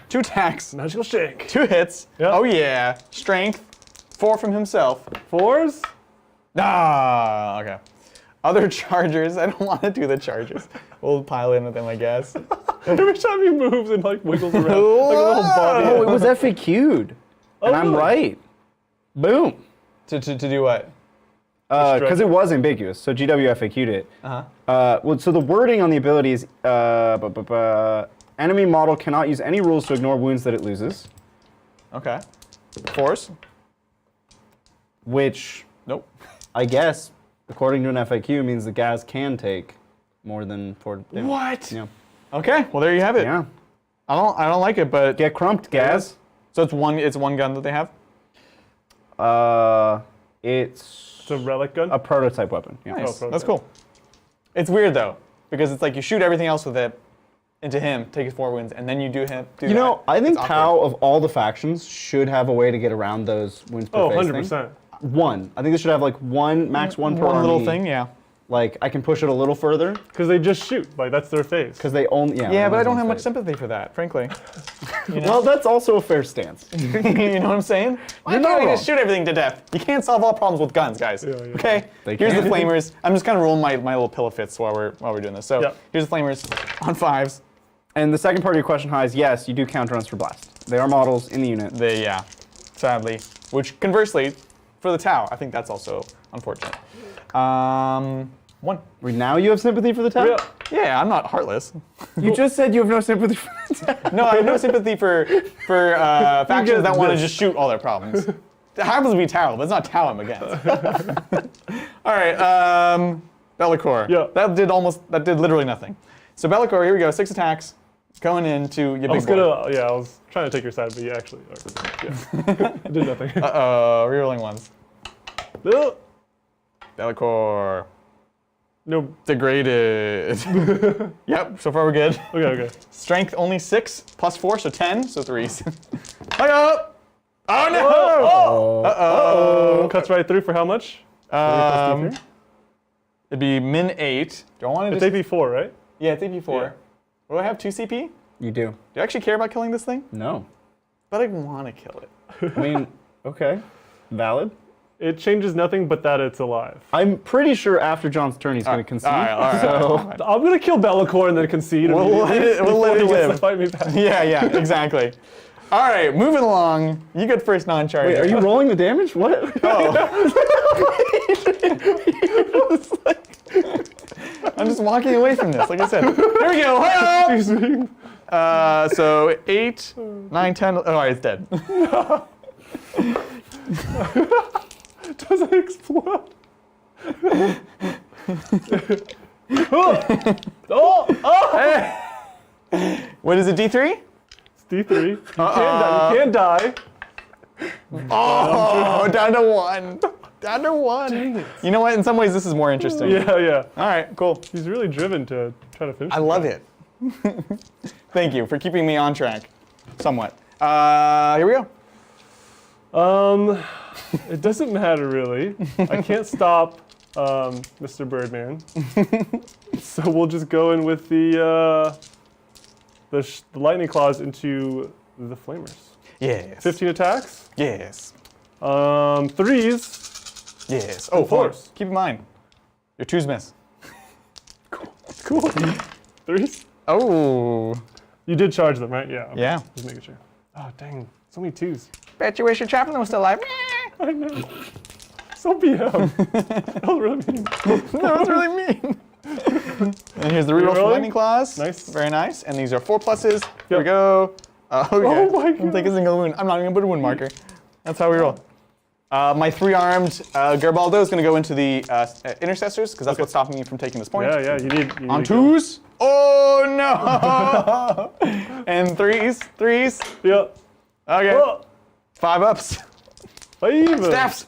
2 attacks, Magical Shank. 2 hits. Yep. Oh, yeah. Strength, 4 from himself. 4s? Ah, okay. Other chargers. I don't want to do the chargers. We'll pile in with them, I guess. Every time he moves and like wiggles around, like a little body. Oh, it was FAQ'd. And I'm really? right. Boom. To do what? Because it was ambiguous, so GW FAQ'd it. Well, so the wording on the ability is, enemy model cannot use any rules to ignore wounds that it loses. Okay. Force? Which, Nope. I guess, according to an FAQ, means the Gaz can take more than 4 damage. What? Yeah. Okay, well there you have it. Yeah. I don't like it, but Get crumped, Gaz. so it's one gun that they have. It's It's a relic gun? a prototype weapon. Yeah. Nice. prototype. That's cool. It's weird though, because it's like you shoot everything else with it into him, take his 4 wounds, and then you do him. You know, I think It's awkward. Tau of all the factions should have a way to get around those wounds per Oh, phase 100%. thing. One. I think they should have like max one per one army. little thing, yeah. Like I can push it a little further Because they just shoot. Like, that's their phase. because they only Yeah, but I don't have much phase. sympathy for that, frankly. Well, that's also a fair stance. You know what I'm saying? Why You're can't not we wrong. just shoot everything to death? You can't solve all problems with guns, guys. yeah. Okay? They Here's the can. flamers. I'm just kind of rolling my little pillow fits while we're doing this. So Yeah. here's the flamers on 5s. And the second part of your question, High, is yes, you do counter runs for blast. They are models in the unit. Yeah, sadly. Which conversely, for the Tau, I think that's also unfortunate. 1. Now you have sympathy for the Tau? Yeah. Yeah, I'm not heartless. You just said you have no sympathy for the Tau. No, I have no sympathy for factions that want to this. just shoot all their problems. It happens to be Tau, but it's not Tau I'm against. All right, Be'lakor. Yeah. That did literally nothing. So Be'lakor, here we go, 6 attacks, going into your I big was boy. I was trying to take your side, but you actually are. Yeah. It did nothing. Uh-oh, rerolling ones. No. Be'lakor. No. Degraded. Yep, so far we're good. Okay. Strength only 6, plus 4, so 10, so 3s. Look up! Oh no! Uh-oh. Cuts right through for how much? It'd be min 8. Do I want to It's just... AP4, right? Yeah, it's AP4. Yeah. Do I have 2 CP? You do. Do you actually care about killing this thing? No. But I want to kill it. I mean, okay. Valid. It changes nothing but that it's alive. I'm pretty sure after John's turn he's going to concede. All right. So I'm going to kill Be'lakor and then concede. We'll let it before he gets live. to fight me back. Yeah, exactly. All right, moving along. You get first non-charge. wait, are you rolling the damage? What? I'm just walking away from this. Like I said. Here we go. So 8, 9, 10. Oh, all right, it's dead. Does it explode? What is it, D3? It's D3. You can't die. Oh, down to 1. Down to 1. Dang it. You know what? In some ways, this is more interesting. Yeah. All right, cool. He's really driven to try to finish I it. love it. Thank you for keeping me on track, somewhat. Here we go. It doesn't matter really. I can't stop Mr. Birdman. So we'll just go in with the lightning claws into the flamers. Yes. 15 attacks. Yes. 3s. Yes. Oh, force. Keep in mind, your 2s miss. Cool. 3s. Oh. You did charge them, right? Yeah. Okay. Yeah. Just making sure. Oh dang, so many 2s. Bet you wish your chaplain was still alive. I know. So BM. That was really mean. That was really mean. And here's the reroll for Rerolling. lightning claws. Nice. Very nice. And these are 4 pluses. Here we Yep. go. Okay. Oh my I'm God. take a single wound. I'm not even gonna put a wound marker. That's how we roll. My 3-armed Garibaldo is gonna go into the intercessors because that's what's stopping me from taking this point. Yeah, you need On to go. 2s. Oh no! And 3s. Yep. Okay. Oh, 5 ups. even. Staffs.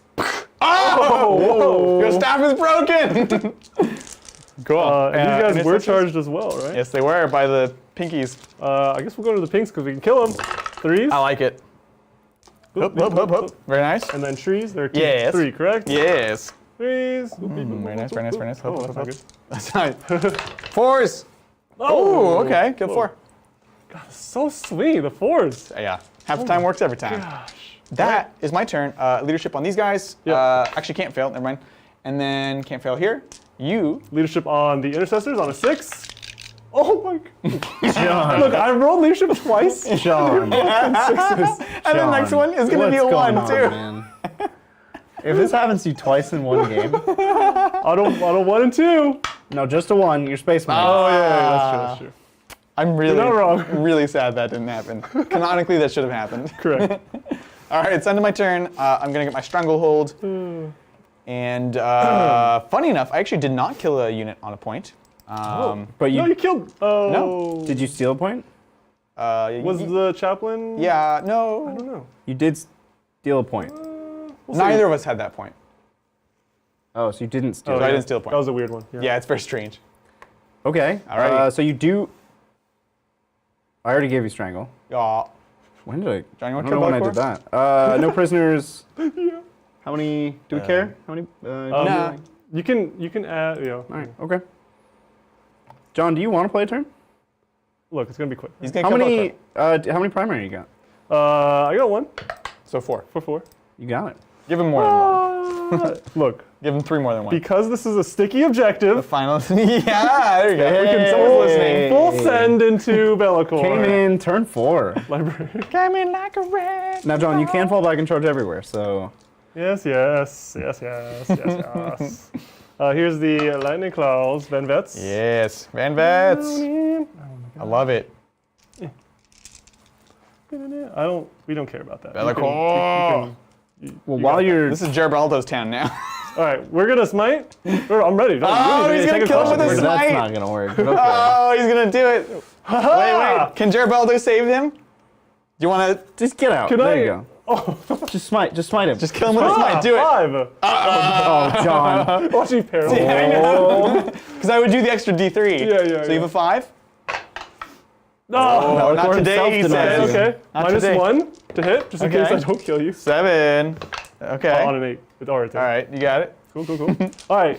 Oh! Your staff is broken! Cool. And these guys were charged as well, right? Yes, they were by the pinkies. I guess we'll go to the pinks because we can kill them. Threes. I like it. Hoop, hoop, hoop, hoop. Very nice. And then trees. There are two, Yes. three, correct? Yes. Threes. Very nice, very nice, very nice. Hoop, Oh, hoop, that's hoop. not good. That's nice. Fours. Oh, okay. Good four. So sweet, the fours. Yeah. Half the time works every time. Gosh. That is my turn. Leadership on these guys. Yep. Actually, can't fail. Never mind. And then can't fail here. You. Leadership on the intercessors on a 6. Oh my god. John. Look, I rolled leadership twice. John. Sixes. And the next one is going to be a 1, too. Man? If this happens to you twice in one game, Auto 1 and 2. no, just a 1, you're Space Marine. Oh yeah, that's true. I'm really, You're not wrong. really sad that didn't happen. Canonically, that should have happened. Correct. All right, it's end of my turn. I'm going to get my Stranglehold. And funny enough, I actually did not kill a unit on a point. But No, you killed. Oh. No. did you steal a point? Was the chaplain? Yeah, no. I don't know. You did steal a point. We'll Neither see. of us had that point. Oh, so you didn't steal. So I it. didn't steal a point. That was a weird one. Yeah, it's very strange. Okay. Alrighty. So you do. I already gave you strangle. Aw. When did I? John, you want I to don't know kill when I Black did that. No prisoners. How many? Do we care? How many? Nah. You can add. You know. All right. Okay. John, do you want to play a turn? Look, it's gonna be quick. He's going to How kill many? both How many primary you got? I got 1 So 4. for 4. You got it. Give him more than 1. Look, Give him 3 more than 1. because this is a sticky objective, Final. Yeah, there you go. Hey. Someone's listening. full send into Bellicor. Came in turn 4. Library. Came in like a red. Now, John, you can fall back and charge everywhere. So Yes. Here's the lightning claws, Van Vets. Yes, Van Vets. I love it. We don't care about that. Bellicor. well, while you're This is Gerbaldo's town now. All right, we're gonna smite. I'm ready. Oh, he's gonna kill him with his that's smite. not gonna work. But okay. Oh, he's gonna do it. Wait. Can Gerbaldo save him? Do you want to Just get out. Can there I- you go. Oh, Just smite him. just kill him with his smite? Do it. 5. Oh, John. Watch you paralyzed. Because I would do the extra D3. Yeah. So you have a 5? No. No, not today, he self-denies. says. Okay. Not Minus today. 1 to hit, just in Okay. case I don't kill you. 7. Okay. On an 8. It's alright. All right, you got it. Cool. All right.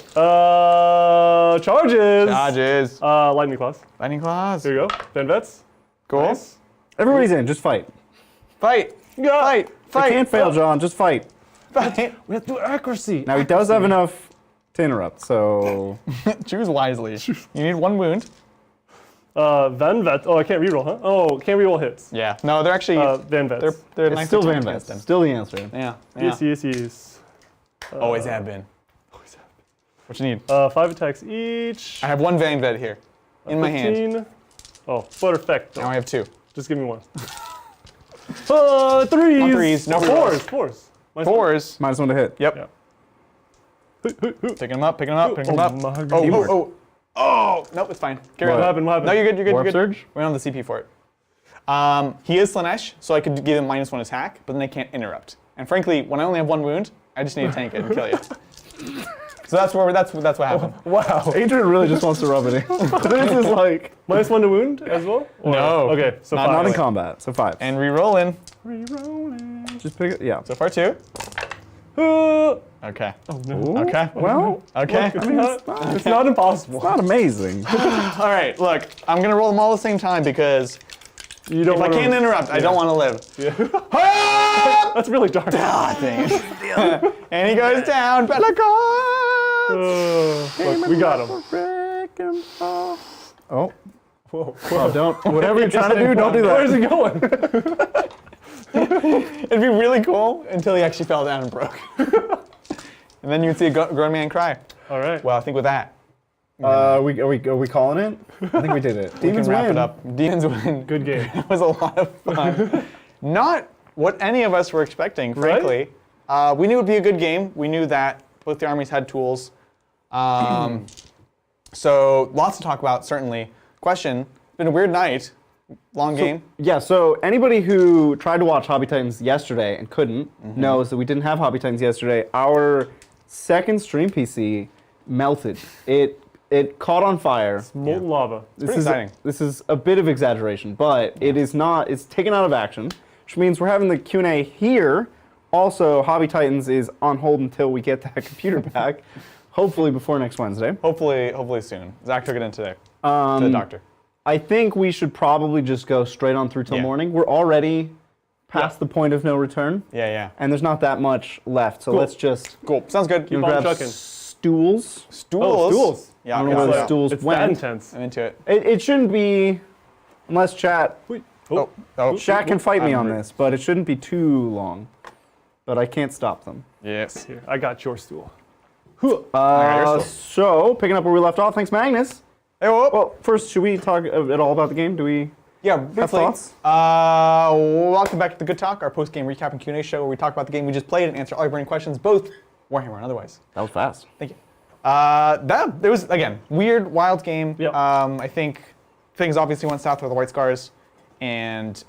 Charges. Dodges. Lightning claws. Lightning claws. Here you go. Van Vets. Cool. Nice. Everybody's in. Just fight. Fight. Yeah. Fight. I Fight. can't fail, John. Just fight. Fight. We have to do accuracy. Now, he does have enough to interrupt, so... Choose wisely. You need 1 wound. Van Vet. Oh, I can't reroll, huh? Oh, can't reroll hits. Yeah. No, they're actually Van Vets. they're It's nice still to Van attack Vets. against them. Still the answer. Yeah. Yes. Always have been. What you need? 5 attacks each. I have 1 Van Vet here in my hand. 15. Oh, perfecto. Now I have 2. Just give me 1. Threes. On threes, no Fours. rerolls. 4s. Minus 1 to hit. Yep. Yeah. Picking them up. Picking them up. my God. Oh, nope, it's fine. Carry What on. happened? What happened? No, you're good. Warp You're good. Surge? We're on the CP for it. He is Slanesh, so I could give him -1 attack, but then they can't interrupt. And frankly, when I only have 1 wound, I just need to tank it and kill you. So that's what happened. Wow. Adrian really just wants to rub it in. This is like... -1 to wound as well? Or- No. Okay, so Not- 5. Not in combat, so 5. And re-rolling. Rerolling. Just pick it, yeah. So far 2. Oh Okay. no. Okay. Well, Okay. It's not impossible. not amazing. All right. Look, I'm gonna roll them all at the same time because You don't if I wanna- can't interrupt, I don't want to live. Ah! That's really dark. Ah, dang it. And he goes down. Bellicor. Look, we got him. Oh. Whoa. Oh, don't. Whatever you're trying to do, don't do that. Where's he going? It'd be really cool until he actually fell down and broke. And then you'd see a grown man cry. All right. Well, I think with that, Are we calling it? I think we did it. we Demons can wrap win. it up. Demons win. Good game. It was a lot of fun. Not what any of us were expecting, frankly. We knew it would be a good game. We knew that both the armies had tools. So lots to talk about, certainly. Question, it's been a weird night. Long game. Yeah, so anybody who tried to watch Hobby Titans yesterday and couldn't knows that we didn't have Hobby Titans yesterday. Our second stream PC melted. It caught on fire. Molten lava. Pretty exciting. This is a bit of exaggeration, but it is not. It's taken out of action, which means we're having the Q&A here. Also, Hobby Titans is on hold until we get that computer back. Hopefully before next Wednesday. Hopefully soon. Zach took it in today to the doctor. I think we should probably just go straight on through till morning. We're already past the point of no return. Yeah. And there's not that much left, so let's just Cool. Sounds good. Keep on grab trucking. stools. Stools. Stools. Yeah, I don't know where the yeah. stools It's that went. intense. I'm into it. It shouldn't be, unless chat Shaq can fight me on this, but it shouldn't be too long. But I can't stop them. Yes. Here, I got your stool. So, picking up where we left off, thanks Magnus. Hey, whoop. Well, first, should we talk at all about the game? Do we Yeah, have briefly. thoughts? Welcome back to the Good Talk, our post-game recap and Q&A show where we talk about the game we just played and answer all your burning questions, both Warhammer and otherwise. That was fast. Thank you. It was, again, weird, wild game. Yep. I think things obviously went south with the White Scars, and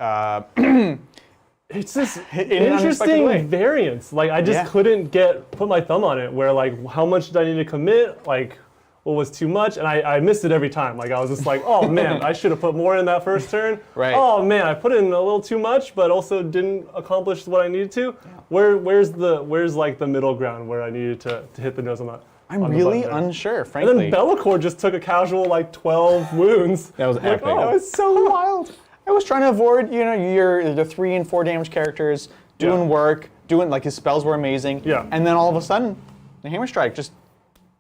It's this an unexpected way. interesting variance. Like I just couldn't put my thumb on it. Where like, how much did I need to commit? Like, what was too much? And I missed it every time. Like I was just like, oh man, I should have put more in that first turn. Right. Oh man, I put in a little too much, but also didn't accomplish what I needed to. Yeah. Where's like the middle ground where I needed to hit the nose on that? I'm on the really button there. unsure, And frankly. then Bellacore just took a casual like 12 wounds. That was Like, epic. oh, That was so wild. I was trying to avoid, the 3 and 4 damage characters doing work, like his spells were amazing. Yeah. And then all of a sudden, the hammer strike just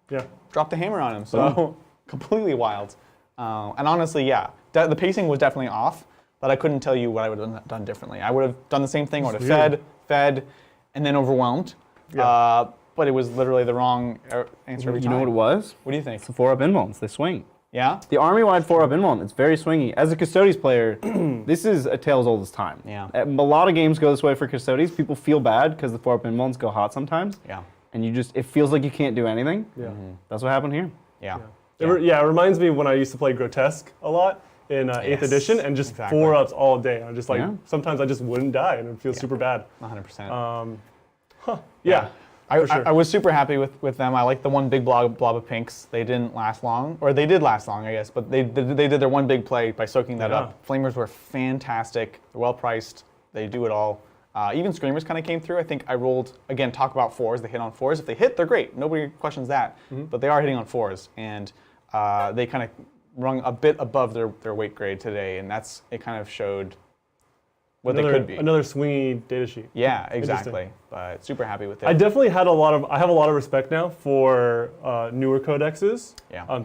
yeah. dropped the hammer on him. So completely wild. And honestly, the pacing was definitely off, but I couldn't tell you what I would have done differently. I would have done the same thing. I would have fed, and then overwhelmed. Yeah. But it was literally the wrong answer every time. You know what it was? What do you think? It's the 4-up invulns. They swing. Yeah? The army-wide 4-up invuln, it's very swingy. As a Custodes player, this is a tale as old as time. Yeah. A lot of games go this way for Custodes. People feel bad because the 4-up invulns go hot sometimes. Yeah. And it feels like you can't do anything. Yeah. That's what happened here. Yeah. It reminds me when I used to play Grotesque a lot in 8th edition and just 4-ups all day. I'm just like, sometimes I just wouldn't die and it would feel super bad. 100%. Yeah. I was super happy with them. I liked the one big blob of pinks. They didn't last long, or they did last long, I guess, but they did their one big play by soaking that up. Flamers were fantastic. They're well priced. They do it all. Even Screamers kind of came through. I think I rolled, again, talk about 4s. They hit on 4s. If they hit, they're great. Nobody questions that. But they are hitting on 4s. And they kind of rung a bit above their weight grade today, and it kind of showed what they could be. Another swingy data sheet. Yeah, exactly. But super happy with it. I definitely had I have a lot of respect now for newer codexes. Yeah.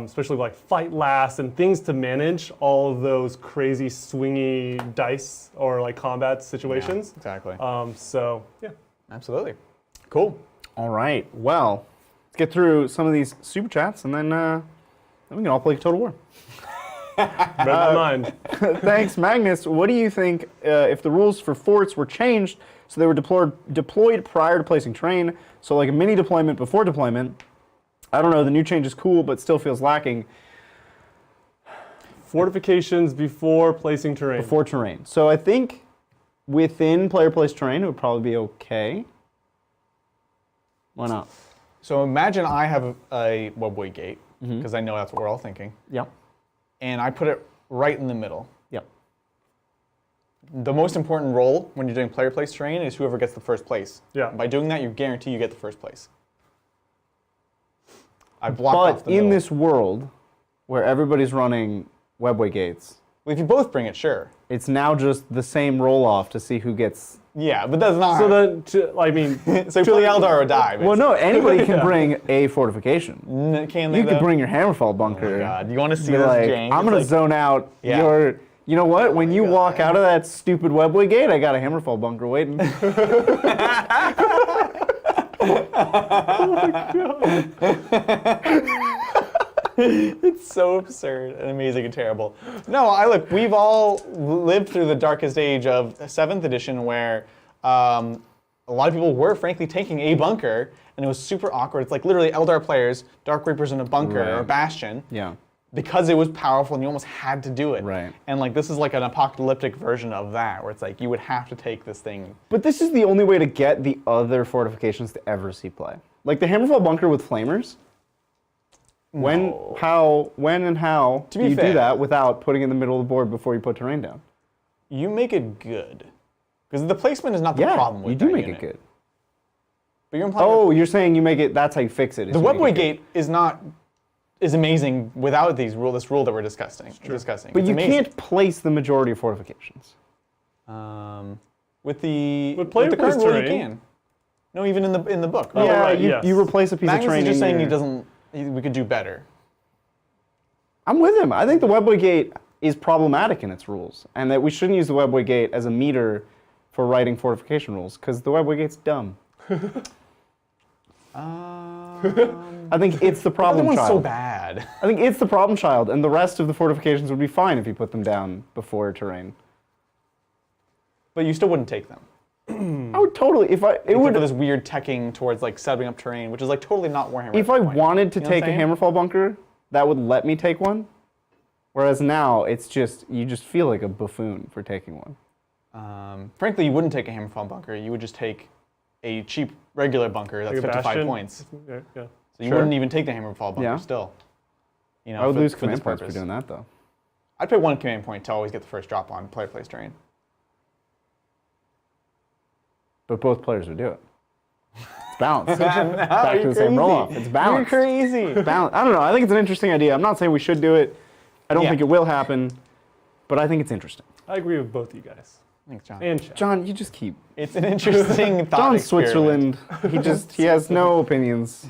Especially like Fight Last and things to manage all of those crazy swingy dice or like combat situations. Yeah, exactly. So yeah. Absolutely. Cool. All right. Well, let's get through some of these super chats, and then we can all play Total War. Read my mind. Thanks, Magnus. What do you think if the rules for forts were changed so they were deployed prior to placing terrain, so like a mini deployment before deployment? I don't know, the new change is cool, but still feels lacking. Fortifications before placing terrain. Before terrain. So I think within player placed terrain, it would probably be okay. Why not? So imagine I have a Webway gate, because I know that's what we're all thinking. Yep. And I put it right in the middle. Yep. The most important role when you're doing player placed terrain is whoever gets the first place. Yeah. By doing that, you guarantee you get the first place. I blocked off But the in middle. this world where everybody's running Webway gates, Well, if you both bring it, sure. it's now just the same roll off to see who gets. Yeah, but that's not. So then, I mean, so you play Eldar or die. Well, no, anybody can bring a fortification. Can they? You could though? bring your Hammerfall bunker. Oh my God, you want to see Be this like, jank? I'm It's gonna like- zone out Yeah. your. You know what? When you walk out of that stupid Webway gate, I got a Hammerfall bunker waiting. It's so absurd and amazing and terrible. No, look, we've all lived through the darkest age of 7th edition where a lot of people were frankly taking a bunker and it was super awkward. It's like literally Eldar players, Dark Reapers in a bunker or a bastion. Yeah. because it was powerful and you almost had to do it. Right. And like this is like an apocalyptic version of that, where it's like you would have to take this thing. But this is the only way to get the other fortifications to ever see play. Like the Hammerfall bunker with flamers. When and how do you do that without putting it in the middle of the board before you put terrain down? You make it good. Because the placement is not the problem with you do that make unit. it good. But you're implying Oh, you're saying you make it, that's how you fix it. the Webway Gate is amazing without this rule that we're discussing. But It's you amazing. can't place the majority of fortifications. With the player current place rule you terrain. can. No, even in the book. Oh, yeah, right, you, yes. you replace a piece Magnus of terrain. is just saying in he your- doesn't. We could do better. I'm with him. I think the Webway Gate is problematic in its rules, and that we shouldn't use the Webway Gate as a meter for writing fortification rules, because the Webway Gate's dumb. I think it's the The problem one's child. so bad. I think it's the problem child, and the rest of the fortifications would be fine if you put them down before terrain. But you still wouldn't take them. I would totally, it Except would, for this weird teching towards like setting up terrain, which is like totally not Warhammer. if at I that point. wanted to You know what take a I'm saying? Hammerfall bunker, that would let me take one. Whereas now, it's just, you just feel like a buffoon for taking one. Frankly, you wouldn't take a Hammerfall bunker. You would just take a cheap regular bunker that's Like a 55 bastion? points. Yeah. So you Sure. wouldn't even take the Hammerfall bunker Yeah. still. You know, I would lose for command this points for purpose. doing that, though. I'd pay 1 command point to always get the first drop on player place terrain. But both players would do it. It's balanced. Back Back to the same roll-off. It's balanced. You're crazy. Balanced. I don't know. I think it's an interesting idea. I'm not saying we should do it. I don't Yeah. think it will happen, but I think it's interesting. I agree with both you guys. Thanks, John. And Chad. John, you just keep. It's an interesting thought John experiment. Switzerland. He has no opinions.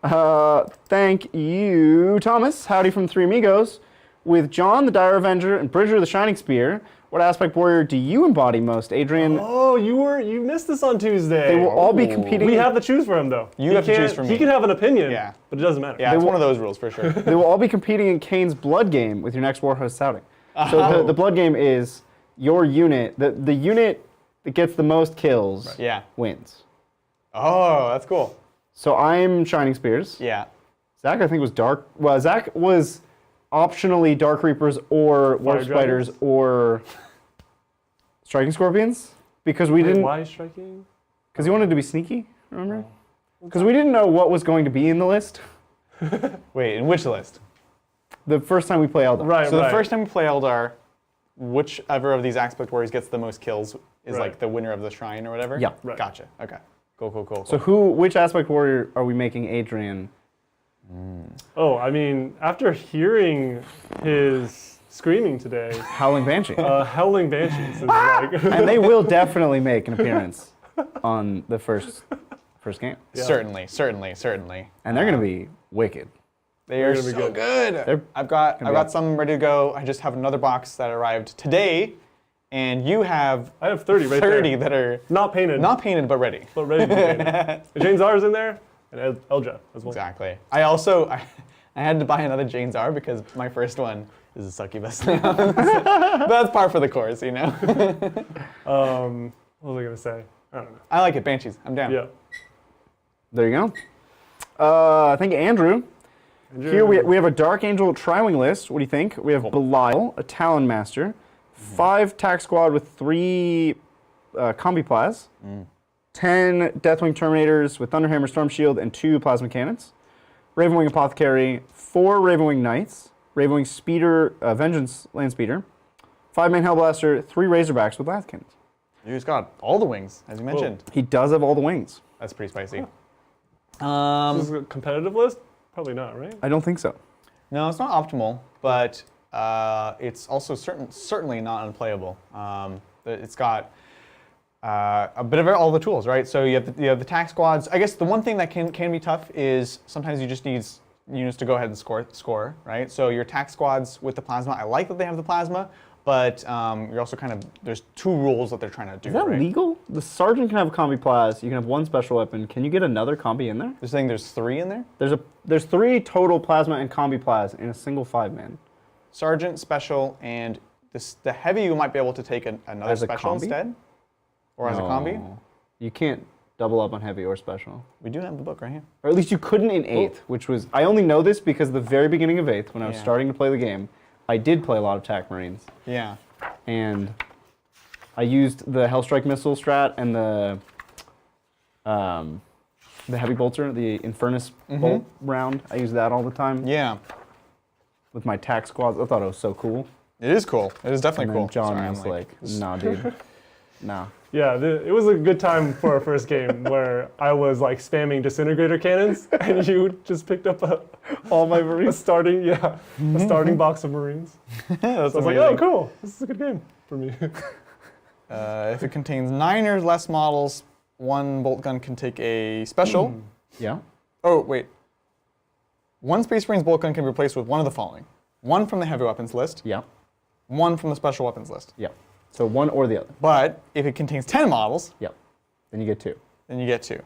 Thank you, Thomas. Howdy from Three Amigos. With John, the Dire Avenger, and Bridger, the Shining Spear, what aspect warrior do you embody most, Adrian? Oh, you missed this on Tuesday. They will all be competing. We have to choose for him, though. You He have to choose can't- for He me. can have an opinion, Yeah. but it doesn't matter. Yeah, it's one of those rules for sure. They will all be competing in Kane's Blood Game with your next Warhost outing. So the Blood Game is your unit. The unit that gets the most kills Yeah. wins. Oh, that's cool. So I'm Shining Spears. Yeah. Zach, I think, was Dark. Well, Zach was optionally Dark Reapers or Warp Dragons? Spiders or Striking Scorpions because we didn't. Why striking? Because he wanted to be sneaky. Remember? Because we didn't know what was going to be in the list Wait, in which list? the first time we play Eldar. Right, So right. the first time we play Eldar, whichever of these aspect warriors gets the most kills is Right. like the winner of the shrine or whatever? Yeah. Right. Gotcha. Okay. Cool. So which aspect warrior are we making Adrian? Oh, I mean, after hearing his screaming today, Howling Banshee. howling banshees is like. And they will definitely make an appearance on the first game. Yeah. Certainly. And they're going to be wicked. They are gonna be so good. They're I've got gonna be some ready to go. I just have another box that arrived today, and you have I have 30 right 30 there. that are Not painted, not painted but ready. but ready to be painted. James R is in there, and Eldra as well. Exactly. I also I had to buy another Jane's R because my first one is a succubus now. But that's par for the course, you know. What was I gonna say? I don't know. I like it. Banshees. I'm down. Yeah. There you go. I think Andrew. Here we have a Dark Angel Tri-Wing list. What do you think? We have Belial, a Talon Master, 5 Tac Squad with 3 Combi Plas, 10 Deathwing Terminators with Thunderhammer, Storm Shield, and 2 Plasma Cannons, Ravenwing Apothecary, 4 Ravenwing Knights, Ravenwing Speeder, Vengeance Land Speeder, 5-man Hellblaster, 3 Razorbacks with Lath Cannons. You just got all the wings, as you mentioned. He does have all the wings. That's pretty spicy. This is a competitive list? Probably not, right? I don't think so. No, it's not optimal, but it's also certainly not unplayable. It's got a bit of all the tools, right? So you have the tac squads. I guess the one thing that can be tough is sometimes you just need units to go ahead and score, right? So your tac squads with the plasma, I like that they have the plasma, but you're also there's 2 rules that they're trying to do. Is that right? legal? The Sergeant can have a Combi Plas. You can have 1 special weapon. Can you get another Combi in there? They're saying there's 3 in there? There's 3 total Plasma and Combi Plas in a single 5-man. Sergeant, special, and the heavy you might be able to take another As a special combi? instead? Or as a combi? You can't double up on heavy or special. We do have the book right here. Or at least you couldn't in 8th, which was... I only know this because at the very beginning of 8th, when I was starting to play the game, I did play a lot of TAC Marines. Yeah. And I used the Hellstrike missile strat and the heavy bolter, the Infernus bolt round. I use that all the time. Yeah. With my TAC squads. I thought it was so cool. It is cool. It is definitely cool. John Sorry, was like, nah, dude. Nah. Yeah, it was a good time for our first game where I was like spamming disintegrator cannons, and you just picked up All my Marines. a starting box of Marines. That's So I was like, amazing. oh, cool. This is a good game for me. If it contains 9 or less models, one bolt gun can take a special. Yeah. Oh, wait. One Space Marine's bolt gun can be replaced with one of the following. One from the heavy weapons list, Yeah. one from the special weapons list. Yeah. So one or the other. But if it contains 10 models, Yep. Then you get 2. then you get 2.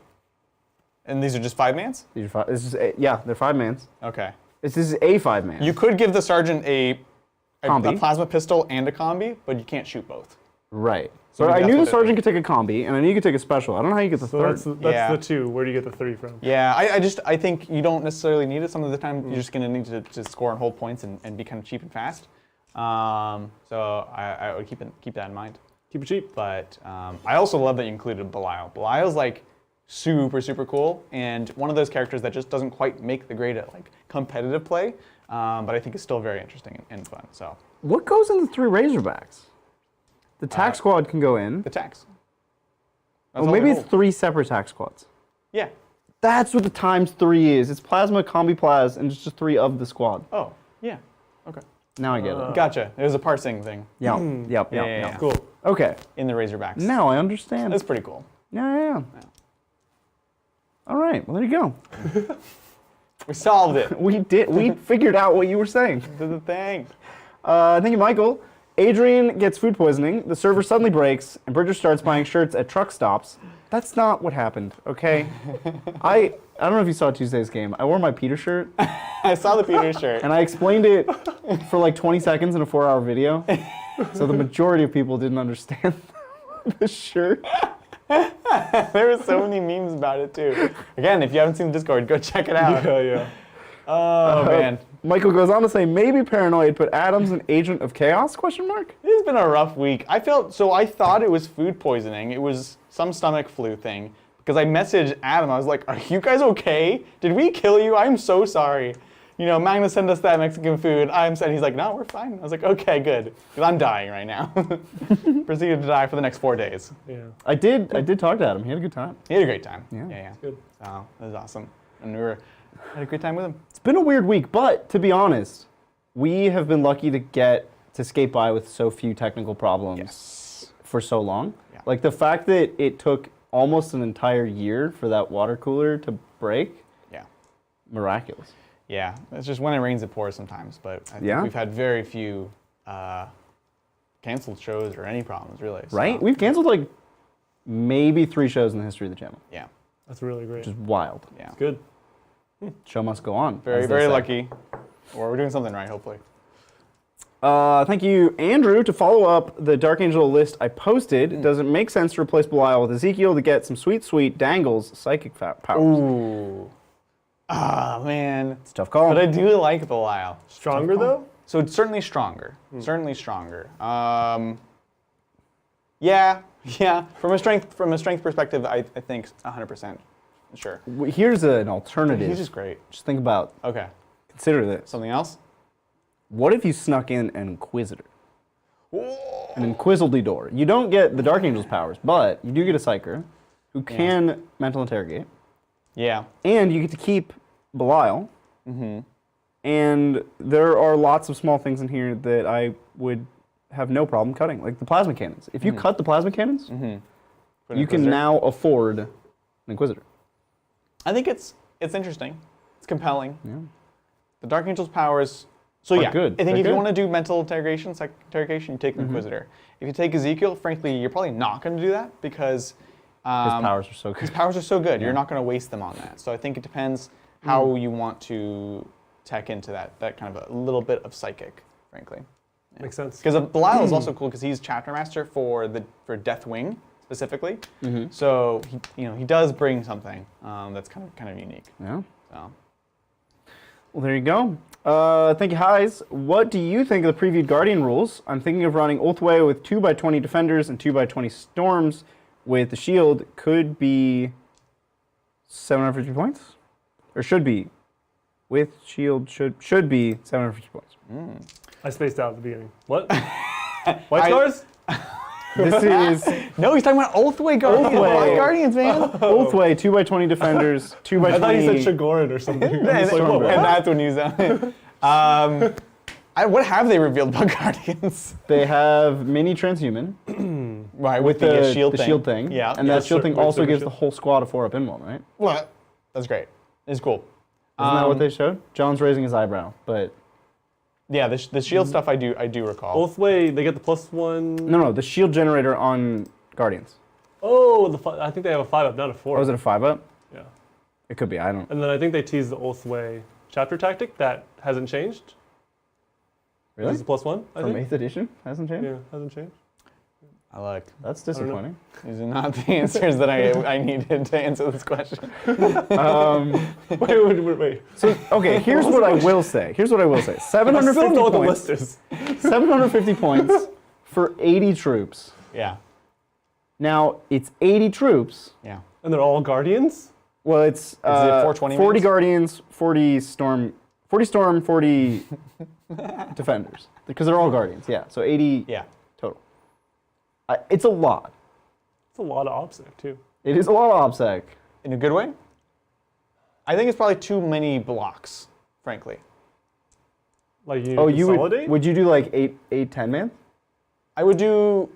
And these are just 5-mans? These are 5. This is yeah, they're 5-mans. Okay. This is a 5-man. You could give the sergeant a Combi. plasma pistol and a combi, but you can't shoot both. Right. So maybe I that's knew what the it sergeant could take a combi, and I knew you could take a special. I don't know how you get the So third. that's Yeah. the 2. Where do you get the 3 from? Yeah, I think you don't necessarily need it. Some of the time you're just going to need to score and hold points and be kind of cheap and fast. So I would keep that in mind. Keep it cheap. But I also love that you included Belial. Belial's like super, super cool, and one of those characters that just doesn't quite make the grade at like competitive play, but I think is still very interesting and fun. So What goes in the 3 Razorbacks? The TAC squad can go in. the tax. Well, maybe it's 3 separate TAC squads. Yeah. That's what the times 3 is. It's plasma, combi plas, and it's just 3 of the squad. Oh, yeah. Okay. Now I get it. Gotcha. It was a parsing thing Yep. Yep. yeah. Cool. Okay. in the Razorbacks. Now I understand. That's pretty cool. Yeah. All right. Well, there you go. We solved it. We did. We figured out what you were saying. Did the thing. Thank you, Michael. Adrian gets food poisoning. The server suddenly breaks, and Bridger starts buying shirts at truck stops. That's not what happened. Okay. I don't know if you saw Tuesday's game. I wore my Peter shirt, I saw the Peter shirt. and I explained it for like 20 seconds in a 4-hour video. So the majority of people didn't understand the shirt. There were so many memes about it too. Again, if you haven't seen the Discord, go check it out. Yeah. Oh man, Michael goes on to say, maybe paranoid, but Adam's an agent of chaos? Question mark. it's been a rough week. I thought it was food poisoning. It was some stomach flu thing because I messaged Adam. I was like, "Are you guys okay? Did we kill you? I'm so sorry. You know, Magnus sent us that Mexican food. I'm sad." He's like, "No, we're fine." I was like, "Okay, good," because I'm dying right now. Proceeded to die for the next 4 days. Yeah. I did talk to Adam. He had a good time. He had a great time. Yeah. Yeah. Good. So that was awesome, and had a great time with him. It's been a weird week, but to be honest, we have been lucky to skate by with so few technical problems for so long. Yeah. Like the fact that it took almost an entire year for that water cooler to break, Yeah. miraculous. Yeah, it's just when it rains, it pours sometimes. But I think Yeah? we've had very few canceled shows or any problems, really. So, Right? We've canceled like maybe 3 shows in the history of the channel, Yeah, That's really great. which is wild. yeah. Good. Show must go on. Very, as they very say. lucky. Or we're doing something right, hopefully. Thank you, Andrew. To follow up the Dark Angel list I posted, does it make sense to replace Belial with Ezekiel to get some sweet Dangle's psychic powers? Ooh. Ah, man. It's a tough call. But I do like Belial. Stronger though? So it's certainly stronger. Certainly stronger. Yeah. From a strength perspective, I think 100%. Sure. Here's an alternative. He's just great. Just think about, Okay. consider this. Something else? What if you snuck in an Inquisitor? An Inquisidor. You don't get the Dark Angel's powers, but you do get a Psyker who can mental interrogate. Yeah. And you get to keep Belial. Mm-hmm. And there are lots of small things in here that I would have no problem cutting, like the plasma cannons. If you cut the plasma cannons, Put an you can Inquisitor. now afford an Inquisitor. I think it's interesting. It's compelling. Yeah. The Dark Angel's powers. So yeah, good. I think They're if you good. want to do mental interrogation, psychic interrogation, you take the Inquisitor. If you take Ezekiel, frankly, you're probably not going to do that because His powers are so good. his powers are so good. You're not going to waste them on that. So I think it depends how you want to tech into that kind of a little bit of psychic, frankly. Makes sense. Because Belial is also cool because he's chapter master for Deathwing specifically. So he does bring something that's kind of unique. Yeah. So. Well, there you go. Thank you, Highs. What do you think of the previewed Guardian rules? I'm thinking of running Oathway with 2x20 defenders and 2x20 storms with the shield. Could be 750 points? Or should be. With shield should be 750 points. I spaced out at the beginning. What? White Scars? This is No, he's talking about Oathway Guardians. Oathway. White Guardians, man. Oathway, 2x20 defenders, 2x20. I thought you said Shagoran or something. I was like, whoa, what? And that's when you zone. What have they revealed about Guardians? They have mini transhuman Right, with the shield thing. Yeah. And that shield thing also super gives shield. the whole squad a 4-up in one, right? Well, that's great. It's cool. Isn't that what they showed? John's raising his eyebrow, but Yeah, the shield stuff I do recall. Oathway, they get the +1. no, the shield generator on Guardians. Oh, I think they have a 5-up, not a 4. Or was it a 5-up? Yeah. It could be, I don't. And then I think they teased the Oathway chapter tactic. That hasn't changed. Really? It's a +1, I From think. 8th edition? Hasn't changed? Yeah, hasn't changed. I like. That's disappointing. These are not the answers that I needed to answer this question. Wait. So, okay, here's what I will say. Here's what I will say. I still don't 750 know what the points. list is. 750 points for 80 troops. Yeah. Now, it's 80 troops. Yeah. And they're all Guardians? Well, it's 420 40 mans? Guardians, 40 Storm, 40 Defenders. Because they're all Guardians, yeah. So 80 Yeah. total. It's a lot. It's a lot of OBSEC, too. It is a lot of OBSEC. In a good way? I think it's probably too many blocks, frankly. Like, you Oh, consolidate? would you do like 8 10 man? I would do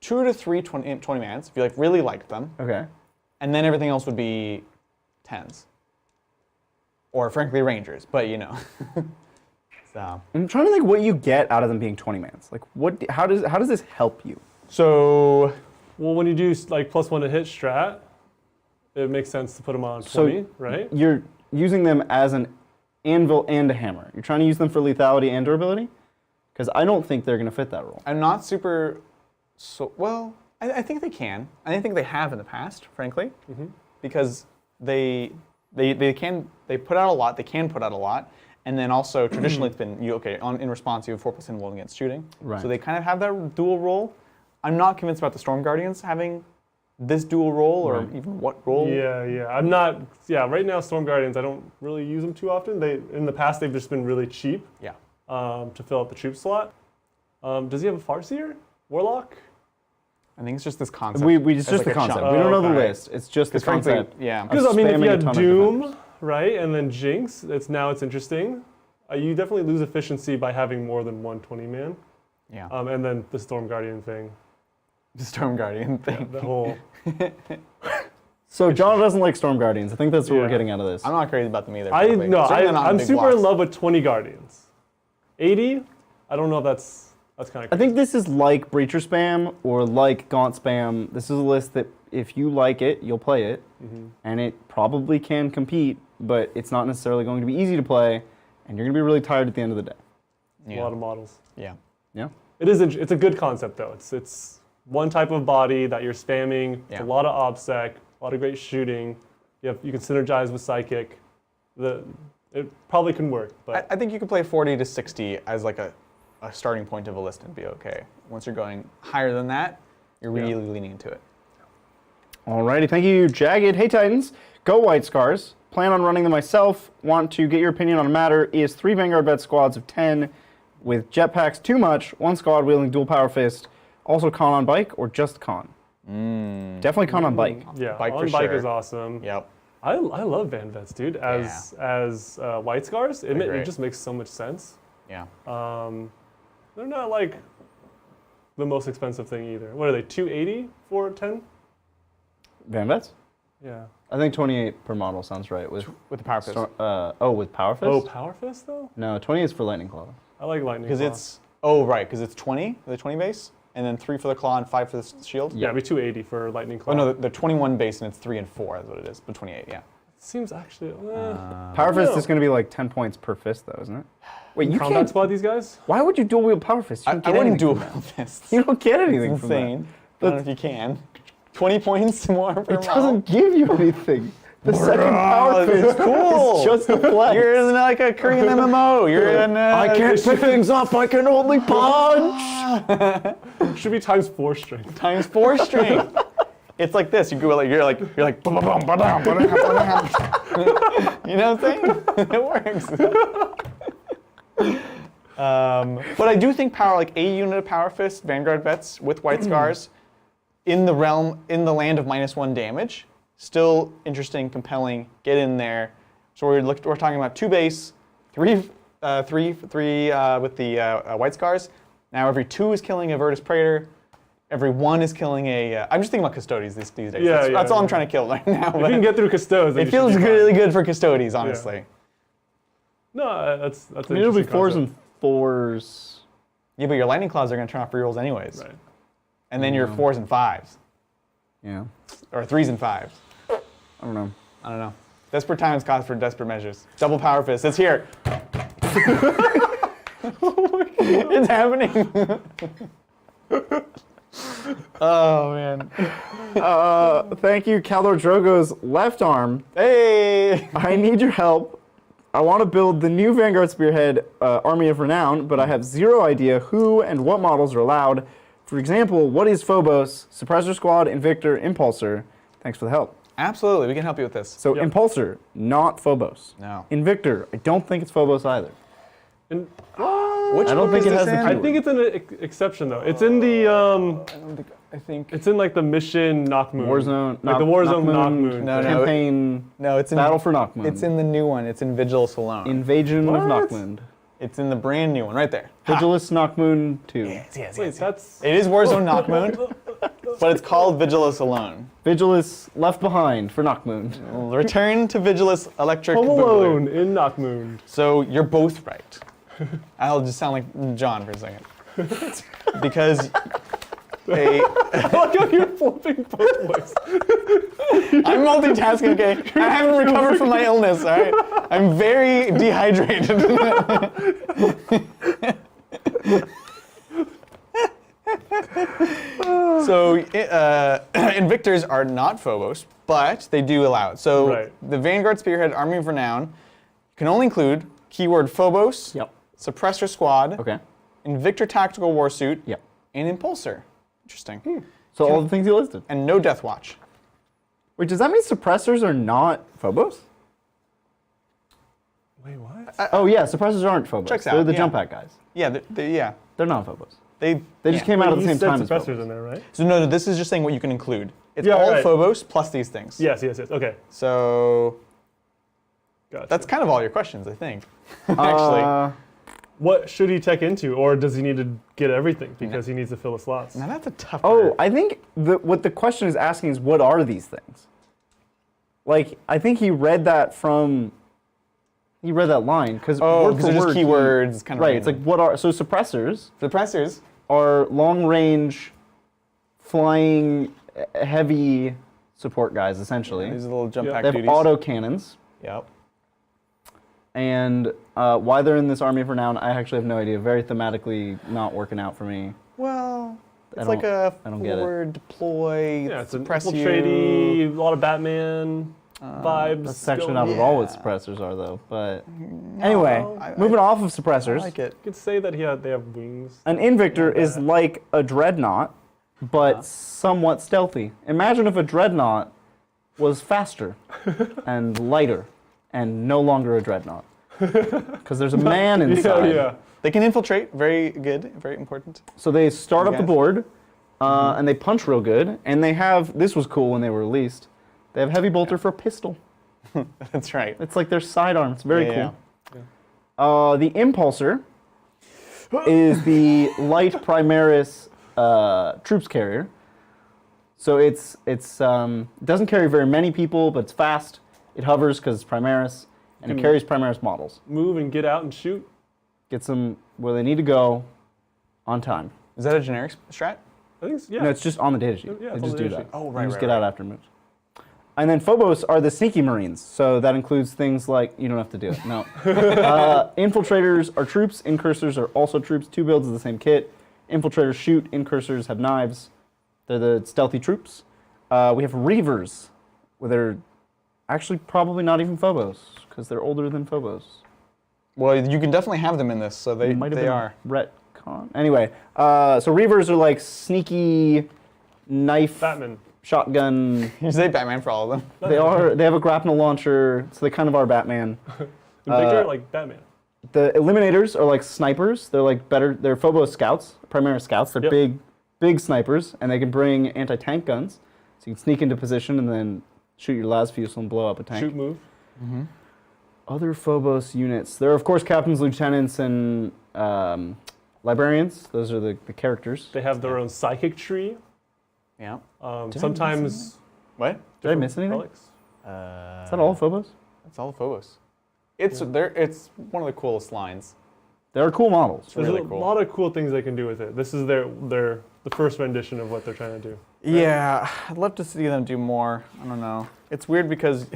2 to 3 20 mans if you really liked them, Okay. and then everything else would be 10s. Or frankly Rangers, but So I'm trying to think what you get out of them being 20 mans. Like, how does this help you? So Well, when you do like +1 to hit strat, it makes sense to put them on 20, right? You're using them as an anvil and a hammer. You're trying to use them for lethality and durability? Because I don't think they're going to fit that role. I'm not super. Well, I think they can. I think they have in the past, frankly, because they put out a lot. They can put out a lot, and then also traditionally it's been in response you have 4+ invuln against shooting. Right. So they kind of have that dual role. I'm not convinced about the Storm Guardians having this dual role or even what role. Yeah. I'm not. Yeah, right now Storm Guardians, I don't really use them too often. In the past they've just been really cheap. Yeah. To fill out the troop slot. Does he have a Farseer? Warlock? I think it's just this concept. It's as just the a concept. chunk. We don't know the okay. list. It's just the frankly, concept. yeah. of Because I mean, if spamming you a had ton of defenders. Doom, right, and then Jinx, it's the Storm Guardian thing. You definitely lose efficiency by having more than 120 man. Yeah. And then the Storm Guardian thing. The Storm Guardian thing. The whole. So John doesn't like Storm Guardians. I think that's what we're Yeah. getting out of this. I'm not crazy about them either. frankly. I'm big super blocks. in love with 20 Guardians. 80, I don't know if that's kind of. I think this is like Breacher spam or like Gaunt spam. This is a list that if you like it, you'll play it, and it probably can compete, but it's not necessarily going to be easy to play, and you're going to be really tired at the end of the day. a lot of models. Yeah. Yeah. It's a good concept though. It's one type of body that you're spamming. It's Yeah. a lot of OBSEC, a lot of great shooting. You can synergize with Psychic. It probably can work, but I think you could play 40 to 60 as like a starting point of a list and be okay. Once you're going higher than that, you're really leaning into it. Alrighty, thank you, Jagged. Hey Titans, go White Scars. Plan on running them myself. Want to get your opinion on a matter. Is 3 Vanguard vet squads of 10 with jetpacks too much? 1 squad wielding dual power fist. Also con on bike or just con? Definitely con on bike. yeah, Bike on for bike sure. is awesome. Yep. I love Van Vets, dude. As White Scars, it great. just makes so much sense. Yeah. They're not like the most expensive thing either. What are they? 280 for 10? Van Vets? Yeah. I think 28 per model sounds right. With With the power fist. with Power Fist? Oh, Power Fist though? No, 28 is for Lightning Claw. I like Lightning Because Claw. it's because it's 20, the 20 base, and then 3 for the claw and 5 for the shield. Yeah, it'd be 280 for Lightning Claw. Oh no, the 21 base and it's 3 and 4 is what it is, but 28, yeah. Seems actually. Power Fist no. is going to be like 10 points per fist, though, isn't it? Wait, you Combat can't. squad, these guys? Why would you dual wield Power Fist? You I don't get wouldn't anything do from that. fists. You don't get It's anything from that. insane. I don't know if you can. 20 points more per It doesn't give you anything. The second power it's fist cool. is just a flex. You're in like a Korean MMO. You're in. I can't pick things up. I can only punch. Should be times 4 strength. Times 4 strength. It's like this. You go like you're like ba-da-bum, ba-dum, ba-dum, ba-dum. You know what I'm saying? It works. But I do think power, like a unit of power fist, Vanguard vets with white scars, in the land of -1 damage, still interesting, compelling. Get in there. So we're talking about 2 base, 3 with the white scars. Now every 2 is killing a Virtus Praetor. Every 1 is killing a. I'm just thinking about Custodes these days. That's all I'm trying to kill right now. If you can get through Custodes, it feels really good for Custodes, honestly. Yeah. No, that's I mean, it'll be 4s and 4s. Yeah, but your lightning claws are going to turn off rerolls anyways. Right. And then your 4s and 5s. Yeah. Or 3s and 5s. I don't know. Desperate times call for desperate measures. Double power fist. It's here. Oh my God. It's happening. Oh man. Thank you, Kaldor Drogo's left arm. Hey. I need your help. I want to build the new Vanguard Spearhead Army of Renown, but I have zero idea who and what models are allowed. For example, what is Phobos, Suppressor Squad, Invictor, Impulsor? Thanks for the help. Absolutely, we can help you with this. So Impulsor, not Phobos. No. Invictor, I don't think it's Phobos either. And, Which I don't think it has the I think it's an exception though. It's in the I think it's in like the mission Knockmoon. Warzone, Like the Warzone Knockmoon. No, no. Campaign. No, it's in Battle for Knockmoon. It's in the new one. It's in Vigilus alone. Invasion of What? Knockmoon. It's in the brand new one, right there. Vigilus Knockmoon 2. Wait, that's It is Warzone Knockmoon, but it's called Vigilus alone. Vigilus Left Behind for Knockmoon. Return to Vigilus Electric Home Boogaloo. Alone in Knockmoon. So you're both right. I'll just sound like John for a second. Because I like how you're flipping both ways. I'm multitasking, okay? I haven't recovered from my illness, all right? I'm very dehydrated. So Invictors are not Phobos, but they do allow it. So the Vanguard Spearhead Army of Renown can only include keyword Phobos, Suppressor Squad, Invictor Tactical Warsuit, and Impulsor. Interesting. So all the things you listed. And no Death Watch. Wait, does that mean suppressors are not Phobos? Wait, what? Oh yeah, suppressors aren't Phobos. Checks They're out, the yeah. jump pack guys. Yeah, They're not Phobos. They They just came out at the You same said time as suppressors Phobos. in there, right? So no, this is just saying what you can include. It's Yeah, all right. Phobos plus these things. Yes. Okay. So Gotcha. that's kind of all your questions, I think. Actually. What should he tech into, or does he need to get everything because he needs to fill the slots? Now that's a tough Oh, part. I think what the question is asking is what are these things? Like, I think he read that from. He read that line because word for they're just word, keywords, kind of right? It's random. like what are so suppressors Suppressors. are long range, flying, heavy support guys essentially. These are little jump pack They have duties. auto cannons. Yep. And why they're in this Army of Renown, I actually have no idea. Very thematically not working out for me. Well, I it's like a don't get it. forward deploy, Yeah, it's an suppress you. infiltrate-y, a lot of Batman vibes. That's actually going not at all what suppressors are, though. But anyway, moving off of suppressors, I like it. You could say that they have wings. an Invictor is like a Dreadnought, but somewhat stealthy. Imagine if a Dreadnought was faster and lighter and no longer a Dreadnought. Because there's a man inside. Yeah. They can infiltrate. Very good. Very important. So they start up the Yes. board, and they punch real good. And they have, this was cool when they were released, they have Heavy Bolter for a pistol. That's right. It's like their sidearm. It's very Yeah, cool. The Impulsor is the light Primaris troops carrier. So it doesn't carry very many people, but it's fast. It hovers because it's Primaris, and it carries Primaris models. Move and get out and shoot. Gets them where they need to go on time. Is that a generic strat? I think, yeah. No, it's just on the data sheet. Yeah, they it's on just the do data that. sheet. Oh, They right, just right, get right. out after moves. And then Phobos are the sneaky Marines. So that includes things like, you don't have to do it, no. Infiltrators are troops. Incursors are also troops. 2 builds of the same kit. Infiltrators shoot. Incursors have knives. They're the stealthy troops. We have Reavers, where they're actually probably not even Phobos, because they're older than Phobos. Well, you can definitely have them in this, so they are. Retcon. Anyway, so Reavers are like sneaky knife, Batman. shotgun. You say Batman for all of them. They have a grapnel launcher, so they kind of are Batman. And bigger, like Batman. The Eliminators are like snipers. They're like they're Phobos scouts, Primaris scouts. They're big snipers, and they can bring anti-tank guns. So you can sneak into position and then shoot your las fusel and blow up a tank. Shoot move. Mm-hmm. Other Phobos units. There are, of course, captains, lieutenants, and librarians. Those are the characters. They have their own psychic tree. Yeah. Sometimes. What? Did I miss anything? Relics. Is that all Phobos? That's all the Phobos. It's it's one of the coolest lines. They're cool models. There's really a cool. lot of cool things they can do with it. This is the first rendition of what they're trying to do. Yeah, I'd love to see them do more. I don't know. It's weird because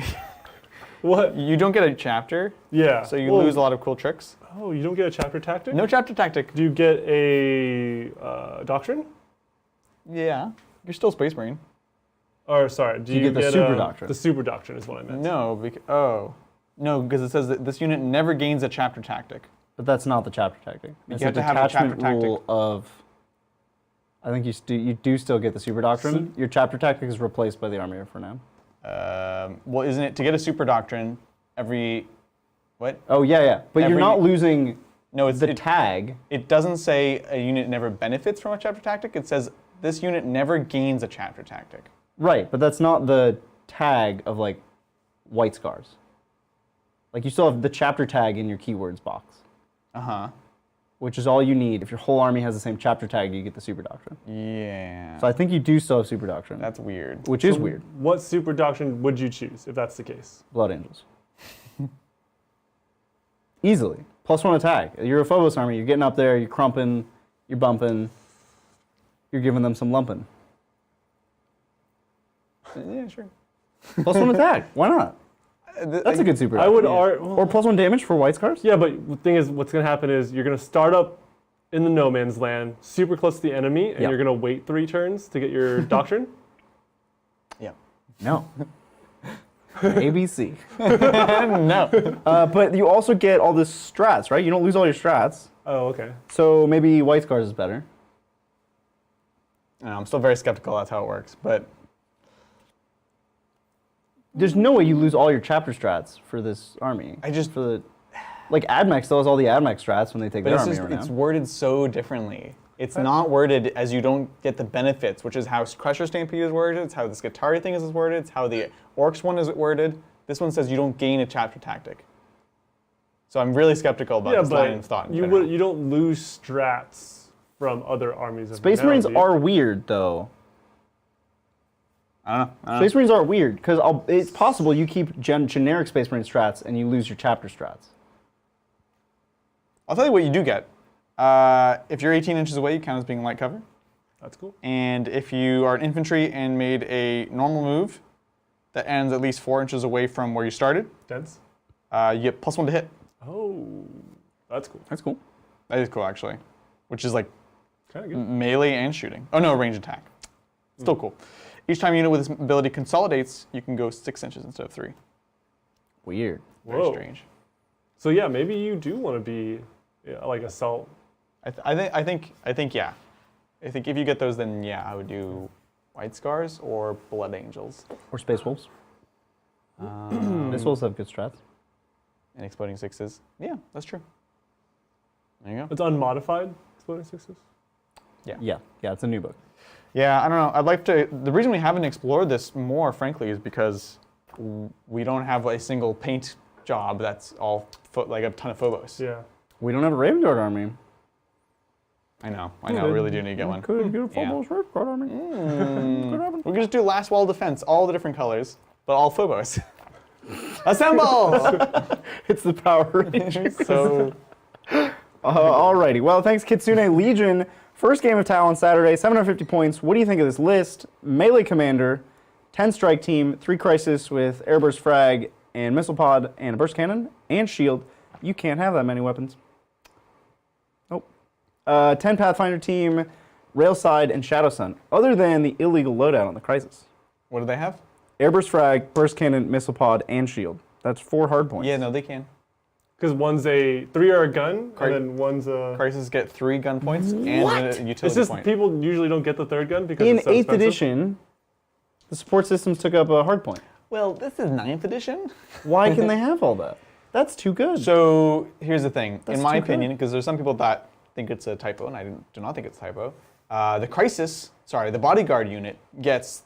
What? you don't get a chapter, Yeah. so you lose a lot of cool tricks. Oh, you don't get a chapter tactic? No chapter tactic. Do you get a doctrine? Yeah, you're still Space Marine. Or sorry, do you get the super doctrine? The super doctrine is what I meant. No, because it says that this unit never gains a chapter tactic. But that's not the chapter tactic. It's You have to have a chapter tactic. rule of. I think you do still get the super doctrine. Your chapter tactic is replaced by the army for now. Well, isn't it to get a super doctrine every what? Oh yeah. But you're not losing. No, it's the tag. It doesn't say a unit never benefits from a chapter tactic. It says this unit never gains a chapter tactic. Right, but that's not the tag of like white scars. Like you still have the chapter tag in your keywords box. Which is all you need. If your whole army has the same chapter tag, you get the super doctrine. Yeah. So I think you do still have super doctrine. That's weird. Which is weird. What super doctrine would you choose if that's the case? Blood Angels. Easily. +1 attack. You're a Phobos army. You're getting up there. You're crumping. You're bumping. You're giving them some lumping. Yeah, sure. +1 attack. Why not? That's a good super I doctrine. would Or +1 damage for white scars? Yeah, but the thing is, what's going to happen is you're going to start up in the no man's land, super close to the enemy, and you're going to wait 3 turns to get your doctrine. Yeah. No. ABC. No. But you also get all the strats, right? You don't lose all your strats. Oh, okay. So maybe white scars is better. I'm still very skeptical that's how it works, but There's no way you lose all your chapter strats for this army. Like AdMech still has all the AdMech strats when they take their army around. It's worded so differently. It's not worded as you don't get the benefits, which is how Crusher Stampede is worded, it's how this Skitarii thing is worded, it's how the Orcs one is worded. This one says you don't gain a chapter tactic. So I'm really skeptical about this line of thought. You don't lose strats from other armies. Space Marines are weird, though. I don't know. Space Marines are weird, because it's possible you keep generic Space Marine strats and you lose your chapter strats. I'll tell you what you do get. If you're 18 inches away, you count as being light cover. That's cool. And if you are an infantry and made a normal move that ends at least 4 inches away from where you started, Dense? you get +1 to hit. Oh, that's cool. That's cool. That is cool, actually. Which is like Kind of good. melee and shooting. Oh no, range attack. Still cool. Each time a unit with this ability consolidates, you can go 6 inches instead of 3. Weird. Very Whoa. strange. So yeah, maybe you do want to be like assault. I think yeah. I think if you get those, then yeah, I would do White Scars or Blood Angels. Or Space Wolves. Space Wolves have good strats. And Exploding Sixes. Yeah, that's true. There you go. It's unmodified exploding sixes. Yeah, it's a new book. Yeah, I don't know. I'd like to. The reason we haven't explored this more, frankly, is because we don't have a single paint job that's all like a ton of Phobos. Yeah. We don't have a Raven Guard army. I know. I really do need to get one. Could get a Phobos Raven Guard army. Could happen. We could just do last wall defense, all the different colors, but all Phobos. Assemble! It's the Power Rangers. So, Alrighty. Well, thanks, Kitsune Legion. First game of Tau on Saturday, 750 points. What do you think of this list? Melee Commander, 10 strike team, 3 Crisis with Airburst Frag and Missile Pod and a Burst Cannon and Shield. You can't have that many weapons. Nope. 10 Pathfinder team, Railside and Shadow Sun, other than the illegal loadout on the Crisis. What do they have? Airburst frag, burst cannon, missile pod, and shield. That's 4 hard points. Yeah, no, they can. Because one's 3 are a gun, and then one's a... Crisis get 3 gun points and a utility It's just point. people usually don't get the 3rd gun because In it's so 8th expensive. edition, the support systems took up a hard point. Well, this is 9th edition. Why can they have all that? That's too good. So here's the thing. That's in my too good. opinion, because there's some people that think it's a typo, and I do not think it's a typo. The bodyguard unit gets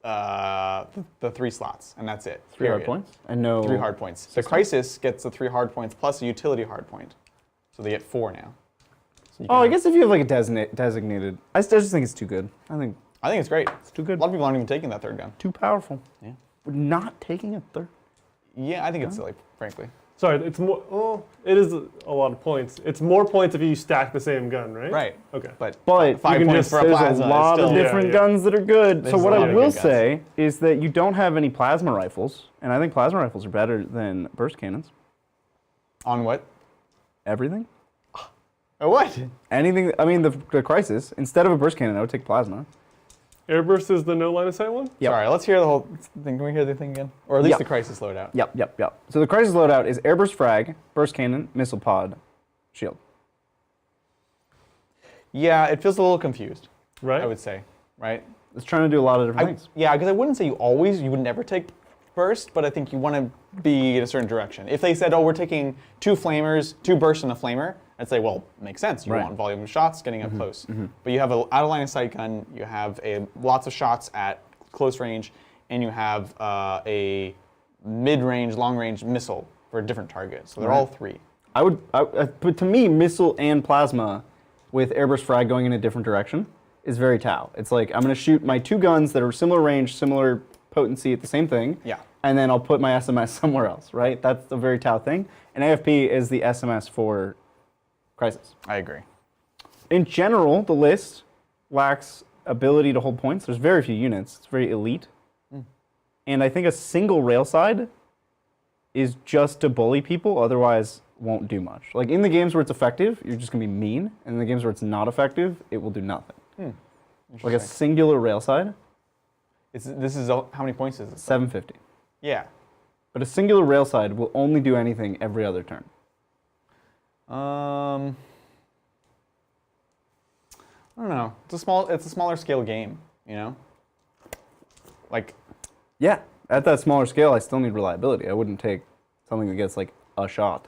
the 3 slots, and that's it. 3 hard period. points? And no... 3 hard points. The Crisis gets the 3 hard points plus a utility hard point. So they get 4 now. So you can I guess if you have like a designated... I just think it's too good. I think it's great. it's too good. A lot of people aren't even taking that 3rd gun. Too powerful. Yeah. We're not taking a 3rd. Yeah, I think it's silly, frankly. Sorry, it's more... Oh, it is a lot of points. It's more points if you stack the same gun, right? Right. Okay. But But 5 you can points just, for a there's plasma a lot is of still... different yeah. guns that are good. There's So a what lot I of will good guns. say is that you don't have any plasma rifles, and I think plasma rifles are better than burst cannons. On what? Everything. Oh, what? Anything. I mean, the Crisis. Instead of a burst cannon, I would take plasma. Airburst is the no line of sight one? Yep. Sorry, let's hear the whole thing. Can we hear the thing again? Or at least Yep. the Crisis loadout. Yep. So the Crisis loadout is airburst frag, burst cannon, missile pod, shield. Yeah, it feels a little confused, Right? I would say. Right? It's trying to do a lot of different things. Yeah, because I wouldn't say you would never take burst, but I think you want to be in a certain direction. If they said, oh, we're taking 2 flamers, 2 bursts and a flamer, I'd say, well, makes sense. You Right. want volume of shots getting up close. But you have an out of line of sight gun, you have lots of shots at close range, and you have a mid-range, long-range missile for a different target. So they're all 3. But to me, missile and plasma with airburst frag going in a different direction is very Tau. It's like, I'm going to shoot my 2 guns that are similar range, similar potency at the same thing. Yeah. And then I'll put my SMS somewhere else, right? That's a very Tau thing. And AFP is the SMS for Crisis. I agree. In general, the list lacks ability to hold points. There's very few units. It's very elite. And I think a single rail side is just to bully people, otherwise won't do much. Like in the games where it's effective, you're just gonna be mean. And in the games where it's not effective, it will do nothing. Like a singular rail side, This is how many points is it? 750. Yeah. But a singular rail side will only do anything every other turn. I don't know. It's a smaller scale game, you know? Like, Yeah, at that smaller scale, I still need reliability. I wouldn't take something that gets like a shot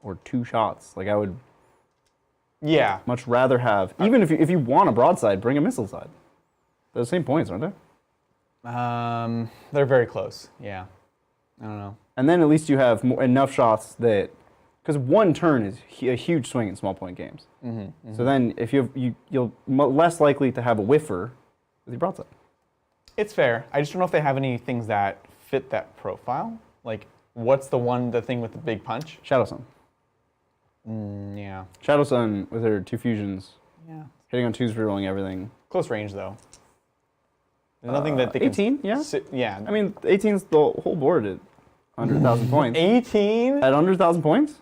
or 2 shots. Like I would yeah. much rather have, even if you want a broadside, bring a missile side. They're the same points, aren't they? They're very close. Yeah. I don't know. And then at least you have enough shots that, because 1 turn is a huge swing in small point games. So then if you'll less likely to have a whiffer with your broadside. It's fair. I just don't know if they have any things that fit that profile. Like, what's the thing with the big punch? Shadow Sun. Yeah. Shadow Sun with her 2 fusions, Yeah. hitting on 2s, rerolling everything. Close range, though. There's nothing that they can... 18, yeah. Yeah. I mean, 18's the whole board at 100,000 points. 18? At 100,000 points,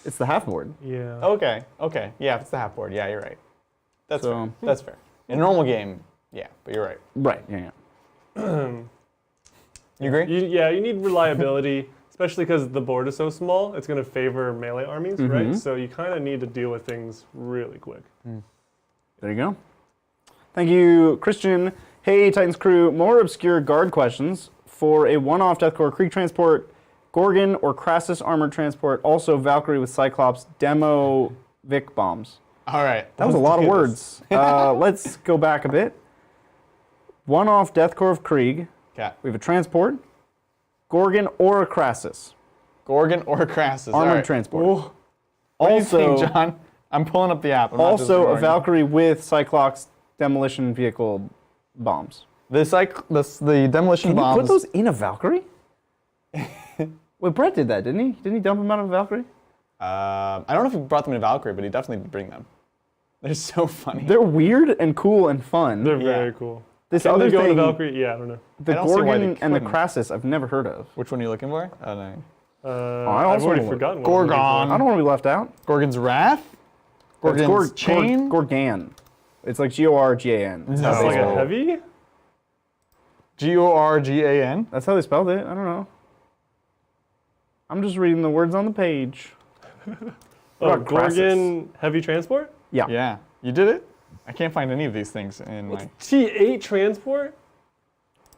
it's the half board. Yeah. Okay. Yeah, if it's the half board. Yeah, you're right. That's So- fair. That's fair. In a normal game, yeah, but you're right. Right, yeah. You agree? You need reliability, especially because the board is so small. It's going to favor melee armies, right? So you kind of need to deal with things really quick. There you go. Thank you, Christian. Hey, Titans crew, more obscure guard questions for a one-off Deathcore Krieg transport, Gorgon or Crassus armored transport, also Valkyrie with Cyclops, demo Vic bombs. All right. That was a lot of words. Let's go back a bit. One-off Deathcore of Krieg. Okay. We have a transport, Gorgon or a Crassus. Gorgon or Crassus. Armored All right. transport. Ooh. What do you think, John? I'm pulling up the app. I'm not just Also a ignoring Valkyrie with Cyclops demolition vehicle bombs. the demolition Can you bombs. put those in a Valkyrie? Wait, Brett did that, didn't he? Didn't he dump them out of a Valkyrie? I don't know if he brought them in Valkyrie, but he definitely did bring them. They're so funny. They're weird and cool and fun. They're very cool. This Can other they go thing, to Valkyrie? Yeah, I don't know. the I don't see why they Gorgon and the couldn't. Crassus, I've never heard of. Which one are you looking for? Oh, no. I I've also already want- forgotten what I'm looking Gorgon. I don't want to be left out. Gorgon's Wrath? Gorgon's Chain? Gorgan. It's like Gorgan. No. for. It's like a heavy? Gorgan. That's how they spelled it. I don't know. I'm just reading the words on the page. Oh, about Crassus? Gorgon heavy transport? Yeah. Yeah, you did it? I can't find any of these things in my... T8 transport?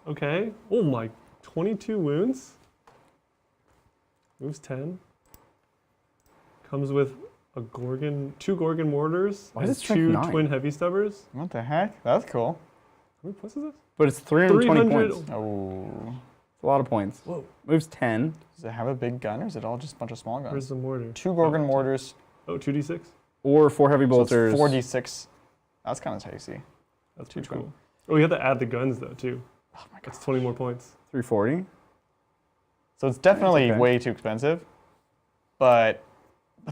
Okay. Oh my, 22 wounds? Moves 10. Comes with a Gorgon, 2 Gorgon mortars, Why is and it strength 2 9? twin heavy stubbers. What the heck? That's cool. How many points is this? But it's 320 300. points. Oh. It's a lot of points. Whoa. Moves 10. Does it have a big gun, or is it all just a bunch of small guns? Where's the mortar? 2 Gorgon mortars. Oh, 2d6. Or 4 heavy So it's bolters. 4d6. That's kind of tasty. That's Two pretty twin. cool. Oh, you have to add the guns though too. Oh my god. That's 20 more points. 340. So it's definitely okay. way too expensive, but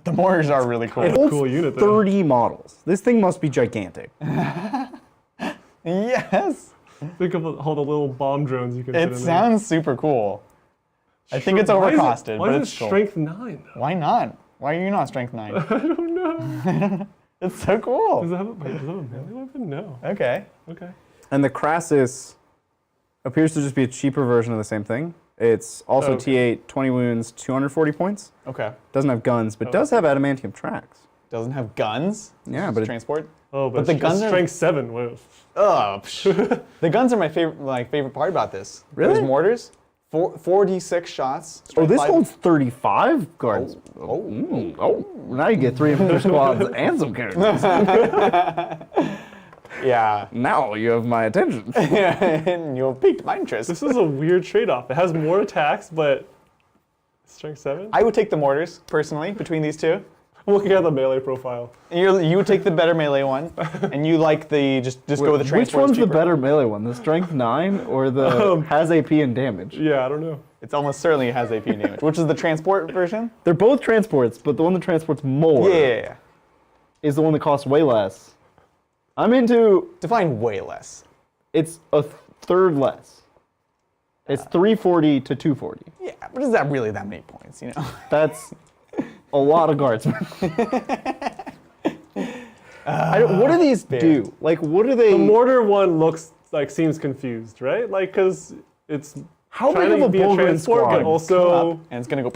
the mortars are really cool. It holds Cool unit, though. 30 models. This thing must be gigantic. Yes! Think of all the little bomb drones you can fit in It there. sounds super cool. I think it's Why is it- overcosted, why but is it's it cool. strength 9 though? Why not? Why are you not strength 9? I don't know. It's so cool. Does it have a melee weapon? No. Okay. Okay. And the Crassus appears to just be a cheaper version of the same thing. It's also Okay. T8, 20 wounds, 240 points. Okay. Doesn't have guns, but does have adamantium tracks. Doesn't have guns. Yeah, Just but it- transport. Oh, but the it's guns are- strength 7. Whoa. Oh, the guns are my favorite part about this. Really? Those mortars, 4d6 shots. Oh, strength this 5. holds 35 guards. Oh, now you get 3 infantry squads and some characters. Yeah. Now you have my attention. And you've piqued my interest. This is a weird trade-off. It has more attacks, but strength 7? I would take the mortars, personally, between these two. I'm looking at the melee profile. You would take the better melee one, and you like the, just go with the transport. Which one's it's the cheaper. better melee one? The strength 9 or the has AP and damage? Yeah, I don't know. It's almost certainly has AP and damage, which is the transport version. They're both transports, but the one that transports more Yeah. is the one that costs way less. I'm into, Define way less. it's a third less. It's 340 to 240. Yeah, but is that really that many points, you know? That's a lot of guardsmen. What do these do? Like, what do they? The mortar one seems confused, right? Like, because it's How trying big to of a be a Bulgarian transport, squad? but also... And it's gonna go.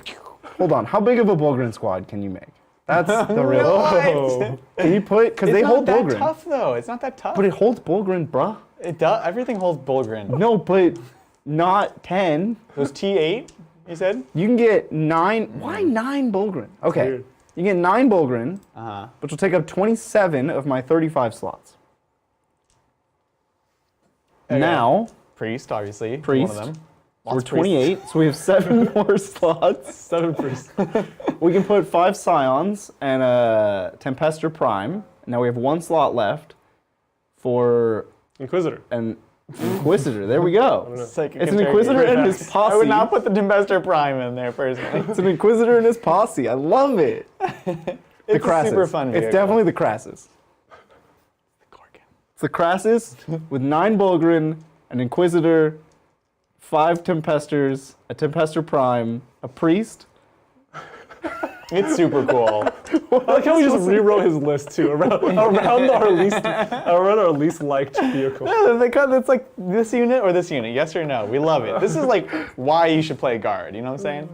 Hold on. How big of a Bulgarian squad can you make? That's the real. Oh. Can you put? Because they It's hold not that Bulgarian. tough though. It's not that tough. But it holds Bulgarian, bruh. It does. Everything holds Bulgarian. No, but not 10. Those T8, you said? You can get 9. Why 9 Bulgarian? Okay. weird. You get 9 Bulgarian, Uh-huh. which will take up 27 of my 35 slots. Okay. Now, Priest, obviously. Priest. One of them. we're Lots of priests. 28, so we have 7 more slots. 7 priests. We can put 5 Scions and a Tempester Prime. Now we have 1 slot left for Inquisitor. an Inquisitor. There we go. It's like It's an Inquisitor and his posse. I would not put the Tempester Prime in there personally. It's an Inquisitor and his posse. I love it. It's Crassus. a super fun It's vehicle. definitely the Crassus. Gorgon. It's the Crassus with 9 Bulgarian, an Inquisitor, 5 Tempesters, a Tempester Prime, a Priest. It's super cool. I like how we just rewrote his list too, around our least liked vehicle. It's like this unit or this unit, yes or no. We love it. This is like why you should play guard, you know what I'm saying?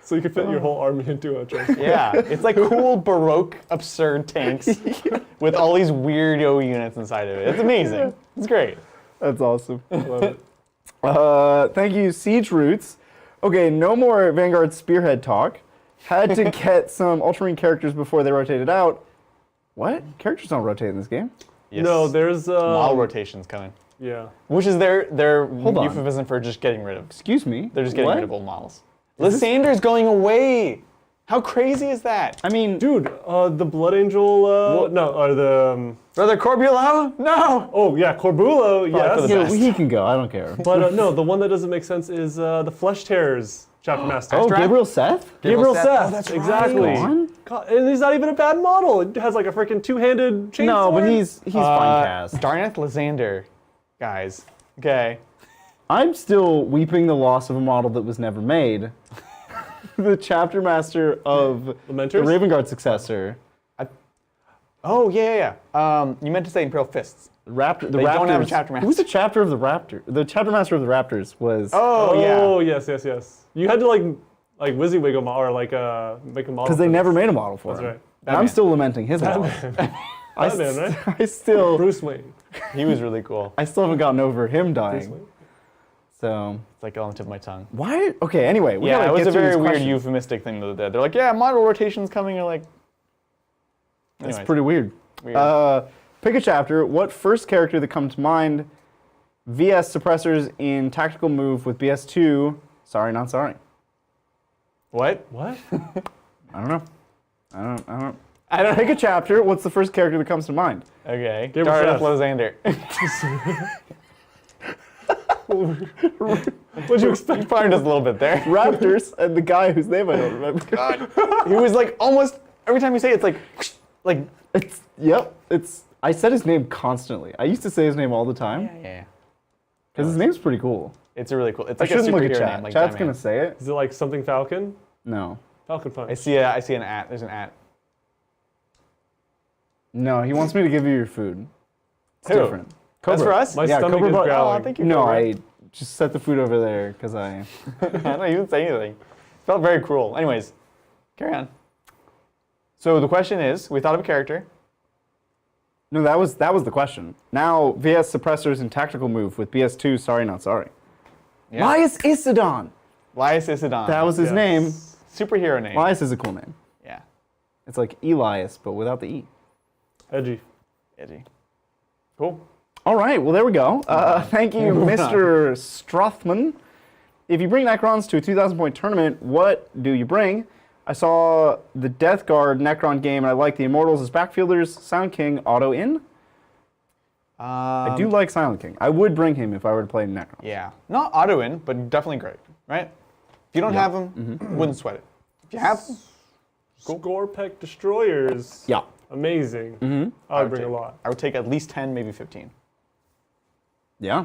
So you can fit your whole army into a transport. Yeah, it's like cool Baroque absurd tanks with all these weirdo units inside of it. It's amazing. It's great. That's awesome. Love it. Thank you, Siege Roots. Okay, no more Vanguard Spearhead talk. Had to get some Ultramarine characters before they rotated out. What? Characters don't rotate in this game. Yes. No, there's model rotations coming. Yeah. Which is their on. euphemism for just getting rid of. Excuse me. They're just getting What? rid of old models. Lysander's going away. How crazy is that? I mean, Dude, the Blood Angel, Brother Corbulo? No. oh yeah, Corbulo, yes. for the yeah, best. he can go. I don't care. But no, the one that doesn't make sense is the Flesh Terrors Chapter Master. Oh, Draft? Gabriel Seth? Gabriel Seth. Seth. Oh, that's exactly. right. Go on. God, and he's not even a bad model. It has like a freaking two-handed chainsaw. No, but he's fine cast. Darneth Lysander, guys. Okay. I'm still weeping the loss of a model that was never made. The chapter master of Lamenters? the Raven Guard successor. Oh, yeah. You meant to say Imperial Fists. The They Raptors. don't have a chapter master. Who's the chapter of the Raptor? The chapter master of the Raptors was. Oh, yes. You had to like WYSIWYG a model or like make a model. Because they never made a model for him. That's right. And I'm still lamenting his model. Batman, right? I still. Bruce Wayne. He was really cool. I still haven't gotten over him Bruce dying. Wayne. So. It's like on the tip of my tongue. Why? Okay. Anyway, we Yeah, gotta it was get a through very these weird questions. euphemistic thing that they did. They're like, yeah, model rotation's coming. You're like, That's anyways. pretty weird. Pick a chapter. What first character that comes to mind? VS suppressors in tactical move with BS2. Sorry, not sorry. What? What? I don't know. I don't. Pick a chapter. What's the first character that comes to mind? Okay. Game of Darth Thrones. Lozander. What'd you expect? You fired us a little bit there. Raptors and the guy whose name I don't remember. God. He was like almost every time you say it, it's like. It's. I said his name constantly. I used to say his name all the time Yeah. because his name's pretty cool. It's a really cool. It's I like a shouldn't look at superhero chat. name. Like Chat's Batman. gonna say it. Is it like something Falcon? No. Falcon Punch. I see an at. There's an at. No, he wants me to give you your food. It's Who? different. That's Cobra. for us? My Yeah, stomach Cobra is Bud- growling. Oh, thank you. No, Cobra. I just set the food over there because I. I don't even say anything. It felt very cruel. Anyways, carry on. So the question is, we thought of a character. No, that was the question. Now VS suppressors in tactical move with BS2. Sorry, not sorry. Yeah. Laius Isidon. Laius Isidon. That was his Yes. name. superhero name. Laius is a cool name. Yeah. It's like Elias, but without the E. Edgy. Edgy. Cool. All right, well, there we go. Thank you, Mr. Strothman. If you bring Necrons to a 2,000-point tournament, what do you bring? I saw the Death Guard Necron game, and I like the Immortals as backfielders. Sound King, auto in. I do like Silent King. I would bring him if I were to play Necron. Yeah. Not auto in, but definitely great, right? If you don't have them, wouldn't sweat it. If you have them, Scorpec destroyers. Yeah. Amazing. I would bring a lot. I would take at least 10, maybe 15. Yeah.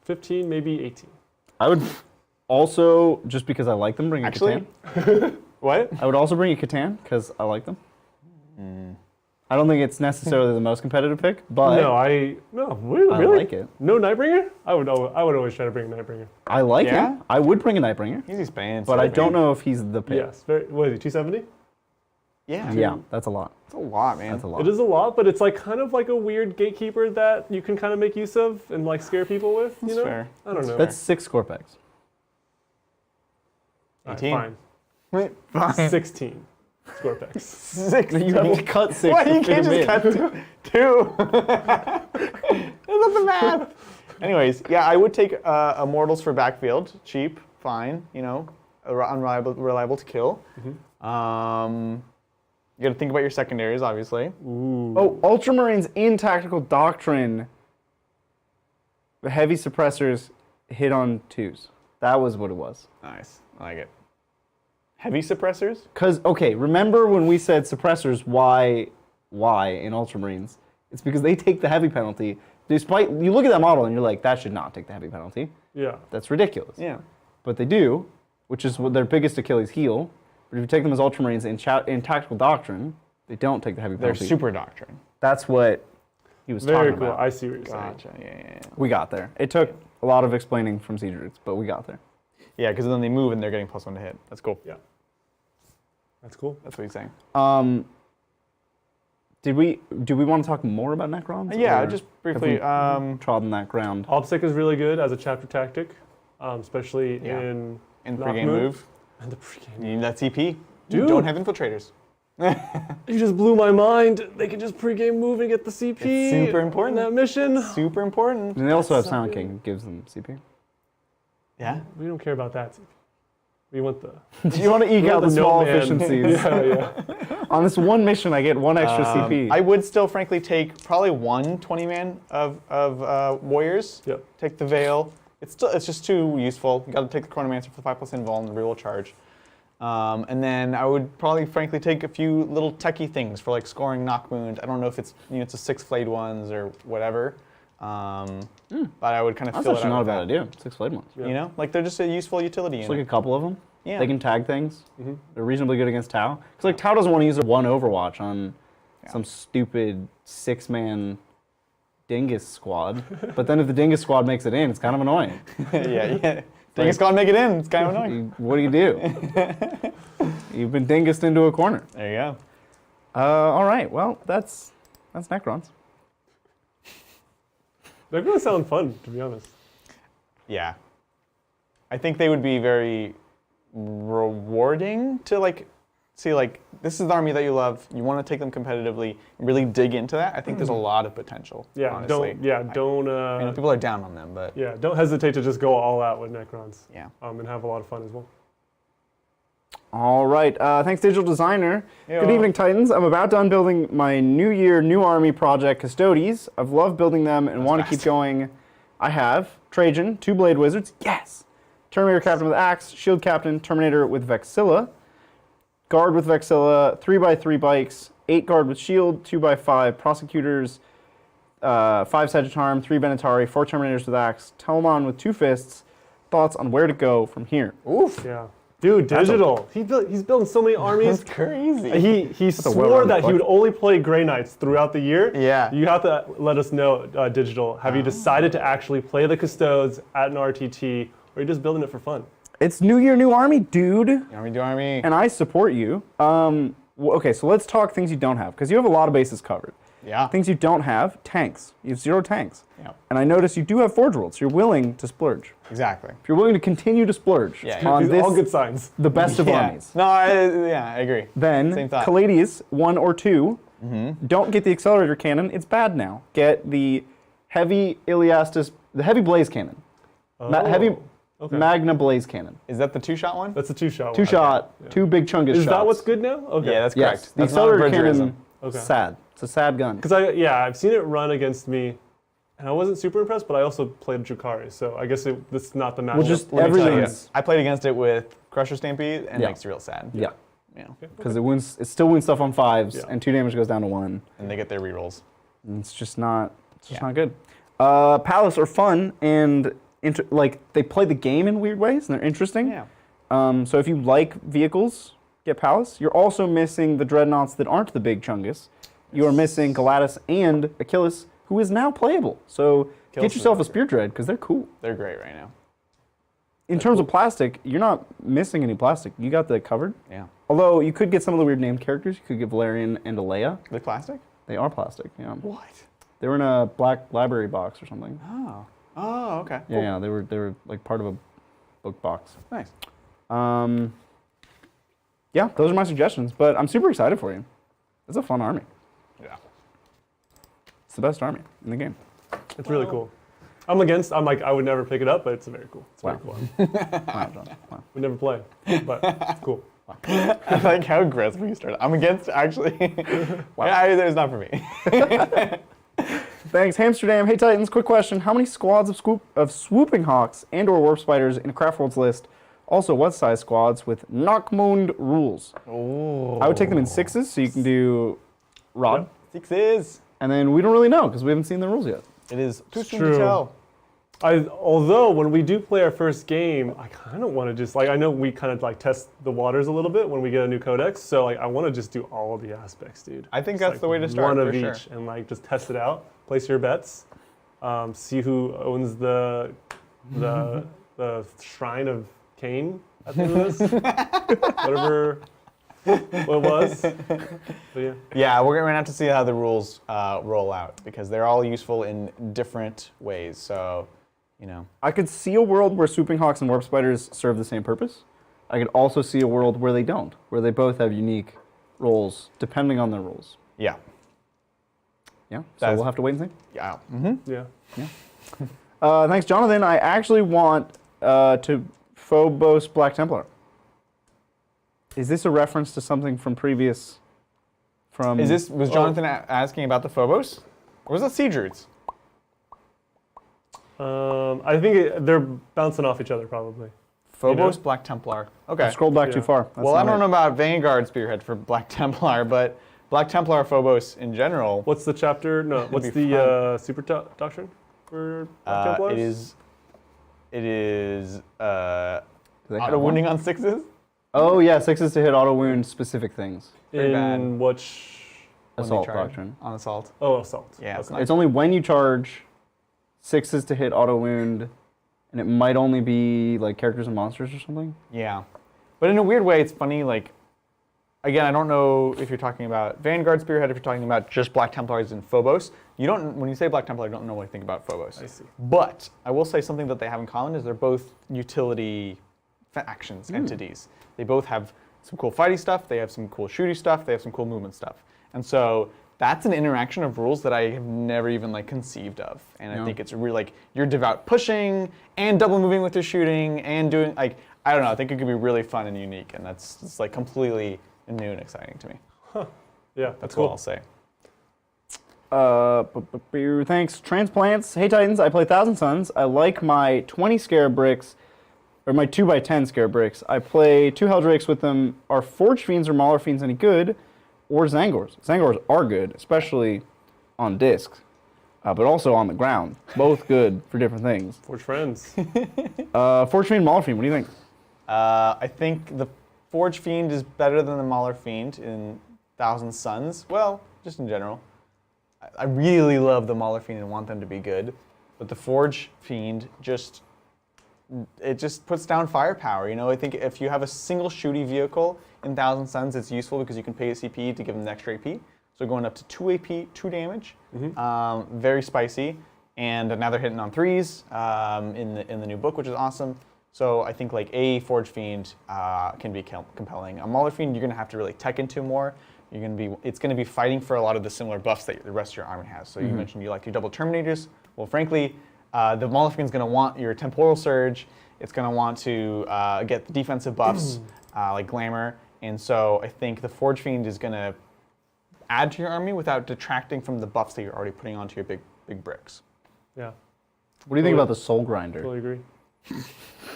15, maybe 18. I would also, just because I like them, bring a Actually, Catan. what? I would also bring a Catan because I like them. I don't think it's necessarily the most competitive pick, but really? like it. No Nightbringer? I would always try to bring a Nightbringer. I like Yeah? him. I would bring a Nightbringer, Easy spans. but I don't know if he's the pick. Yes. What is he, 270? Yeah. Yeah, that's a lot. It's a lot, man. That's a lot. It is a lot, but it's like kind of like a weird gatekeeper that you can kind of make use of and like scare people with. You know? fair. I don't know. That's 6 Scorpex. All right, 18. fine. Fine. 16 Scorpex. 16. You have to cut 6 What? to You can't fit just him in. cut two. That's not the math. Anyways, yeah, I would take Immortals for backfield. Cheap, fine, you know, reliable to kill. You got to think about your secondaries, obviously. Oh, Ultramarines in Tactical Doctrine. The heavy suppressors hit on 2s. That was what it was. Nice. I like it. Heavy suppressors? Because, okay, remember when we said suppressors, why in Ultramarines? It's because they take the heavy penalty. Despite, you look at that model and you're like, that should not take the heavy penalty. Yeah. That's ridiculous. Yeah. But they do, which is their biggest Achilles heel. But if you take them as Ultramarines in Tactical Doctrine, they don't take the heavy They're penalty. super doctrine. That's what he was Very talking cool. about. I see what you're saying. Gotcha. Yeah. We got there. It took a lot of explaining from Cedric, but we got there. Yeah, because then they move and they're getting +1 to hit. That's cool. Yeah. That's cool. That's what he's saying. Do we want to talk more about Necrons? Yeah, or just have briefly. we trodden that ground. Obsec is really good as a chapter tactic, especially Yeah. in In knock pregame move, and the pregame. you need that CP. Dude. You don't have infiltrators. You just blew my mind. They can just pregame move and get the CP. It's super important. in that mission. Super important. And they also have So Silent good. King, gives them CP. Yeah. We don't care about that CP. We want the You want to eke out the small no-man. efficiencies. Yeah. On this one mission, I get 1 extra CP. I would still, frankly, take probably 1 20-man of warriors. Yep. Take the Veil. It's just too useful. You got to take the Chronomancer for the 5+ invul and the reroll charge. And then I would probably, frankly, take a few little techie things for like scoring knock wound. I don't know if it's it's a 6 flayed ones or whatever. But I would kind of That's fill it actually out not a with bad that. idea. 6 flayed ones. You know, like they're just a useful utility. Just like a couple of them. Yeah. They can tag things. They're reasonably good against Tau. Because like Tau doesn't want to use a 1 Overwatch on some stupid 6-man dingus squad. But then if the dingus squad makes it in, it's kind of annoying. yeah. Dingus squad make it in. It's kind of annoying. What do you do? You've been dingused into a corner. There you go. All right. Well, that's Necrons. They're gonna sound fun, to be honest. Yeah. I think they would be very rewarding to like see like this is the army that you love. You want to take them competitively, really dig into that. I think there's a lot of potential. Yeah, honestly. don't. I know people are down on them, but Yeah, don't hesitate to just go all out with Necrons. yeah. And have a lot of fun as well. All right. Thanks, Digital Designer. Yo. Good evening, Titans. I'm about done building my New Year, New Army project, Custodes. I've loved building them and want to keep going. I have Trajan, 2 Blade Wizards. Yes! Terminator Captain with Axe, Shield Captain, Terminator with Vexilla, Guard with Vexilla, 3x3 bikes, 8 Guard with Shield, 2x5 Prosecutors, 5 Sagittarm, 3 Benatari, 4 Terminators with Axe, Telamon with 2 Fists. Thoughts on where to go from here? Oof. Yeah. Dude, Digital. He's building so many armies. That's crazy. He swore that he would only play Grey Knights throughout the year. Yeah. You have to let us know, Digital. Have you decided to actually play the Custodes at an RTT, or are you just building it for fun? It's New Year, New Army, dude. Army. And I support you. Okay, so let's talk things you don't have, because you have a lot of bases covered. Yeah. Things you don't have, tanks. You have 0 tanks. Yeah. And I notice you do have Forge Worlds, so you're willing to splurge. Exactly. If you're willing to continue to splurge on These this, are all good signs. the best of armies, No, I agree. then Same thought. Caladius 1 or 2, don't get the Accelerator Cannon, it's bad now. Get the heavy Iliastus, the heavy Blaze Cannon. Heavy Magna Blaze Cannon. Is that the 2-shot one? That's a 2-shot. 2-shot, 2 big chungus shots. Is that what's good now? Okay. Yeah, that's Yes, correct. the That's not a Accelerator bridgerism. Cannon, sad. It's a sad gun. Because I've seen it run against me, and I wasn't super impressed. But I also played Drukhari, so I guess this is not the matchup. Well, just Let me tell you, everything's... I played against it with Crusher Stampede, and it makes it real sad. Yeah. Yeah. Because it still wins stuff on 5s, and 2 damage goes down to 1. And they get their rerolls. And it's just not not good. Palace are fun and they play the game in weird ways and they're interesting. Yeah. So if you like vehicles, get Palace. You're also missing the Dreadnoughts that aren't the big Chungus. You are missing Galatis and Achilles, who is now playable. So get yourself a Spear Dread because they're cool. They're great right now. In terms of plastic, you're not missing any plastic. You got that covered. Yeah. Although you could get some of the weird named characters. You could get Valerian and Alea. Are they plastic? They are plastic. Yeah. What? They were in a black library box or something. Oh. Oh, okay. Yeah, yeah, they were like part of a book box. Nice. Yeah, those are my suggestions, but I'm super excited for you. It's a fun army. Yeah. It's the best army in the game. It's really cool. I would never pick it up, but it's very cool. It's very cool. Wow, John. Wow. We never play, but it's cool. I like how aggressive you started. I'm against, actually. Wow. Yeah, it's not for me. Thanks, Amsterdam. Hey Titans, quick question. How many squads of swooping hawks and or warp spiders in a Craft Worlds list? Also, what size squads with Knockmoond rules? Oh. I would take them in 6s, so you can do Rod. 6s. And then we don't really know, because we haven't seen the rules yet. It is too soon true. to tell. Although when we do play our first game, I kind of want to just I know we kind of test the waters a little bit when we get a new codex. So I want to just do all of the aspects, dude. I think Just, that's the way to start, One for of sure. each, and just test it out. Place your bets. See who owns the Shrine of Cain at the end of this. Whatever what it was. But yeah. Yeah, we're gonna have to see how the rules roll out because they're all useful in different ways. So, you know. I could see a world where swooping hawks and warp spiders serve the same purpose. I could also see a world where they don't, where they both have unique roles depending on their roles. Yeah. Yeah, so we'll have to wait and see. Yeah. Mm-hmm. Yeah. Thanks, Jonathan. I actually want to Phobos Black Templar. Is this a reference to something from previous? Was Jonathan asking about the Phobos? Or was that Sea Druids? I think they're bouncing off each other probably. Phobos, know? Black Templar. Okay. I scrolled back too Yeah. far. That's Well, I not don't it. know about Vanguard Spearhead for Black Templar, but Black Templar Phobos in general. What's the chapter? No, what's be the super doctrine for Black Templars? It is Do they have auto one? wounding on 6s. Oh yeah, 6s to hit auto wound specific things. Pretty bad. In which? when Assault they charge Doctrine. on assault. Oh, assault. Yeah, it's Okay. not. It's only when you charge 6s to hit auto wound, and it might only be like characters and monsters or something. Yeah, but in a weird way, it's funny. Like, again, I don't know if you're talking about Vanguard Spearhead, if you're talking about just Black Templars and Phobos. You don't. When you say Black Templar, I don't normally think about Phobos. I see. But I will say something that they have in common is they're both utility factions, entities. They both have some cool fighty stuff. They have some cool shooty stuff. They have some cool movement stuff. And so that's an interaction of rules that I have never even like conceived of. And I think it's really like you're devout pushing and double moving with your shooting and doing like I don't know. I think it could be really fun and unique. And that's just like completely new and exciting to me. Yeah, That's cool. all I'll say. Thanks. Transplants. Hey Titans, I play Thousand Suns. I like my 20 Scarab bricks, or my 2x10 Scarab bricks. I play 2 Helldrakes with them. Are Forge Fiends or Mauler Fiends any good? Or Zangors? Zangors are good, especially on discs, but also on the ground. Both good for different things. Forge friends. Forge Fiend, Mauler Fiend, what do you think? I think the Forge Fiend is better than the Mauler Fiend in Thousand Suns. Well, just in general. I really love the Mauler Fiend and want them to be good, but the Forge Fiend just puts down firepower. You know, I think if you have a single shooty vehicle in Thousand Suns, it's useful because you can pay a CP to give them the extra AP. So going up to 2 AP, 2 damage, very spicy, and now they're hitting on 3s in the new book, which is awesome. So I think like a Forge Fiend can be compelling. A Mauler Fiend you're going to have to really tech into more. It's going to be fighting for a lot of the similar buffs that the rest of your army has. So you mentioned you like your double Terminators. Well, frankly, the Mauler Fiend's going to want your Temporal Surge. It's going to want to get the defensive buffs like Glamour. And so I think the Forge Fiend is going to add to your army without detracting from the buffs that you're already putting onto your big bricks. Yeah, What do you think about the Soul Grinder? totally agree.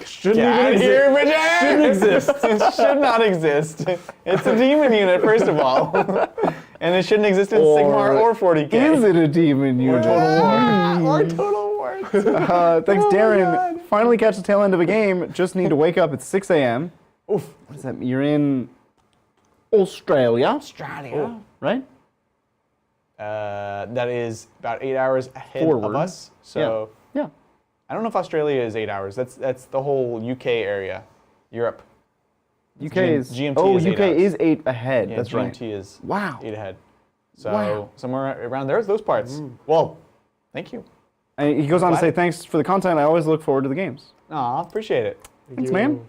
Shouldn't even exist. Shouldn't exist. It should not exist. It's a demon unit, first of all. And it shouldn't exist in Sigmar or 40k. Is it a demon unit? Or Total War. Thanks, Darren. Finally catch the tail end of a game. Just need to wake up at 6 a.m. Oof. What does that mean? You're in Australia, Australia. right? That is about 8 hours ahead Forward. of us. So Yeah. I don't know if Australia is 8 hours. That's the whole UK area, Europe. UK is GMT is 8 UK hours. is 8 ahead. Yeah, That's GMT right. is Wow. 8 ahead. So Wow. somewhere around there is those parts. Well, thank you. And he goes on to Glad- say, thanks for the content. I always look forward to the games. Aw, appreciate it. Thanks, You- man.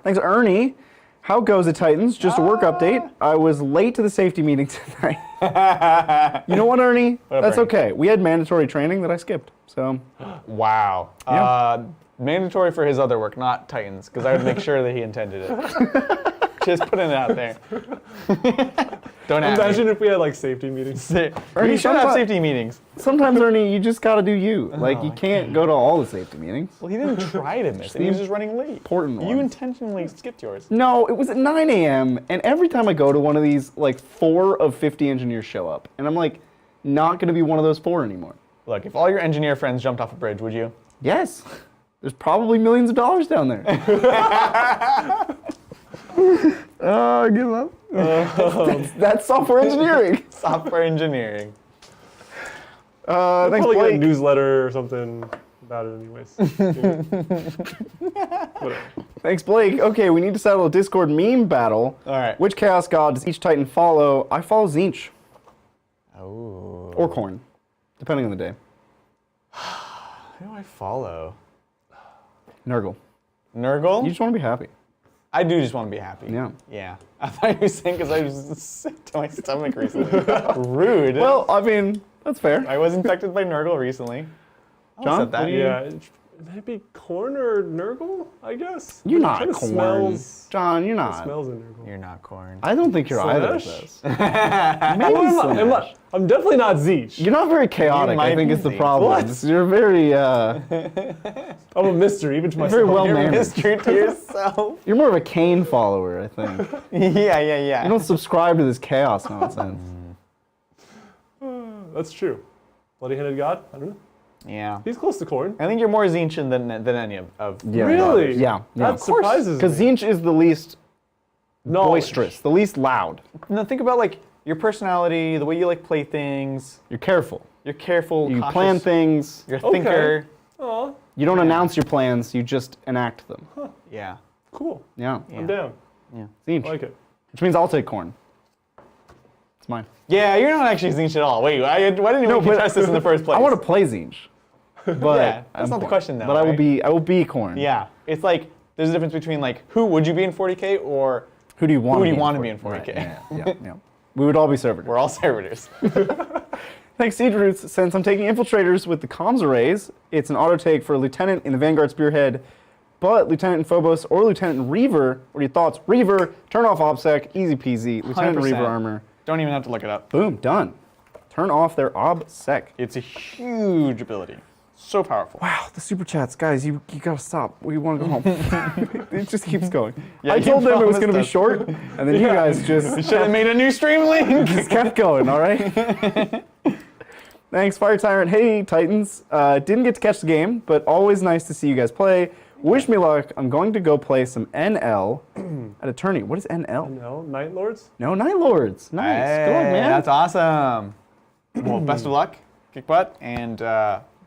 Thanks, Ernie. How goes it, Titans? Just a work update. I was late to the safety meeting tonight. You know what, Ernie? up, That's Ernie? okay. We had mandatory training that I skipped. So, Wow. Yeah. Mandatory for his other work, not Titans, because I would make sure that he intended it. Just putting it out there. Don't ask Imagine if we had like safety meetings. me. Ernie, We should have sometimes- safety meetings. sometimes, Ernie, you just got to do you. Like, you I can't go to all the safety meetings. Well, he didn't try to miss it. He was just running late. important You ones. intentionally skipped yours. No, it was at 9 a.m. And every time I go to one of these, like 4 of 50 engineers show up. And I'm like, not going to be one of those 4 anymore. Look, if all your engineer friends jumped off a bridge, would you? Yes. There's probably millions of dollars down there. Give up. That's software engineering. Software engineering. Thanks, Probably get a Blake. newsletter or something about it anyways. Whatever. Thanks, Blake. Okay, we need to settle a Discord meme battle. All right. Which Chaos God does each Titan follow? I follow Tzeentch. Oh. Or Korn, depending on the day. Who do I follow? Nurgle. Nurgle? You just want to be happy. I do just want to be happy. Yeah. Yeah. I thought you were saying because I was sick to my stomach recently. Rude. Well, I mean, that's fair. I was infected by Nurgle recently. I'll John, accept that. what do you- Yeah, maybe corn or Nurgle, I guess. You're It not kinda Korn. Smells, John, you're not. smells of Nurgle. You're not corn. I don't think you're either of Slash? those. Maybe Slash. I'm definitely not Tzeentch. You're not very chaotic, might I think be is the Tzeentch. problem. What? You're very, I'm a mystery, even to myself. very well You're a mannered. mystery to yourself. You're more of a Kane follower, I think. Yeah. You don't subscribe to this chaos nonsense. That's true. Bloody-handed God? I don't know. Yeah. He's close to corn. I think you're more Tzeentch than any of Yeah. Really? Yeah. That Of course. surprises Because me. Tzeentch is the least Knowledge. boisterous, the least loud. No, think about like your personality, the way you like play things. You're careful. You're careful. You cautious, plan things. You're a thinker. Aw, You don't announce your plans. You just enact them. Yeah. cool. Yeah. I'm down. Tzeentch. I like it. Which means I'll take corn. It's mine. Yeah, you're not actually Tzeentch at all. Wait, why didn't you trust this in the first place? I want to play Tzeentch. But Yeah, that's not the question though. But I will right? be corn. Yeah, it's like there's a difference between like who would you be in 40k or Who do you want? to be in 40k? Right, yeah. We would all be servitors. We're all servitors. Thanks, Siege Roots. Since I'm taking infiltrators with the comms arrays, it's an auto take for a lieutenant in the Vanguard Spearhead, but lieutenant in Phobos or lieutenant in Reaver. What are your thoughts? Reaver, turn off OBSEC, easy peasy. Lieutenant in 100%. Reaver armor. Don't even have to look it up. Boom, done. Turn off their OBSEC. It's a huge ability. So powerful. Wow, the super chats, guys, you gotta stop. We want to go home. It just keeps going. Yeah, I you told them it was promised gonna be us. short, and then you guys just Should have made a new stream link. just kept going, all right? Thanks, Fire Tyrant. Hey, Titans. Didn't get to catch the game, but always nice to see you guys play. Wish me luck. I'm going to go play some NL at a tourney. What is NL? No, Night Lords? No, Night Lords. Nice. Good luck, man. That's awesome. Well, best of luck, kick butt, and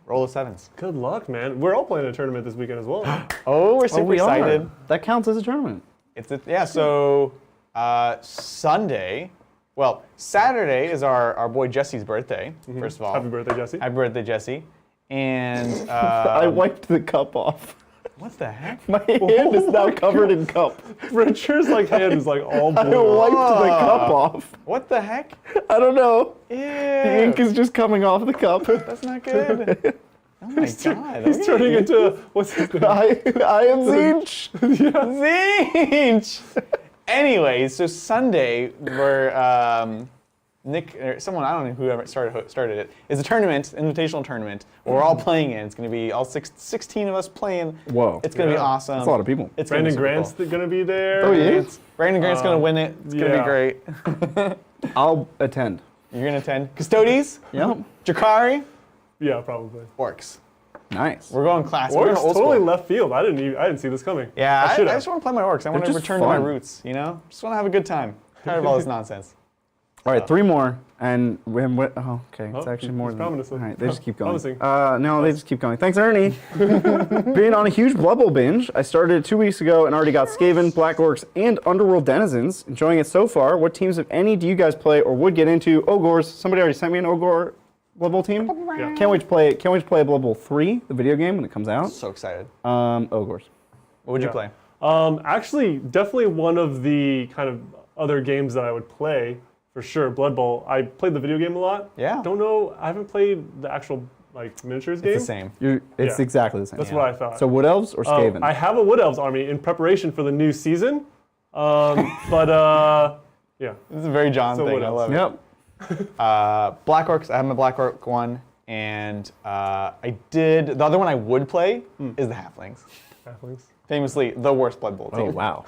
roll of sevens. Good luck, man. We're all playing a tournament this weekend as well. Oh, we're super we excited. are. That counts as a tournament. So Sunday, well, Saturday is our boy Jesse's birthday, first of all. Happy birthday, Jesse. Happy birthday, Jesse. And I wiped the cup off. what the heck? My hand is now covered in cup. Richard's hand is all I blue. wiped the cup off. What the heck? I don't know. Ew. The ink is just coming off the cup. That's not good. Oh my god. He's turning into, what's his name? I am Tzeentch. Tzeentch! Anyways, so Sunday, we're Nick or someone, I don't know whoever started it, is a tournament, invitational tournament. Where we're all playing in. It's going to be all 16 of us playing. Whoa. It's going to be awesome. That's a lot of people. It's gonna Brandon be super Grant's cool. going to be there. Oh, he is? Brandon Grant's going to win it. It's going to be great. I'll attend. You're going to attend. Custodes, Yep. Jakari, Yeah, probably. Orcs. Nice. We're going classic. We're Orcs, going old totally school. left field. I didn't see this coming. Yeah, I should've. just want to play my orcs. I want to just return to my fun. roots, you know? Just want to have a good time. Tired of all this nonsense. All right, 3 more, and okay, it's actually more he's than. promising. All right, they just keep going. Promising. No, they just keep going. Thanks, Ernie. Been on a huge Blood Bowl binge. I started it 2 weeks ago and already got Skaven, Black Orcs, and Underworld Denizens. Enjoying it so far. What teams, if any, do you guys play or would get into? Ogres. Somebody already sent me an Ogre Blood Bowl team. Yeah. Can't wait to play. Can't wait to play Blood Bowl 3, the video game, when it comes out. So excited. Ogres. What would you Yeah. play? Actually, definitely one of the kind of other games that I would play, for sure, Blood Bowl. I played the video game a lot. Yeah. Don't know, I haven't played the actual miniatures game. It's the same. It's Yeah. exactly the same. That's what I thought. So Wood Elves or Skaven? I have a Wood Elves army in preparation for the new season. Yeah. This is a very John So thing. what I else? love it. Yep. Black Orcs, I have my Black Orc one, and the other one I would play is the Halflings. Halflings. Famously, the worst Blood Bowl team. Oh wow.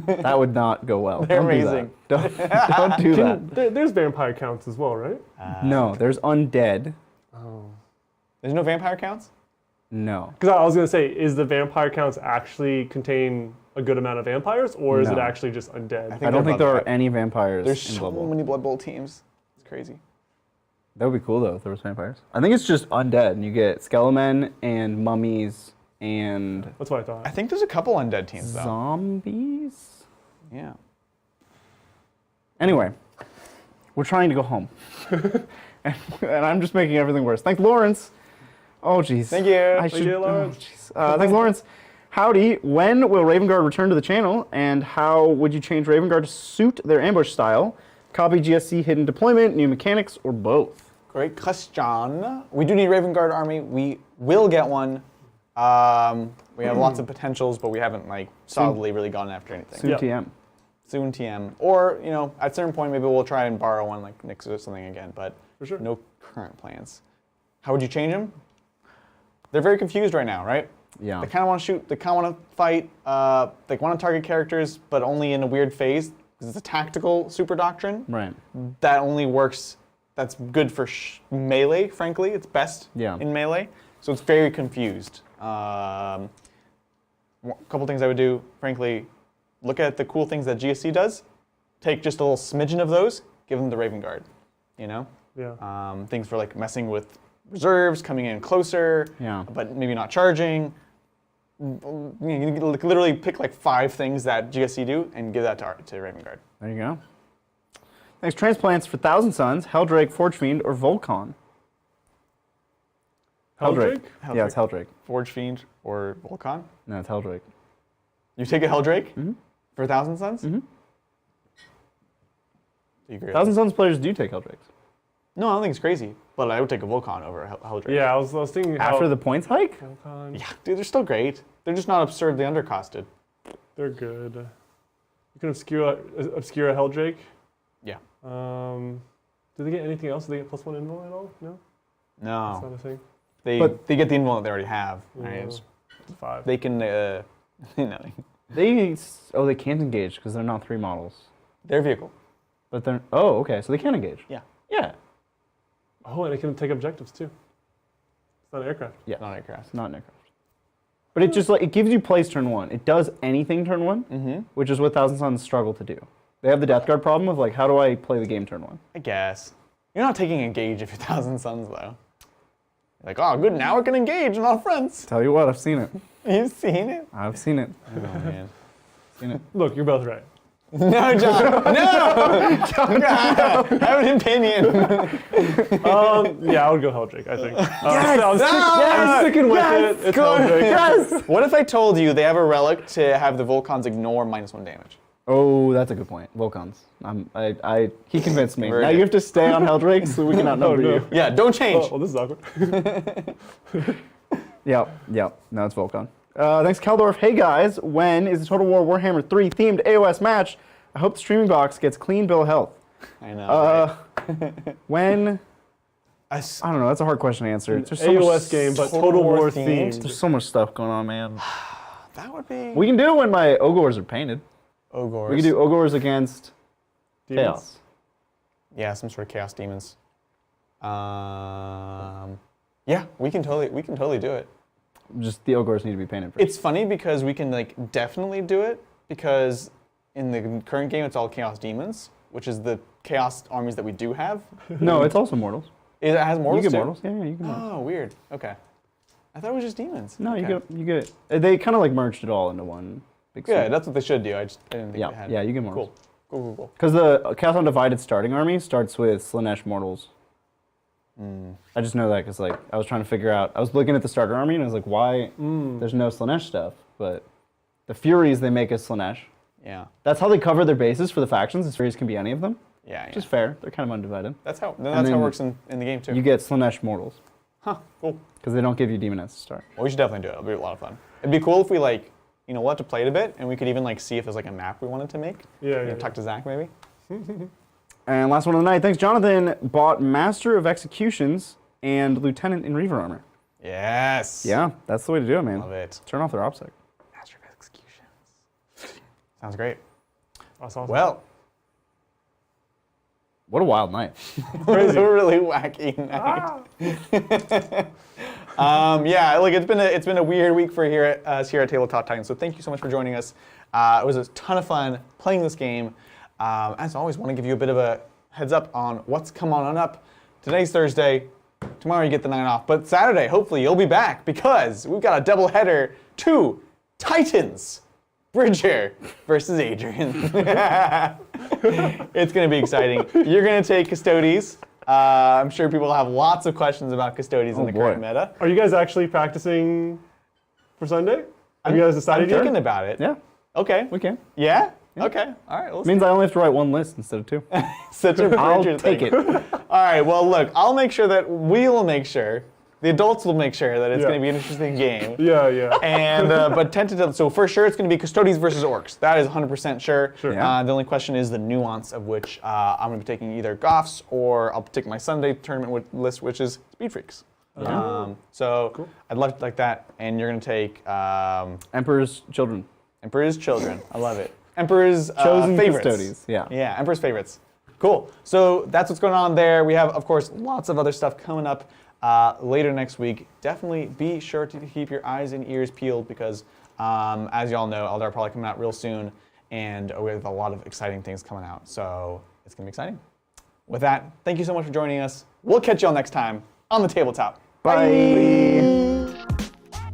That would not go well. They're Don't do amazing. that. Don't do that. There's vampire counts as well, right? No, there's undead. There's no vampire counts? No. Because I was going to say, is the vampire counts actually contain a good amount of vampires, or is it No. actually just undead? think I don't think there above are that. any vampires There's in so Blood Bowl. many Blood Bowl teams. It's crazy. That would be cool though if there was vampires. I think it's just undead, and you get skelemen and mummies and That's what I thought. I think there's a couple undead teams, though. zombies. Yeah. Anyway, we're trying to go home, and I'm just making everything worse. Thanks, Lawrence. Oh jeez. Thank you. I Thank should. you, Lawrence. Thanks, Lawrence. Howdy. When will Raven Guard return to the channel, and how would you change Raven Guard to suit their ambush style? Copy GSC hidden deployment, new mechanics, or both? Great question. We do need Raven Guard army. We will get one. We have lots of potentials, but we haven't solidly really gone after anything. Soon Yeah. TM. Soon TM. Or, at a certain point, maybe we'll try and borrow one like Nick's or something again, but For sure. no current plans. How would you change them? They're very confused right now, right? Yeah. They kind of want to shoot, they kind of want to fight, they want to target characters, but only in a weird phase, because it's a tactical super doctrine. Right. That only works, that's good for melee, frankly. It's best in melee. So it's very confused. A couple things I would do, frankly, look at the cool things that GSC does, take just a little smidgen of those, give them the Raven Guard. You know? Yeah. Things for like messing with reserves, coming in closer, but maybe not charging. You can literally pick like 5 things that GSC do and give that to Raven Guard. There you go. Next, transplants for Thousand Suns, Helldrake, Forge Fiend, or Volcon. Helldrake? Yeah, it's Helldrake. Forge Fiend or Volcon? No, it's Helldrake. You take a Helldrake for Thousand Suns? Do you agree? Thousand Suns players do take Helldrakes. No, I don't think it's crazy, but I would take a Volcon over a Helldrake. Yeah, I was thinking After the points hike? Volcon, Yeah, dude, they're still great. They're just not absurdly undercosted. they're good. You can obscure a Helldrake. Yeah. Do they get anything else? Do they get +1 invul at all? No? That's No. not a thing. They get the invul that they already have. Right? It's 5. They can, no, They can't engage because they're not 3 models. their vehicle. But they're, okay, so they can engage. Yeah. Yeah. Oh, and it can take objectives too. It's not an aircraft. Yeah. Not aircraft. It's not an aircraft. But it just it gives you plays turn 1. It does anything turn 1, which is what Thousand Suns struggle to do. They have the Death Guard problem of like, how do I play the game turn 1? I guess. You're not taking engage if you're Thousand Suns, though. You're like, oh, good, now we can engage and all friends. Tell you what, I've seen it. You've seen it? I've seen it. Oh, man. Seen it. Look, you're both right. No, John. No! John, have an opinion. Yeah, I would go Helldrake, I think. I'm sticking with it. It's Helldrake. Yes! What if I told you they have a relic to have the Volcons ignore -1 damage? Oh, that's a good point. Volcons. He convinced me. Very Now good. you have to stay on Helldrake so we can outnumber no. you. Yeah, don't change. Oh, well, this is awkward. Yep. No, it's Volcon. Thanks, Kaldorf. Hey guys, when is the Total War Warhammer 3 themed AOS match? I hope the streaming box gets clean bill of health. I know. When? I don't know. That's a hard question to answer. There's so AOS much, game, but Total War themed. There's so much stuff going on, man. That would be... We can do it when my Ogors are painted. Ogors. We can do Ogors against Demons. Chaos. Yeah, some sort of Chaos Demons. Yeah, we can totally do it. Just the Ogors need to be painted first. It's funny because we can like definitely do it because in the current game it's all Chaos Demons, which is the Chaos armies that we do have. No, it's also Mortals. It has Mortals You get too? Mortals. Yeah, you get Mortals. Oh, weird. Okay. I thought it was just Demons. No, Okay. you get it. They kind of like merged it all into one big Yeah, suit. that's what they should do. I didn't think Yeah, they had. yeah, you get Mortals. Cool. Because the Chaos Undivided starting army starts with Slanesh Mortals. I just know that because like I was trying to figure out. I was looking at the starter army and I was like, why there's no Slanesh stuff? But the Furies they make as Slanesh. Yeah. That's how they cover their bases for the factions. The Furies can be any of them. Yeah. Which is fair. They're kind of undivided. That's how then it works in the game too. You get Slanesh Mortals Huh. Cool. because they don't give you Demonettes to start. Well, we should definitely do it. It'll be a lot of fun. It'd be cool if we like, we'll have to play it a bit, and we could even like see if there's like a map we wanted to make. Yeah. Talk to Zach maybe. And last one of the night. Thanks, Jonathan. Bought Master of Executions and Lieutenant in Reaver armor. Yes. Yeah, that's the way to do it, man. Love it. Turn off their OPSEC. Master of Executions. Sounds great. That's awesome. Well, What a wild night. it was a really wacky night. Yeah, look, it's been a weird week for us here at Tabletop Titans. So thank you so much for joining us. It was a ton of fun playing this game. As always, want to give you a bit of a heads up on what's come on up. Today's Thursday. Tomorrow you get the night off. But Saturday, hopefully, you'll be back because we've got a double header. 2 Titans. Bridger versus Adrian. It's going to be exciting. You're going to take Custodes. I'm sure people have lots of questions about Custodes in the current meta. Are you guys actually practicing for Sunday? Have you guys decided I'm yet? thinking about it. Yeah, Okay. we can. Yeah? Okay. All right. Means I only have to write one list instead of 2. Such a I'll Bridger take thing. it. All right. Well, look, the adults will make sure that it's Yeah. going to be an interesting game. Yeah. And but tentative. So for sure, it's going to be Custodes versus Orcs. That is 100% sure. Sure. Yeah. The only question is the nuance of which I'm going to be taking either Goths or I'll take my Sunday tournament list, which is Speed Freaks. So Cool. I'd love it like that. And you're going to take Emperor's Children. Emperor's Children. I love it. Emperor's Chosen favorites. Custodes. Yeah. Yeah, Emperor's favorites. Cool. So that's what's going on there. We have, of course, lots of other stuff coming up later next week. Definitely be sure to keep your eyes and ears peeled because, as y'all know, Eldar probably coming out real soon, and we have a lot of exciting things coming out. So it's going to be exciting. With that, thank you so much for joining us. We'll catch you all next time on the tabletop. Bye.